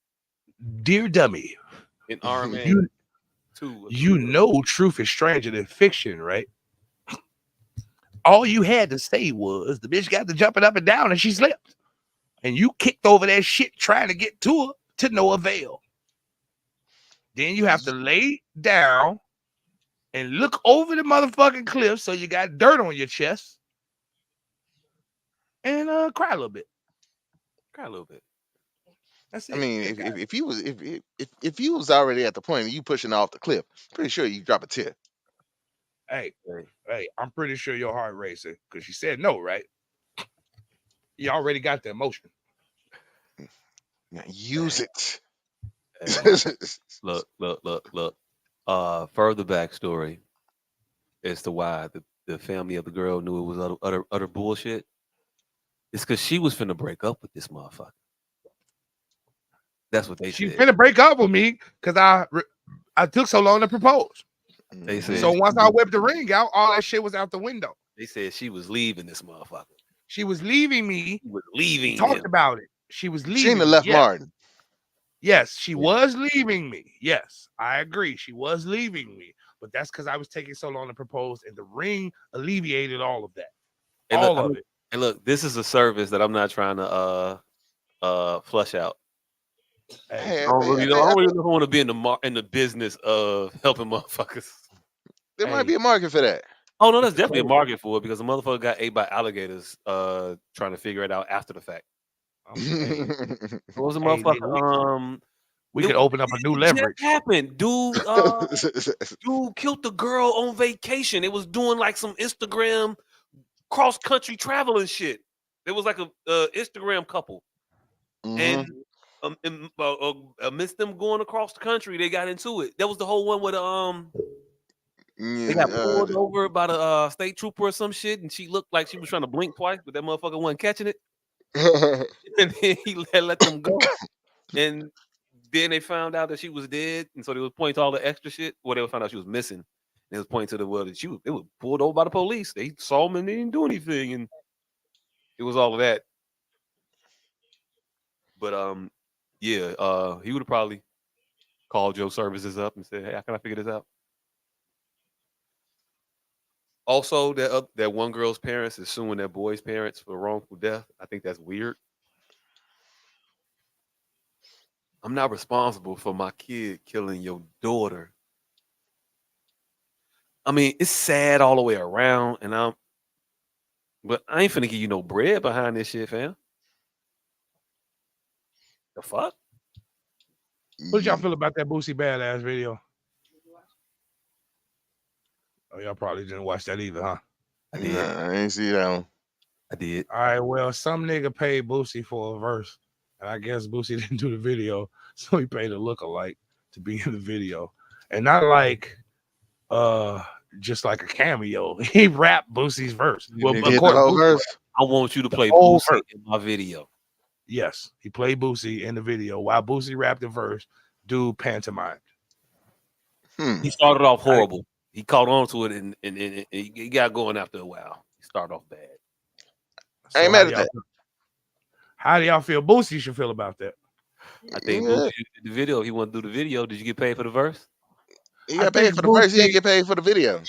Dear dummy, in Iron Man 2. You know truth is stranger than fiction, right? All you had to say was the bitch got to jumping up and down and she slipped. And you kicked over that shit trying to get to her to no avail. Then you have to lay down and look over the motherfucking cliff so you got dirt on your chest and cry a little bit. Cry a little bit. That's it. I mean, if you was already at the point of you pushing off the cliff, pretty sure you drop a tear. Hey, I'm pretty sure your heart racing because she said no, right? You already got the emotion. Now use it. Look. Further backstory as to why the family of the girl knew it was utter bullshit. It's because she was finna break up with this motherfucker. That's what they said. She finna break up with me because I took so long to propose. They said so once I whipped the ring out, all that shit was out the window. They said she was leaving this motherfucker. She was leaving me. She was leaving. Talked about it. She was leaving. Gina left Martin. Yes, she was leaving me. Yes, I agree. She was leaving me. But that's because I was taking so long to propose, and the ring alleviated all of that. All of it. And look, this is a service that I'm not trying to flush out. Hey, I don't really want to be in the business of helping motherfuckers. There might be a market for that. Oh no, there's definitely a market for it because the motherfucker got ate by alligators trying to figure it out after the fact. What was the motherfucker? We could open up a new leverage. What happened? Dude killed the girl on vacation. It was doing like some Instagram cross-country traveling shit. It was like a Instagram couple. And amidst them going across the country, they got into it. That was the whole one with they got pulled over by the state trooper or some shit, and she looked like she was trying to blink twice, but that motherfucker wasn't catching it. And then he let them go. And then they found out that she was dead, and so they was pointing to all the extra shit. Well, they found out she was missing, They was pointing to the well that it was pulled over by the police. They saw him and they didn't do anything, and it was all of that. But yeah, he would have probably called your services up and said, "Hey, how can I figure this out?" Also, that one girl's parents is suing their boy's parents for wrongful death. I think that's weird. I'm not responsible for my kid killing your daughter. I mean, it's sad all the way around, but I ain't finna give you no bread behind this shit, fam. The fuck? What did y'all feel about that Boosie Badass video? Oh, y'all probably didn't watch that either, huh? I did. Nah, I ain't see that one. I did. All right, well, some nigga paid Boosie for a verse, and I guess Boosie didn't do the video, so he paid a lookalike to be in the video, and not like just like a cameo. He rapped Boosie's verse. Well, He of did the course, whole Boosie verse. I want you to play whole Boosie verse. in my video. Yes, he played Boosie in the video while Boosie rapped the verse. Dude pantomimed. He started off horrible. He caught on to it and he got going after a while. He started off bad. I ain't mad at that. How do y'all feel Boosie should feel about that? I think Boosie did the video. He wanted to do the video. Did you get paid for the verse? He got paid for the verse. He didn't get paid for the video.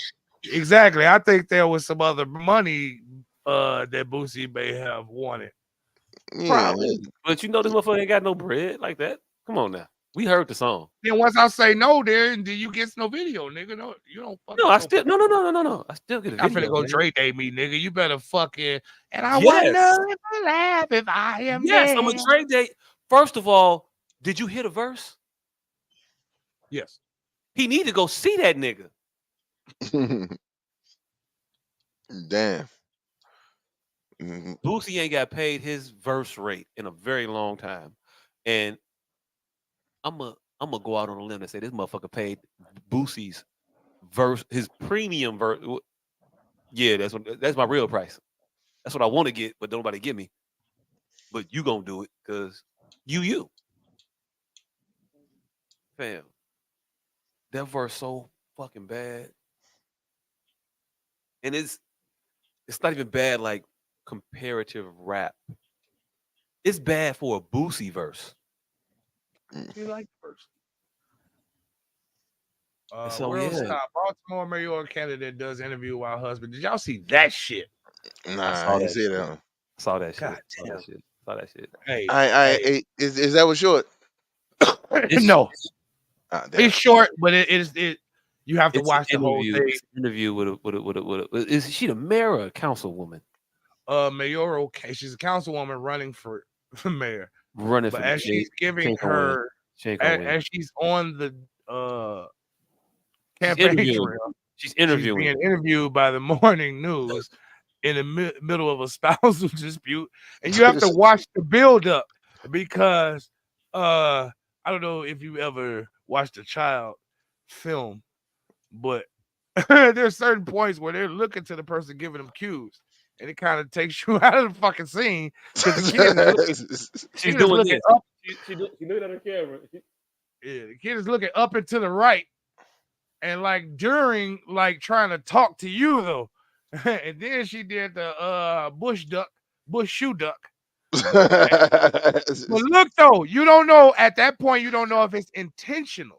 Exactly. I think there was some other money that Boosie may have wanted. Probably. But you know this motherfucker ain't got no bread like that. Come on now. We heard the song. Then once I say no, then you get no video, nigga. No, you don't fucking. No, I still no. I still get a I'm video. finna go man. Dre Day me, nigga. You better fucking. And I Yes. wonder if I laugh if I am Yes, there. I'm a Dre Day. First of all, did you hear the verse? Yes. He need to go see that nigga. Damn. Boosie ain't got paid his verse rate in a very long time. And I'm gonna go out on a limb and say this motherfucker paid Boosie's verse, his premium verse. Yeah, that's my real price. That's what I want to get, but nobody give me. But you gonna do it because you. Fam. That verse so fucking bad. And it's not even bad like comparative rap. It's bad for a Boosie verse. You like first. So, World yeah. Star, Baltimore mayoral candidate does interview while husband. Did y'all see that shit? Nah, I didn't see that one. Saw that shit. God Saw that shit. Hey, Is that what short? No, Ah, damn. it's short, but it you have to watch the whole thing. It's an interview with a is she the mayor or a councilwoman? Mayoral, she's a councilwoman running for mayor. Running but for as she's giving her, as she's on the campaign trail, she's interviewing. She's being interviewed by the morning news in the middle of a spousal dispute, and you have to watch the build up because I don't know if you ever watched a child film, but there's certain points where they're looking to the person giving them cues, and it kind of takes you out of the fucking scene because the kid is looking, she's doing this. up. She looking at her camera. Yeah, the kid is looking up and to the right, and like during like trying to talk to you though, and then she did the bush shoe duck. But look though, you don't know at that point. You don't know if it's intentional.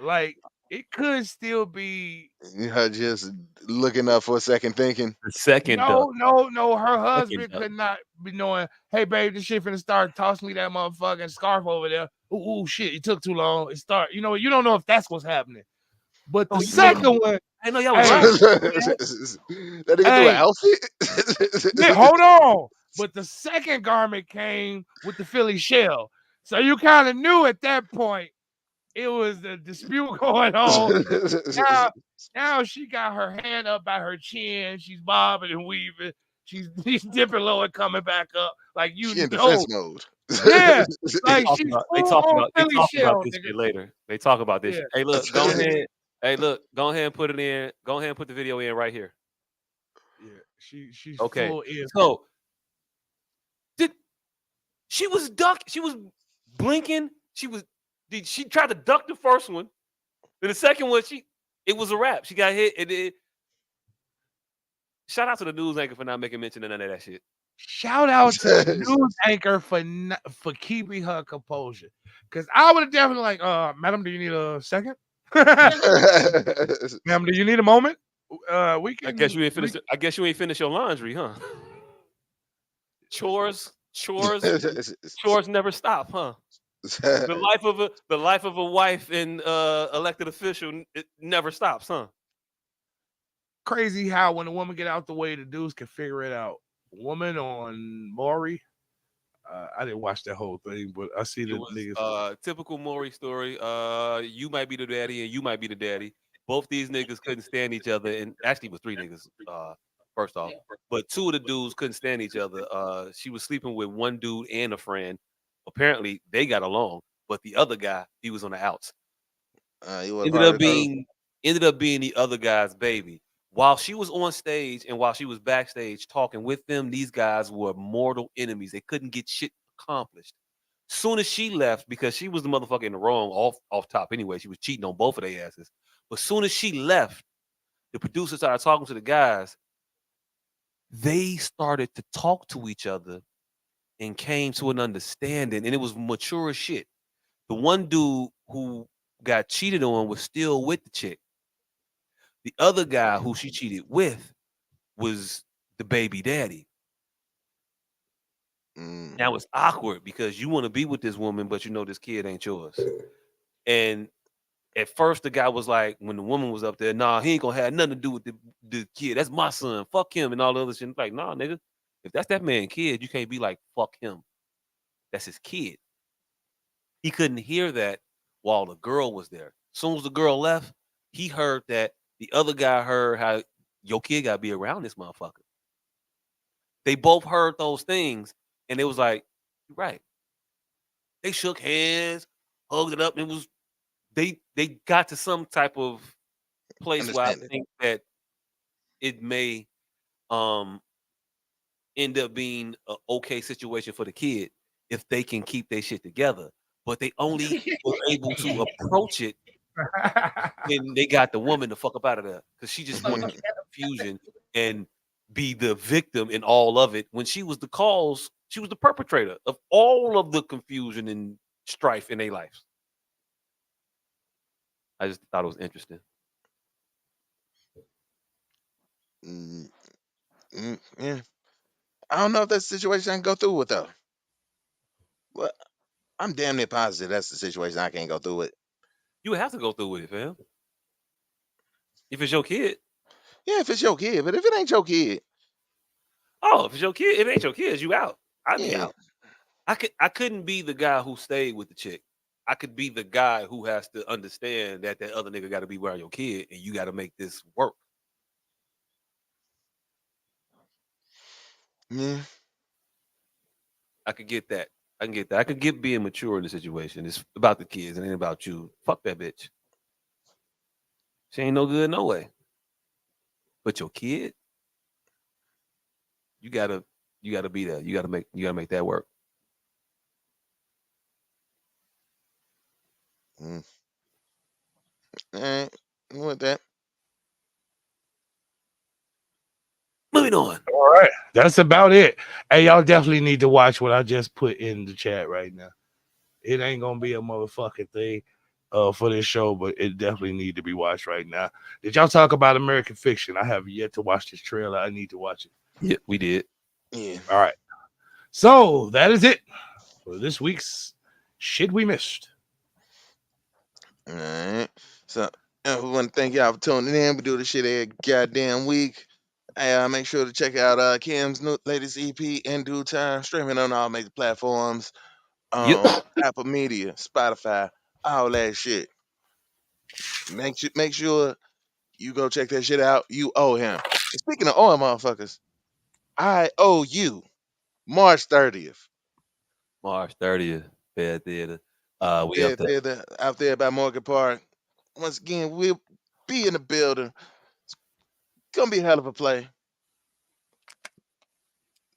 Like it could still be. Her just looking up for a second, thinking. The second. No. Her husband could not be knowing. Hey, babe, this shit finna start. Toss me that motherfucking scarf over there. Ooh, shit! It took too long. It start. You know, you don't know if that's what's happening. But the second one, I know y'all was right. That nigga do an outfit. Hold on. But the second garment came with the Philly shell, so you kind of knew at that point it was a dispute going on. Now she got her hand up by her chin. She's bobbing and weaving. She's dipping low and coming back up. Like you She in know. defense mode. Yeah. Like They talk about this shit later. They talk about this. Yeah. Hey, look, go ahead. Hey, look, go ahead and put it in. Go ahead and put the video in right here. Yeah, she's okay. full in. So she was blinking. She tried to duck the first one. Then the second one, It was a wrap. She got hit. Shout out to the news anchor for not making mention of none of that shit. Shout out to the news anchor for keeping her composure. Because I would have definitely like, madam, do you need a second? Ma'am, do you need a moment? We can. I guess you ain't finished. I guess you ain't finished your laundry, huh? Chores never stop, huh? The life of a wife and elected official, it never stops, huh? Crazy how when a woman get out the way, the dudes can figure it out. Woman on Maury. I didn't watch that whole thing, but I see the niggas. Typical Maury story. You might be the daddy and you might be the daddy. Both these niggas couldn't stand each other, and actually it was three niggas. First off, but two of the dudes couldn't stand each other. She was sleeping with one dude and a friend. Apparently they got along, but the other guy, he was on the outs. Ended up being the other guy's baby. While she was on stage and while she was backstage talking with them, these guys were mortal enemies. They couldn't get shit accomplished. Soon as she left, because she was the motherfucker in the wrong off top anyway, she was cheating on both of their asses. But soon as she left, the producer started talking to the guys. They started to talk to each other and came to an understanding, and it was mature as shit. The one dude who got cheated on was still with the chick. The other guy who she cheated with was the baby daddy. Now it's awkward because you want to be with this woman, but you know this kid ain't yours. And at first, the guy was like, when the woman was up there, nah, he ain't gonna have nothing to do with the kid. That's my son. Fuck him and all the other shit. Like, nah, nigga. If that's that man kid, you can't be like, fuck him. That's his kid. He couldn't hear that while the girl was there. As soon as the girl left, he heard that the other guy heard how your kid got to be around this motherfucker. They both heard those things, and it was like, you're right. They shook hands, hugged it up, and it was they got to some type of place where I think that it may end up being an okay situation for the kid if they can keep their shit together. But they only were able to approach it when they got the woman to fuck up out of there because she just wanted to keep confusion and be the victim in all of it when she was the cause, she was the perpetrator of all of the confusion and strife in their lives. I just thought it was interesting. Yeah. I don't know if that's the situation I can go through with though. Well, I'm damn near positive that's the situation I can't go through with. You would have to go through with it, fam. If it's your kid. Yeah, if it's your kid, but if it ain't your kid. Oh, if it's your kid, if it ain't your kids, you out. I'd be Yeah. out. I couldn't be the guy who stayed with the chick. I could be the guy who has to understand that other nigga got to be around your kid, and you got to make this work. Yeah. I could get that. I can get that. I could get being mature in the situation. It's about the kids. It ain't about you. Fuck that bitch. She ain't no good no way. But your kid, you gotta be there. You gotta make that work. With that. Moving on. All right. That's about it. Hey, y'all definitely need to watch what I just put in the chat right now. It ain't gonna be a motherfucking thing for this show, but it definitely need to be watched right now. Did y'all talk about American Fiction? I have yet to watch this trailer. I need to watch it. Yeah, we did. Yeah. All right. So that is it for this week's shit we missed. All right. So we want to thank y'all for tuning in. We do this shit every goddamn week. Hey, make sure to check out C.A.M's latest EP in due time, streaming on all major platforms. Apple Media, Spotify, all that shit. Make sure you go check that shit out. You owe him. And speaking of owing motherfuckers, I owe you March 30th. March 30th, Fair Theater. We Yeah, up there. out there by Morgan Park. Once again, we'll be in the building. It's gonna be a hell of a play.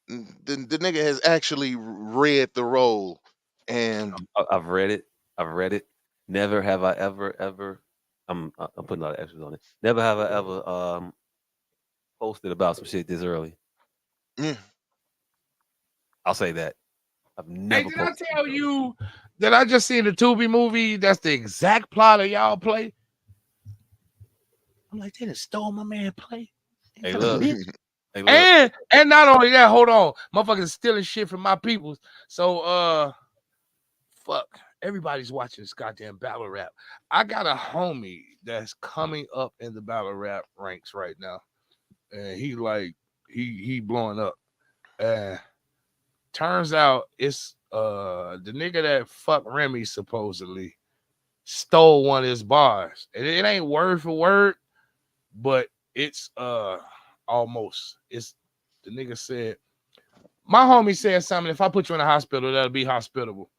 The nigga has actually read the role, and I've read it. Never have I ever I'm putting a lot of extras on it. Never have I ever posted about some shit this early. Yeah. I'll say that. I've never. Hey, did I tell you that I just seen the Tubi movie? That's the exact plot of y'all play. I'm like, they done stole my man play. Hey, look. Hey, look. And not only that, hold on, motherfuckers stealing shit from my peoples. So fuck, everybody's watching this goddamn battle rap. I got a homie that's coming up in the battle rap ranks right now, and he blowing up. Turns out it's the nigga that fucked Remy supposedly stole one of his bars, and it ain't word for word, but it's almost. It's the nigga said, my homie said something, if I put you in the hospital, that'll be hospitable.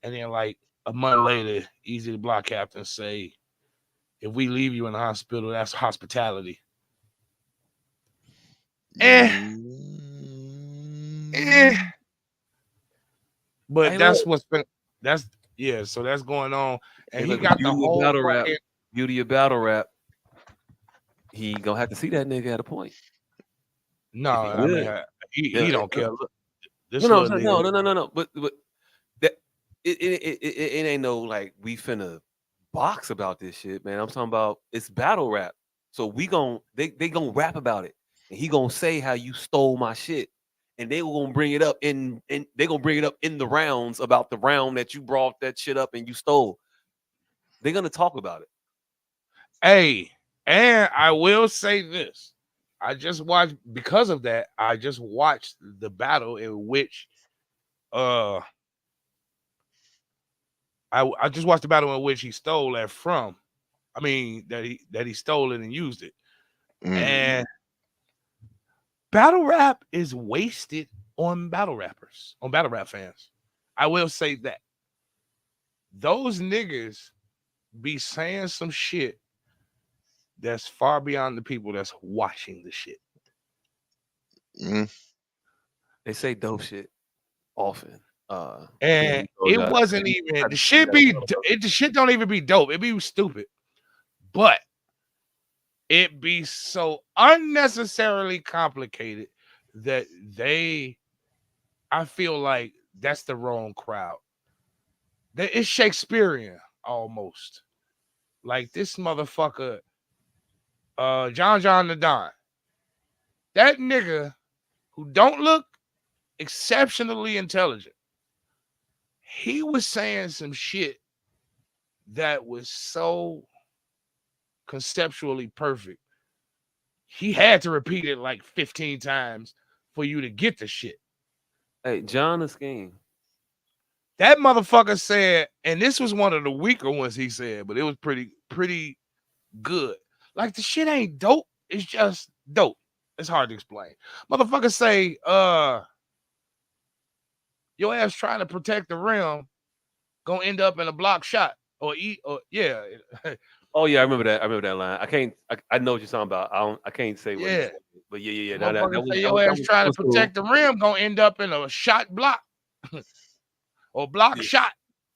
And then like a month later, Easy the Block Captain say, if we leave you in the hospital, that's hospitality. But that's what's been, so that's going on. And he got the whole battle rap. Beauty of battle rap. He gonna have to see that nigga at a point. No, I mean he don't care. Look, this no. But that it ain't no like we finna box about this shit, man. I'm talking about it's battle rap. So they gonna rap about it, and he gonna say how you stole my shit, and they gonna bring it up in they gonna bring it up in the rounds about the round that you brought that shit up and you stole. They're gonna talk about it. Hey, and I will say this. I just watched, because of that, I just watched the battle in which I just watched the battle in which he stole that from. I mean that he stole it and used it. And battle rap is wasted on battle rappers, on battle rap fans. I will say that. Those niggas be saying some shit that's far beyond the people that's watching the shit. They say dope shit often. And it wasn't even the shit the shit don't even be dope. It be stupid. But it be so unnecessarily complicated that I feel like that's the wrong crowd. It's Shakespearean almost. Like this motherfucker, John the Don. That nigga who don't look exceptionally intelligent, he was saying some shit that was so conceptually perfect. He had to repeat it like 15 times for you to get the shit. Hey, John the Scheme. That motherfucker said, and this was one of the weaker ones he said, but it was pretty good. Like the shit ain't dope. It's just dope. It's hard to explain. Motherfucker say, your ass trying to protect the rim, gonna end up in a block shot or yeah. Oh yeah, I remember that line. I know what you're talking about. I can't say what. Yeah. But yeah. Your ass trying to protect the rim, gonna end up in a shot block or block shot.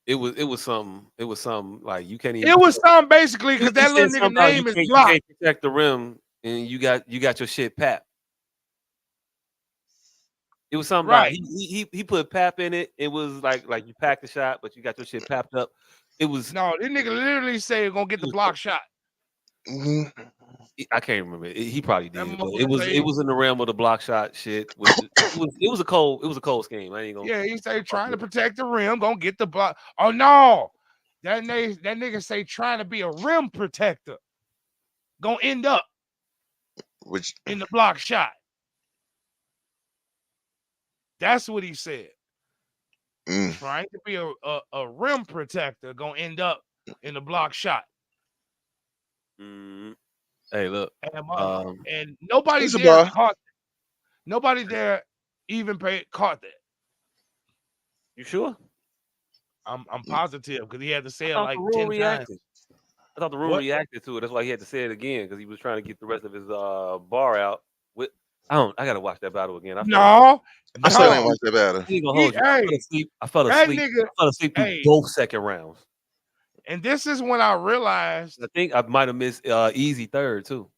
It was something. It was something like you can't even. It was something basically because that little nigga name is Block. You can't protect the rim, and you got your shit Pap. It was something right. He put Pap in it. It was like you packed the shot, but you got your shit papped up. It was no. This nigga literally said gonna get the block shot. I can't remember. He probably did. But it was in the realm of the block shot shit. It was a cold scheme. I ain't gonna. Yeah, he say trying to protect the rim, gonna get the block. Oh no, that nigga say trying to be a rim protector, gonna end up in the block shot. That's what he said. Trying to be a rim protector, gonna end up in the block shot. Hey, look. And nobody there caught. Nobody there even caught that. You sure? I'm positive because he had to say it like 10 times. I thought the room reacted to it. That's why he had to say it again because he was trying to get the rest of his bar out. I gotta watch that battle again. I still ain't watched that battle. I fell asleep through both second rounds. And this is when I realized. I think I might have missed Easy third too.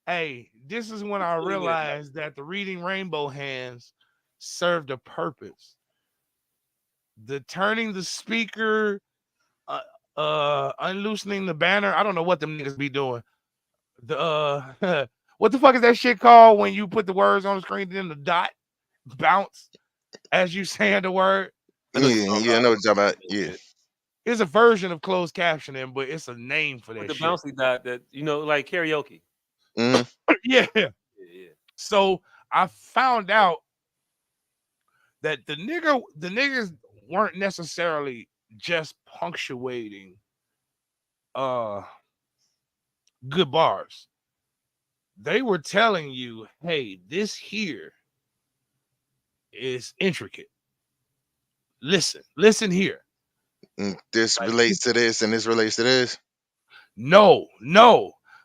Hey, this is when I realized that the Reading Rainbow hands served a purpose. The turning the speaker, unloosening the banner. I don't know what them niggas be doing. The what the fuck is that shit called when you put the words on the screen and then the dot bounce as you saying the word? I know what you're talking about. Yeah. It's a version of closed captioning, but it's a name for that With the shit. bouncy dot that like karaoke. Yeah. So I found out that the niggas weren't necessarily just punctuating good bars. They were telling you, hey, this here is intricate. Listen here. This relates to this and this relates to this. No.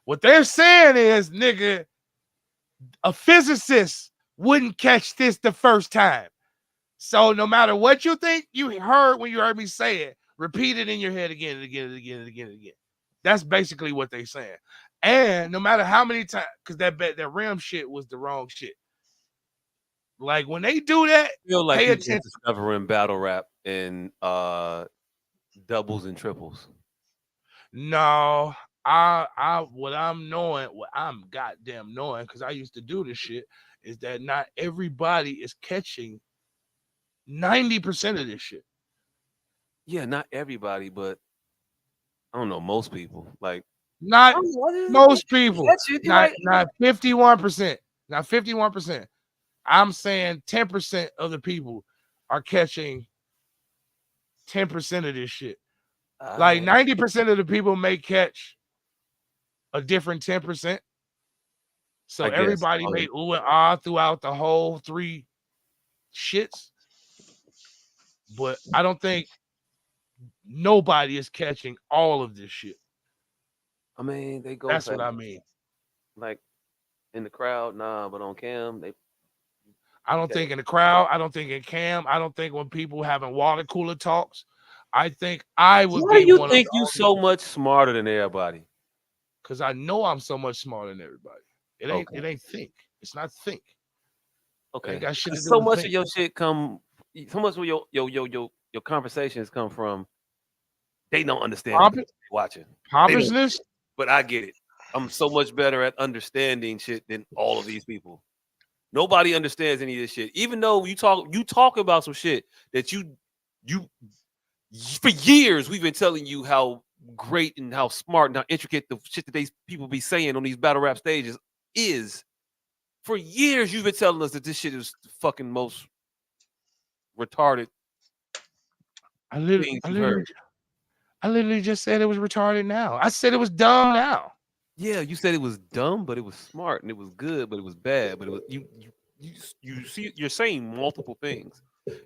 What they're saying is, nigga, a physicist wouldn't catch this the first time. So no matter what you think you heard when you heard me say it, repeat it in your head again and again and again and again and again. That's basically what they're saying. And no matter how many times, because that rim shit was the wrong shit. Like when they do that, I feel like pay you're attention. just discovering battle rap and doubles and triples. No, what I'm goddamn knowing, because I used to do this shit, is that not everybody is catching 90% of this shit. Yeah, not everybody, but I don't know, most people. Like not most people. Not 51%. Not 51%. I'm saying 10% of the people are catching 10% of this shit. Like 90% of the people may catch a different 10%. So everybody may ooh and ah throughout the whole 3 shits. But I don't think nobody is catching all of this shit. I mean, they go. That's what I mean. Like in the crowd, nah, but on cam, I don't think in the crowd. I don't think in cam. I don't think when people having water cooler talks. I think I would Why be do you one think of you so much smarter than everybody? Because I know I'm so much smarter than everybody. It ain't think. It's not think. Okay. It ain't got shit to do So with much think. of your shit so much of your conversations come from they don't understand what they're watching. Pompousness? But I get it. I'm so much better at understanding shit than all of these people. Nobody understands any of this shit. Even though you talk about some shit that you for years we've been telling you how great and how smart and how intricate the shit that these people be saying on these battle rap stages is. For years you've been telling us that this shit is the fucking most retarded things you've heard. I literally just said it was retarded now. I said it was dumb now. Yeah, you said it was dumb, but it was smart, and it was good, but it was bad. But it was you see, you're saying multiple things,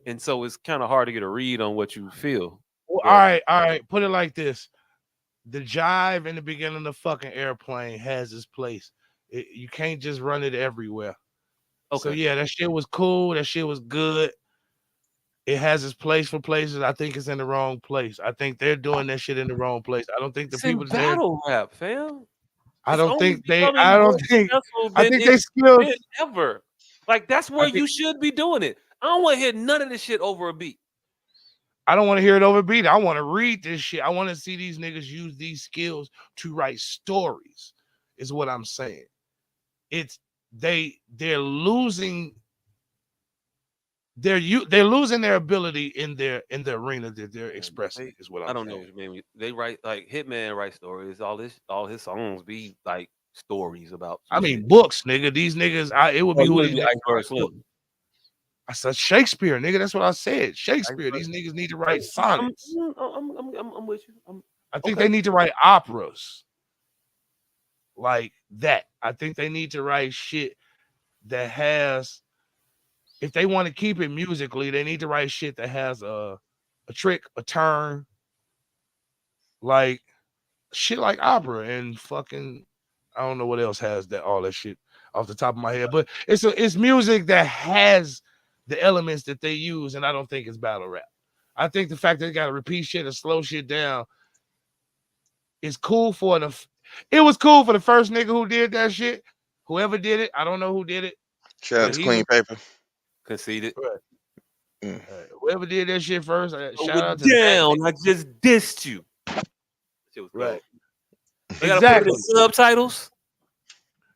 and so it's kind of hard to get a read on what you feel. Well, all right. Put it like this: the jive in the beginning of the fucking airplane has its place. You can't just run it everywhere. Okay. So yeah, that shit was cool. That shit was good. It has its place for places. I think it's in the wrong place. I think they're doing that shit in the wrong place. I don't think the people in battle rap, fam. I think they skills ever. Like that's where you should be doing it. I don't want to hear none of this shit over a beat. I don't want to hear it over a beat. I want to read this shit. I want to see these niggas use these skills to write stories. Is what I'm saying. They're losing. They're losing their ability in the arena that they're expressing. Is what I'm saying. I don't know what you mean. They write like Hitman write stories. All his songs be like stories about. I mean books, nigga. These niggas. It would be who these niggas. I said Shakespeare, nigga. That's what I said. Shakespeare. These niggas need to write sonnets. I'm with you. I think they need to write operas like that. I think they need to write shit that has. If they want to keep it musically, they need to write shit that has a trick, a turn, like shit like opera and fucking. I don't know what else has that all that shit off the top of my head, but it's music that has the elements that they use, and I don't think it's battle rap. I think the fact that they got to repeat shit and slow shit down It's cool for it was cool for the first nigga who did that shit. Whoever did it, I don't know who did it. Shout out to Clean Paper. Conceded. Whoever did that shit first, shout out to down. that I just dissed you. Shit was right. They gotta put it Exactly. in subtitles.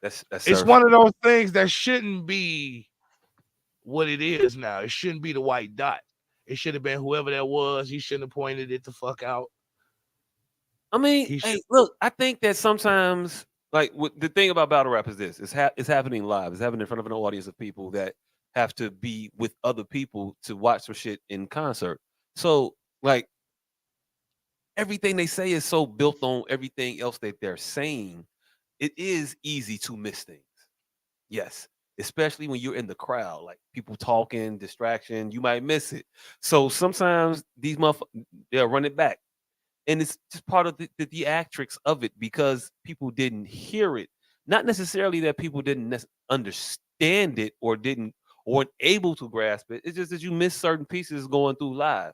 That's It's one of those things that shouldn't be what it is now. It shouldn't be the white dot. It should have been whoever that was. He shouldn't have pointed it the fuck out. I mean, hey, look, I think that sometimes, like, the thing about battle rap is this: it's happening live. It's happening in front of an audience of people that have to be with other people to watch some shit in concert. So, like, everything they say is so built on everything else that they're saying. It is easy to miss things. Yes, especially when you're in the crowd, like people talking, distraction, you might miss it. So sometimes these motherfuckers, they'll run it back. And it's just part of the theatrics of it because people didn't hear it. Not necessarily that people didn't understand it or weren't able to grasp it. It's just that you miss certain pieces going through live.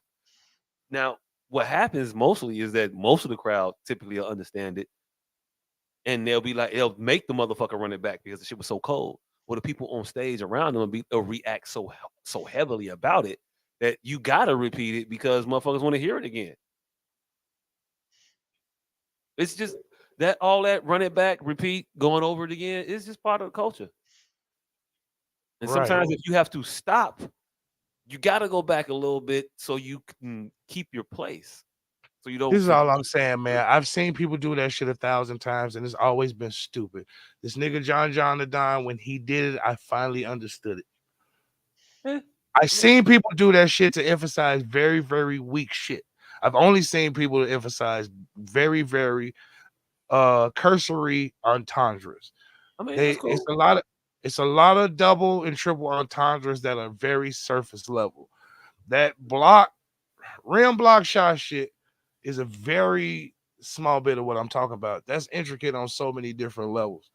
Now, what happens mostly is that most of the crowd typically will understand it. And they'll be like, they'll make the motherfucker run it back because the shit was so cold. Well, the people on stage around them they'll react so heavily about it that you gotta repeat it because motherfuckers want to hear it again. It's just that all that run it back, repeat, going over it again is just part of the culture. And sometimes if you have to stop, you got to go back a little bit so you can keep your place. So you don't. This is all I'm saying, man. I've seen people do that shit 1,000 times, and it's always been stupid. This nigga John the Don, when he did it, I finally understood it. I seen people do that shit to emphasize very, very weak shit. I've only seen people to emphasize very, very cursory entendres. I mean, that's cool. It's a lot of double and triple entendres that are very surface level. That rim block shot shit is a very small bit of what I'm talking about. That's intricate on so many different levels.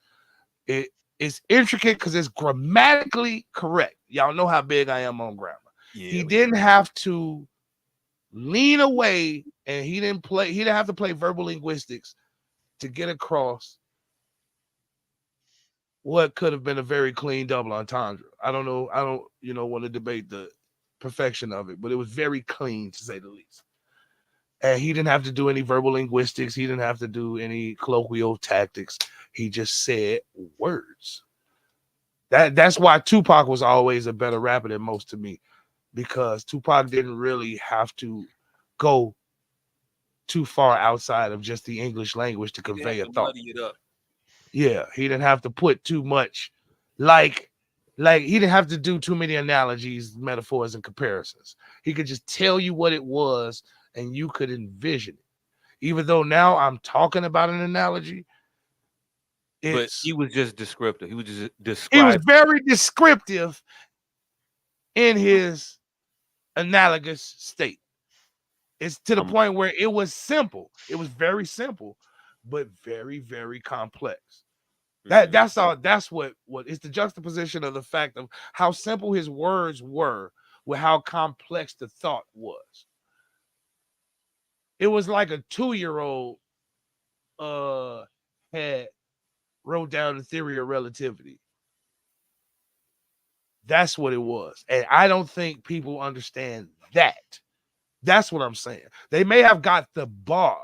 It's intricate because it's grammatically correct. Y'all know how big I am on grammar. Yeah, he didn't have to lean away, and he didn't have to play verbal linguistics to get across what could have been a very clean double entendre. I don't want to debate the perfection of it, but it was very clean to say the least. And he didn't have to do any verbal linguistics. He didn't have to do any colloquial tactics. He just said words. That's why Tupac was always a better rapper than most to me, because Tupac didn't really have to go too far outside of just the English language to convey a thought. Yeah, he didn't have to put too much, like he didn't have to do too many analogies, metaphors, and comparisons. He could just tell you what it was, and you could envision it. Even though now I'm talking about an analogy, but he was just descriptive. He was just describing. He was very descriptive in his analogous state. It's to the point where it was simple. It was very simple, but very, very complex. That's all. That's what it's the juxtaposition of the fact of how simple his words were with how complex the thought was. It was like a 2-year-old had wrote down the theory of relativity. That's what it was. And I don't think people understand that. That's what I'm saying. They may have got the bar,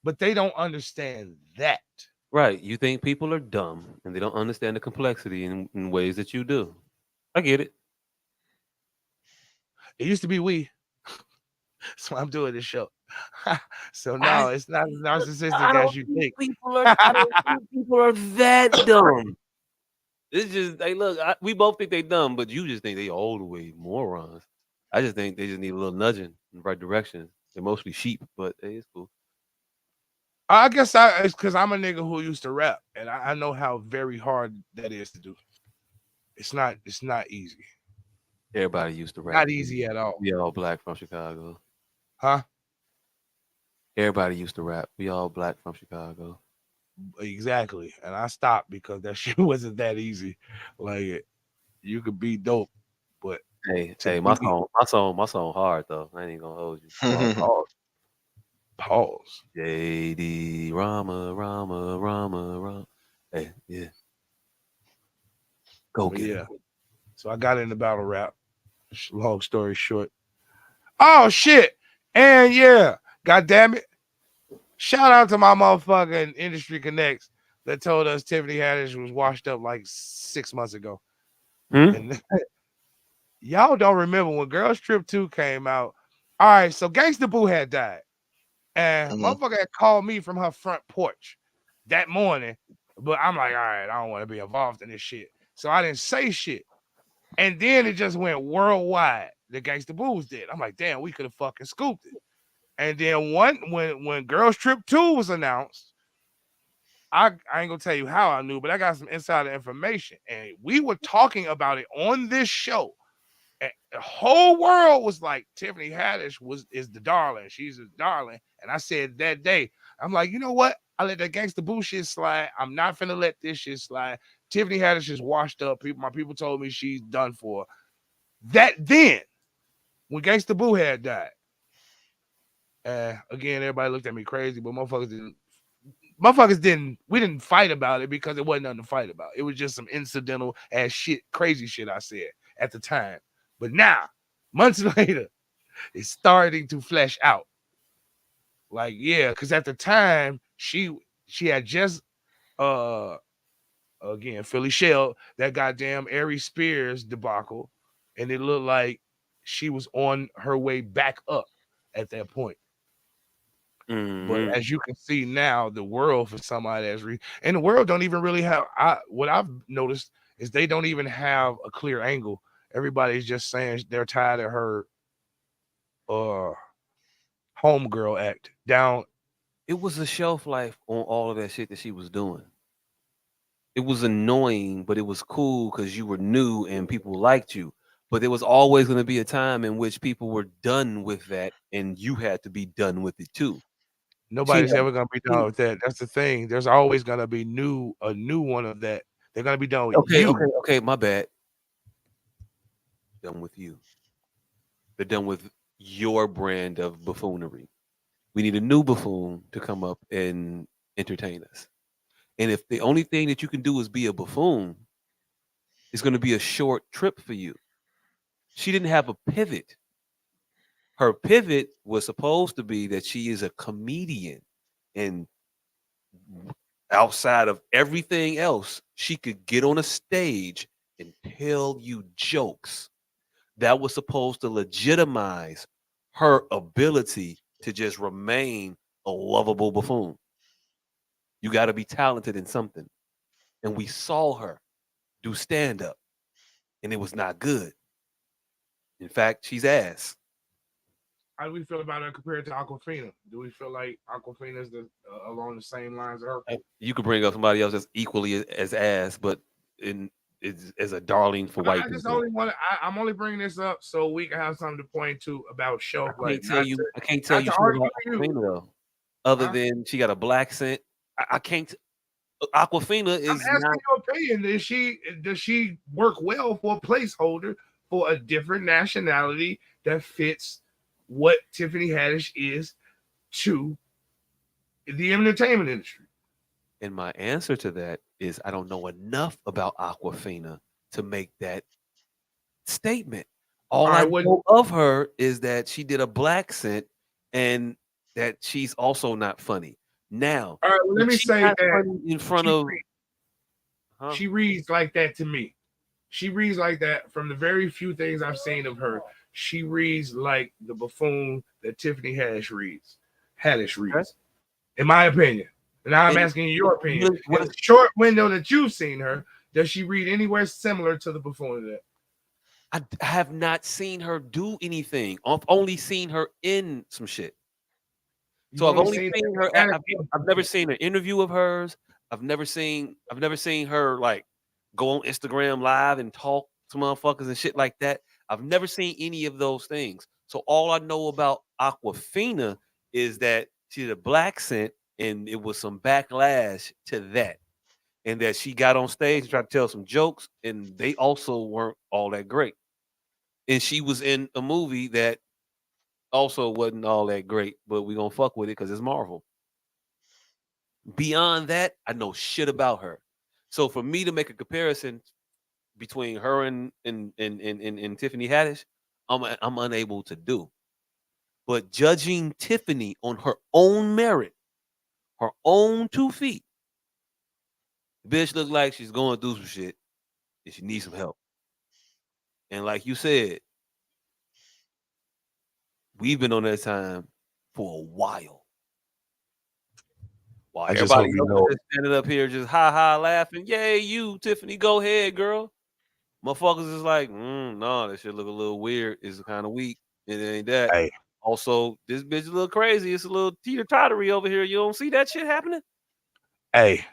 but they don't understand that. Right. You think people are dumb and they don't understand the complexity in ways that you do. I get it. It used to be we. So I'm doing this show. So now it's not as narcissistic as you think. I don't think people are that dumb. It's just, hey, look, we both think they dumb, but you just think they all the way morons. I just think they just need a little nudging in the right direction. They're mostly sheep, but hey, it's cool. I guess it's because I'm a nigga who used to rap, and I know how very hard that is to do. It's not easy. Everybody used to rap. Not easy at all. We all black from Chicago. Huh? Everybody used to rap. We all black from Chicago. Exactly. And I stopped because that shit wasn't that easy. Like, you could be dope, but hey, my song hard though. I ain't gonna hold you. Hard. Pause. JD Rama. Hey, yeah. Go But get yeah. it. So I got into battle rap. Long story short. Oh shit. And yeah, god damn it. Shout out to my motherfucking Industry Connects that told us Tiffany Haddish was washed up like 6 months ago. And y'all don't remember when Girls Trip 2 came out. All right, so Gangsta Boo had died. And motherfucker had called me from her front porch that morning. But I'm like, all right, I don't want to be involved in this shit. So I didn't say shit. And then it just went worldwide. The Gangsta Boos did. I'm like, damn, we could have fucking scooped it. And then when Girls Trip 2 was announced, I ain't gonna tell you how I knew, but I got some insider information. And we were talking about it on this show. And the whole world was like, Tiffany Haddish is the darling. She's a darling. And I said that day, I'm like, you know what? I let that Gangsta Boo shit slide. I'm not finna let this shit slide. Tiffany Haddish is washed up. My people told me she's done for. That then, when Gangsta Boo had died, again, everybody looked at me crazy, but we didn't fight about it because it wasn't nothing to fight about. It was just some incidental ass shit, crazy shit I said at the time. But now, months later, it's starting to flesh out. Like, yeah, because at the time, she had just again, Philly Shell, that goddamn Aries Spears debacle, and it looked like she was on her way back up at that point. But as you can see now, the world for somebody that's and the world don't even really have. What I've noticed is they don't even have a clear angle. Everybody's just saying they're tired of her homegirl act down. It was a shelf life on all of that shit that she was doing. It was annoying, but it was cool because you were new and people liked you. But there was always going to be a time in which people were done with that, and you had to be done with it too. Nobody's ever gonna be done with that. That's the thing. There's always gonna be a new one of that. They're gonna be done with you. Okay, my bad. Done with you. They're done with your brand of buffoonery. We need a new buffoon to come up and entertain us. And if the only thing that you can do is be a buffoon, it's going to be a short trip for you. She didn't have a pivot. Her pivot was supposed to be that she is a comedian, and outside of everything else, she could get on a stage and tell you jokes. That was supposed to legitimize her ability to just remain a lovable buffoon. You got to be talented in something. And we saw her do stand up, and it was not good. In fact, she's ass. How do we feel about her compared to Aquafina? Do we feel like Aquafina is along the same lines of her? You could bring up somebody else that's equally as ass, but as a darling for white I just people. only want to. I'm only bringing this up so we can have something to point to about shelf life. I can't tell you shit about Aquafina though, other than she got a black scent. I can't. Aquafina is I'm asking not. your opinion. Does she work well for a placeholder for a different nationality that fits what Tiffany Haddish is to the entertainment industry? And my answer to that is I don't know enough about Aquafina to make that statement. All I know of her is that she did a black scent and that she's also not funny. Now, all right, well, let me say that in front of she reads like that to me. She reads like that from the very few things I've seen of her. She reads like the buffoon that Tiffany Haddish reads. In my opinion. And now I'm asking you your opinion. In the short window that you've seen her, does she read anywhere similar to the buffoon of that? I have not seen her do anything. I've only seen her in some shit. So I've only seen her. I've never seen an interview of hers. I've never seen her like go on Instagram live and talk to motherfuckers and shit like that. I've never seen any of those things. So all I know about Aquafina is that she did a black scent and it was some backlash to that. And that she got on stage and tried to tell some jokes, and they also weren't all that great. And she was in a movie that also wasn't all that great, but we gonna fuck with it because it's Marvel. Beyond that, I know shit about her. So for me to make a comparison between her and Tiffany Haddish, I'm unable to do. But judging Tiffany on her own merit, her own 2 feet, bitch looks like she's going through some shit and she needs some help. And like you said, we've been on that time for a while. While I just hope everybody you else know. is just standing up here just ha ha laughing, yay, you, Tiffany, go ahead, girl. Motherfuckers is like, no, that shit look a little weird. It's kind of weak. It ain't that. Hey, Also, this bitch is a little crazy. It's a little teeter-tottery over here. You don't see that shit happening? hey,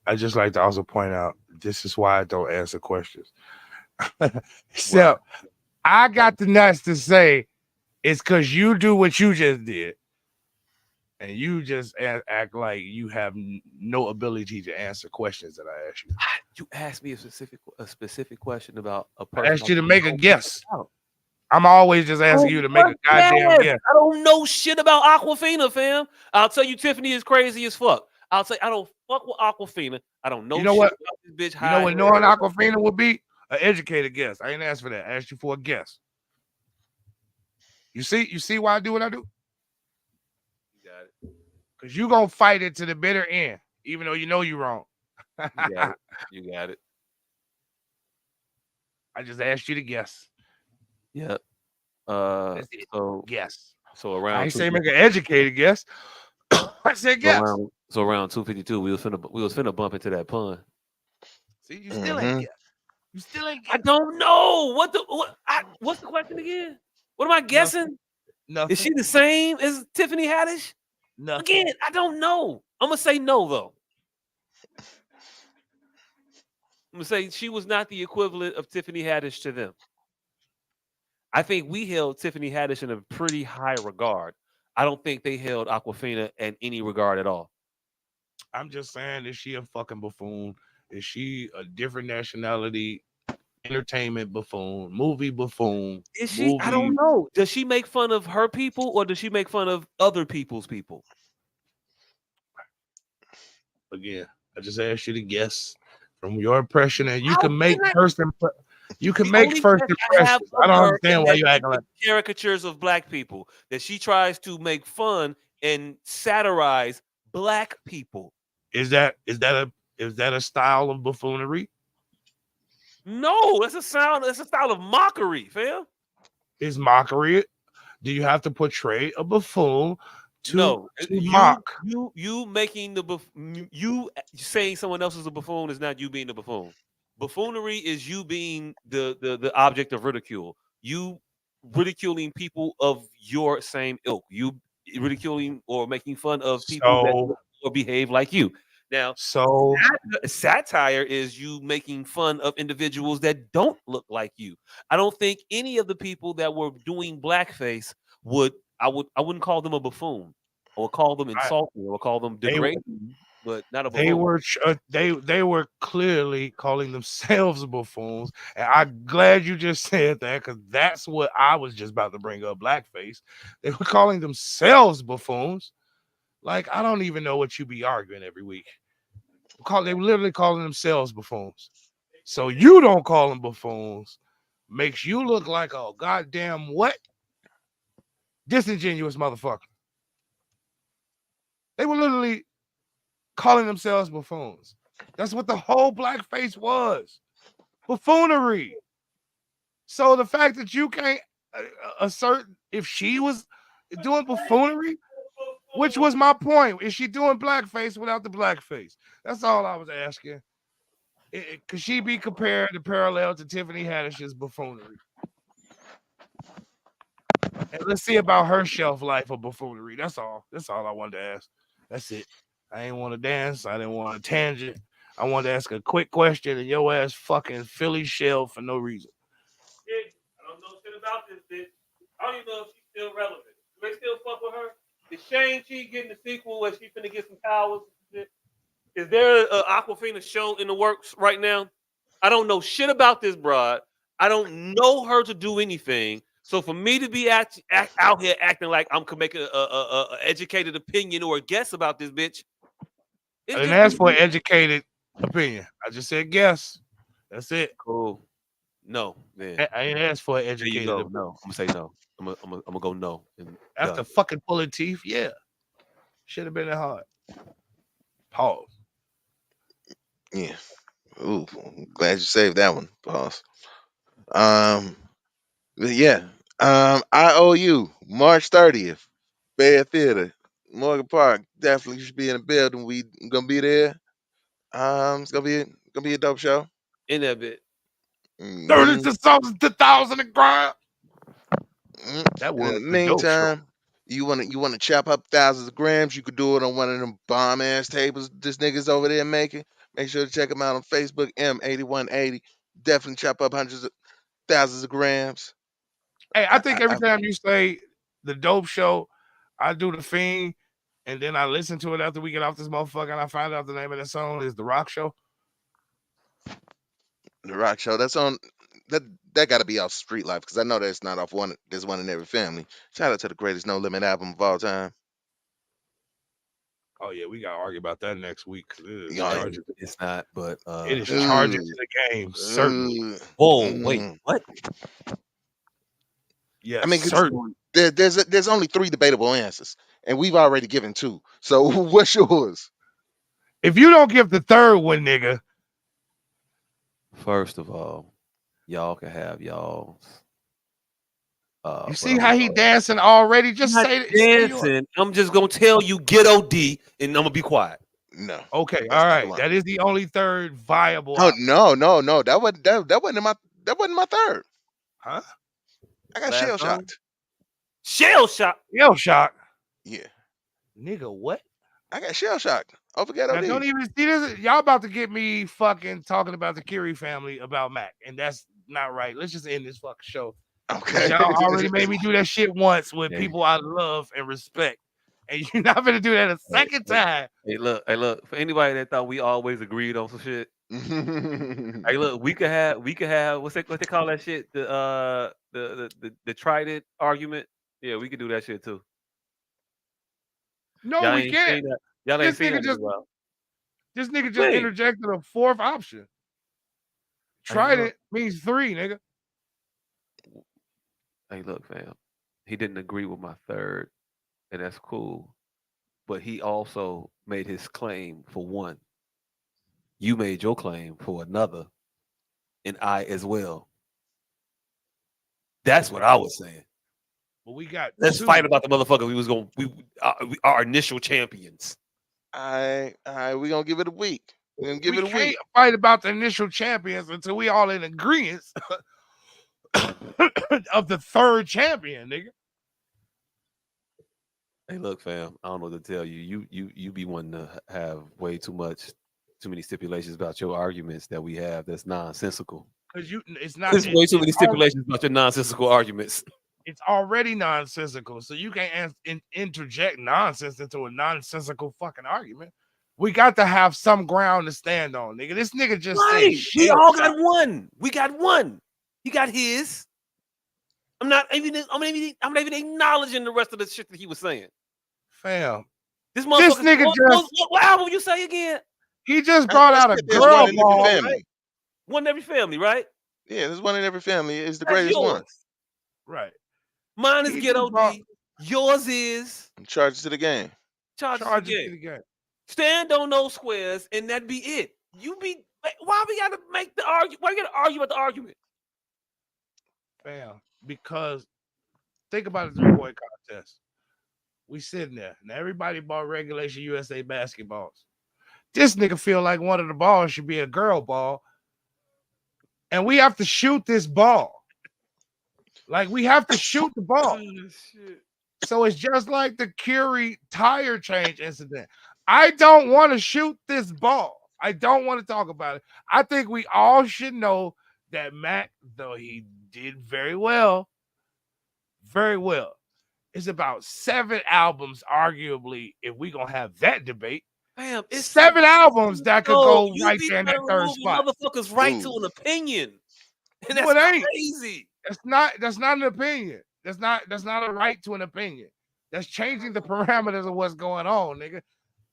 I just like to also point out this is why I don't answer questions. So I got the nuts to say it's because you do what you just did. And you just act like you have no ability to answer questions that I ask you. You asked me a specific question about a I person. asked you to make a guess. I'm always just asking you to make a goddamn guess. I don't know shit about Aquafina, fam. I'll tell you, Tiffany is crazy as fuck. I'll say I don't fuck with Aquafina. I don't know. You know shit what? about this bitch. You know what knowing Aquafina would be? An educated guess. I ain't asked for that. I asked you for a guess. You see why I do what I do? You got it. Because you gonna fight it to the bitter end, even though you know you're wrong. You got it. I just asked you to guess. Yep. So guess. So around I ain't say make an educated guess. I said guess. So around 252, we was finna bump into that pun. See, you still ain't guess. You still ain't guess. I don't know. What's the question again? What am I guessing? Nothing. Is she the same as Tiffany Haddish? Nothing. Again, I don't know. I'm gonna say no though. I'm gonna say she was not the equivalent of Tiffany Haddish to them. I think we held Tiffany Haddish in a pretty high regard. I don't think they held Aquafina in any regard at all. I'm just saying, is she a fucking buffoon? Is she a different nationality? Entertainment buffoon, movie buffoon. Is she? I don't know. Does she make fun of her people or does she make fun of other people's people? Again, I just asked you to guess from your impression, and you can make first impression. You can make first impressions. I don't understand why you acting like caricatures of black people that she tries to make fun and satirize black people. Is that a style of buffoonery? No, that's a style of mockery, fam. Is mockery? Do you have to portray a buffoon to mock? You making you saying someone else is a buffoon is not you being the buffoon. Buffoonery is you being the object of ridicule. You ridiculing people of your same ilk. You ridiculing or making fun of people that look or behave like you. Now, satire is you making fun of individuals that don't look like you. I don't think any of the people that were doing blackface I wouldn't call them a buffoon. I would call them insulting. I would call them degrading, but not a buffoon. They were clearly calling themselves buffoons, and I'm glad you just said that because that's what I was just about to bring up. Blackface. They were calling themselves buffoons. Like, I don't even know what you be arguing every week. They were literally calling themselves buffoons. So you don't call them buffoons. Makes you look like a goddamn what? Disingenuous motherfucker. They were literally calling themselves buffoons. That's what the whole blackface was. Buffoonery. So the fact that you can't assert if she was doing buffoonery, which was my point. Is she doing blackface without the blackface? That's all I was asking. Could she be compared to parallel to Tiffany Haddish's buffoonery? And let's see about her shelf life of buffoonery. That's all. That's all I wanted to ask. That's it. I ain't want to dance. I didn't want a tangent. I wanted to ask a quick question, and your ass fucking Philly shell for no reason. I don't know shit about this bitch. I don't even know if she's still relevant. Do they still fuck with her? Is Shang-Chi getting the sequel where she's finna get some powers? Is there an Aquafina show in the works right now? I don't know shit about this broad. I don't know her to do anything, So for me to be out here acting like I'm making a educated opinion or a guess about this bitch, I didn't ask for an educated opinion. I just said guess. That's it. Cool. No, man. I ain't asked for an educated There you go. opinion. No, I'm gonna say no. I'm gonna go no. After fucking pulling teeth, yeah. Should have been that hard. Pause. Yeah. Ooh, glad you saved that one. Pause. But yeah. IOU, March 30th, Bear Theater, Morgan Park. Definitely should be in the building. We gonna be there. It's gonna be a dope show. In that bit. 30,000 a grand. That And in was the the dope show. meantime, you wanna chop up thousands of grams, you could do it on one of them bomb ass tables this niggas over there making. Make sure to check them out on Facebook, M8180. Definitely chop up hundreds of thousands of grams. Hey, I think every time you say the dope show, I do the Fiend, and then I listen to it after we get off this motherfucker, and I find out the name of the song is The Rock Show. The Rock Show. That's on that got to be off Street Life because I know that's not off one. There's one in every family. Shout out to the greatest No Limit album of all time. Oh yeah, we gotta argue about that next week. It's not, but it is charging to the game. Certainly. Whoa, wait, what? Yeah, I mean, certainly. There's only 3 debatable answers, and we've already given 2. So what's yours? If you don't give the third one, nigga. First of all, y'all can have y'all. You see how he dancing already? Just say it. Dancing. I'm just gonna tell you, get OD, and I'm gonna be quiet. No. Okay, all right. That is the only third viable. Oh no. That wasn't my third. Huh? I got Last shell song? shocked. Shell shock. Shell shock. Yeah. Nigga, what? I got shell shocked. Oh, forget Now, OD. don't even see this. Y'all about to get me fucking talking about the Curie family about Mac, and that's not right. Let's just end this fucking show. Okay. Y'all already made me do that shit once with people I love and respect, and you're not gonna do that a second time. Hey, look. For anybody that thought we always agreed on some shit, hey, look. We could have. What they call that shit? The trident argument. Yeah, we could do that shit too. No, Y'all we ain't can't. seen that. Y'all ain't This seen nigga that in a while. This nigga just Wait. interjected a fourth option. Trident means 3, nigga. Hey, look, fam. He didn't agree with my third, and that's cool. But he also made his claim for one. You made your claim for another, and I as well. That's what I was saying. But we got. Let's 2. fight about the motherfucker. We our initial champions. All right, we gonna give it a week. We're gonna give We it a can't week. fight about the initial champions until we all in agreement of the third champion, nigga. Hey, look, fam. I don't know what to tell you. You be wanting to have too many stipulations about your arguments that we have. That's nonsensical. Because it's not. There's way too many stipulations about your nonsensical arguments. It's already nonsensical, so you can't interject nonsense into a nonsensical fucking argument. We got to have some ground to stand on, nigga. This nigga just said We all got one. We got one. He got his. I'm not even acknowledging the rest of the shit that he was saying. Fam. This nigga what album you say again? He just brought out a girl ball. Family. One in every family, right? Yeah, there's one in every family. It's the That's greatest yours. one. Right. Mine is Get OD. Yours is Charges to the game. Charges to the game. Stand on those squares, and that be it. Why we gotta make the argument? Why you gotta argue about the argument? Fam, because think about the 3-point contest. We sitting there. Now everybody bought Regulation USA basketballs. This nigga feel like one of the balls should be a girl ball. And we have to shoot this ball. Like we have to shoot the ball. So it's just like the Curie tire change incident. I don't want to shoot this ball. I don't want to talk about it. I think we all should know that Mac, though he did very well, it's about 7 albums, arguably, if we're going to have that debate. Damn, it's 7 albums that could go right be there in that third spot. Motherfuckers right to an opinion. And that's No, it ain't. crazy. That's not an opinion. That's not a right to an opinion. That's changing the parameters of what's going on, nigga.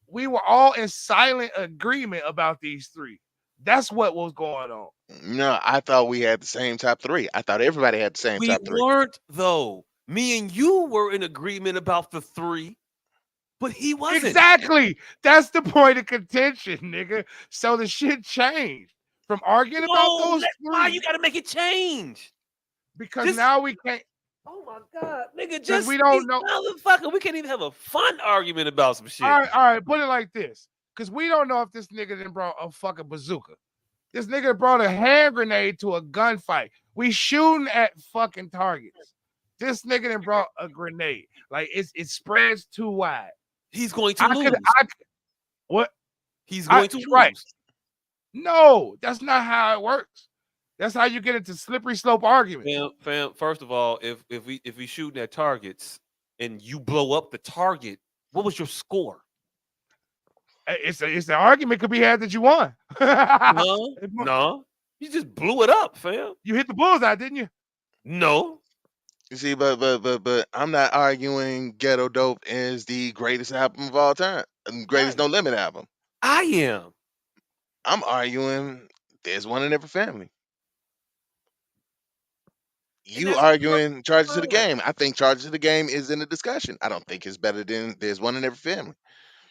We were all in silent agreement about these three. That's what was going on. No, I thought we had the same top three. I thought everybody had the same We top three. weren't though. Me and you were in agreement about the three, but he wasn't. Exactly. That's the point of contention, nigga. So the shit changed from arguing about those Why three you gotta make it change? because Just- now we can't. Oh my god, nigga! 'Cause we don't know. Motherfucker, we can't even have a fun argument about some shit. All right. Put it like this, because we don't know if this nigga done brought a fucking bazooka. This nigga brought a hand grenade to a gunfight. We shooting at fucking targets. This nigga done brought a grenade. Like it spreads too wide. He's going to lose. What? He's going to lose. Right. No, that's not how it works. That's how you get into slippery slope arguments. Fam, first of all, if we shooting at targets and you blow up the target, what was your score? It's an argument could be had that you won. No, you just blew it up, fam. You hit the bullseye, didn't you? No. You see, but I'm not arguing Ghetto Dope is the greatest album of all time, greatest No Limit album. I am. I'm arguing there's one in every family. You arguing Charges to the Game. I think Charges to the Game is in the discussion. I don't think it's better than There's One in Every Family.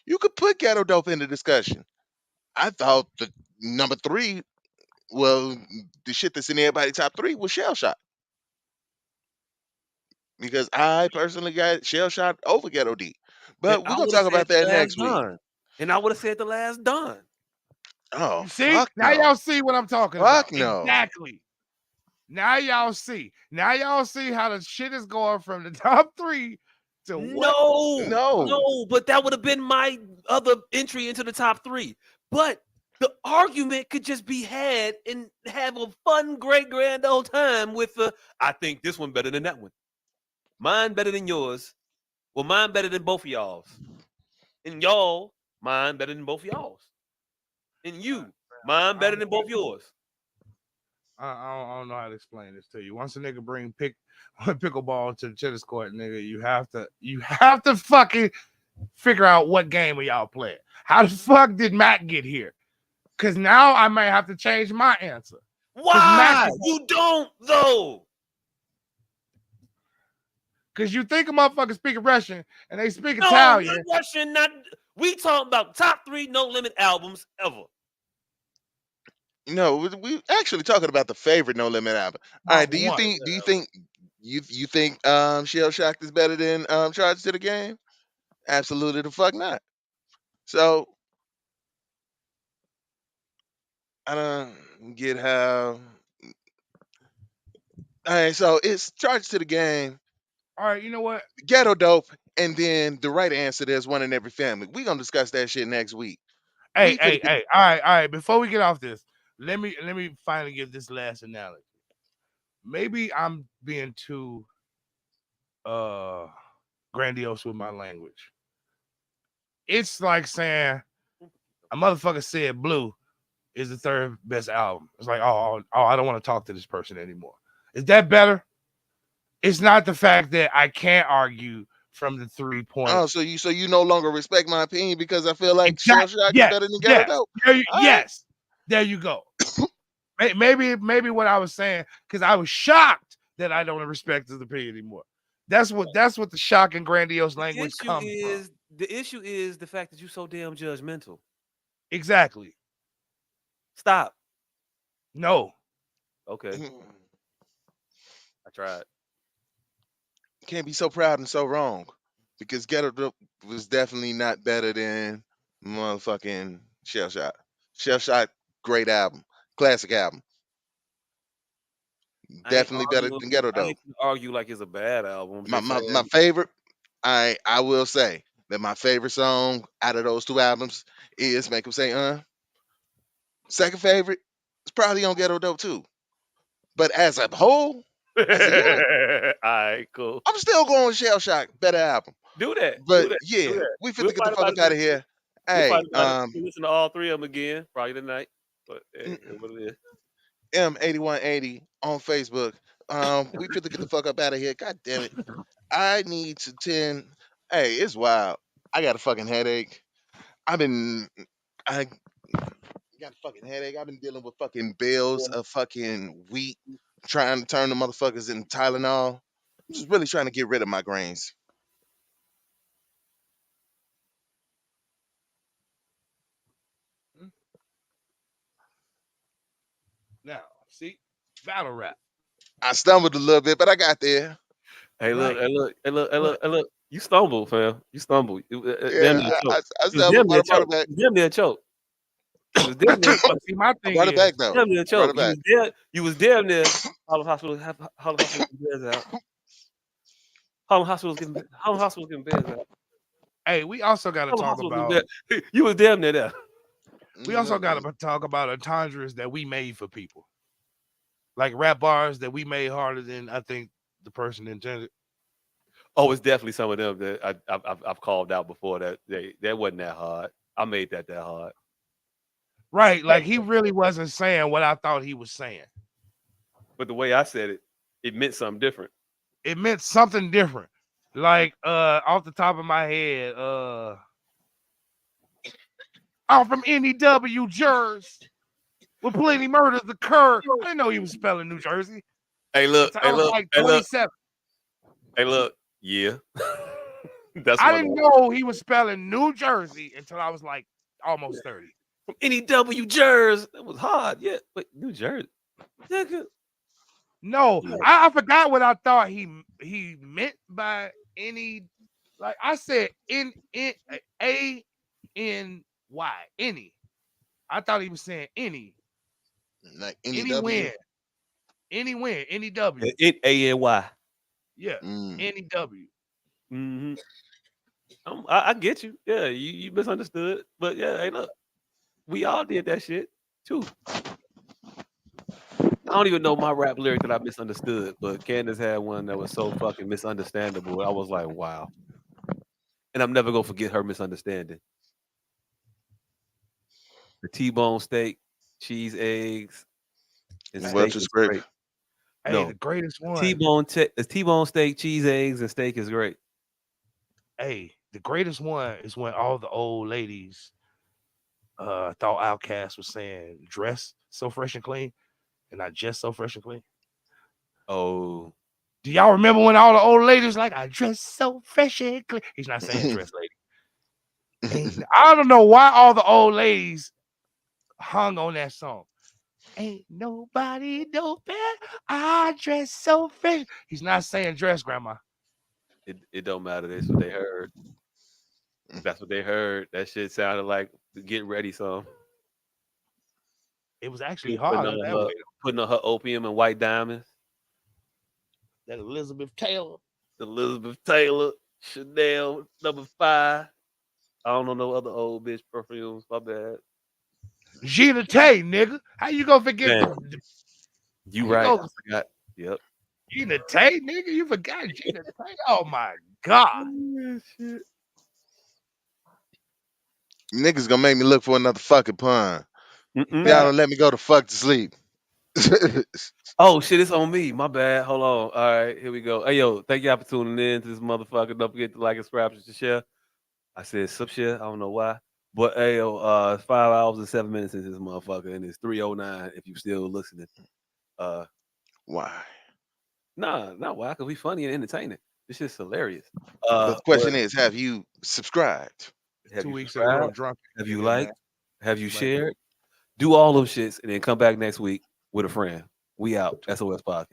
You could put Ghetto Dope in the discussion. I thought the number three, well, the shit that's in everybody's top three was Shell Shock. Because I personally got Shell Shock over Ghetto D. But we're going to talk about that next week. And I would have said the last done. Oh, see? fuck Now no. y'all see what I'm talking Fuck about. no. Exactly. Now y'all see. Now y'all see how the shit is going from the top three to what? No, but that would have been my other entry into the top three. But the argument could just be had and have a fun, great, grand old time with I think this one better than that one. Mine better than yours. Well, mine better than both of y'all's. And y'all, mine better than both of y'all's. And you, mine better than both yours. I don't know how to explain this to you. Once a nigga bring pickleball to the tennis court, nigga, you have to fucking figure out what game are y'all playing. How the fuck did Matt get here? Because now I might have to change my answer. Why? You don't though. Because you think a motherfucker speaking Russian and they speak No, Italian. not Russian, we talking about top three No Limit albums ever. No, we actually talking about the favorite No Limit album. All right, do you think Shell Shock is better than Charges to the Game? Absolutely the fuck not. So I don't get how. All right, so it's Charges to the Game. All right, you know what? Ghetto Dope, and then the right answer, There's One in Every Family. We're gonna discuss that shit next week. Hey. All right. Before we get off this, let me finally give this last analogy. Maybe I'm being too grandiose with my language. It's like saying a motherfucker said Blue is the third best album. It's like, oh, I don't want to talk to this person anymore. Is that better? It's not the fact that I can't argue from the 3 points. Oh, so you no longer respect my opinion because I feel like Shell Shock is better than Ghetto Dope. Yes. There you go. maybe what I was saying, because I was shocked that I don't respect his opinion anymore. That's what the shock and grandiose language comes from. The issue is the fact that you're so damn judgmental. Exactly. Stop. No. Okay. I tried. Can't be so proud and so wrong, because Ghetto Dope was definitely not better than motherfucking Shell Shock. Shell Shock, great album, classic album. Definitely better than Ghetto Dope. I ain't argue like it's a bad album. My favorite, I will say that my favorite song out of those two albums is Make 'Em Say Second favorite is probably on Ghetto Dope too. But as a whole, all right, cool. I'm still going with Shell Shock, better album. Do that. But we fit to get the fuck out of here. Hey, listen to all three of them again, probably tonight. But what it is. M8180 on Facebook. We finna get the fuck up out of here. God damn it. I need to tend. Hey, it's wild. I got a fucking headache. I got a fucking headache. I've been dealing with fucking bales of fucking wheat, trying to turn the motherfuckers into Tylenol. I'm just really trying to get rid of my grains. Now, see, battle rap. I stumbled a little bit, but I got there. Hey, look, Right. hey, look, hey, look, hey, look, hey, look. You stumbled, fam. You stumbled. Damn Yeah, near a choke. I It was damn stumbled, near but a I brought choke. it back. It was damn near a choke. It was damn near a choke. See, my I thing brought it is, back though. Damn near a I brought choke. it back. You was damn near Harlem Hospital. Harlem Hospital getting beds out. Harlem Hospital getting beds out. hey, we also got to Harlem talk Hospital getting about. beds. You was damn near there. We also got to talk about entendres that we made for people, like rap bars that we made harder than I think the person intended. Oh, it's definitely some of them that I've called out before. That wasn't that hard. I made that hard. Right, like he really wasn't saying what I thought he was saying. But the way I said it, it meant something different. It meant something different. Like off the top of my head, I'm from NEW Jersey, where plenty murders occur. I didn't know he was spelling New Jersey. Hey, look, I was like 27. Hey, look, yeah. That's I one didn't of know he was spelling New Jersey until I was like almost 30. from NEW Jersey. That was hard, yeah. But New Jersey, nigga. No, I forgot what I thought he meant by any. Like I said, ANY any. I thought he was saying any. Like Any win. Any win. Any W. ANY. Yeah. Any W. Mm-hmm. I get you. Yeah, you misunderstood. But yeah, hey, look, we all did that shit too. I don't even know my rap lyric that I misunderstood, but Candace had one that was so fucking misunderstandable. I was like, wow. And I'm never gonna forget her misunderstanding. The T-bone steak, cheese, eggs, and steak Welch's is grape. great. Hey, No, the greatest one. T-bone steak, cheese, eggs, and steak is great. Hey, the greatest one is when all the old ladies thought Outkast was saying dress so fresh and clean and not just so fresh and clean. Oh. Do y'all remember when all the old ladies like I dress so fresh and clean? He's not saying dress lady. I don't know why all the old ladies hung on that song. Ain't nobody no better. I dress so fresh. He's not saying dress, grandma. It don't matter. That's what they heard. That's what they heard. That shit sounded like the Get Ready song. It was actually Putting harder that way. Putting on her opium and white diamonds. That Elizabeth Taylor. Chanel number 5. I don't know no other old bitch perfumes. My bad. Gina Tay, nigga. How you gonna forget? You right. I forgot. Yep. Gina Tay, nigga. You forgot Gina Tay. Oh my god. Shit. Niggas gonna make me look for another fucking pun. Y'all don't let me go to fuck to sleep. Oh shit, it's on me. My bad. Hold on. All right, here we go. Hey yo, thank y'all for tuning in to this motherfucker. Don't forget to like and subscribe and share. I said sub share. I don't know why. But hey yo, it's 5 hours and 7 minutes into this motherfucker, and it's 3:09 if you still listening. Why? Nah, not why, because we funny and entertaining. This shit's hilarious. But the question is, have you subscribed? Have 2 you weeks in a row subscribed? drunk. Have you liked? Have you shared? Do all them shits and then come back next week with a friend. We out. S.O.S. Podcast.